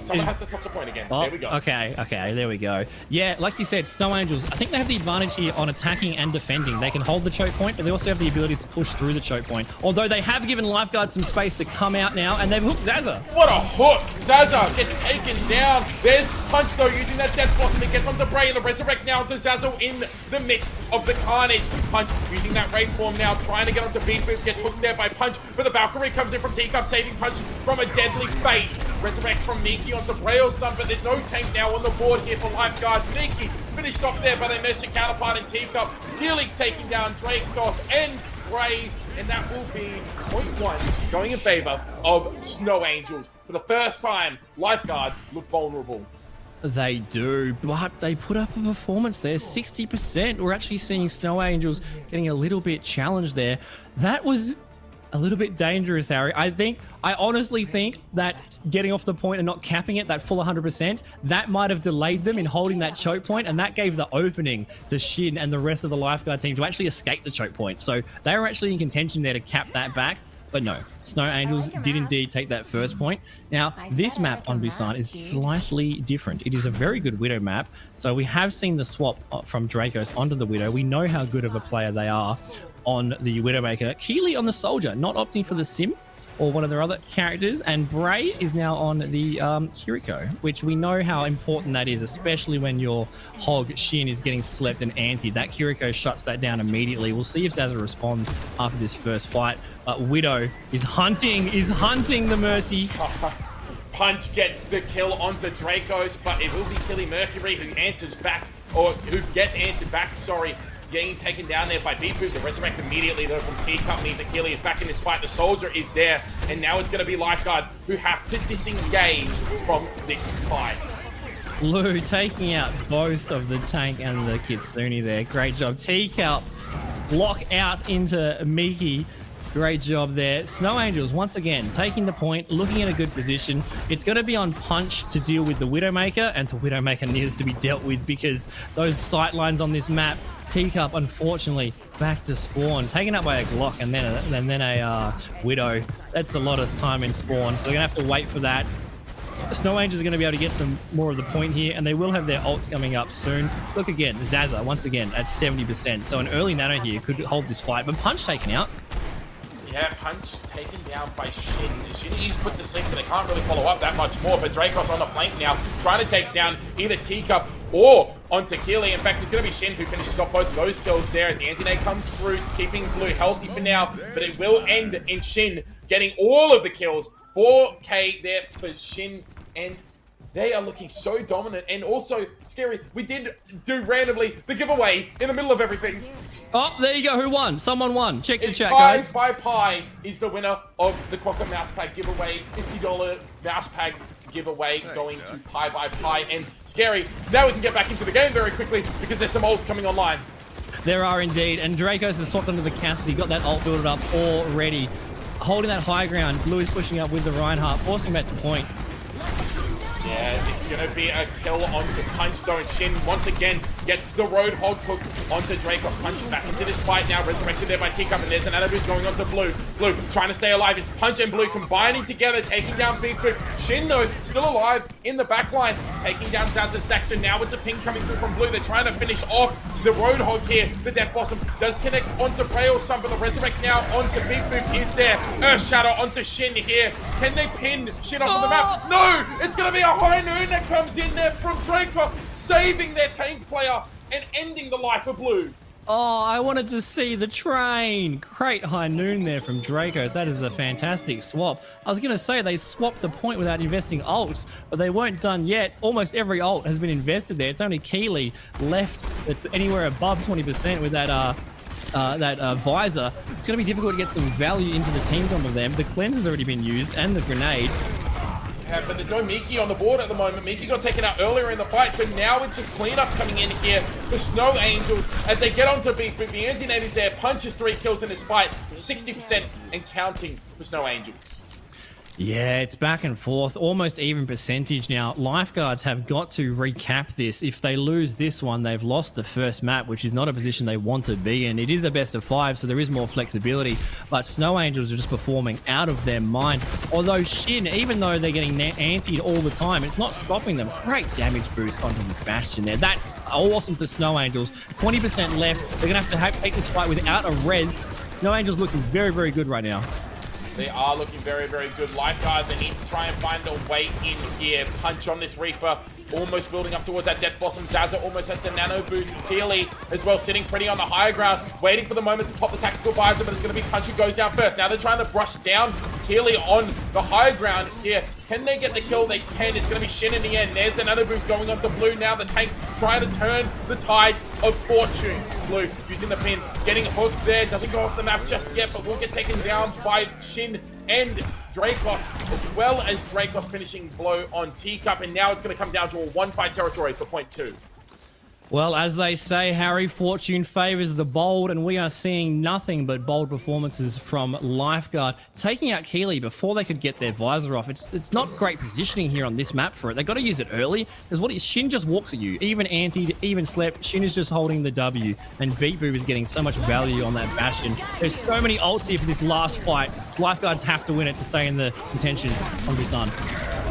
someone has to touch the point again. There we go. Okay, there we go. Yeah, like you said, Snow Angels, I think they have the advantage here on attacking and defending. They can hold the choke point, but they also have the abilities to push through the choke point. Although they have given Lifeguards some space to come out now, and they've hooked Zaza. What a hook! Zaza gets taken down. There's Punch, though, using that Death Blossom. It gets onto Bray, and the Resurrect now to Zaza in the midst of the carnage. Punch using that Raid form now, trying to get onto Beat Boop, gets hooked there by Punch, but the Valkyrie comes in from Teacup, saving Punch from a deadly fate. Resurrect from Miki onto Bray or some, but there's no tank now on the board here for Lifeguards. Miki finished off there by their Merchant counterpart in Teacup. Healing taking down Dracos and Bray, and that will be point one going in favor of Snow Angels. For the first time, Lifeguards look vulnerable. They do, but they put up a performance there, 60%. We're actually seeing Snow Angels getting a little bit challenged there. That was a little bit dangerous, Harry. I honestly think that getting off the point and not capping it, that full 100%, that might have delayed them in holding that choke point, and that gave the opening to Shin and the rest of the Lifeguard team to actually escape the choke point. So they were actually in contention there to cap that back. But no, Snow Angels did indeed take that first point. Now, this map on Busan is slightly different. It is a very good Widow map. So we have seen the swap from Dracos onto the Widow. We know how good of a player they are on the Widowmaker. Keely on the Soldier, not opting for the Sim or one of their other characters, and Bray is now on the Kiriko, which we know how important that is, especially when your Hog Shin is getting slept and antied. That Kiriko shuts that down immediately. We'll see if Zaza responds after this first fight. But Widow is hunting the Mercy. Punch gets the kill onto Dracos, but it will be Killy Mercury who answers back, or who gets answered back, sorry. Getting taken down there by Bipu. The resurrect immediately though from Teacup means Achilles is back in this fight. The Soldier is there, and now it's going to be Lifeguards who have to disengage from this fight. Lou taking out both of the tank and the Kitsune there. Great job. Teacup block out into Miki. Great job there. Snow Angels, once again, taking the point, looking in a good position. It's going to be on Punch to deal with the Widowmaker, and the Widowmaker needs to be dealt with because those sight lines on this map, Teacup, unfortunately, back to spawn. Taken up by a Glock and then a Widow. That's a lot of time in spawn, so they're going to have to wait for that. Snow Angels are going to be able to get some more of the point here, and they will have their ults coming up soon. Look again, Zaza, once again, at 70%. So an early nano here could hold this fight, but Punch taken out. Yeah, Punch taken down by Shin. Shin is put to sleep, so they can't really follow up that much more. But Dracos on the flank now, trying to take down either Teacup or onto Keely. In fact, it's going to be Shin who finishes off both of those kills there as the anti-nade comes through, keeping Blue healthy for now. But it will end in Shin getting all of the kills. 4K there for Shin, and they are looking so dominant. And also, Scary, we did do randomly the giveaway in the middle of everything. Oh, there you go. Who won? Someone won. Check the chat, Pie guys. by Pie is the winner of the Crocker Mouse Pack giveaway. $50 Mouse Pack giveaway going to Pie by Pie. And Scary, now we can get back into the game very quickly because there's some ults coming online. There are indeed. And Dracos has swapped onto the Cassidy. Got that ult built up already. Holding that high ground. Blue is pushing up with the Reinhardt, forcing back to point. Yeah, it's going to be a kill onto Punch though, and Shin once again gets the Roadhog hook onto Dracos. Punch back into this fight now, resurrected there by Teacup, and there's an Anabu's going onto Blue. Blue trying to stay alive. It's Punch and Blue combining together, taking down Big Boop. Shin though, still alive in the back line, taking down Zaza Stack. So now with the ping coming through from Blue, they're trying to finish off the Roadhog here. The Death Blossom does connect onto Prey or some, but the Resurrect now onto Big Boop is there. Earth Shadow onto Shin here. Can they pin Shin off of the map? No! It's going to be a High Noon that comes in there from Dracos, saving their tank player and ending the life of Blue. Oh, I wanted to see the train. Great High Noon there from Dracos. That is a fantastic swap. I was going to say they swapped the point without investing ults, but they weren't done yet. Almost every ult has been invested there. It's only Keely left that's anywhere above 20% with that visor. It's going to be difficult to get some value into the team from of them. The cleanse has already been used and the grenade. Yeah, but there's no Miki on the board at the moment. Miki got taken out earlier in the fight, so now it's just cleanup coming in here for Snow Angels as they get onto Big Boop. The anti-nade is there, punches 3 kills in this fight, 60% and counting for Snow Angels. Yeah, it's back and forth, almost even percentage now. Lifeguards have got to recap this. If they lose this one, they've lost the first map, which is not a position they want to be in. It is a best of 5, so there is more flexibility, but Snow Angels are just performing out of their mind. Although Shin, even though they're getting antied all the time, it's not stopping them. Great damage boost onto the Bastion there. That's awesome for Snow Angels. 20% left. They're going to have to take this fight without a res. Snow Angels looking very, very good right now. They are looking very, very good. Lifeguards, they need to try and find a way in here. Punch on this Reaper, almost building up towards that Death Blossom. Zaza almost has the nano boost. Keely as well, sitting pretty on the higher ground, waiting for the moment to pop the tactical visor, but it's going to be Punch who goes down first. Now they're trying to brush down Keely on the higher ground here. Can they get the kill? They can. It's going to be Shin in the end. There's another boost going on to Blue now. The tank trying to turn the tides of fortune. Blue using the pin, getting hooked there. Doesn't go off the map just yet, but will get taken down by Shin and Dracos, as well as Dracos finishing blow on Teacup. And now it's going to come down to a 1-5 territory for point 2. Well, as they say, Harry, fortune favors the bold, and we are seeing nothing but bold performances from Lifeguard. Taking out Keeley before they could get their visor off. It's not great positioning here on this map for it. They got to use it early, because what is Shin just walks at you. Even anti, even slept, Shin is just holding the W, and Beat Boo is getting so much value on that Bastion. There's so many ults here for this last fight. So Lifeguards have to win it to stay in the contention from Busan.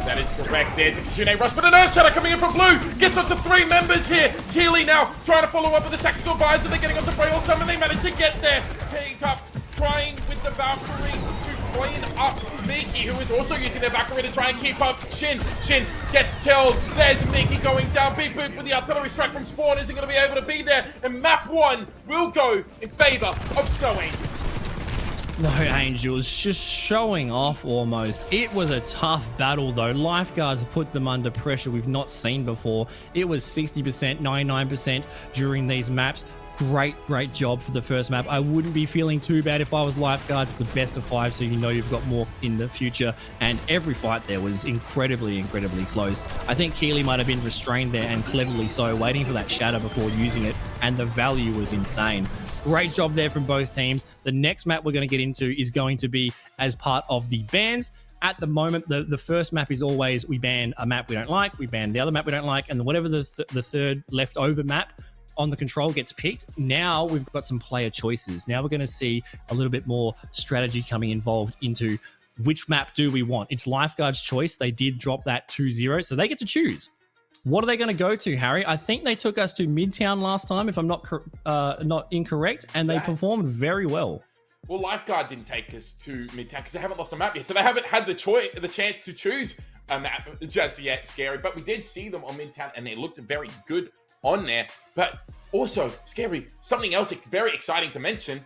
That is correct. There's a Kishune rush, but an Earth Shatter coming in from blue. Gets up to 3 members here. Keeley now trying to follow up with the tactical visor. They're getting onto Braille Summon. They managed to get there. Teacup trying with the Valkyrie to clean up Miki, who is also using their Valkyrie to try and keep up Shin. Shin gets killed. There's Miki going down. Big Boot with the artillery strike from Spawn isn't going to be able to be there. And map 1 will go in favor of Snow Angel. No Angels, just showing off almost. It was a tough battle though. Lifeguards put them under pressure we've not seen before. It was 60%, 99% during these maps. Great job for the first map. I wouldn't be feeling too bad if I was Lifeguards. It's a best of 5, so you know you've got more in the future. And every fight there was incredibly close. I think Keeley might have been restrained there, and cleverly so, waiting for that shatter before using it. And the value was insane. Great job there from both teams. The next map we're going to get into is going to be as part of the bans. At the moment, the first map is always we ban a map we don't like, we ban the other map we don't like, and whatever the third leftover map on the control gets picked. Now we've got some player choices. Now we're going to see a little bit more strategy coming involved into which map do we want. It's Lifeguard's choice. They did drop that 2-0, so they get to choose. What are they going to go to, Harry? I think they took us to Midtown last time, if I'm not incorrect, and they performed very well. Well, Lifeguard didn't take us to Midtown because they haven't lost a map yet, so they haven't had the chance to choose a map just yet. Scary, but we did see them on Midtown, and they looked very good on there. But also, Scary, something else very exciting to mention.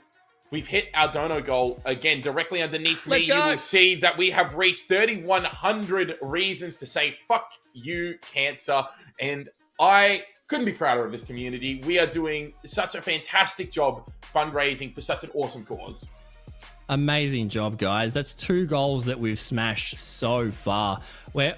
We've hit our dono goal again directly underneath me. You will see that we have reached 3,100 reasons to say fuck you, cancer. And I couldn't be prouder of this community. We are doing such a fantastic job fundraising for such an awesome cause. Amazing job, guys. That's 2 goals that we've smashed so far. We're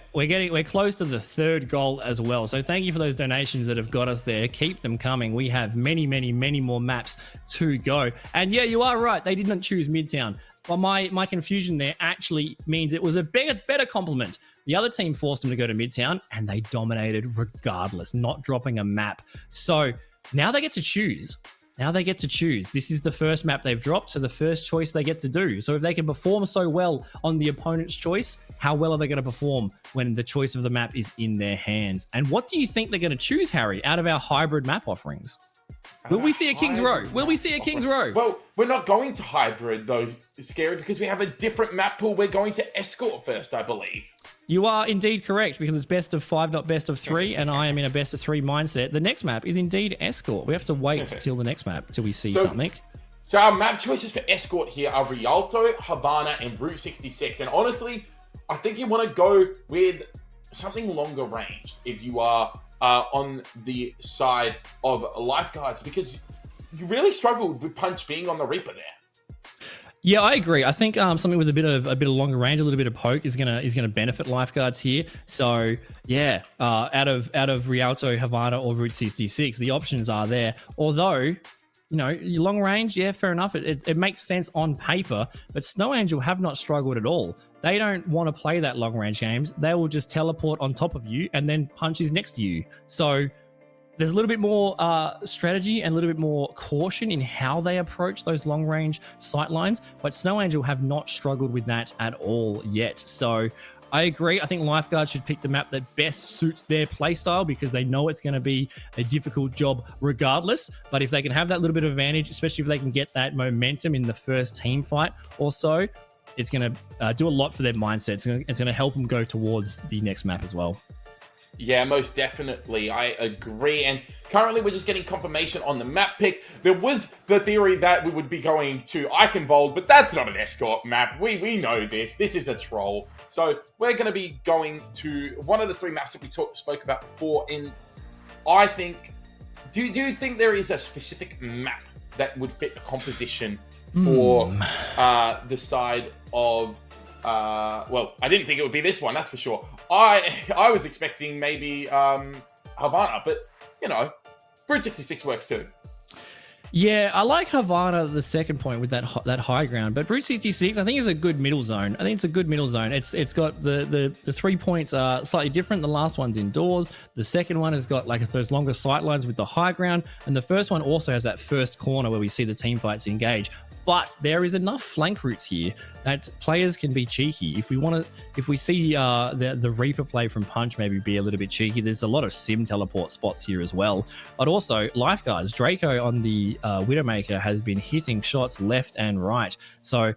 close to the 3rd goal as well. So thank you for those donations that have got us there. Keep them coming. We have many more maps to go. And yeah, you are right. They didn't choose Midtown. Well, my confusion there actually means it was a better compliment. The other team forced them to go to Midtown, and they dominated regardless, not dropping a map. So now they get to choose. This is the first map they've dropped, so the first choice they get to do. So if they can perform so well on the opponent's choice, how well are they going to perform when the choice of the map is in their hands? And what do you think they're going to choose, Harry, out of our hybrid map offerings? Will we see a King's Row? Well, we're not going to hybrid, though, Scary, because we have a different map pool. We're going to Escort first, I believe. You are indeed correct, because it's best of 5, not best of 3, and I am in a best of 3 mindset. The next map is indeed Escort. We have to wait till the next map, till we see something. So our map choices for Escort here are Rialto, Havana, and Route 66. And honestly, I think you want to go with something longer range if you are on the side of Lifeguards, because you really struggled with Punch being on the Reaper there. Yeah, I agree. I think something with a bit of longer range, a little bit of poke is gonna benefit Lifeguards here. So yeah, out of Rialto, Havana, or Route 66, the options are there. Although, your long range, yeah, fair enough. It makes sense on paper, but Snow Angel have not struggled at all. They don't want to play that long range games. They will just teleport on top of you, and then Punch is next to you. So there's a little bit more strategy and a little bit more caution in how they approach those long-range sight lines, but Snow Angel have not struggled with that at all yet. So I agree. I think Lifeguards should pick the map that best suits their playstyle, because they know it's going to be a difficult job regardless. But if they can have that little bit of advantage, especially if they can get that momentum in the first team fight or so, it's going to do a lot for their mindset. It's going to help them go towards the next map as well. Yeah, most definitely. I agree. And currently we're just getting confirmation on the map pick. There was the theory that we would be going to Eichenwald, but that's not an Escort map. We know this. This is a troll. So we're going to be going to one of the 3 maps that we spoke about before. And I think, do you think there is a specific map that would fit the composition for the side of... well, I didn't think it would be this one, that's for sure. I was expecting maybe Havana, but Brute 66 works too. Yeah, I like Havana, the second point with that high ground, but Brute 66 I think is a good middle zone. I think it's a good middle zone. It's got the 3 points are slightly different. The last one's indoors. The second one has got like those longer sight lines with the high ground, and the first one also has that first corner where we see the team fights engage. But there is enough flank routes here that players can be cheeky. If we see the Reaper play from Punch maybe be a little bit cheeky, there's a lot of sim teleport spots here as well. But also Lifeguards, Draco on the Widowmaker has been hitting shots left and right. So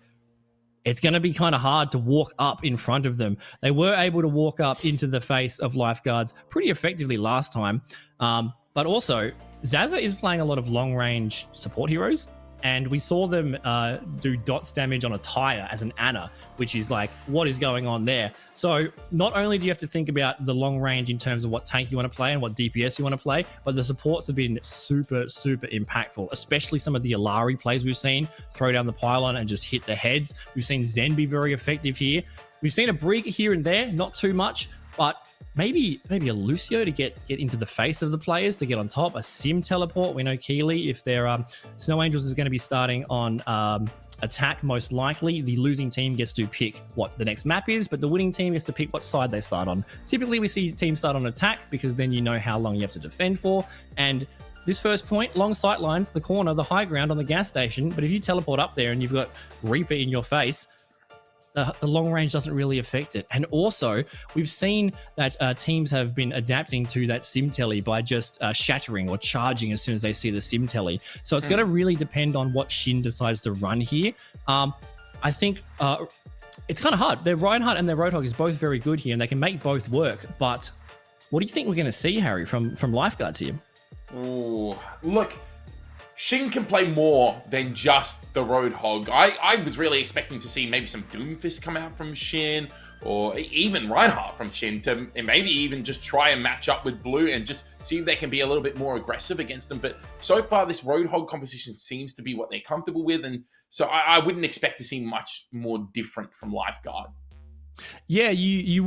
it's going to be kind of hard to walk up in front of them. They were able to walk up into the face of Lifeguards pretty effectively last time. But also Zaza is playing a lot of long range support heroes. And we saw them do dots damage on a tire as an Ana, which is like, what is going on there? So not only do you have to think about the long range in terms of what tank you want to play and what DPS you want to play, but the supports have been super, super impactful, especially some of the Alari plays we've seen, throw down the pylon and just hit the heads. We've seen Zen be very effective here. We've seen a Brig here and there, not too much, but maybe a Lucio to get into the face of the players, to get on top, a sim teleport. We know Keeley, if their Snow Angels is going to be starting on attack, most likely the losing team gets to pick what the next map is, but the winning team gets to pick what side they start on. Typically we see teams start on attack because then you know how long you have to defend for. And this first point, long sight lines, the corner, the high ground on the gas station, but if you teleport up there and you've got Reaper in your face, the long range doesn't really affect it. And also, we've seen that teams have been adapting to that sim telly by just shattering or charging as soon as they see the sim telly. So it's going to really depend on what Shin decides to run here. I think it's kind of hard. Their Reinhardt and their Roadhog is both very good here, and they can make both work. But what do you think we're going to see, Harry, from Lifeguards here? Ooh, look, Shin can play more than just the Roadhog. I was really expecting to see maybe some Doomfist come out from Shin, or even Reinhardt from Shin, to maybe even just try and match up with Blue and just see if they can be a little bit more aggressive against them. But so far, this Roadhog composition seems to be what they're comfortable with, and so I wouldn't expect to see much more different from Lifeguard. Yeah, you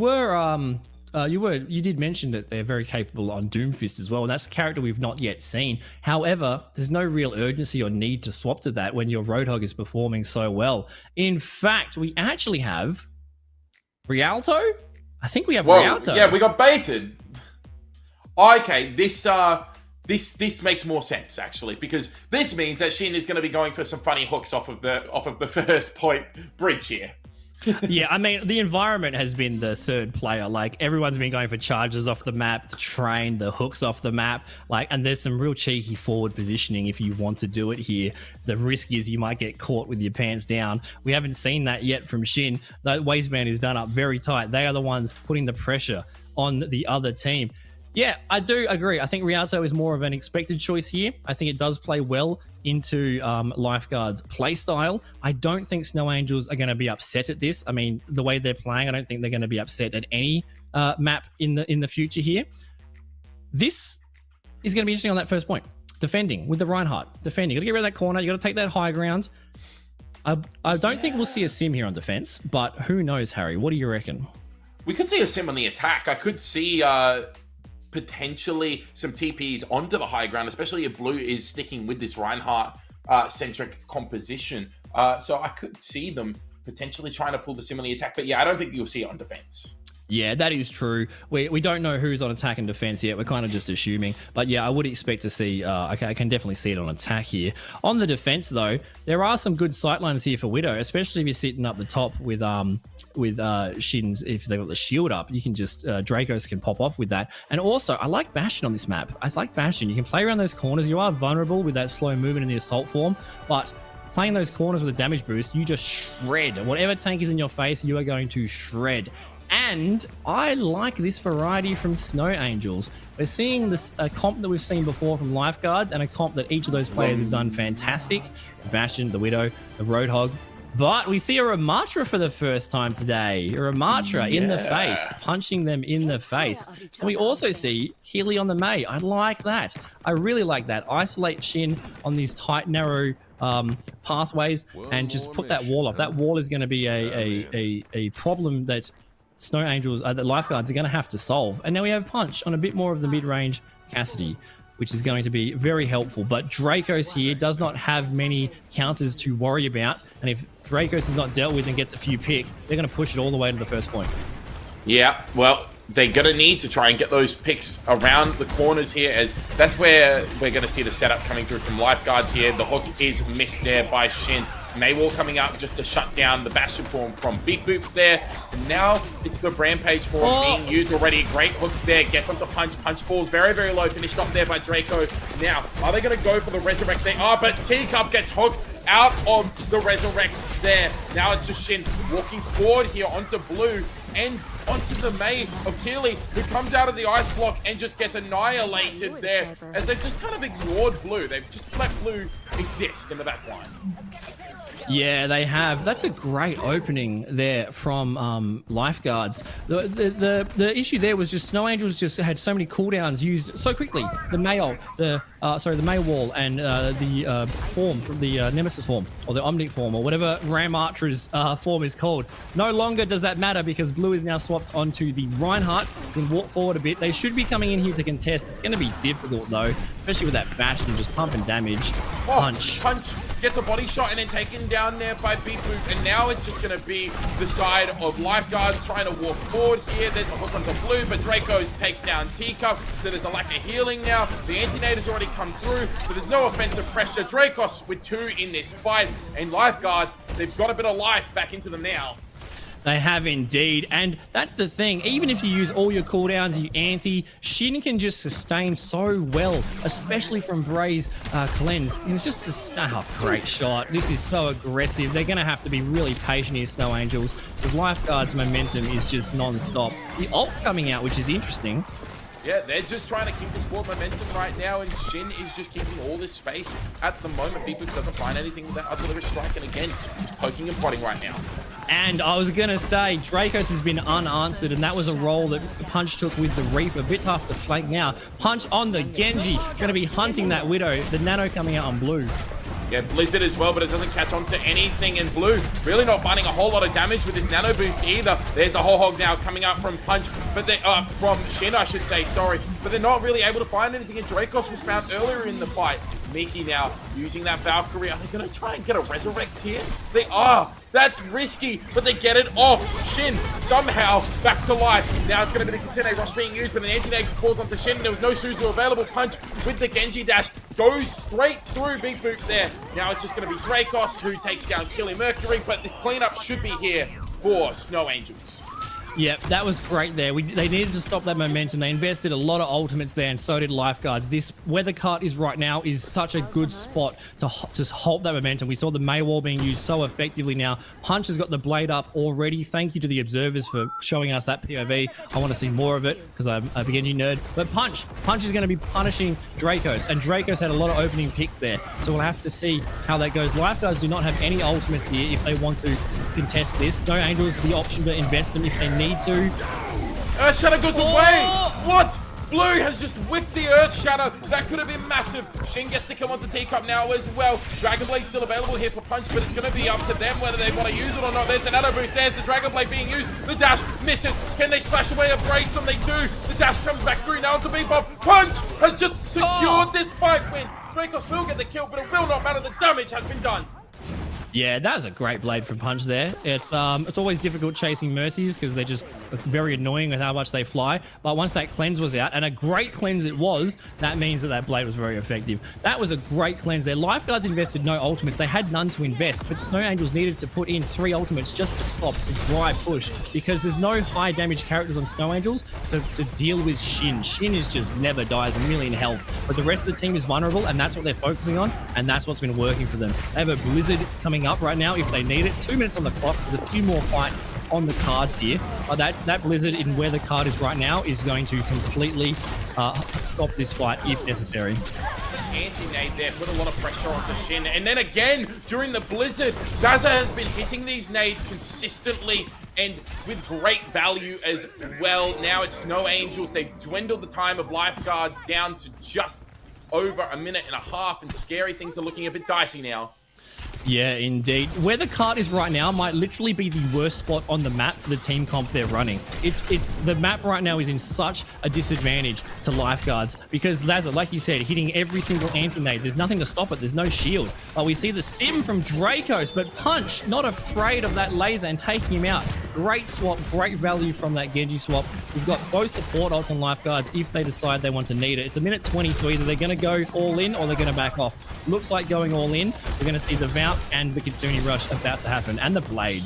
did mention that they're very capable on Doomfist as well, and that's a character we've not yet seen. However, there's no real urgency or need to swap to that when your Roadhog is performing so well. In fact, we actually have Rialto? I think we have Rialto. Yeah, we got baited. Okay, this makes more sense actually, because this means that Shin is going to be going for some funny hooks off of the first point bridge here. Yeah, I mean, the environment has been the third player. Like, everyone's been going for charges off the map, the train, the hooks off the map. Like, and there's some real cheeky forward positioning if you want to do it here. The risk is you might get caught with your pants down. We haven't seen that yet from Shin. That waistband is done up very tight. They are the ones putting the pressure on the other team. Yeah, I do agree. I think Rialto is more of an expected choice here. I think it does play well into Lifeguard's playstyle. I don't think Snow Angels are going to be upset at this. I mean, the way they're playing, I don't think they're going to be upset at any map in the future here. This is going to be interesting on that first point. Defending with the Reinhardt. Defending. You got to get rid of that corner. You got to take that high ground. I don't think we'll see a sim here on defense, but who knows, Harry? What do you reckon? We could see a sim on the attack. I could see potentially some TPs onto the high ground, especially if Blue is sticking with this Reinhardt centric composition. So I could see them potentially trying to pull the sim on the attack. But yeah, I don't think you'll see it on defense. Yeah, that is true. We don't know who's on attack and defense yet. We're kind of just assuming. But yeah, I would expect to see, I can definitely see it on attack here. On the defense, though, there are some good sightlines here for Widow, especially if you're sitting up the top with Shins. If they've got the shield up, you can just, Dracos can pop off with that. And also, I like Bastion on this map. I like Bastion. You can play around those corners. You are vulnerable with that slow movement in the assault form, but playing those corners with a damage boost, you just shred. Whatever tank is in your face, you are going to shred. And I like this variety from Snow Angels. We're seeing this a comp that we've seen before from Lifeguards, and a comp that each of those players have done fantastic. Bastion, the Widow, the Roadhog. But we see a Ramatra for the first time today. A Ramatra in the face, punching them in the face. And we also see Healy on the Mei. I like that. I really like that. Isolate Shin on these tight, narrow pathways and just put that wall off. That wall is going to be a problem that Snow Angels, the Lifeguards are going to have to solve. And now we have Punch on a bit more of the mid-range Cassidy. which is going to be very helpful. But Dracos here does not have many counters to worry about. And if Dracos is not dealt with and gets a few pick, they're going to push it all the way to the first point. Yeah, well, they're going to need to try and get those picks around the corners here, as that's where we're going to see the setup coming through from Lifeguards here. The hook is missed there by Shin. Maywall coming up just to shut down the Bastion form from Big Boop there. And now it's the Rampage form being used already. Great hook there. Gets onto Punch. Punch falls very, very low. Finished off there by Draco. Now, are they going to go for the Resurrect? They are, but Teacup gets hooked out of the Resurrect there. Now it's just Shin walking forward here onto Blue and onto the May of Keeley, who comes out of the ice block and just gets annihilated there, as they've just kind of ignored Blue. They've just let Blue exist in the back line. Yeah, they have. That's a great opening there from Lifeguards. The issue there was just Snow Angels just had so many cooldowns used so quickly. The Mayo, the Maywall, and the form, the Nemesis form, or the Omnic form, or whatever Ram Archer's form is called. No longer does that matter because Blue is now swapped onto the Reinhardt. Can walk forward a bit. They should be coming in here to contest. It's going to be difficult though, especially with that Bastion just pumping damage. Punch gets a body shot and then taken down there by Big Boop, and now it's just going to be the side of Lifeguards trying to walk forward here. There's a hook onto Blue, but Dracos takes down Teacup, so there's a lack of healing now. The Anti-Nade already come through, so there's no offensive pressure. Dracos with 2 in this fight, and Lifeguards, they've got a bit of life back into them now. They have indeed, and that's the thing. Even if you use all your cooldowns, you anti, Shin can just sustain so well, especially from Bray's cleanse. And it's just great shot. This is so aggressive. They're going to have to be really patient here, Snow Angels, because Lifeguard's momentum is just non-stop. The ult coming out, which is interesting. Yeah, they're just trying to keep this forward momentum right now, and Shin is just keeping all this space at the moment. Big Boop doesn't find anything with that artillery strike, and again, just poking and prodding right now. And I was going to say, Dracos has been unanswered, and that was a role that Punch took with the Reaper. A bit tough to flank now. Punch on the Genji, going to be hunting that Widow. The Nano coming out on Blue. Yeah, Blizzard as well, but it doesn't catch on to anything. And Blue really not finding a whole lot of damage with this Nano boost either. There's the whole hog now coming out from Punch, but they from Shin, I should say, sorry. But they're not really able to find anything, and Dracos was found earlier in the fight. Miki now using that Valkyrie. Are they going to try and get a Resurrect here? They are. That's risky, but they get it off. Shin somehow back to life. Now it's going to be the Kitsune Rush being used, but an anti-nade falls onto Shin. There was no Suzu available. Punch with the Genji dash goes straight through Big Boop there. Now it's just going to be Dracos who takes down Killy Mercury, but the cleanup should be here for Snow Angels. Yeah, that was great there. They needed to stop that momentum. They invested a lot of ultimates there, and so did Lifeguards. This where the cut is right now is such a good spot to halt that momentum. We saw the Maywall being used so effectively now. Punch has got the blade up already. Thank you to the observers for showing us that POV. I want to see more of it because I'm a Genji nerd. But Punch is going to be punishing Dracos, and Dracos had a lot of opening picks there. So we'll have to see how that goes. Lifeguards do not have any ultimates here if they want to contest this. No Angels the option to invest them if they need to. Earth Shatter goes away! What? Blue has just whipped the Earth Shatter. That could have been massive. Shin gets to come onto Teacup now as well. Dragon Blade still available here for Punch, but it's going to be up to them whether they want to use it or not. There's an Nano Boost. There's the Dragon Blade being used. The dash misses. Can they slash away a brace? And they do. The dash comes back through now to Bebop. Punch has just secured this fight win. Dracos will get the kill, but it will not matter. The damage has been done. Yeah, that was a great blade from Punch there. It's always difficult chasing Mercies because they're just very annoying with how much they fly. But once that cleanse was out, and a great cleanse it was, that means that blade was very effective. That was a great cleanse there. Lifeguards invested no ultimates. They had none to invest, but Snow Angels needed to put in 3 ultimates just to stop the dry push because there's no high damage characters on Snow Angels to deal with Shin. Shin is just never dies, a million health. But the rest of the team is vulnerable, and that's what they're focusing on, and that's what's been working for them. They have a Blizzard coming up right now if they need it. 2 minutes on the clock. There's a few more fights on the cards here. That Blizzard in where the card is right now is going to completely stop this fight if necessary. Anti-nade there put a lot of pressure onto Shin, and then again during the Blizzard, Zaza has been hitting these nades consistently and with great value as well. Now it's Snow Angels. They've dwindled the time of Lifeguards down to just over a minute and a half, and scary things are looking a bit dicey now. Yeah, indeed. Where the cart is right now might literally be the worst spot on the map for the team comp they're running. It's the map right now is in such a disadvantage to Lifeguards because Lazar, like you said, hitting every single anti-nade. There's nothing to stop it. There's no shield. But we see the sim from Dracos, but Punch not afraid of that laser and taking him out. Great swap, great value from that Genji swap. We've got both support ults on Lifeguards if they decide they want to need it. It's a minute 20, so either they're going to go all in or they're going to back off. Looks like going all in. We're going to see the Valk and the Kitsune Rush about to happen, and the Blade.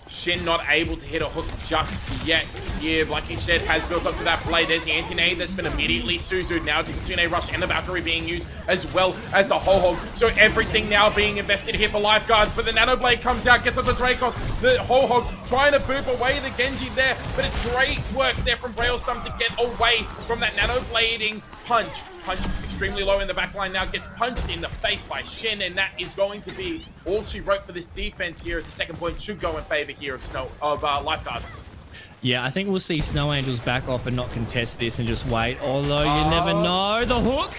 Shin not able to hit a hook just yet here. Like he said, has built up to that Blade. There's the anti-nade that's been immediately Suzu'd. Now the Kitsune Rush and the Valkyrie being used as well as the Ho-Hog. So everything now being invested here for Lifeguards. But the Nano Blade comes out, gets onto Dracos. The Ho-Hog trying to boop away the Genji there. But it's great work there from Brailsum to get away from that Nano Blading punch. Punch extremely low in the back line now, gets punched in the face by Shin, and that is going to be all she wrote for this defense here as the second point should go in favor here of Lifeguards. Yeah, I think we'll see Snow Angels back off and not contest this and just wait, although you never know. The hook!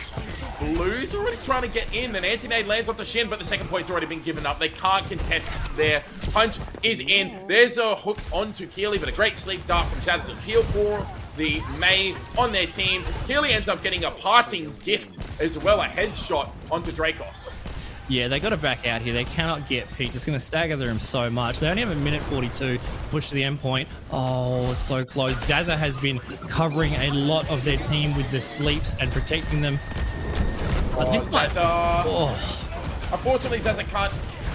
Blue's already trying to get in, and anti-nade lands off the Shin, but the second point's already been given up. They can't contest there. Punch is in. There's a hook onto Keely, but a great sleep dart from Zaz to heal for the Mei on their team. Keely ends up getting a parting gift as well, a headshot onto Dracos. Yeah, they got to back out here. They cannot get Pete. It's going to stagger them so much. They only have a minute 42 push to the end point. Oh, it's so close. Zaza has been covering a lot of their team with the sleeps and protecting them. But this time, unfortunately, Zaza can't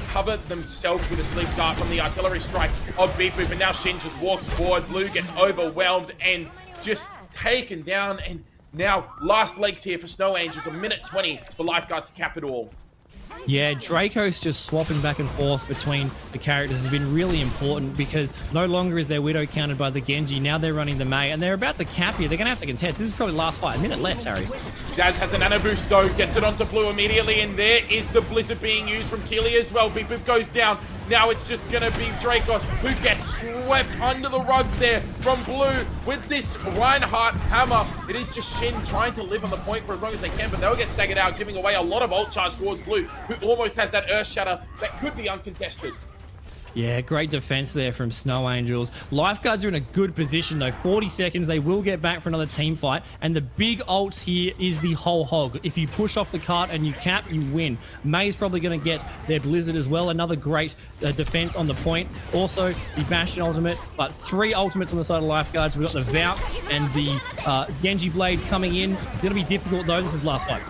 cover themselves with a sleep dart from the artillery strike of Beefu, but now Shin just walks forward. Blue gets overwhelmed and just taken down. And now last legs here for Snow Angels, a minute 20 for Lifeguards to cap it all. Yeah, Dracos just swapping back and forth between the characters has been really important because no longer is their Widow countered by the Genji. Now they're running the Mei, and they're about to cap here. They're going to have to contest. This is probably the last fight. A minute left, Harry. Zaz has the nano boost though, gets it onto Blue immediately, and there is the Blizzard being used from Keely as well. Beep Boop goes down. Now it's just going to be Dracos who gets swept under the rug there from Blue with this Reinhardt hammer. It is just Shin trying to live on the point for as long as they can, but they'll get staggered out, giving away a lot of ult charge towards Blue, who almost has that Earth Shatter that could be uncontested. Yeah, great defense there from Snow Angels. Lifeguards are in a good position though. 40 seconds, they will get back for another team fight. And the big ults here is the whole hog. If you push off the cart and you cap, you win. May's probably going to get their Blizzard as well. Another great defense on the point. Also, the Bastion ultimate, but 3 ultimates on the side of Lifeguards. We've got the Valk and the Genji Blade coming in. It's going to be difficult though. This is last fight.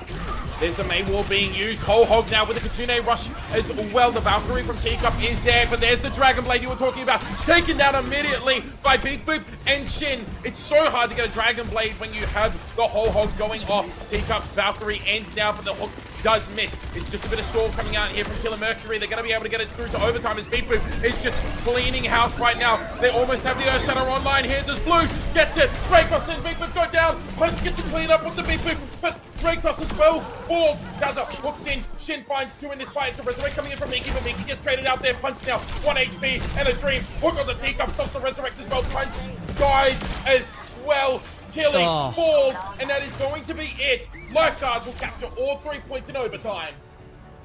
There's the Mei Wall being used. Whole Hog now with the Kitsune Rush as well. The Valkyrie from Teacup is there, but there's the Dragon Blade you were talking about. Taken down immediately by Beep Boop and Shin. It's so hard to get a Dragon Blade when you have the Whole Hog going off. Teacup's Valkyrie ends now, but the hook does miss. It's just a bit of storm coming out here from Killer Mercury. They're going to be able to get it through to overtime as Beep Boop is just cleaning house right now. They almost have the Earth Shatter online here. Does Blue gets it. Dracos and Beep Boop go down. Punch gets to clean up with the Beep Boop, but Dracos as well falls. Zaza hooked in. Shin finds 2 in this fight. It's a Resurrect coming in from Miki, but Miki gets traded out there. Punch now. 1 HP and a Dream. Hook on the Teacup. Stops the Resurrect as well. Punch dies as well. Killing falls, and that is going to be it. Lifeguards will capture all 3 points in overtime.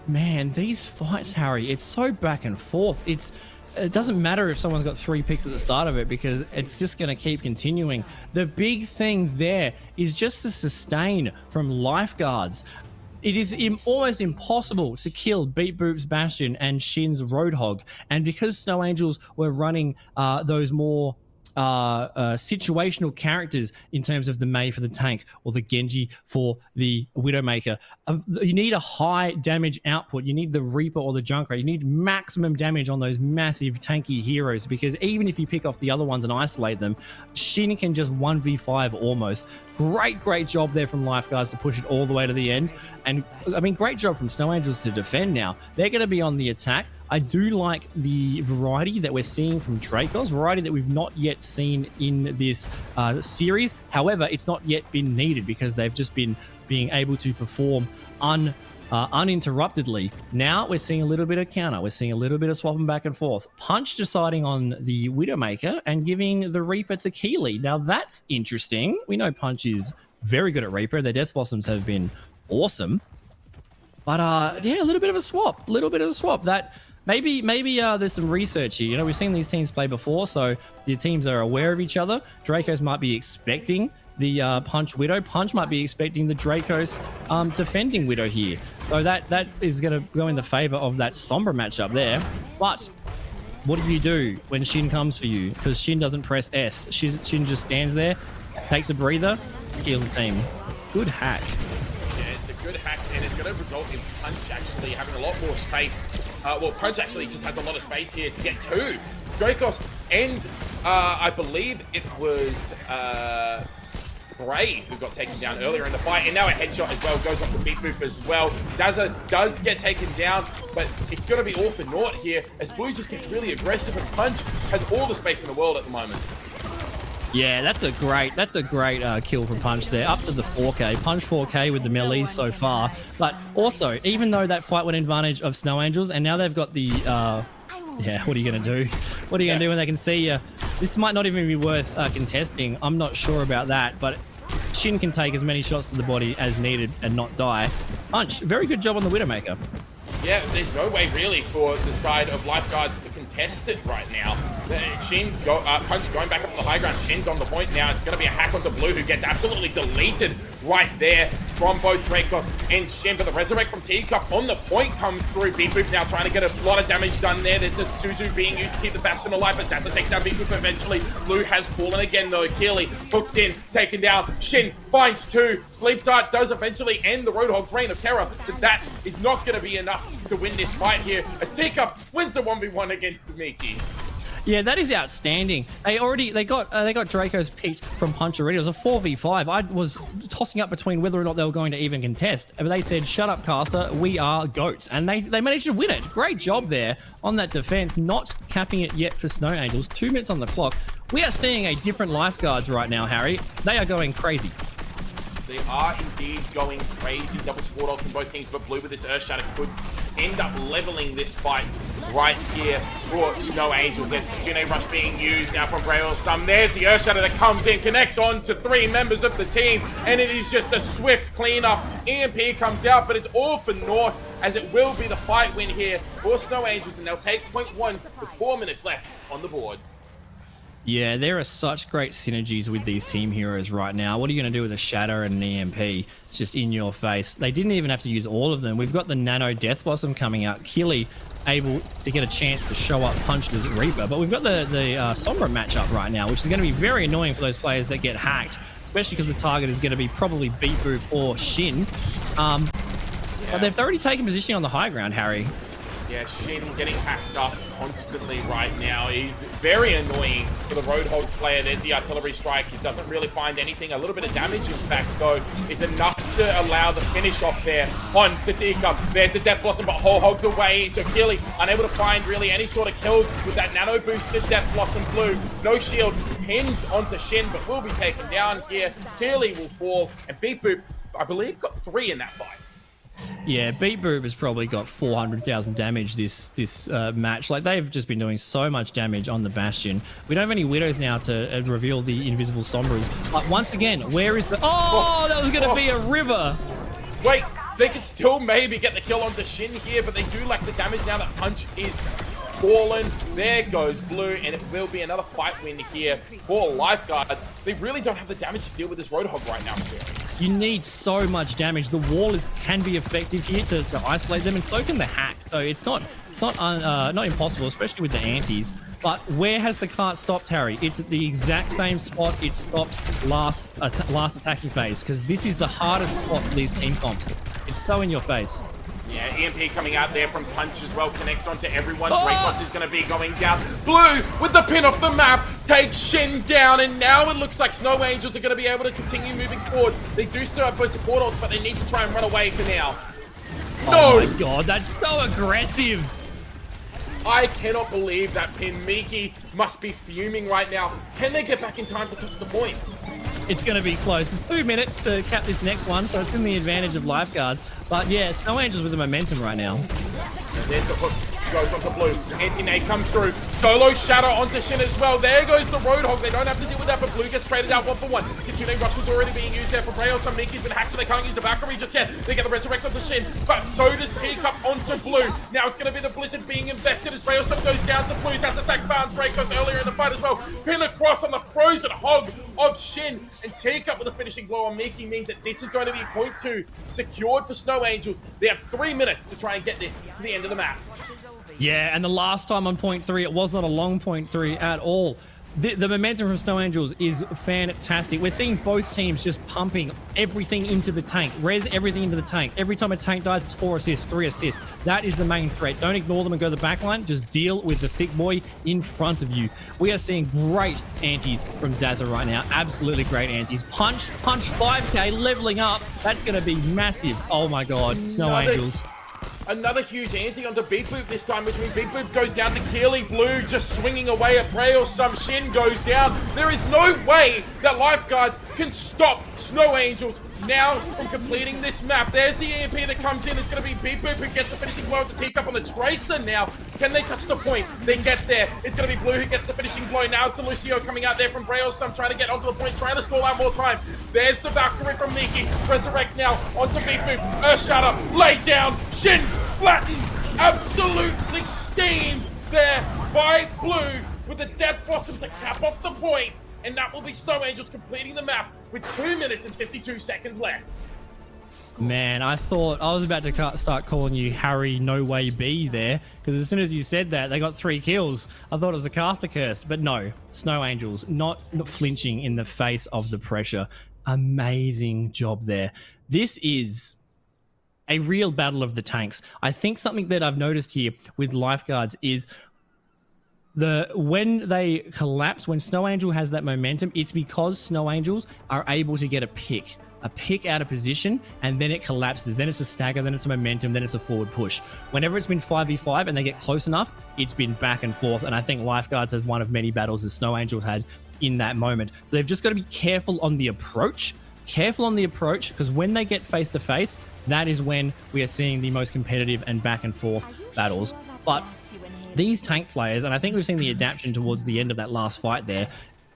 Man, these fights, Harry, it's so back and forth. It doesn't matter if someone's got 3 picks at the start of it because it's just going to keep continuing. The big thing there is just the sustain from Lifeguards. It is almost impossible to kill Beep Boop's Bastion and Shin's Roadhog. And because Snow Angels were running those more situational characters in terms of the Mei for the tank or the Genji for the Widowmaker, you need a high damage output. You need the Reaper or the Junkrat. You need maximum damage on those massive tanky heroes because even if you pick off the other ones and isolate them, Shin can just 1v5 almost. Great job there from Lifeguards to push it all the way to the end. And I mean, great job from Snow Angels to defend now. They're going to be on the attack. I do like the variety that we're seeing from Dracos, variety that we've not yet seen in this series. However, it's not yet been needed because they've just been being able to perform uninterruptedly. Now we're seeing a little bit of counter. We're seeing a little bit of swapping back and forth. Punch deciding on the Widowmaker and giving the Reaper to Keely. Now that's interesting. We know Punch is very good at Reaper. Their Death Blossoms have been awesome. But yeah, a little bit of a swap. That maybe there's some research here. You know, we've seen these teams play before, so the teams are aware of each other. Dracos might be expecting the Punch Widow. Punch might be expecting the Dracos defending Widow here. So that is going to go in the favor of that Sombra matchup there. But what do you do when Shin comes for you? Because Shin doesn't press S. Shin just stands there, takes a breather, kills the team. Good hack. Yeah, it's a good hack, and it's going to result in Punch actually having a lot more space. Well, Punch actually just has a lot of space here to get to Dracos, and I believe it was Gray who got taken down earlier in the fight, and now a headshot as well goes off the beat boop as well. Daza does get taken down, but it's going to be all for naught here as Blue just gets really aggressive, and Punch has all the space in the world at the moment. Yeah, that's a great kill from Punch there, up to the 4K. Punch 4K with the melees so far. But also, even though that fight went in advantage of Snow Angels, and now they've got the yeah, what are you going to do? What are you going to do when they can see you? This might not even be worth contesting. I'm not sure about that, but Shin can take as many shots to the body as needed and not die. Punch, very good job on the Widowmaker. Yeah, there's no way really for the side of Lifeguards to contest it right now. Punch going back up to the high ground. Shin's on the point now. It's going to be a hack onto Blue, who gets absolutely deleted right there from both Dracos and Shin. But the resurrect from Teacup on the point comes through. Beat Boop now trying to get a lot of damage done there. There's a Suzu being used to keep the Bastion alive, but Zata takes down Beat Boop eventually. Blue has fallen again though. Keely hooked in, taken down. Shin finds two. Sleep Dart does eventually end the Roadhog's reign of terror, but that is not going to be enough to win this fight here as Teacup wins the 1v1 against Miki. Yeah, that is outstanding. They got Dracos picked from Punch already. It was a 4v5. I was tossing up between whether or not they were going to even contest. But they said, shut up, caster, we are goats. And they managed to win it. Great job there on that defense, not capping it yet for Snow Angels. 2 minutes on the clock. We are seeing a different Lifeguards right now, Harry. They are going crazy. They are indeed going crazy. Double support ult from both teams, but Blue with this Earth Shatter could end up leveling this fight right here for Snow Angels. There's the Tsune Rush being used now from Grey or Some. There's the Earth Shatter that comes in, connects on to 3 members of the team, and it is just a swift cleanup. EMP comes out, but it's all for naught, as it will be the fight win here for Snow Angels, and they'll take point 1 with 4 minutes left on the board. Yeah, there are such great synergies with these team heroes right now. What are you going to do with a Shatter and an EMP? It's just in your face. They didn't even have to use all of them. We've got the Nano Death Blossom coming out. Killy able to get a chance to show up Punch's Reaper. But we've got the Sombra matchup right now, which is going to be very annoying for those players that get hacked, especially because the target is going to be probably Beat Boop or Shin. But they've already taken position on the high ground, Harry. Yeah, Shin getting hacked up constantly right now is very annoying for the Roadhog player. There's the artillery strike. He doesn't really find anything. A little bit of damage, in fact, though, is enough to allow the finish off there on the Teacup. There's the Death Blossom, but Whole Hog's away. So Keely unable to find really any sort of kills with that nano boosted Death Blossom Blue. No shield, pinned onto Shin, but will be taken down here. Keely will fall, and Beat Boop, I believe, got 3 in that fight. Yeah, Beat Boop has probably got 400,000 damage this match. Like, they've just been doing so much damage on the Bastion. We don't have any Widows now to reveal the invisible Sombras. But once again, where is the... Oh, that was going to be a river. Wait, they could still maybe get the kill onto Shin here, but they do lack the damage now that Punch is fallen. There goes Blue, and it will be another fight win here for Lifeguards. They really don't have the damage to deal with this Roadhog right now, Scary. You need so much damage. The wall can be effective here to isolate them, and so can the hack. So it's not impossible, especially with the antis. But where has the cart stopped, Harry? It's at the exact same spot it stopped last attacking phase, because this is the hardest spot for these team comps. It's so in your face. Yeah, EMP coming out there from Punch as well, connects onto everyone. Dracos is going to be going down. Blue with the pin off the map takes Shin down, and now it looks like Snow Angels are going to be able to continue moving forward. They do still have both support ults, but they need to try and run away for now. No! Oh my god, that's so aggressive! I cannot believe that pin. Miki must be fuming right now. Can they get back in time to touch the point? It's going to be close. 2 minutes to cap this next one, so it's in the advantage of Lifeguards. But yeah, Snow Angels with the momentum right now. And there's the hook goes onto blue. Anti-nade comes through. Solo shatter onto Shin as well. There goes the Roadhog. They don't have to deal with that, but blue gets traded out 1-for-1. Kitsune Rush was already being used there for Braille. Some Mickey's been hacked, so they can't use the Valkyrie just yet. They get the resurrect of the Shin, but so does Teacup onto blue. Now it's going to be the Blizzard being invested as Braille goes down to blues. That's attack found Dracos earlier in the fight as well. Pin across on the frozen hog of Shin, and Teacup with a finishing blow on Miki means that this is going to be point 2 secured for Snow Angels. They have 3 minutes to try and get this to the end of the map. Yeah, and the last time on point 3, it was not a long point 3 at all. The momentum from Snow Angels is fantastic. We're seeing both teams just pumping everything into the tank. Res everything into the tank. Every time a tank dies, it's 4 assists, 3 assists. That is the main threat. Don't ignore them and go to the backline. Just deal with the thick boy in front of you. We are seeing great antis from Zaza right now. Absolutely great antis. Punch 5k, leveling up. That's going to be massive. Oh my god, Snow Angels. Another huge anti onto Big Boop this time, which means Big Boop goes down to Keely. Blue just swinging away at Braille. Some Shin goes down. There is no way that Lifeguards can stop Snow Angels now from completing this map. There's the EMP that comes in. It's going to be Big Boop who gets the finishing blow with the Teacup on the Tracer now. Can they touch the point? They get there. It's going to be Blue who gets the finishing blow. Now it's Lucio coming out there from Braille. Some trying to get onto the point, trying to stall out more time. There's the Valkyrie from Miki. Resurrect now onto Big Boop. Earth Shatter laid down. Shin flattened. Absolutely steamed there by Blue with the Death Blossom to cap off the point. And that will be Snow Angels completing the map with 2 minutes and 52 seconds left. Man, I thought I was about to start calling you Harry No Way B there, because as soon as you said that, they got 3 kills. I thought it was a caster curse, but no. Snow Angels not flinching in the face of the pressure. Amazing job there. This is a real battle of the tanks. I think something that I've noticed here with Lifeguards is when they collapse, when Snow Angel has that momentum, it's because Snow Angels are able to get a pick out of position, and then it collapses. Then it's a stagger, then it's a momentum, then it's a forward push. Whenever it's been 5v5 and they get close enough, it's been back and forth, and I think Lifeguards has one of many battles that Snow Angel had in that moment. So they've just got to be careful on the approach. Because when they get face to face, that is when we are seeing the most competitive and back and forth battles. But these tank players, and I think we've seen the adaptation towards the end of that last fight there,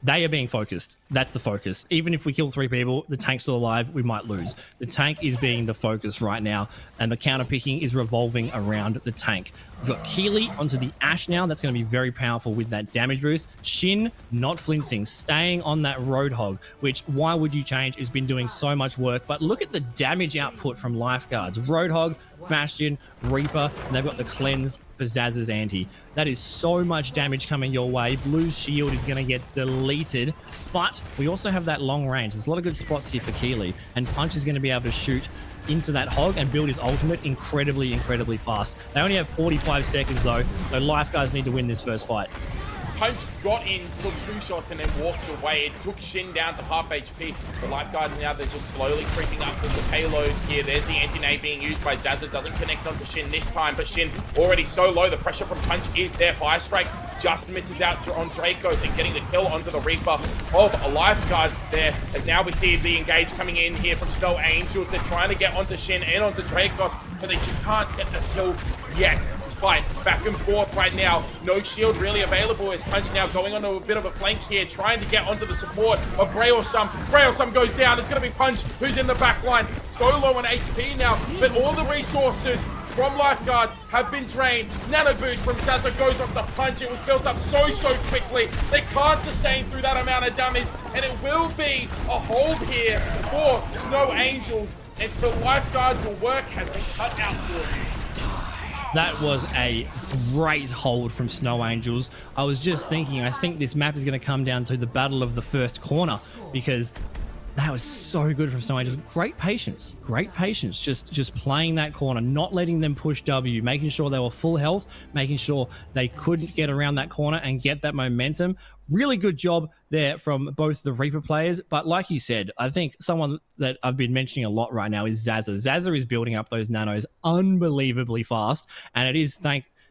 they are being focused. That's the focus. Even if we kill 3 people, the tank's still alive, we might lose. The tank is being the focus right now, and the counter picking is revolving around the tank. We've got Keely onto the Ash now. That's going to be very powerful with that damage boost. Shin not flinching, staying on that Roadhog, which, why would you change? It's been doing so much work. But look at the damage output from Lifeguards. Roadhog, Bastion, Reaper, and they've got the Cleanse for Zaz's anti. That is so much damage coming your way. Blue's shield is going to get deleted, but we also have that long range. There's a lot of good spots here for Keely, and Punch is going to be able to shoot into that hog and build his ultimate incredibly fast. They only have 45 seconds though, so Lifeguards need to win this first fight. Punch got in, took 2 shots, and then walked away. It took Shin down to half HP. The Lifeguards now, they're just slowly creeping up with the payload here. There's the anti-nade being used by Zaza. Doesn't connect onto Shin this time, but Shin already so low. The pressure from Punch is there. Fire Strike just misses out on Dracos and getting the kill onto the Reaper of a Lifeguard there. As now we see the engage coming in here from Snow Angels. They're trying to get onto Shin and onto Dracos, but they just can't get the kill yet. Fight back and forth right now. No shield really available as Punch now going onto a bit of a flank here, trying to get onto the support of Brailsum. Brailsum goes down. It's going to be Punch who's in the back line. So low on HP now, but all the resources from Lifeguard have been drained. Nano boost from Zaza goes off the Punch. It was built up so quickly. They can't sustain through that amount of damage, and it will be a hold here for Snow Angels, and the Lifeguard's work has been cut out for you. That was a great hold from Snow Angels. I was just thinking, I think this map is going to come down to the battle of the first corner, because that was so good from Snow Angels. Great patience, just playing that corner, not letting them push W, making sure they were full health, making sure they couldn't get around that corner and get that momentum. Really good job there from both the Reaper players. But like you said, I think someone that I've been mentioning a lot right now is Zaza. Zaza is building up those nanos unbelievably fast, and it is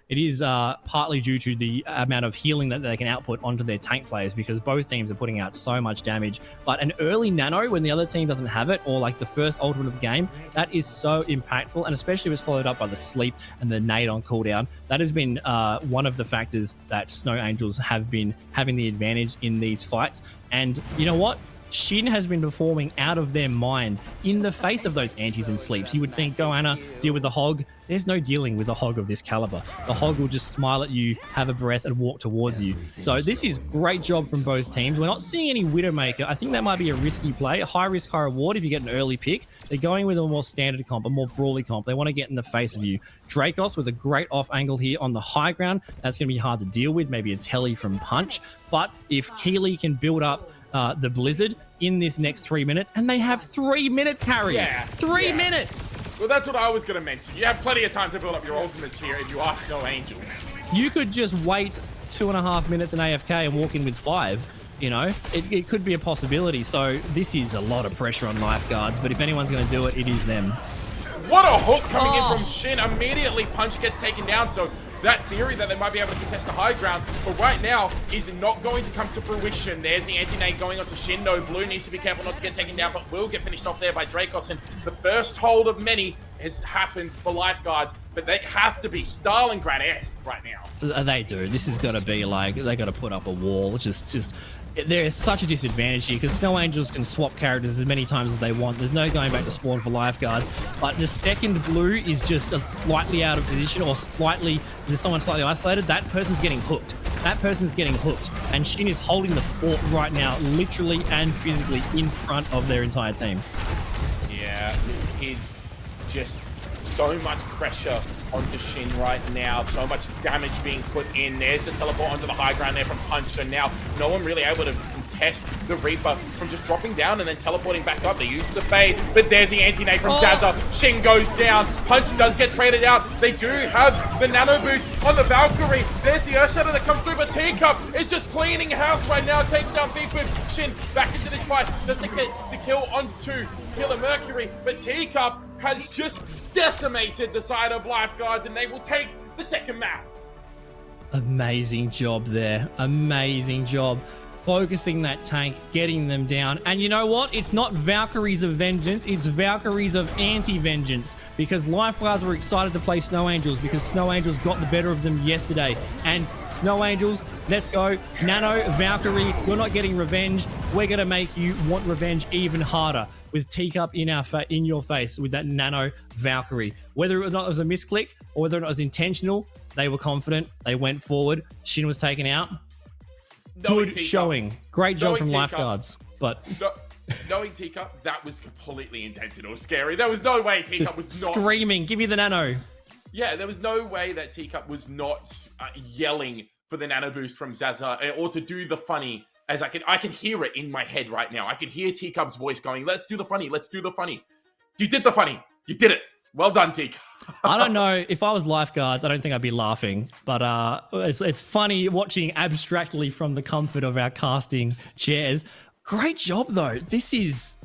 it is partly due to the amount of healing that they can output onto their tank players, because both teams are putting out so much damage. But an early nano when the other team doesn't have it, or like the first ultimate of the game, that is so impactful. And especially if it's followed up by the sleep and the nade on cooldown, that has been one of the factors that Snow Angels have been having the advantage in these fights. And you know what? Shin has been performing out of their mind in the face of those antis and sleeps. You would think, go Anna, deal with the hog. There's no dealing with a hog of this caliber. The hog will just smile at you, have a breath, and walk towards you. So this is great job from both teams. We're not seeing any Widowmaker. I think that might be a risky play, a high risk, high reward if you get an early pick. They're going with a more standard comp, a more brawly comp. They want to get in the face of you. Dracos with a great off angle here on the high ground. That's going to be hard to deal with. Maybe a telly from Punch. But if Keeley can build up the Blizzard in this next 3 minutes, and they have 3 minutes, Harry. Yeah, 3 minutes. Well, that's what I was going to mention. You have plenty of time to build up your ultimates here if you are Snow Angels. You could just wait 2.5 minutes in AFK and walk in with 5. You know, it could be a possibility. So this is a lot of pressure on lifeguards, but if anyone's going to do it, it is them. What a hook coming in from Shin. Immediately, Punch gets taken down. So that theory that they might be able to contest the high ground, but right now is not going to come to fruition. There's the anti-nade going on to Shin. No, Blue needs to be careful not to get taken down, but will get finished off there by Dracos. And the first hold of many has happened for lifeguards, but they have to be Stalingrad-esque right now. They do. This has got to be like, they got to put up a wall. Just there is such a disadvantage here because Snow Angels can swap characters as many times as they want. There's no going back to spawn for lifeguards. But the second Blue is just slightly out of position, or there's someone slightly isolated, that person's getting hooked. That person's getting hooked. And Shin is holding the fort right now, literally and physically in front of their entire team. Yeah, this is just so much pressure onto Shin right now. So much damage being put in. There's the teleport onto the high ground there from Punch. So now no one really able to contest the Reaper from just dropping down and then teleporting back up. They use the fade, but there's the anti-nade from Jazza. Shin goes down. Punch does get traded out. They do have the nano boost on the Valkyrie. There's the Earth Shatter that comes through, but Teacup is just cleaning house right now. Takes down Beefwood. Shin back into this fight. Doesn't get the kill onto Killer Mercury, but Teacup has just decimated the side of lifeguards, and they will take the second map. Amazing job there. Amazing job. Focusing that tank, getting them down. And you know what? It's not Valkyries of Vengeance, it's Valkyries of Anti-Vengeance, because lifeguards were excited to play Snow Angels because Snow Angels got the better of them yesterday. And Snow Angels, let's go. Nano, Valkyrie, you're not getting revenge. We're going to make you want revenge even harder with Teacup in your face with that Nano Valkyrie. Whether or not it was a misclick or whether or not it was intentional, they were confident. They went forward. Shin was taken out. Good showing. Great job from lifeguards. But knowing Teacup, that was completely intentional. Scary. There was no way Teacup was not screaming, give me the nano. Yeah, there was no way that Teacup was not yelling for the nano boost from Zaza or to do the funny. As I can hear it in my head right now. I can hear Teacup's voice going, let's do the funny, let's do the funny. You did the funny. You did it. Well done, Teacup. I don't know. If I was lifeguards, I don't think I'd be laughing. But it's funny watching abstractly from the comfort of our casting chairs. Great job, though. This is...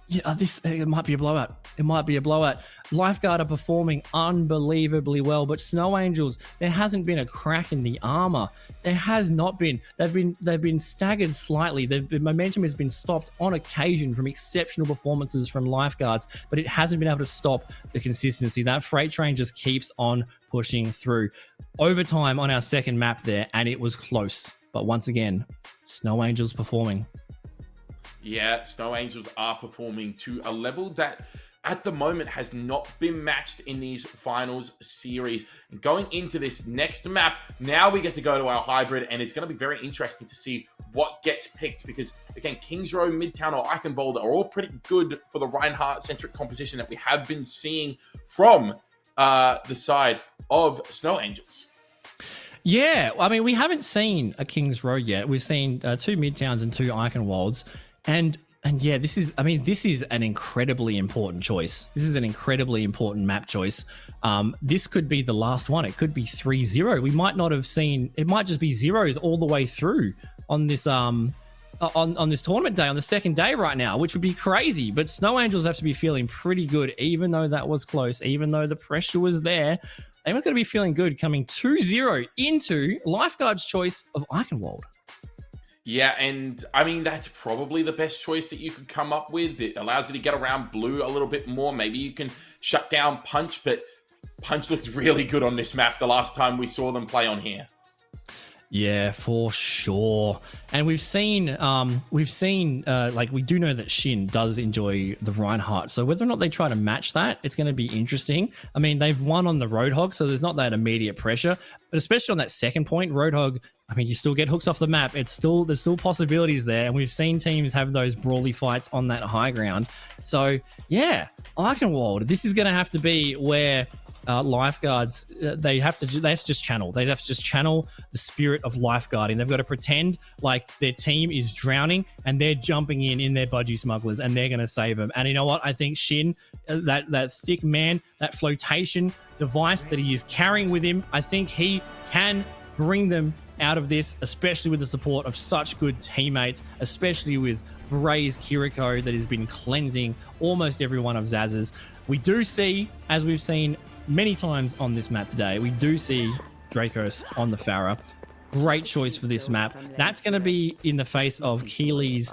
Yeah, it might be a blowout. It might be a blowout. Lifeguard are performing unbelievably well, but Snow Angels, there hasn't been a crack in the armor. There has not been. They've been staggered slightly. Momentum has been stopped on occasion from exceptional performances from Lifeguards, but it hasn't been able to stop the consistency. That freight train just keeps on pushing through. Overtime on our second map there, and it was close. But once again, Snow Angels performing. Yeah, Snow Angels are performing to a level that at the moment has not been matched in these finals series. And going into this next map, now we get to go to our hybrid, and it's going to be very interesting to see what gets picked because, again, Kings Row, Midtown, or Eichenwalde are all pretty good for the Reinhardt-centric composition that we have been seeing from the side of Snow Angels. Yeah, I mean, we haven't seen a Kings Row yet. We've seen 2 Midtowns and 2 Eichenwaldes. And yeah, this is an incredibly important choice. This is an incredibly important map choice. This could be the last one. It could be 3-0. We might not have seen, it might just be zeros all the way through on this on this tournament day, on the second day right now, which would be crazy. But Snow Angels have to be feeling pretty good, even though that was close, even though the pressure was there. Anyone's going to be feeling good coming 2-0 into Lifeguard's choice of Eichenwald. Yeah, and I mean, that's probably the best choice that you could come up with. It allows you to get around blue a little bit more. Maybe you can shut down Punch, but Punch looked really good on this map the last time we saw them play on here. Yeah, for sure. And we've seen, like, we do know that Shin does enjoy the Reinhardt. So whether or not they try to match that, it's going to be interesting. I mean, they've won on the Roadhog, so there's not that immediate pressure. But especially on that second point, Roadhog, I mean, you still get hooks off the map. There's still possibilities there. And we've seen teams have those brawly fights on that high ground. So, yeah, Eichenwald, this is going to have to be where... Lifeguards, they have to just channel. They have to just channel the spirit of lifeguarding. They've got to pretend like their team is drowning and they're jumping in their budgie smugglers and they're going to save them. And you know what? I think Shin, that thick man, that flotation device that he is carrying with him, I think he can bring them out of this, especially with the support of such good teammates, especially with Bray's Kiriko that has been cleansing almost every one of Zaz's. We do see, as we've seen many times on this map today, we do see Dracos on the Pharah. Great choice for this map. That's going to be in the face of Keely's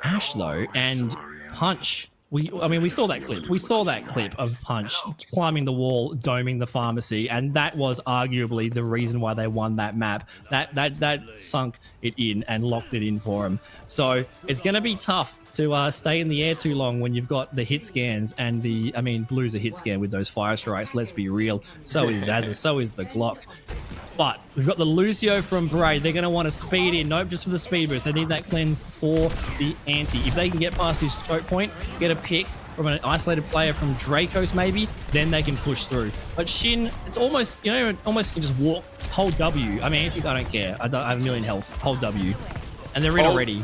Ash, though, and Punch. We saw that clip. We saw that clip of Punch climbing the wall, doming the pharmacy, and that was arguably the reason why they won that map. That sunk it in and locked it in for him. So it's going to be tough to stay in the air too long when you've got the hit scans and Blue's a hit scan with those fire strikes. Let's be real. So is Zaza. So is the Glock. But we've got the Lucio from Bray. They're going to want to speed in. Nope, just for the speed boost. They need that cleanse for the anti. If they can get past this choke point, get a pick from an isolated player from Dracos maybe, then they can push through. But Shin, it's almost, almost can just walk, hold W. I mean, anti, I don't care. I have a million health. Hold W. And they're in already.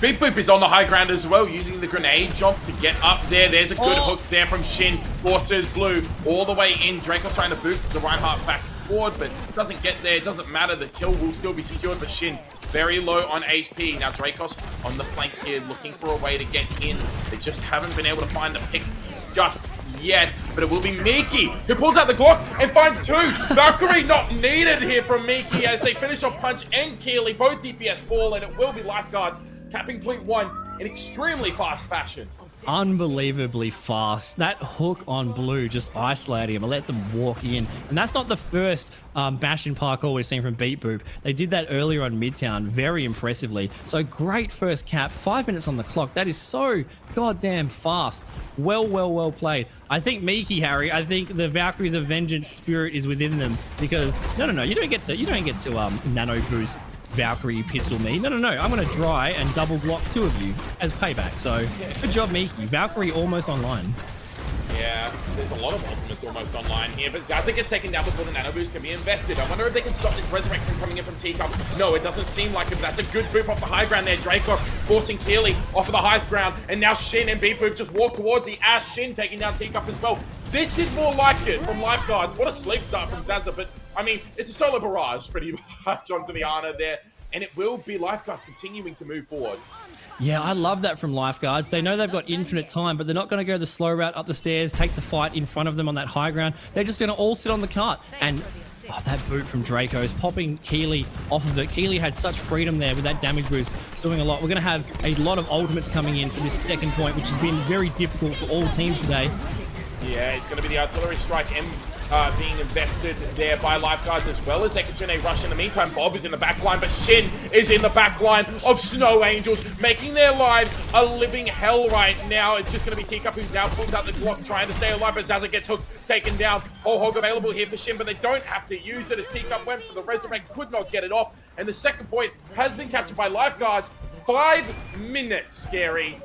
Beep Boop is on the high ground as well, using the grenade jump to get up there. There's a good hook there from Shin. Forces Blue all the way in. Dracos trying to boot the Reinhardt back forward, but doesn't get there. It doesn't matter. The kill will still be secured, but Shin very low on HP. Now Dracos on the flank here, looking for a way to get in. They just haven't been able to find the pick just yet, but it will be Miki who pulls out the Glock and finds two. Valkyrie not needed here from Miki as they finish off Punch and Keely. Both DPS fall, and it will be Lifeguards capping point one in extremely fast fashion. Unbelievably fast. That hook on Blue just isolated him and let them walk in. And that's not the first Bastion parkour we've seen from Beat Boop. They did that earlier on Midtown very impressively. So great first cap. 5 minutes on the clock. That is so goddamn fast. Well played. I think Miki, Harry, I think the Valkyries of Vengeance spirit is within them because no, you don't get to nano boost Valkyrie pistol me. No. I'm going to dry and double block two of you as payback. So good job, Miki. Valkyrie almost online. Yeah, there's a lot of ultimates almost online here, but Zaza gets taken down before the nano boost can be invested. I wonder if they can stop this resurrect from coming in from Teacup. No, it doesn't seem like it. That's a good boop off the high ground there. Dracos forcing Keely off of the highest ground, and now Shin and Beat Boop just walk towards the Ash. Shin taking down Teacup as well. This is more like it from Lifeguards. What a sleep start from Zaza, but I mean, it's a solo barrage pretty much onto the Ana there, and it will be Lifeguards continuing to move forward. Yeah, I love that from Lifeguards. They know they've got infinite time, but they're not going to go the slow route up the stairs, take the fight in front of them on that high ground. They're just going to all sit on the cart. And that boot from Dracos, popping Keely off of it. Keely had such freedom there with that damage boost, doing a lot. We're going to have a lot of ultimates coming in for this second point, which has been very difficult for all teams today. Yeah, it's going to be the artillery strike being invested there by Lifeguards as well as they continue a rush. In the meantime, Bob is in the back line, but Shin is in the back line of Snow Angels, making their lives a living hell right now. It's just going to be Teacup who's now pulled out the Glock, trying to stay alive, but Zaza gets hooked, taken down. Whole hog available here for Shin, but they don't have to use it as Teacup went for the resurrect, could not get it off. And the second point has been captured by Lifeguards. 5 minutes, Scary.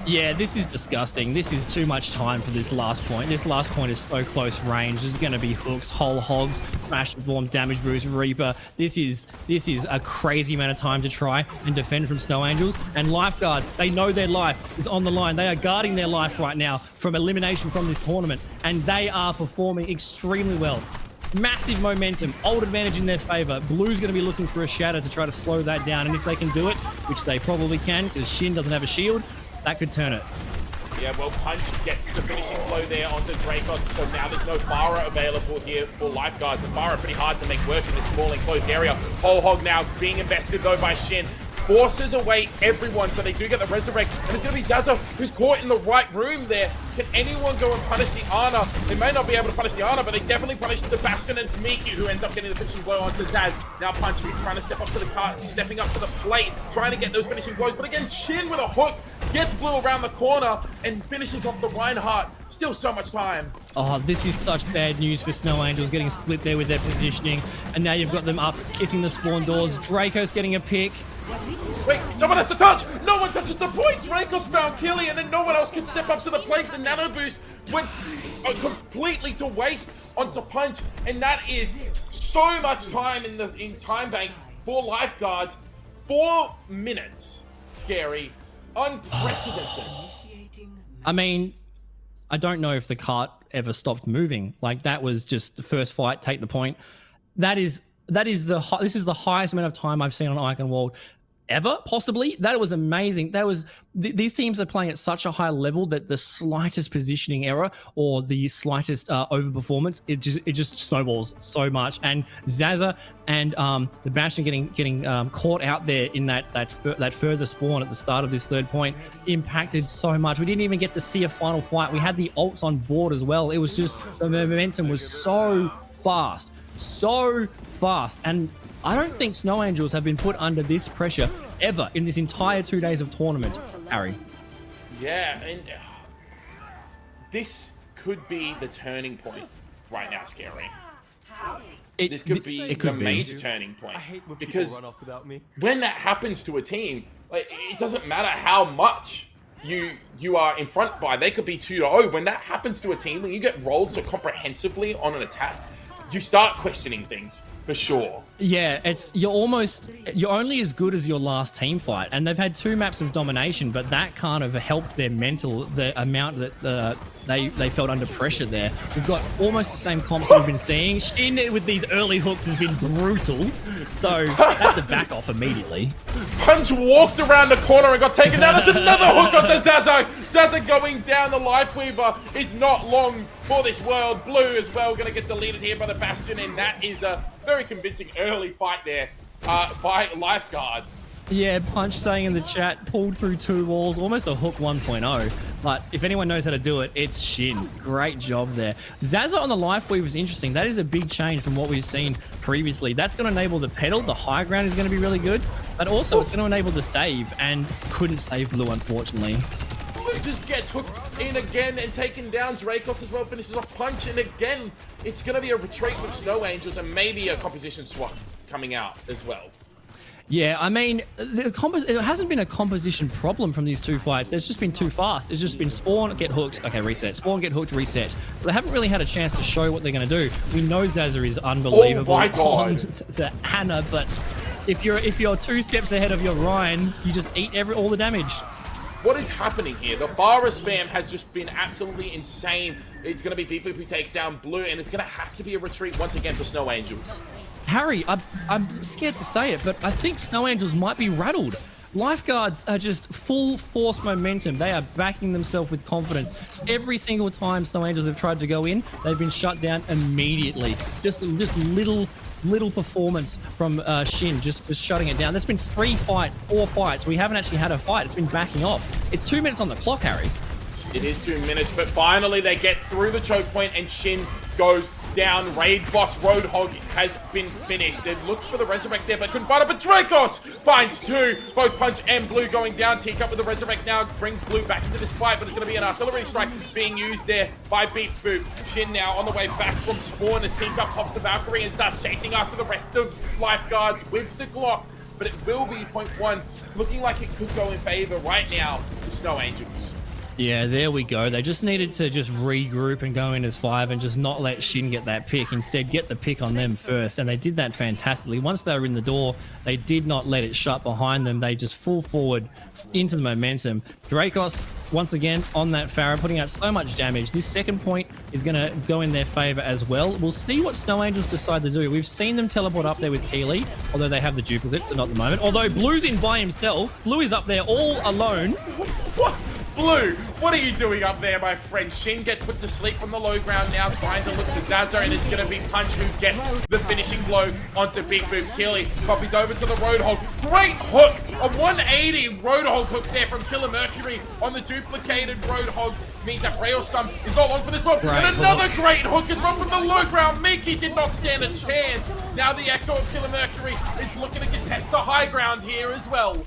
Yeah, this is disgusting. This is too much time for this last point. This last point is so close range. There's going to be hooks, whole hogs, smash form, damage boost, Reaper. This is a crazy amount of time to try and defend from Snow Angels. And Lifeguards, they know their life is on the line. They are guarding their life right now from elimination from this tournament. And they are performing extremely well. Massive momentum, old advantage in their favor. Blue's going to be looking for a shatter to try to slow that down. And if they can do it, which they probably can, because Shin doesn't have a shield, that could turn it. Yeah, well, Punch gets the finishing blow there onto Dracos, so now there's no Farah available here for Lifeguards, and Farah pretty hard to make work in this small enclosed area. Whole Hog now being invested though by Shin, forces away everyone, so they do get the Resurrect, and it's going to be Zaza who's caught in the right room there. Can anyone go and punish the Ana? They may not be able to punish the Ana, but they definitely punish the Bastion and Smeeky, who ends up getting the finishing blow onto Zaz. Now Punch trying to step up to the cart, stepping up to the plate, trying to get those finishing blows, but again, Shin with a hook, gets Blue around the corner, and finishes off the Reinhardt. Still so much time. Oh, this is such bad news for Snow Angels, getting split there with their positioning, and now you've got them up, kissing the spawn doors. Draco's getting a pick. Wait, someone has to touch! No one touches the point! Dracos found Killy, and then no one else can step up to the plate. The nano boost went completely to waste onto Punch, and that is so much time in time bank for Lifeguards. 4 minutes. Scary. Unprecedented. I mean, I don't know if the cart ever stopped moving. Like, that was just the first fight, take the point. This is the highest amount of time I've seen on Icon World ever, possibly. That was amazing. These teams are playing at such a high level that the slightest positioning error or the slightest overperformance, it just snowballs so much. And Zaza and the Bastion getting caught out there in that further spawn at the start of this third point impacted so much. We didn't even get to see a final fight. We had the ults on board as well. It was just, the momentum was so fast. And I don't think Snow Angels have been put under this pressure ever in this entire 2 days of tournament, Harry. Yeah, and this could be the turning point right now, Scary. This could be the major turning point. Because when that happens to a team, like, it doesn't matter how much you are in front by. They could be 2-0. When that happens to a team, when you get rolled so comprehensively on an attack, you start questioning things, for sure. Yeah, you're only as good as your last team fight, and they've had 2 maps of domination, but that kind of helped their mental, the amount that they felt under pressure there. We've got almost the same comps that we've been seeing. Shin with these early hooks has been brutal, so that's a back off immediately. Punch walked around the corner and got taken down. That's another hook onto Zaza. Zaza going down. The Lifeweaver is not long for this world. Blue as well, going to get deleted here by the Bastion, and that is a very convincing early fight there by Lifeguards. Yeah, Punch saying in the chat, pulled through 2 walls, almost a hook 1.0. But if anyone knows how to do it, it's Shin. Great job there. Zaza on the Lifeweaver is interesting. That is a big change from what we've seen previously. That's going to enable the pedal. The high ground is going to be really good. But also, it's going to enable the save, and couldn't save Blue, unfortunately. Blue just gets hooked in again and taken down. Dracos as well finishes off Punch, and again, it's going to be a retreat with Snow Angels and maybe a composition swap coming out as well. Yeah, I mean, it hasn't been a composition problem from these 2 fights. It's just been too fast. It's just been spawn, get hooked, okay, reset. Spawn, get hooked, reset. So they haven't really had a chance to show what they're going to do. We know Zaza is unbelievable on the Hannah, but if you're 2 steps ahead of your Ryan, you just eat all the damage. What is happening here? The Farah spam has just been absolutely insane. It's going to be people who takes down Blue, and it's going to have to be a retreat once again for Snow Angels. Harry, I'm scared to say it, but I think Snow Angels might be rattled. Lifeguards are just full force momentum. They are backing themselves with confidence. Every single time Snow Angels have tried to go in, they've been shut down immediately. Just little performance from Shin, just shutting it down. There's been 4 fights. We haven't actually had a fight. It's been backing off. It's 2 minutes on the clock, Harry. It is 2 minutes, but finally they get through the choke point and Shin goes down. Raid boss Roadhog has been finished. It looks for the resurrect there, but couldn't find it. But Dracos finds 2. Both Punch and Blue going down. Teacup with the resurrect now brings Blue back into this fight, but it's going to be an artillery strike being used there by Beat Boop. Shin now on the way back from spawn as Teacup pops the Valkyrie and starts chasing after the rest of Lifeguards with the Glock. But it will be point 1, looking like it could go in favor right now for Snow Angels. Yeah, there we go. They just needed to just regroup and go in as 5 and just not let Shin get that pick. Instead, get the pick on them first. And they did that fantastically. Once they were in the door, they did not let it shut behind them. They just full forward into the momentum. Dracos, once again, on that Farah, putting out so much damage. This second point is going to go in their favor as well. We'll see what Snow Angels decide to do. We've seen them teleport up there with Keeley, although they have the duplicates, so not at the moment. Although Blue's in by himself. Blue is up there all alone. What? Blue, what are you doing up there, my friend? Shin gets put to sleep from the low ground now, trying to look for Zaza, and it's going to be Punch who gets the finishing blow onto Big Boop. Keely copies over to the Roadhog. Great hook! A 180 Roadhog hook there from Killer Mercury on the duplicated Roadhog. Means that Railsum is not long for this one. And another great hook is run from the low ground. Miki did not stand a chance. Now the Echo of Killer Mercury is looking to contest the high ground here as well.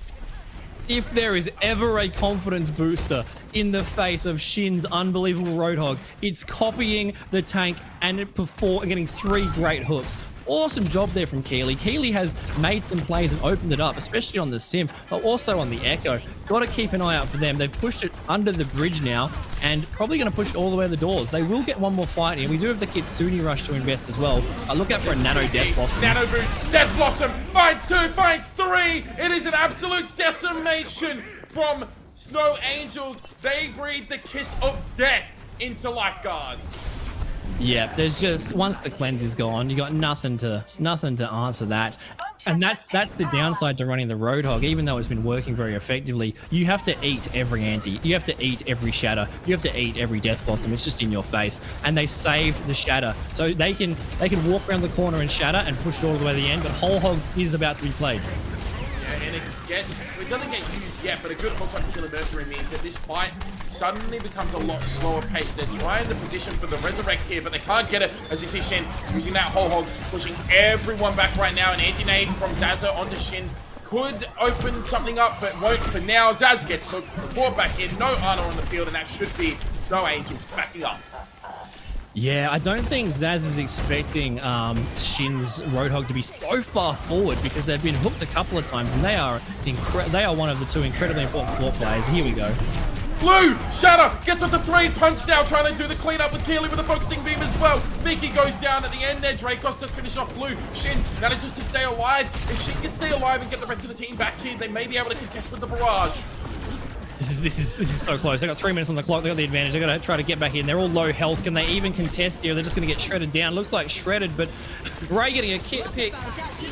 If there is ever a confidence booster in the face of Shin's unbelievable Roadhog, it's copying the tank and getting 3 great hooks. Awesome job there from Keely. Keely has made some plays and opened it up, especially on the Simp, but also on the Echo. Got to keep an eye out for them. They've pushed it under the bridge now and probably going to push it all the way to the doors. They will get one more fight here. We do have the Kitsune Rush to invest as well. Look out for a Nano Death Blossom. Nano Boost, Death Blossom, finds 2, finds 3. It is an absolute decimation from Snow Angels. They breathe the kiss of death into Lifeguards. Yeah, there's just, once the cleanse is gone, you got nothing to answer that. And that's the downside to running the Roadhog. Even though it's been working very effectively, you have to eat every anti. You have to eat every shatter. You have to eat every Death Blossom. It's just in your face. And they saved the shatter. So they can walk around the corner and shatter and push it all the way to the end, but Whole Hog is about to be played. Yeah, and it doesn't get used yet, but a good hook on Killer Mercury means that this fight suddenly becomes a lot slower pace. They're trying to position for the Resurrect here, but they can't get it. As we see Shin using that Whole Hog, pushing everyone back right now. An anti-nade from Zaza onto Shin could open something up, but won't for now. Zaz gets hooked, brought back in, no honor on the field, and that should be no Angels backing up. Yeah, I don't think Zaz is expecting Shin's Roadhog to be so far forward because they've been hooked a couple of times, and they are one of the 2 incredibly important support players. Here we go. Blue, Shatter gets up to 3, Punch now trying to do the cleanup with Keely with a focusing beam as well. Miki goes down at the end there. Dracos does finish off Blue. Shin manages to stay alive. If Shin can stay alive and get the rest of the team back here, they may be able to contest with the barrage. This is so close. They got 3 minutes on the clock. They got the advantage. They got to try to get back in. They're all low health. Can they even contest here? They're just going to get shredded down. Looks like shredded, but Bray getting a kit pick.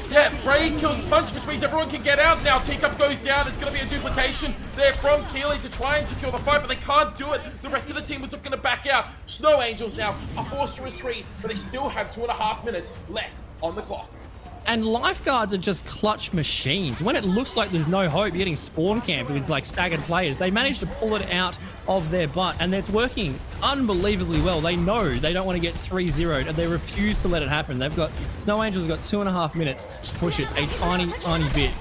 Yeah, Bray kills Punch, which means everyone can get out now. Teacup goes down. It's going to be a duplication there from Keely to try and secure the fight, but they can't do it. The rest of the team was looking to back out. Snow Angels now are forced to retreat, but they still have 2.5 minutes left on the clock. And Lifeguards are just clutch machines. When it looks like there's no hope, you're getting spawn camped with like staggered players. They manage to pull it out of their butt, and it's working unbelievably well. They know they don't want to get 3-0'd, and they refuse to let it happen. Snow Angels got 2.5 minutes to push it a tiny bit.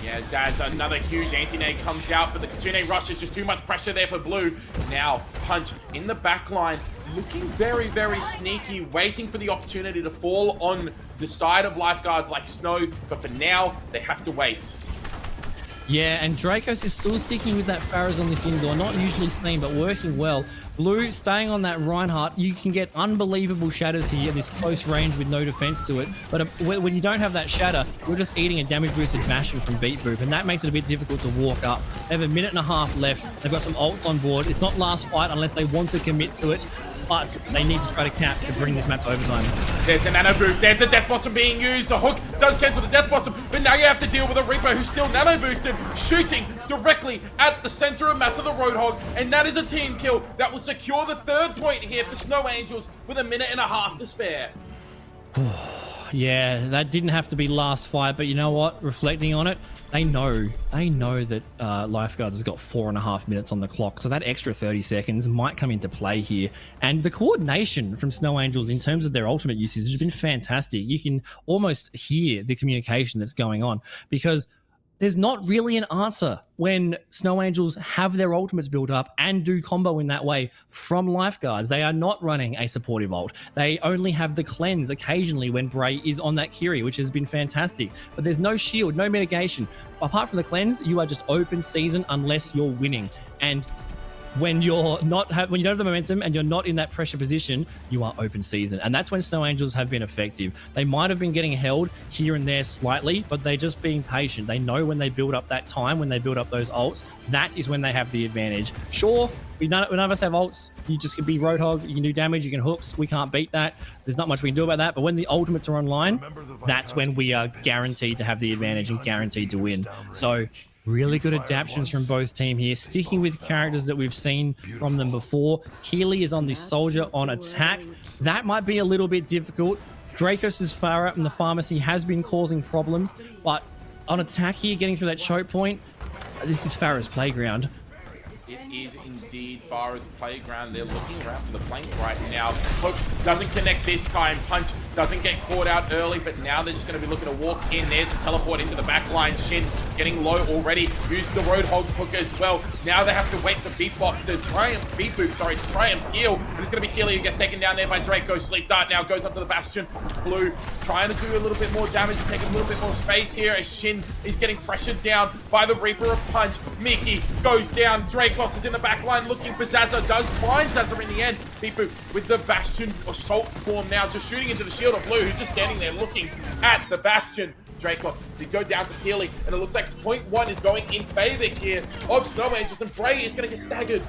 Yeah, Zaz, another huge anti-nade comes out, but the Kitsune Rush is just too much pressure there for Blue. Now, Punch in the back line, looking very, very sneaky, waiting for the opportunity to fall on the side of Lifeguards like Snow, but for now, they have to wait. Yeah, and Dracos is still sticking with that Pharaohs on this indoor, not usually seen, but working well. Blue staying on that Reinhardt, you can get unbelievable shatters here at this close range with no defense to it. But when you don't have that shatter, you're just eating a damage boosted Mashing from Beat Boop, and that makes it a bit difficult to walk up. They have 1.5 minutes left. They've got some ults on board. It's not last fight unless they want to commit to it, but they need to try to cap to bring this map to overtime. There's the Nano Boost. There's the Death Blossom being used. The hook does cancel the Death Blossom, but now you have to deal with a Reaper who's still Nano Boosted, shooting directly at the center of mass of the Roadhog, and that is a team kill that will secure the 3rd point here for Snow Angels with 1.5 minutes to spare. Yeah, that didn't have to be last fight, but you know what? Reflecting on it, they know that Lifeguards has got 4.5 minutes on the clock, so that extra 30 seconds might come into play here. And the coordination from Snow Angels in terms of their ultimate usage has been fantastic. You can almost hear the communication that's going on, because there's not really an answer when Snow Angels have their ultimates built up and do combo in that way from Lifeguards. They are not running a supportive ult. They only have the cleanse occasionally when Bray is on that Kiri, which has been fantastic. But there's no shield, no mitigation. Apart from the cleanse, you are just open season unless you're winning. And when you don't have the momentum and you're not in that pressure position, you are open season. And that's when Snow Angels have been effective. They might have been getting held here and there slightly, but they're just being patient. They know when they build up that time, when they build up those ults, that is when they have the advantage. Sure, none of us have ults. You just can be Roadhog, you can do damage, you can hooks. We can't beat that. There's not much we can do about that. But when the ultimates are online, that's when we are guaranteed to have the advantage and guaranteed to win. So Really good adaptations from both team here, sticking with characters that we've seen from them before. Keely is on the soldier on attack. That might be a little bit difficult. Dracos' Farah in the pharmacy has been causing problems, but on attack here, getting through that choke point, this is Farah's playground. It is indeed Farah's playground. They're looking around for the flank right now. Hook doesn't connect this time. Punch doesn't get caught out early, but now they're just going to be looking to walk in. There's a teleport into the back line. Shin getting low already. Used the Roadhog hook as well. Now they have to wait for Beatbox to try and to try and heal. And it's going to be Keely who gets taken down there by Draco. Sleep Dart now goes up to the Bastion. Blue trying to do a little bit more damage, take a little bit more space here as Shin is getting pressured down by the Reaper of Punch. Miki goes down. Dracos is in the back line looking for Zaza. Does find Zaza in the end. Bipu with the Bastion assault form now, just shooting into the shield of Blue, who's just standing there looking at the Bastion. Dracos did go down to Keely, and it looks like point one is going in favor here of Snow Angels, and Bray is going to get staggered.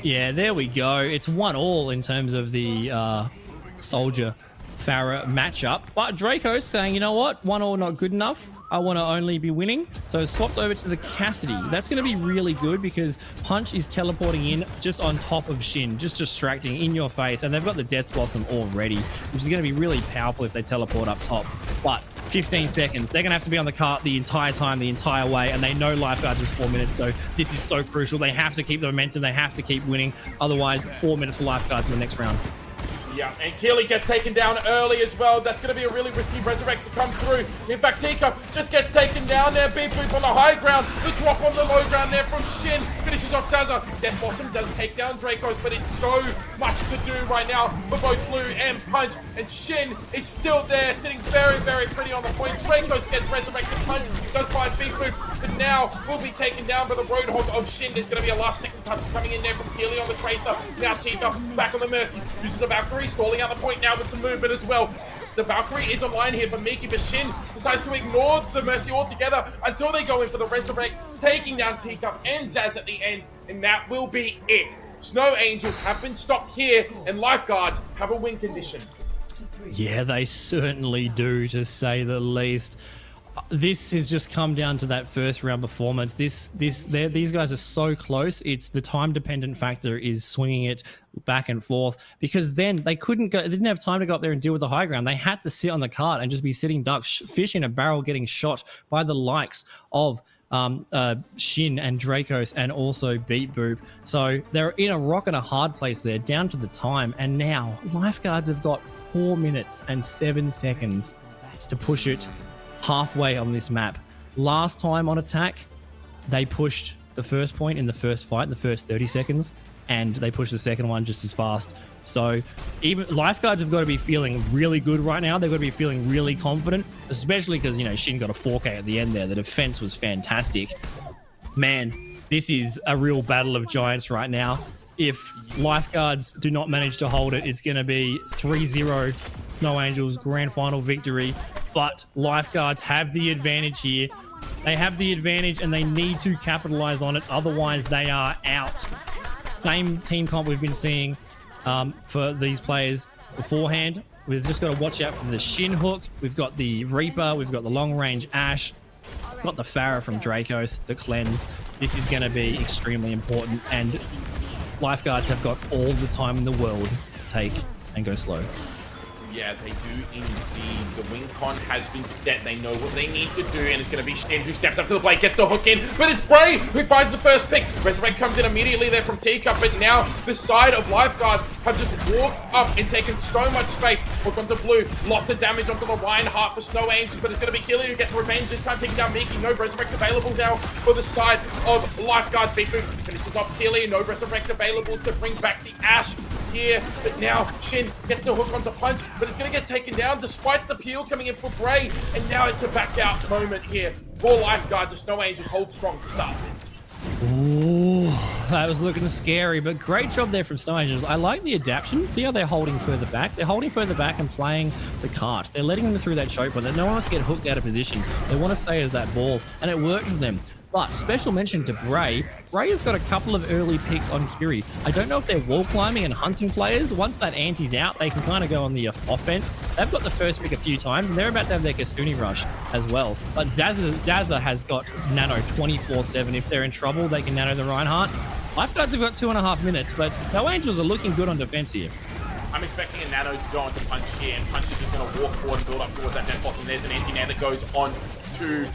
Yeah, there we go. It's 1-1 in terms of the Soldier Farah matchup, but Draco's saying, you know what, 1-1 not good enough. I want to only be winning. So swapped over to the Cassidy. That's going to be really good because Punch is teleporting in just on top of Shin, just distracting in your face. And they've got the Death Blossom already, which is going to be really powerful if they teleport up top. But 15 seconds, they're going to have to be on the cart the entire time, the entire way. And they know Lifeguards is 4 minutes. So this is so crucial. They have to keep the momentum. They have to keep winning. Otherwise, 4 minutes for Lifeguards in the next round. Yeah, and Keely gets taken down early as well. That's going to be a really risky resurrect to come through. In fact, Tika just gets taken down there. Beep Boop on the high ground. The drop on the low ground there from Shin. Finishes off Zaza. Death Blossom does take down Dracos, but it's so much to do right now for both Blue and Punch. And Shin is still there, sitting very, very pretty on the point. Dracos gets resurrected. Punch does find Beep Boop, but now will be taken down by the Roadhog of Shin. There's going to be a last second touch coming in there from Keely on the Tracer. Now Tika back on the Mercy. Uses the Valkyrie. Stalling out the point now with some movement as well. The Valkyrie is online here for Miki, but Shin decides to ignore the Mercy altogether until they go in for the Resurrect, taking down Teacup and Zaz at the end, and that will be it. Snow Angels have been stopped here, and Lifeguards have a win condition. Yeah, they certainly do, to say the least. This has just come down to that first round performance. These guys are so close. It's the time dependent factor is swinging it back and forth, because then they couldn't go. They didn't have time to go up there and deal with the high ground. They had to sit on the cart and just be sitting ducks, fish in a barrel, getting shot by the likes of Shin and Dracos and also Beat Boop. So they're in a rock and a hard place there, down to the time. And now Lifeguards have got 4 minutes and 7 seconds to push it halfway on this map. Last time on attack, they pushed the first point in the first fight, the first 30 seconds, and they pushed the second one just as fast. So even Lifeguards have got to be feeling really good right now. They've got to be feeling really confident, especially because, you know, Shin got a 4K at the end there. The defense was fantastic. Man, this is a real battle of giants right now. If Lifeguards do not manage to hold it, it's going to be 3-0 Snow Angels grand final victory. But Lifeguards have the advantage here. They have the advantage and they need to capitalize on it. Otherwise, they are out. Same team comp we've been seeing for these players beforehand. We've just got to watch out for the Shin hook. We've got the Reaper. We've got the long range Ash. We've got the Farah from Dracos, the cleanse. This is going to be extremely important. And Lifeguards have got all the time in the world to take and go slow. Yeah, they do indeed. The win con has been set. They know what they need to do, and it's going to be Shin who steps up to the plate, gets the hook in, but it's Bray who finds the first pick. Resurrect comes in immediately there from Teacup, but now the side of Lifeguards have just walked up and taken so much space. Hook onto Blue, lots of damage onto the Reinhardt for Snow Angels, but it's going to be Keely who gets revenge this time, taking down Miki. No Resurrect available now for the side of Lifeguards. Bifu finishes off Keely, no Resurrect available to bring back the Ash here, but now Shin gets the hook onto Punch, but it's going to get taken down despite the peel coming in for Bray, and now it's a back out moment here for Lifeguards. The Snow Angels hold strong to start with. Ooh, that was looking scary, but great job there from Snow Angels. I like the adaptation. See how they're holding further back? They're holding further back and playing the cart. They're letting them through that choke point. No one wants to get hooked out of position. They want to stay as that ball, and it worked for them. But special mention to Bray. Bray has got a couple of early picks on Kiri. I don't know if they're wall climbing and hunting players. Once that anti's out, they can kind of go on the offense. They've got the first pick a few times, and they're about to have their Kasuni rush as well. But Zaza has got nano 24/7. If they're in trouble, they can nano the Reinhardt. Lifeguards have got 2.5 minutes, but Snow Angels are looking good on defense here. I'm expecting a nano to go into Punch here, and Punch is just going to walk forward and build up towards that net boss, and there's an anti now that goes on to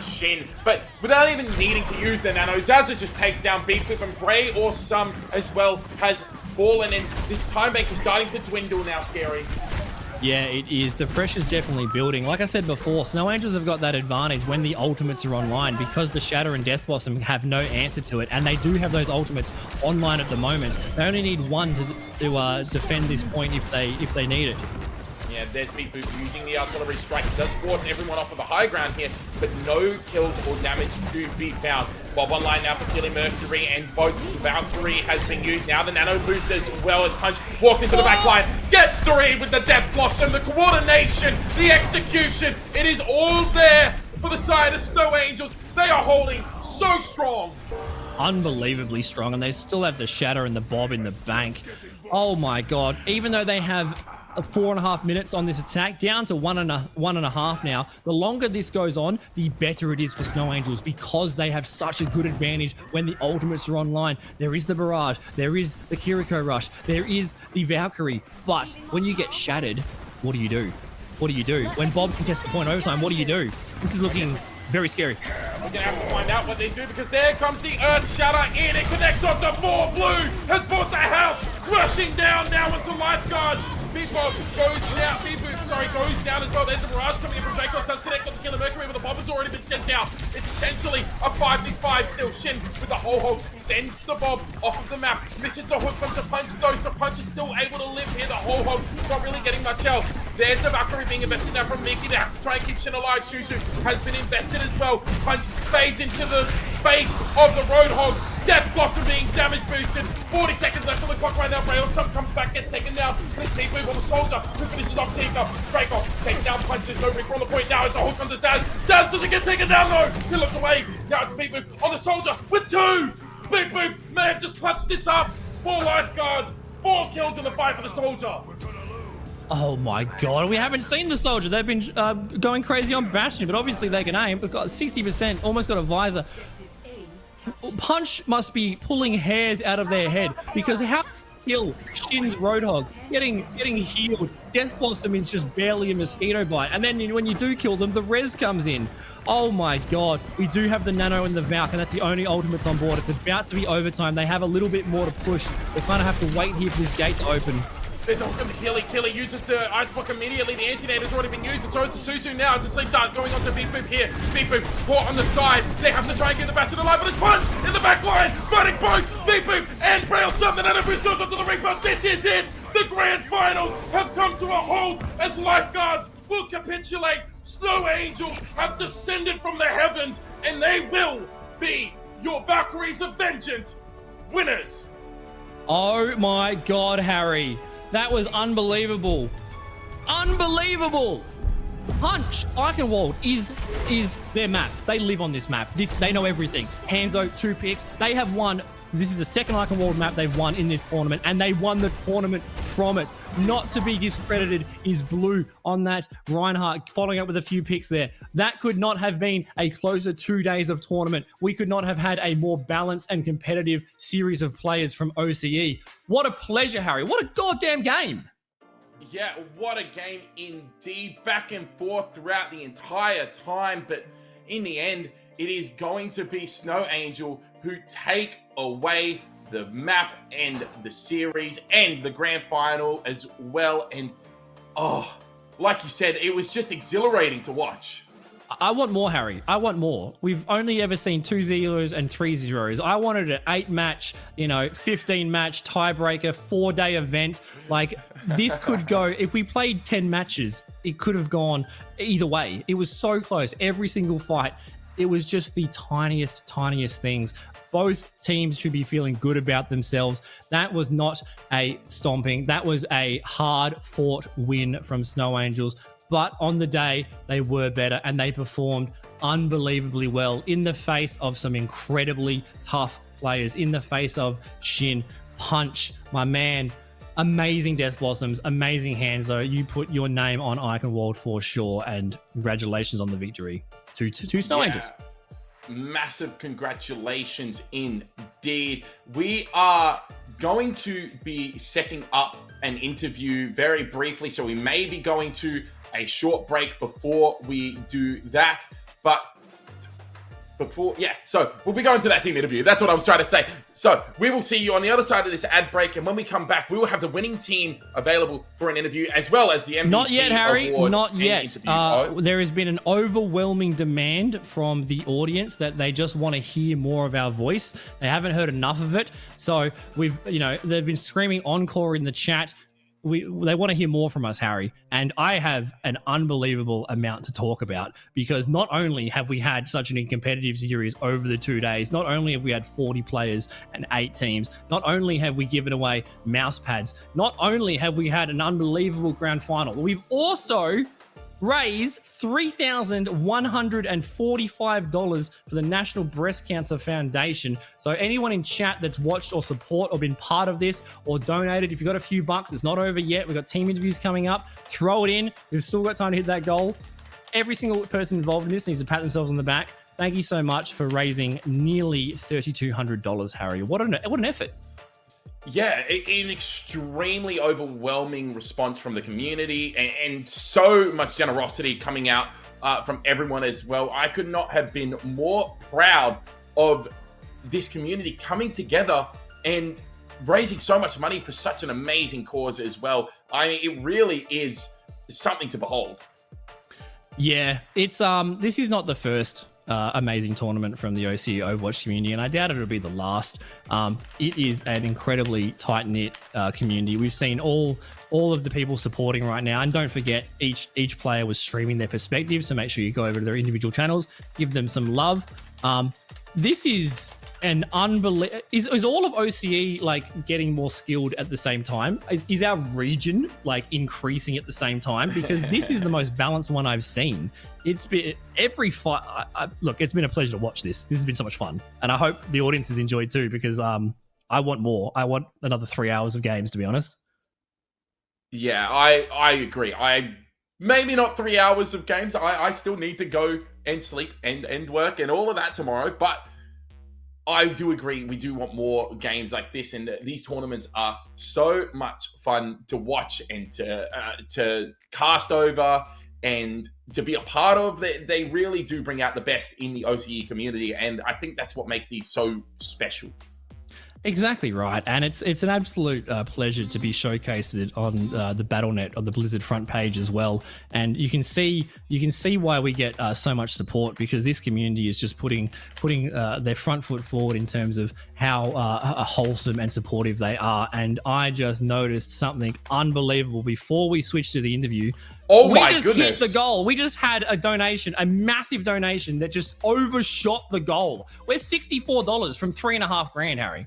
Shin. But without even needing to use the nano, Zaza just takes down Beeflip, and Bray or some as well has fallen, and this time bank is starting to dwindle now, Scary. Yeah, it is. The pressure's definitely building. Like I said before, Snow Angels have got that advantage when the ultimates are online because the Shatter and Death Blossom have no answer to it, and they do have those ultimates online at the moment. They only need one to defend this point if they need it. Yeah, there's Beeflip using the artillery strike. It does force everyone off of the high ground here, but no kills or damage to be found. Bob online now for killing Mercury, and both Valkyrie has been used. Now the nano boost as well as Punch walks into the back line, gets 3 with the Death Blossom, the coordination, the execution. It is all there for the side of Snow Angels. They are holding so strong. Unbelievably strong, and they still have the Shatter and the Bob in the bank. Oh my god. Even though they have 4.5 minutes on this attack, down to 1.5 now. The longer this goes on, the better it is for Snow Angels because they have such a good advantage when the ultimates are online. There is the Barrage, there is the Kiriko Rush, there is the Valkyrie, but when you get shattered, what do you do? What do you do? When Bob contests the point overtime, what do you do? This is looking very scary. We're going to have to find out what they do because there comes the Earth Shatter in. It connects onto 4 blue, has bought the house, rushing down now into Lifeguard. Beeflip goes down as well. There's the Barrage coming in from Dracos, does connect on the Killer Mercury, but the bomb has already been sent down. It's essentially a 5v5 still. Shin with the Ho-Ho sends the bomb off of the map. Misses the hook from the Punch though, so Punch is still able to live here. The Ho-Ho not really getting much else. There's the Valkyrie being invested now from Mickey to try and keep Shin alive. Shushu has been invested as well. Punch fades into the base of the Roadhog. Death Blossom being damage boosted. 40 seconds left on the clock right now. Braille Sum comes back, gets taken down. Please keep moving on the soldier who finishes off Tika. Breakoff takes down Punch. There's no Rick on the point now. It's a hook onto Zaz. Zaz doesn't get taken down though. He looks away. Now it's Beep Boop on the soldier with 2. Beep Boop may have just clutched this up. 4 lifeguards. 4 kills in the fight for the soldier. Oh my god, we haven't seen the soldier. They've been going crazy on Bastion, but obviously they can aim. We've got 60%, almost got a visor. Punch must be pulling hairs out of their head because how kill Shin's Roadhog getting healed. Death Blossom is just barely a mosquito bite, and then when you do kill them, the res comes in. Oh my god, we do have the Nano and the Valk, and that's the only ultimates on board. It's about to be overtime. They have a little bit more to push. They kind of have to wait here for this gate to open. There's a hook on the Killy. Killy uses the Ice Block immediately. The Anti-Nade has already been used, and so it's a Susu now. It's a Sleep Dart going on to Beep Boop here. Beep Boop caught on the side. They have to try and get the Bastion alive, but it's Punch in the back line, fighting both Beep Boop and Braille Sum. The Nano Boost goes onto the ring, but this is it. The Grand Finals have come to a halt as Lifeguards will capitulate. Snow Angels have descended from the heavens, and they will be your Valkyries of Vengeance winners. Oh my god, Harry. That was unbelievable. Unbelievable. Punch Eichenwald is their map. They live on this map. They know everything. Hanzo, 2 picks. They have won. This is the second Eichenwald map they've won in this tournament, and they won the tournament from it. Not to be discredited is Blue on that Reinhardt, following up with a few picks there. That could not have been a closer 2 days of tournament. We could not have had a more balanced and competitive series of players from OCE. What a pleasure, Harry. What a goddamn game. Yeah, what a game indeed. Back and forth throughout the entire time, but in the end, it is going to be Snow Angel who take away the map and the series and the grand final as well. And oh, like you said, it was just exhilarating to watch. I want more, Harry. I want more. We've only ever seen 2 zeros and 3 zeros. I wanted an 8-match, 15-match tiebreaker, 4-day event. Like, this could go, if we played 10 matches, it could have gone either way. It was so close. Every single fight, it was just the tiniest things. Both teams should be feeling good about themselves. That was not a stomping. That was a hard-fought win from Snow Angels. But on the day, they were better and they performed unbelievably well in the face of some incredibly tough players, in the face of Shin, Punch, my man. Amazing Death Blossoms, amazing Hanzo. You put your name on Icon World for sure, and congratulations on the victory to Snow Angels. Massive congratulations indeed. We are going to be setting up an interview very briefly, so we may be going to a short break before we do that. But so we'll be going to that team interview. That's what I was trying to say. So we will see you on the other side of this ad break, and when we come back, we will have the winning team available for an interview, as well as the MVP Not yet, Harry. award Not and yet. interview. There has been an overwhelming demand from the audience that they just want to hear more of our voice. They haven't heard enough of it. So they've been screaming encore in the chat. They want to hear more from us, Harry. And I have an unbelievable amount to talk about, because not only have we had such an competitive series over the 2 days, not only have we had 40 players and 8 teams, not only have we given away mouse pads, not only have we had an unbelievable grand final, we've also raised $3,145 for the National Breast Cancer Foundation. So anyone in chat that's watched or support or been part of this or donated, if you've got a few bucks, it's not over yet. We've got team interviews coming up. Throw it in. We've still got time to hit that goal. Every single person involved in this needs to pat themselves on the back. Thank you so much for raising nearly $3,200, Harry. What an effort. Yeah, an extremely overwhelming response from the community, and so much generosity coming out from everyone as well. I could not have been more proud of this community coming together and raising so much money for such an amazing cause as well. I mean, it really is something to behold. Yeah, it's this is not the first amazing tournament from the OC Overwatch community, and I doubt it'll be the last. It is an incredibly tight-knit community. We've seen all of the people supporting right now, and don't forget, each player was streaming their perspective, so make sure you go over to their individual channels, give them some love. This is an unbelievable. Is all of OCE like getting more skilled at the same time? Is our region like increasing at the same time? Because this is the most balanced one I've seen. It's been every fight. Look, it's been a pleasure to watch this. This has been so much fun, and I hope the audience has enjoyed too. Because I want more. I want another 3 hours of games, to be honest. Yeah, I agree. Maybe not 3 hours of games. I still need to go and sleep and work and all of that tomorrow. But I do agree. We do want more games like this. And these tournaments are so much fun to watch and to cast over and to be a part of. They really do bring out the best in the OCE community. And I think that's what makes these so special. Exactly right, and it's an absolute pleasure to be showcased on the BattleNet on the Blizzard front page as well. And you can see why we get so much support, because this community is just putting their front foot forward in terms of how wholesome and supportive they are. And I just noticed something unbelievable before we switched to the interview. Oh we my just goodness. hit the goal. We just had a donation, a massive donation that just overshot the goal. We're $64 from $3,500, Harry.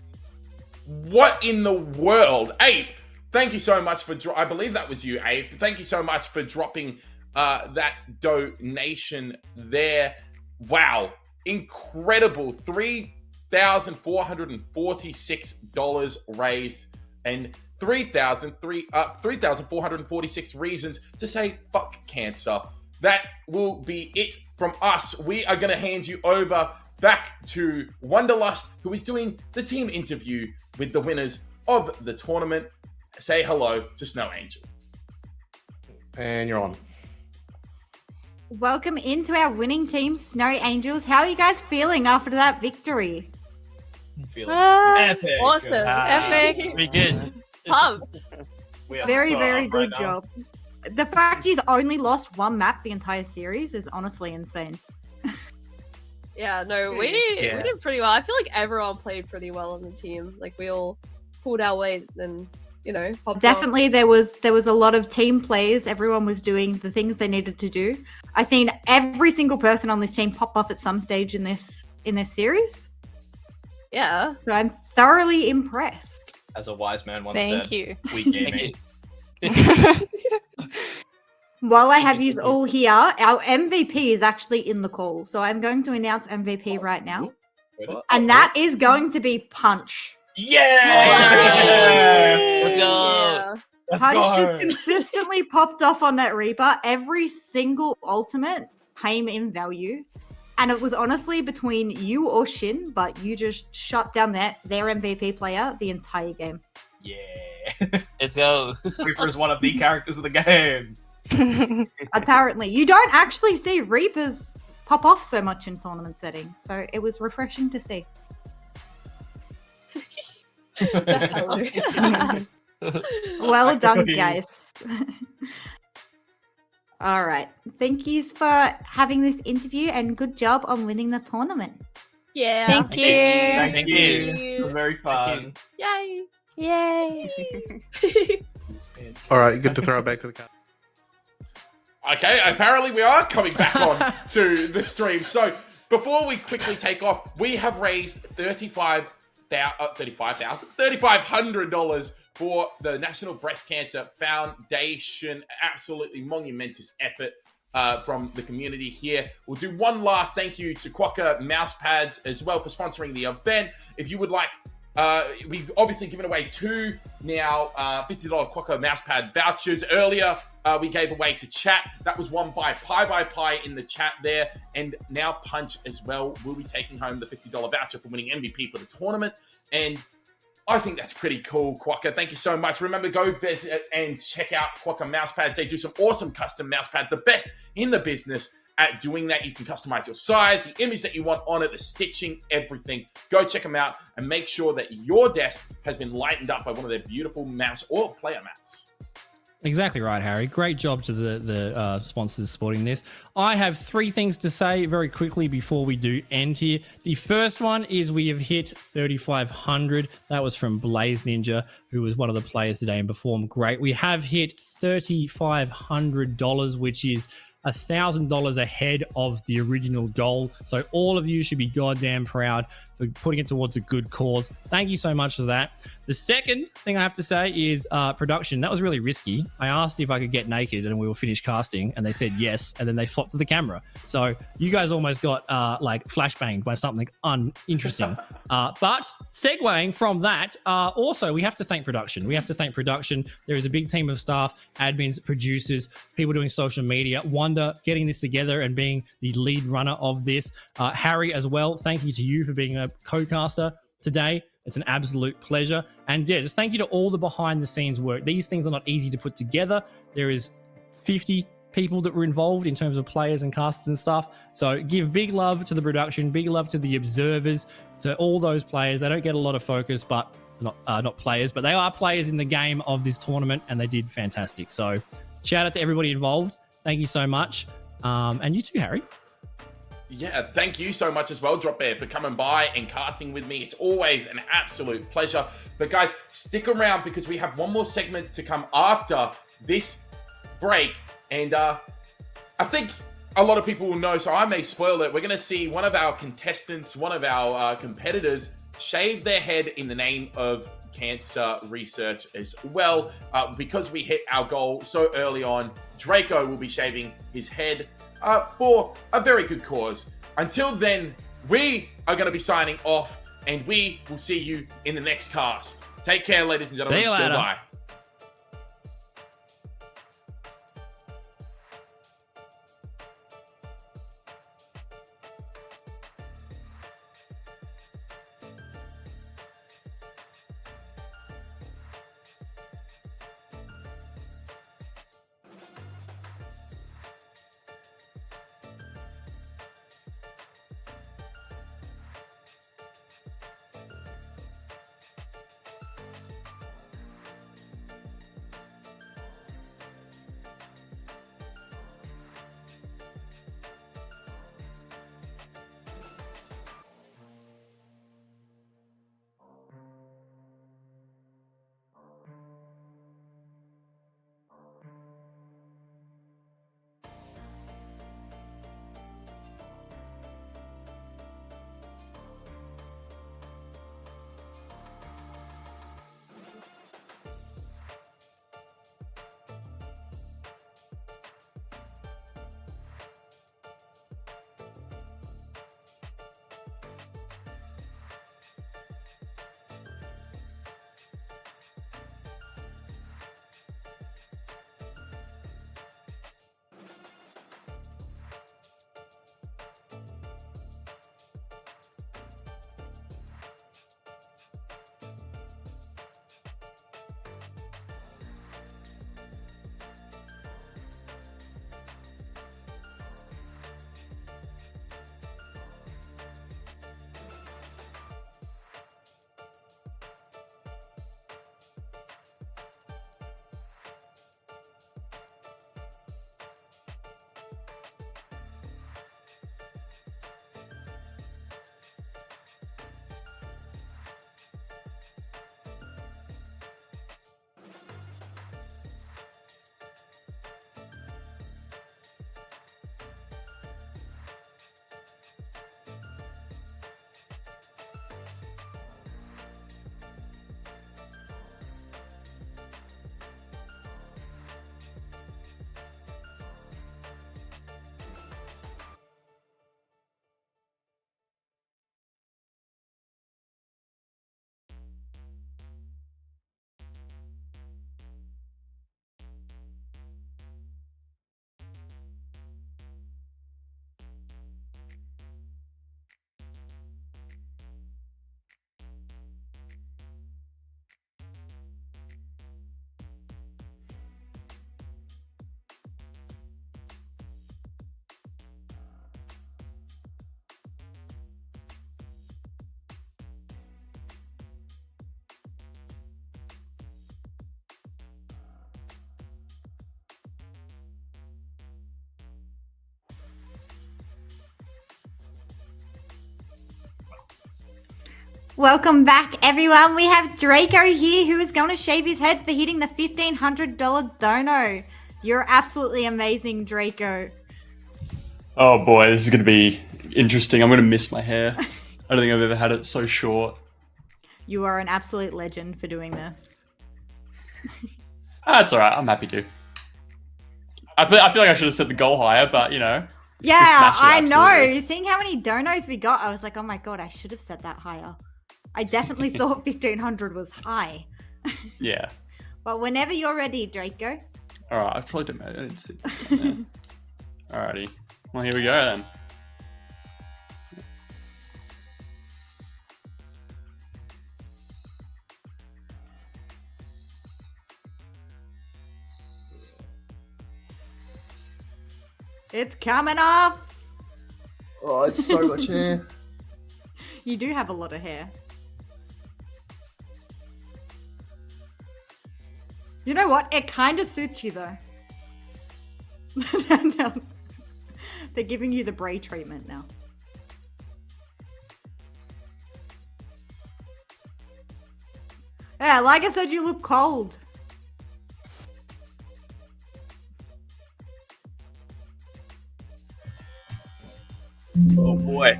What in the world? Ape, thank you so much for... I believe that was you, Ape. Thank you so much for dropping that donation there. Wow. Incredible. $3,446 raised and 3,446 reasons to say fuck cancer. That will be it from us. We are going to hand you over back to Wanderlust, who is doing the team interview with the winners of the tournament. Say hello to Snow Angel. And you're on. Welcome into our winning team, Snow Angels. How are you guys feeling after that victory? Feeling Epic. Awesome. Epic. We good. Pumped. we are Very, so very up good right now. job. The fact he's only lost one map the entire series is honestly insane. Yeah, no, we did pretty well. I feel like everyone played pretty well on the team. Like, we all pulled our weight and, popped Definitely, there was a lot of team plays. Everyone was doing the things they needed to do. I've seen every single person on this team pop off at some stage in this series. Yeah. So I'm thoroughly impressed. As a wise man once Thank said, you. we gaming. While I have you all here, our MVP is actually in the call. So I'm going to announce MVP right now. And that is going to be Punch. Yeah! Let's go. Yeah. Punch just consistently popped off on that Reaper. Every single ultimate came in value. And it was honestly between you or Shin, but you just shut down their MVP player the entire game. Yeah. Let's go. Reaper is one of the characters of the game. Apparently. You don't actually see Reapers pop off so much in tournament settings. So it was refreshing to see. Well done, guys. All right. Thank you for having this interview and good job on winning the tournament. Yeah. Thank you. Thank you. you. It was very fun. Yay. Yay. All right, good to throw it back to the car. Okay, apparently we are coming back on to the stream. So before we quickly take off, we have raised $3,500 for the National Breast Cancer Foundation. Absolutely monumentous effort from the community here. We'll do one last thank you to Quokka Mousepads as well for sponsoring the event. If you would like, we've obviously given away 2 now $50 Quokka Mousepad vouchers. Earlier, we gave away to chat. That was won by Pie in the chat there. And now Punch as well will be taking home the $50 voucher for winning MVP for the tournament. And I think that's pretty cool, Quokka. Thank you so much. Remember, go visit and check out Quokka Mousepads. They do some awesome custom mousepads, the best in the business at doing that. You can customize your size, the image that you want on it, the stitching, everything. Go check them out and make sure that your desk has been lightened up by one of their beautiful mouse or player mats. Exactly right, Harry. Great job to the sponsors supporting this. I have 3 things to say very quickly before we do end here. The first one is we have hit 3,500. That was from Blaze Ninja, who was one of the players today and performed great. We have hit $3,500, which is $1,000 ahead of the original goal. So all of you should be goddamn proud for putting it towards a good cause. Thank you so much for that. The second thing I have to say is production. That was really risky. I asked if I could get naked and we will finish casting, and they said yes, and then they flopped to the camera. So you guys almost got like flashbanged by something uninteresting. But segueing from that, also we have to thank production. There is a big team of staff, admins, producers, people doing social media. Wonder getting this together and being the lead runner of this. Harry as well. Thank you to you for being a co-caster today. It's an absolute pleasure. And yeah, just thank you to all the behind the scenes work. These things are not easy to put together. There is 50 people that were involved in terms of players and casters and stuff. So give big love to the production, big love to the observers, to all those players. They don't get a lot of focus, but not players, but they are players in the game of this tournament, and they did fantastic. So shout out to everybody involved. Thank you so much. And you too, Harry. Yeah, thank you so much as well, Drop Bear, for coming by and casting with me. It's always an absolute pleasure. But guys, stick around because we have one more segment to come after this break. And I think a lot of people will know, so I may spoil it. We're going to see one of our contestants, one of our competitors, shave their head in the name of cancer research as well. Because we hit our goal so early on, Draco will be shaving his head for a very good cause. Until then, we are going to be signing off, and we will see you in the next cast. Take care, ladies and gentlemen. See you later. Goodbye. Welcome back, everyone. We have Draco here who is going to shave his head for hitting the $1,500 dono. You're absolutely amazing, Draco. Oh boy, this is going to be interesting. I'm going to miss my hair. I don't think I've ever had it so short. You are an absolute legend for doing this. It's alright, I'm happy to. I feel like I should have set the goal higher, but you know. Yeah, smash it, I absolutely. know. Seeing how many donos we got, I was like, oh my god, I should have set that higher. I definitely thought 1,500 was high. Yeah. But whenever you're ready, Draco. Alright, I probably don't matter. I didn't sit down there. Alrighty. Well, here we go then. It's coming off. Oh, it's so much hair. You do have a lot of hair. You know what? It kind of suits you though. No. They're giving you the Bray treatment now. Yeah, like I said, you look cold. Oh boy.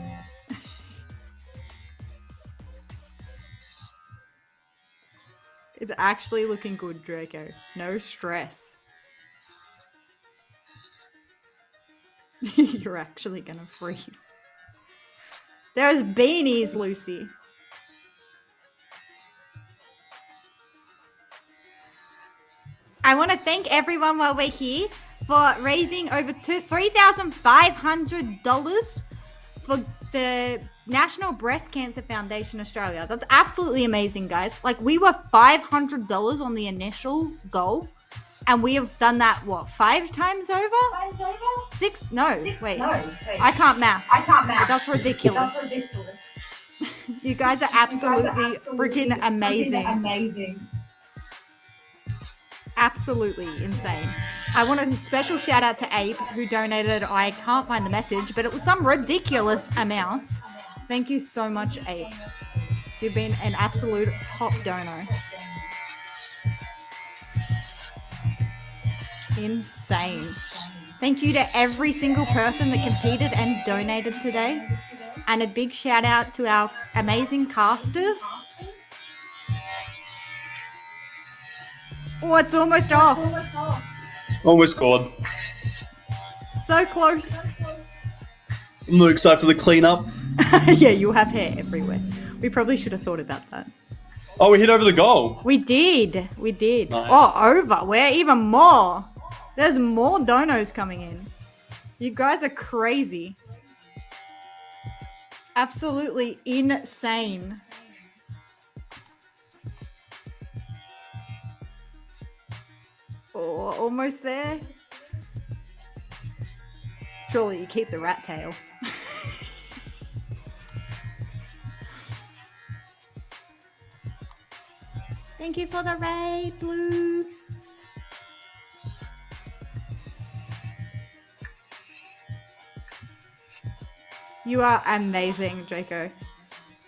It's actually looking good, Draco. No stress. You're actually gonna freeze. There's beanies, Lucy. I want to thank everyone while we're here for raising over $3,500 for the National Breast Cancer Foundation Australia. That's absolutely amazing, guys. Like, we were $500 on the initial goal, and we have done that, what, 5 times over? 5 over? 6? No, wait. No, wait. I can't math. That's But ridiculous. that's ridiculous. You guys are absolutely freaking amazing. Absolutely insane. I want a special shout out to Abe who donated, I can't find the message, but it was some ridiculous amount. Thank you so much, Abe. You've been an absolute top donor. Insane. Thank you to every single person that competed and donated today. And a big shout out to our amazing casters. Oh, it's almost off. Almost scored. So close. I'm not excited for the cleanup. Yeah, you have hair everywhere. We probably should have thought about that. Oh, we hit over the goal. We did. We did. Nice. Oh, over. We're even more. There's more donos coming in. You guys are crazy. Absolutely insane. Oh, almost there. Surely you keep the rat tail. Thank you for the raid, Blue. You are amazing, Draco.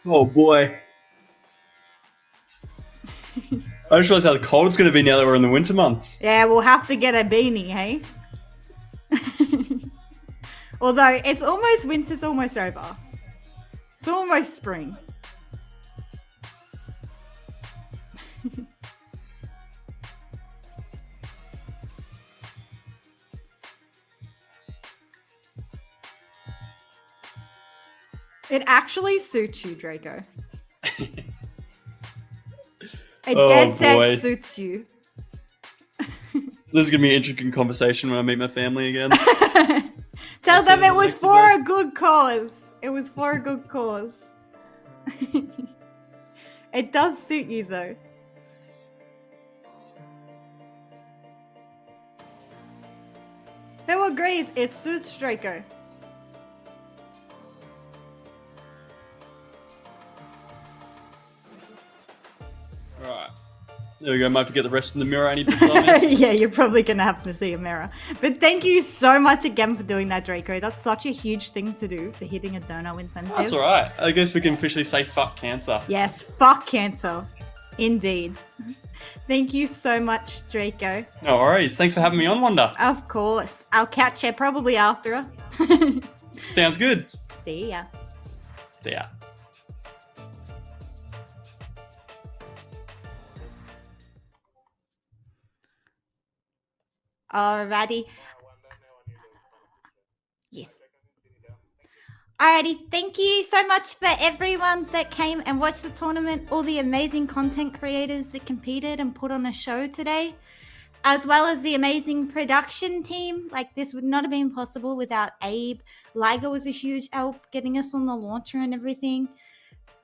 Oh boy. I just realized how cold it's going to be now that we're in the winter months. Yeah, we'll have to get a beanie, hey? Although, it's almost, winter's almost over. It's almost spring. It actually suits you, Draco. It dead set suits you. This is going to be an interesting conversation when I meet my family again. Tell them it was for a good cause. It was for a good cause. It does suit you, though. Who agrees it suits Draco? Alright. There we go. Might have to get the rest in the mirror. I need to put on this. Yeah, you're probably gonna have to see a mirror. But thank you so much again for doing that, Draco. That's such a huge thing to do for hitting a dono incentive. That's all right. I guess we can officially say fuck cancer. Yes, fuck cancer. Indeed. Thank you so much, Draco. No worries. Thanks for having me on, Wonder. Of course. I'll catch you probably after. Sounds good. See ya. See ya. Alrighty. Yes. Alrighty, thank you so much for everyone that came and watched the tournament, all the amazing content creators that competed and put on a show today, as well as the amazing production team. Like, this would not have been possible without Abe. Liger was a huge help getting us on the launcher and everything.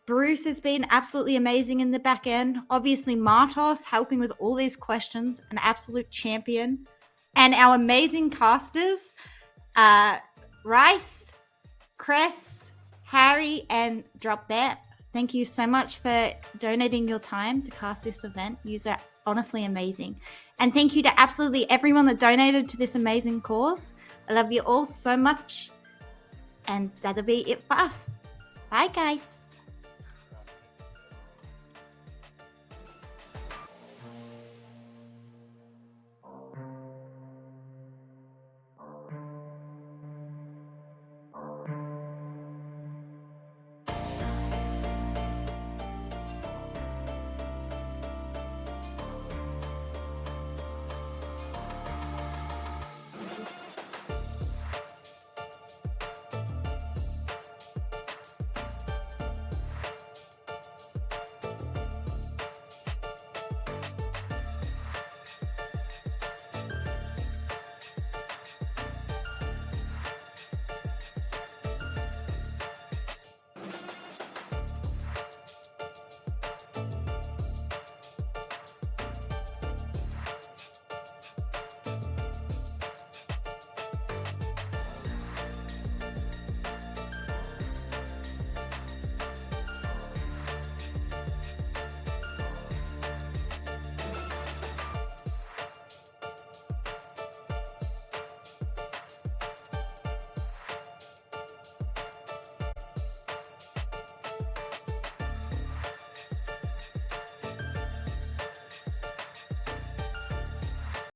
Bruce has been absolutely amazing in the back end. Obviously, Martos helping with all these questions, an absolute champion. And our amazing casters, Rice, Cress, Harry, and Drop Bet. Thank you so much for donating your time to cast this event. You are honestly amazing. And thank you to absolutely everyone that donated to this amazing cause. I love you all so much. And that'll be it for us. Bye, guys.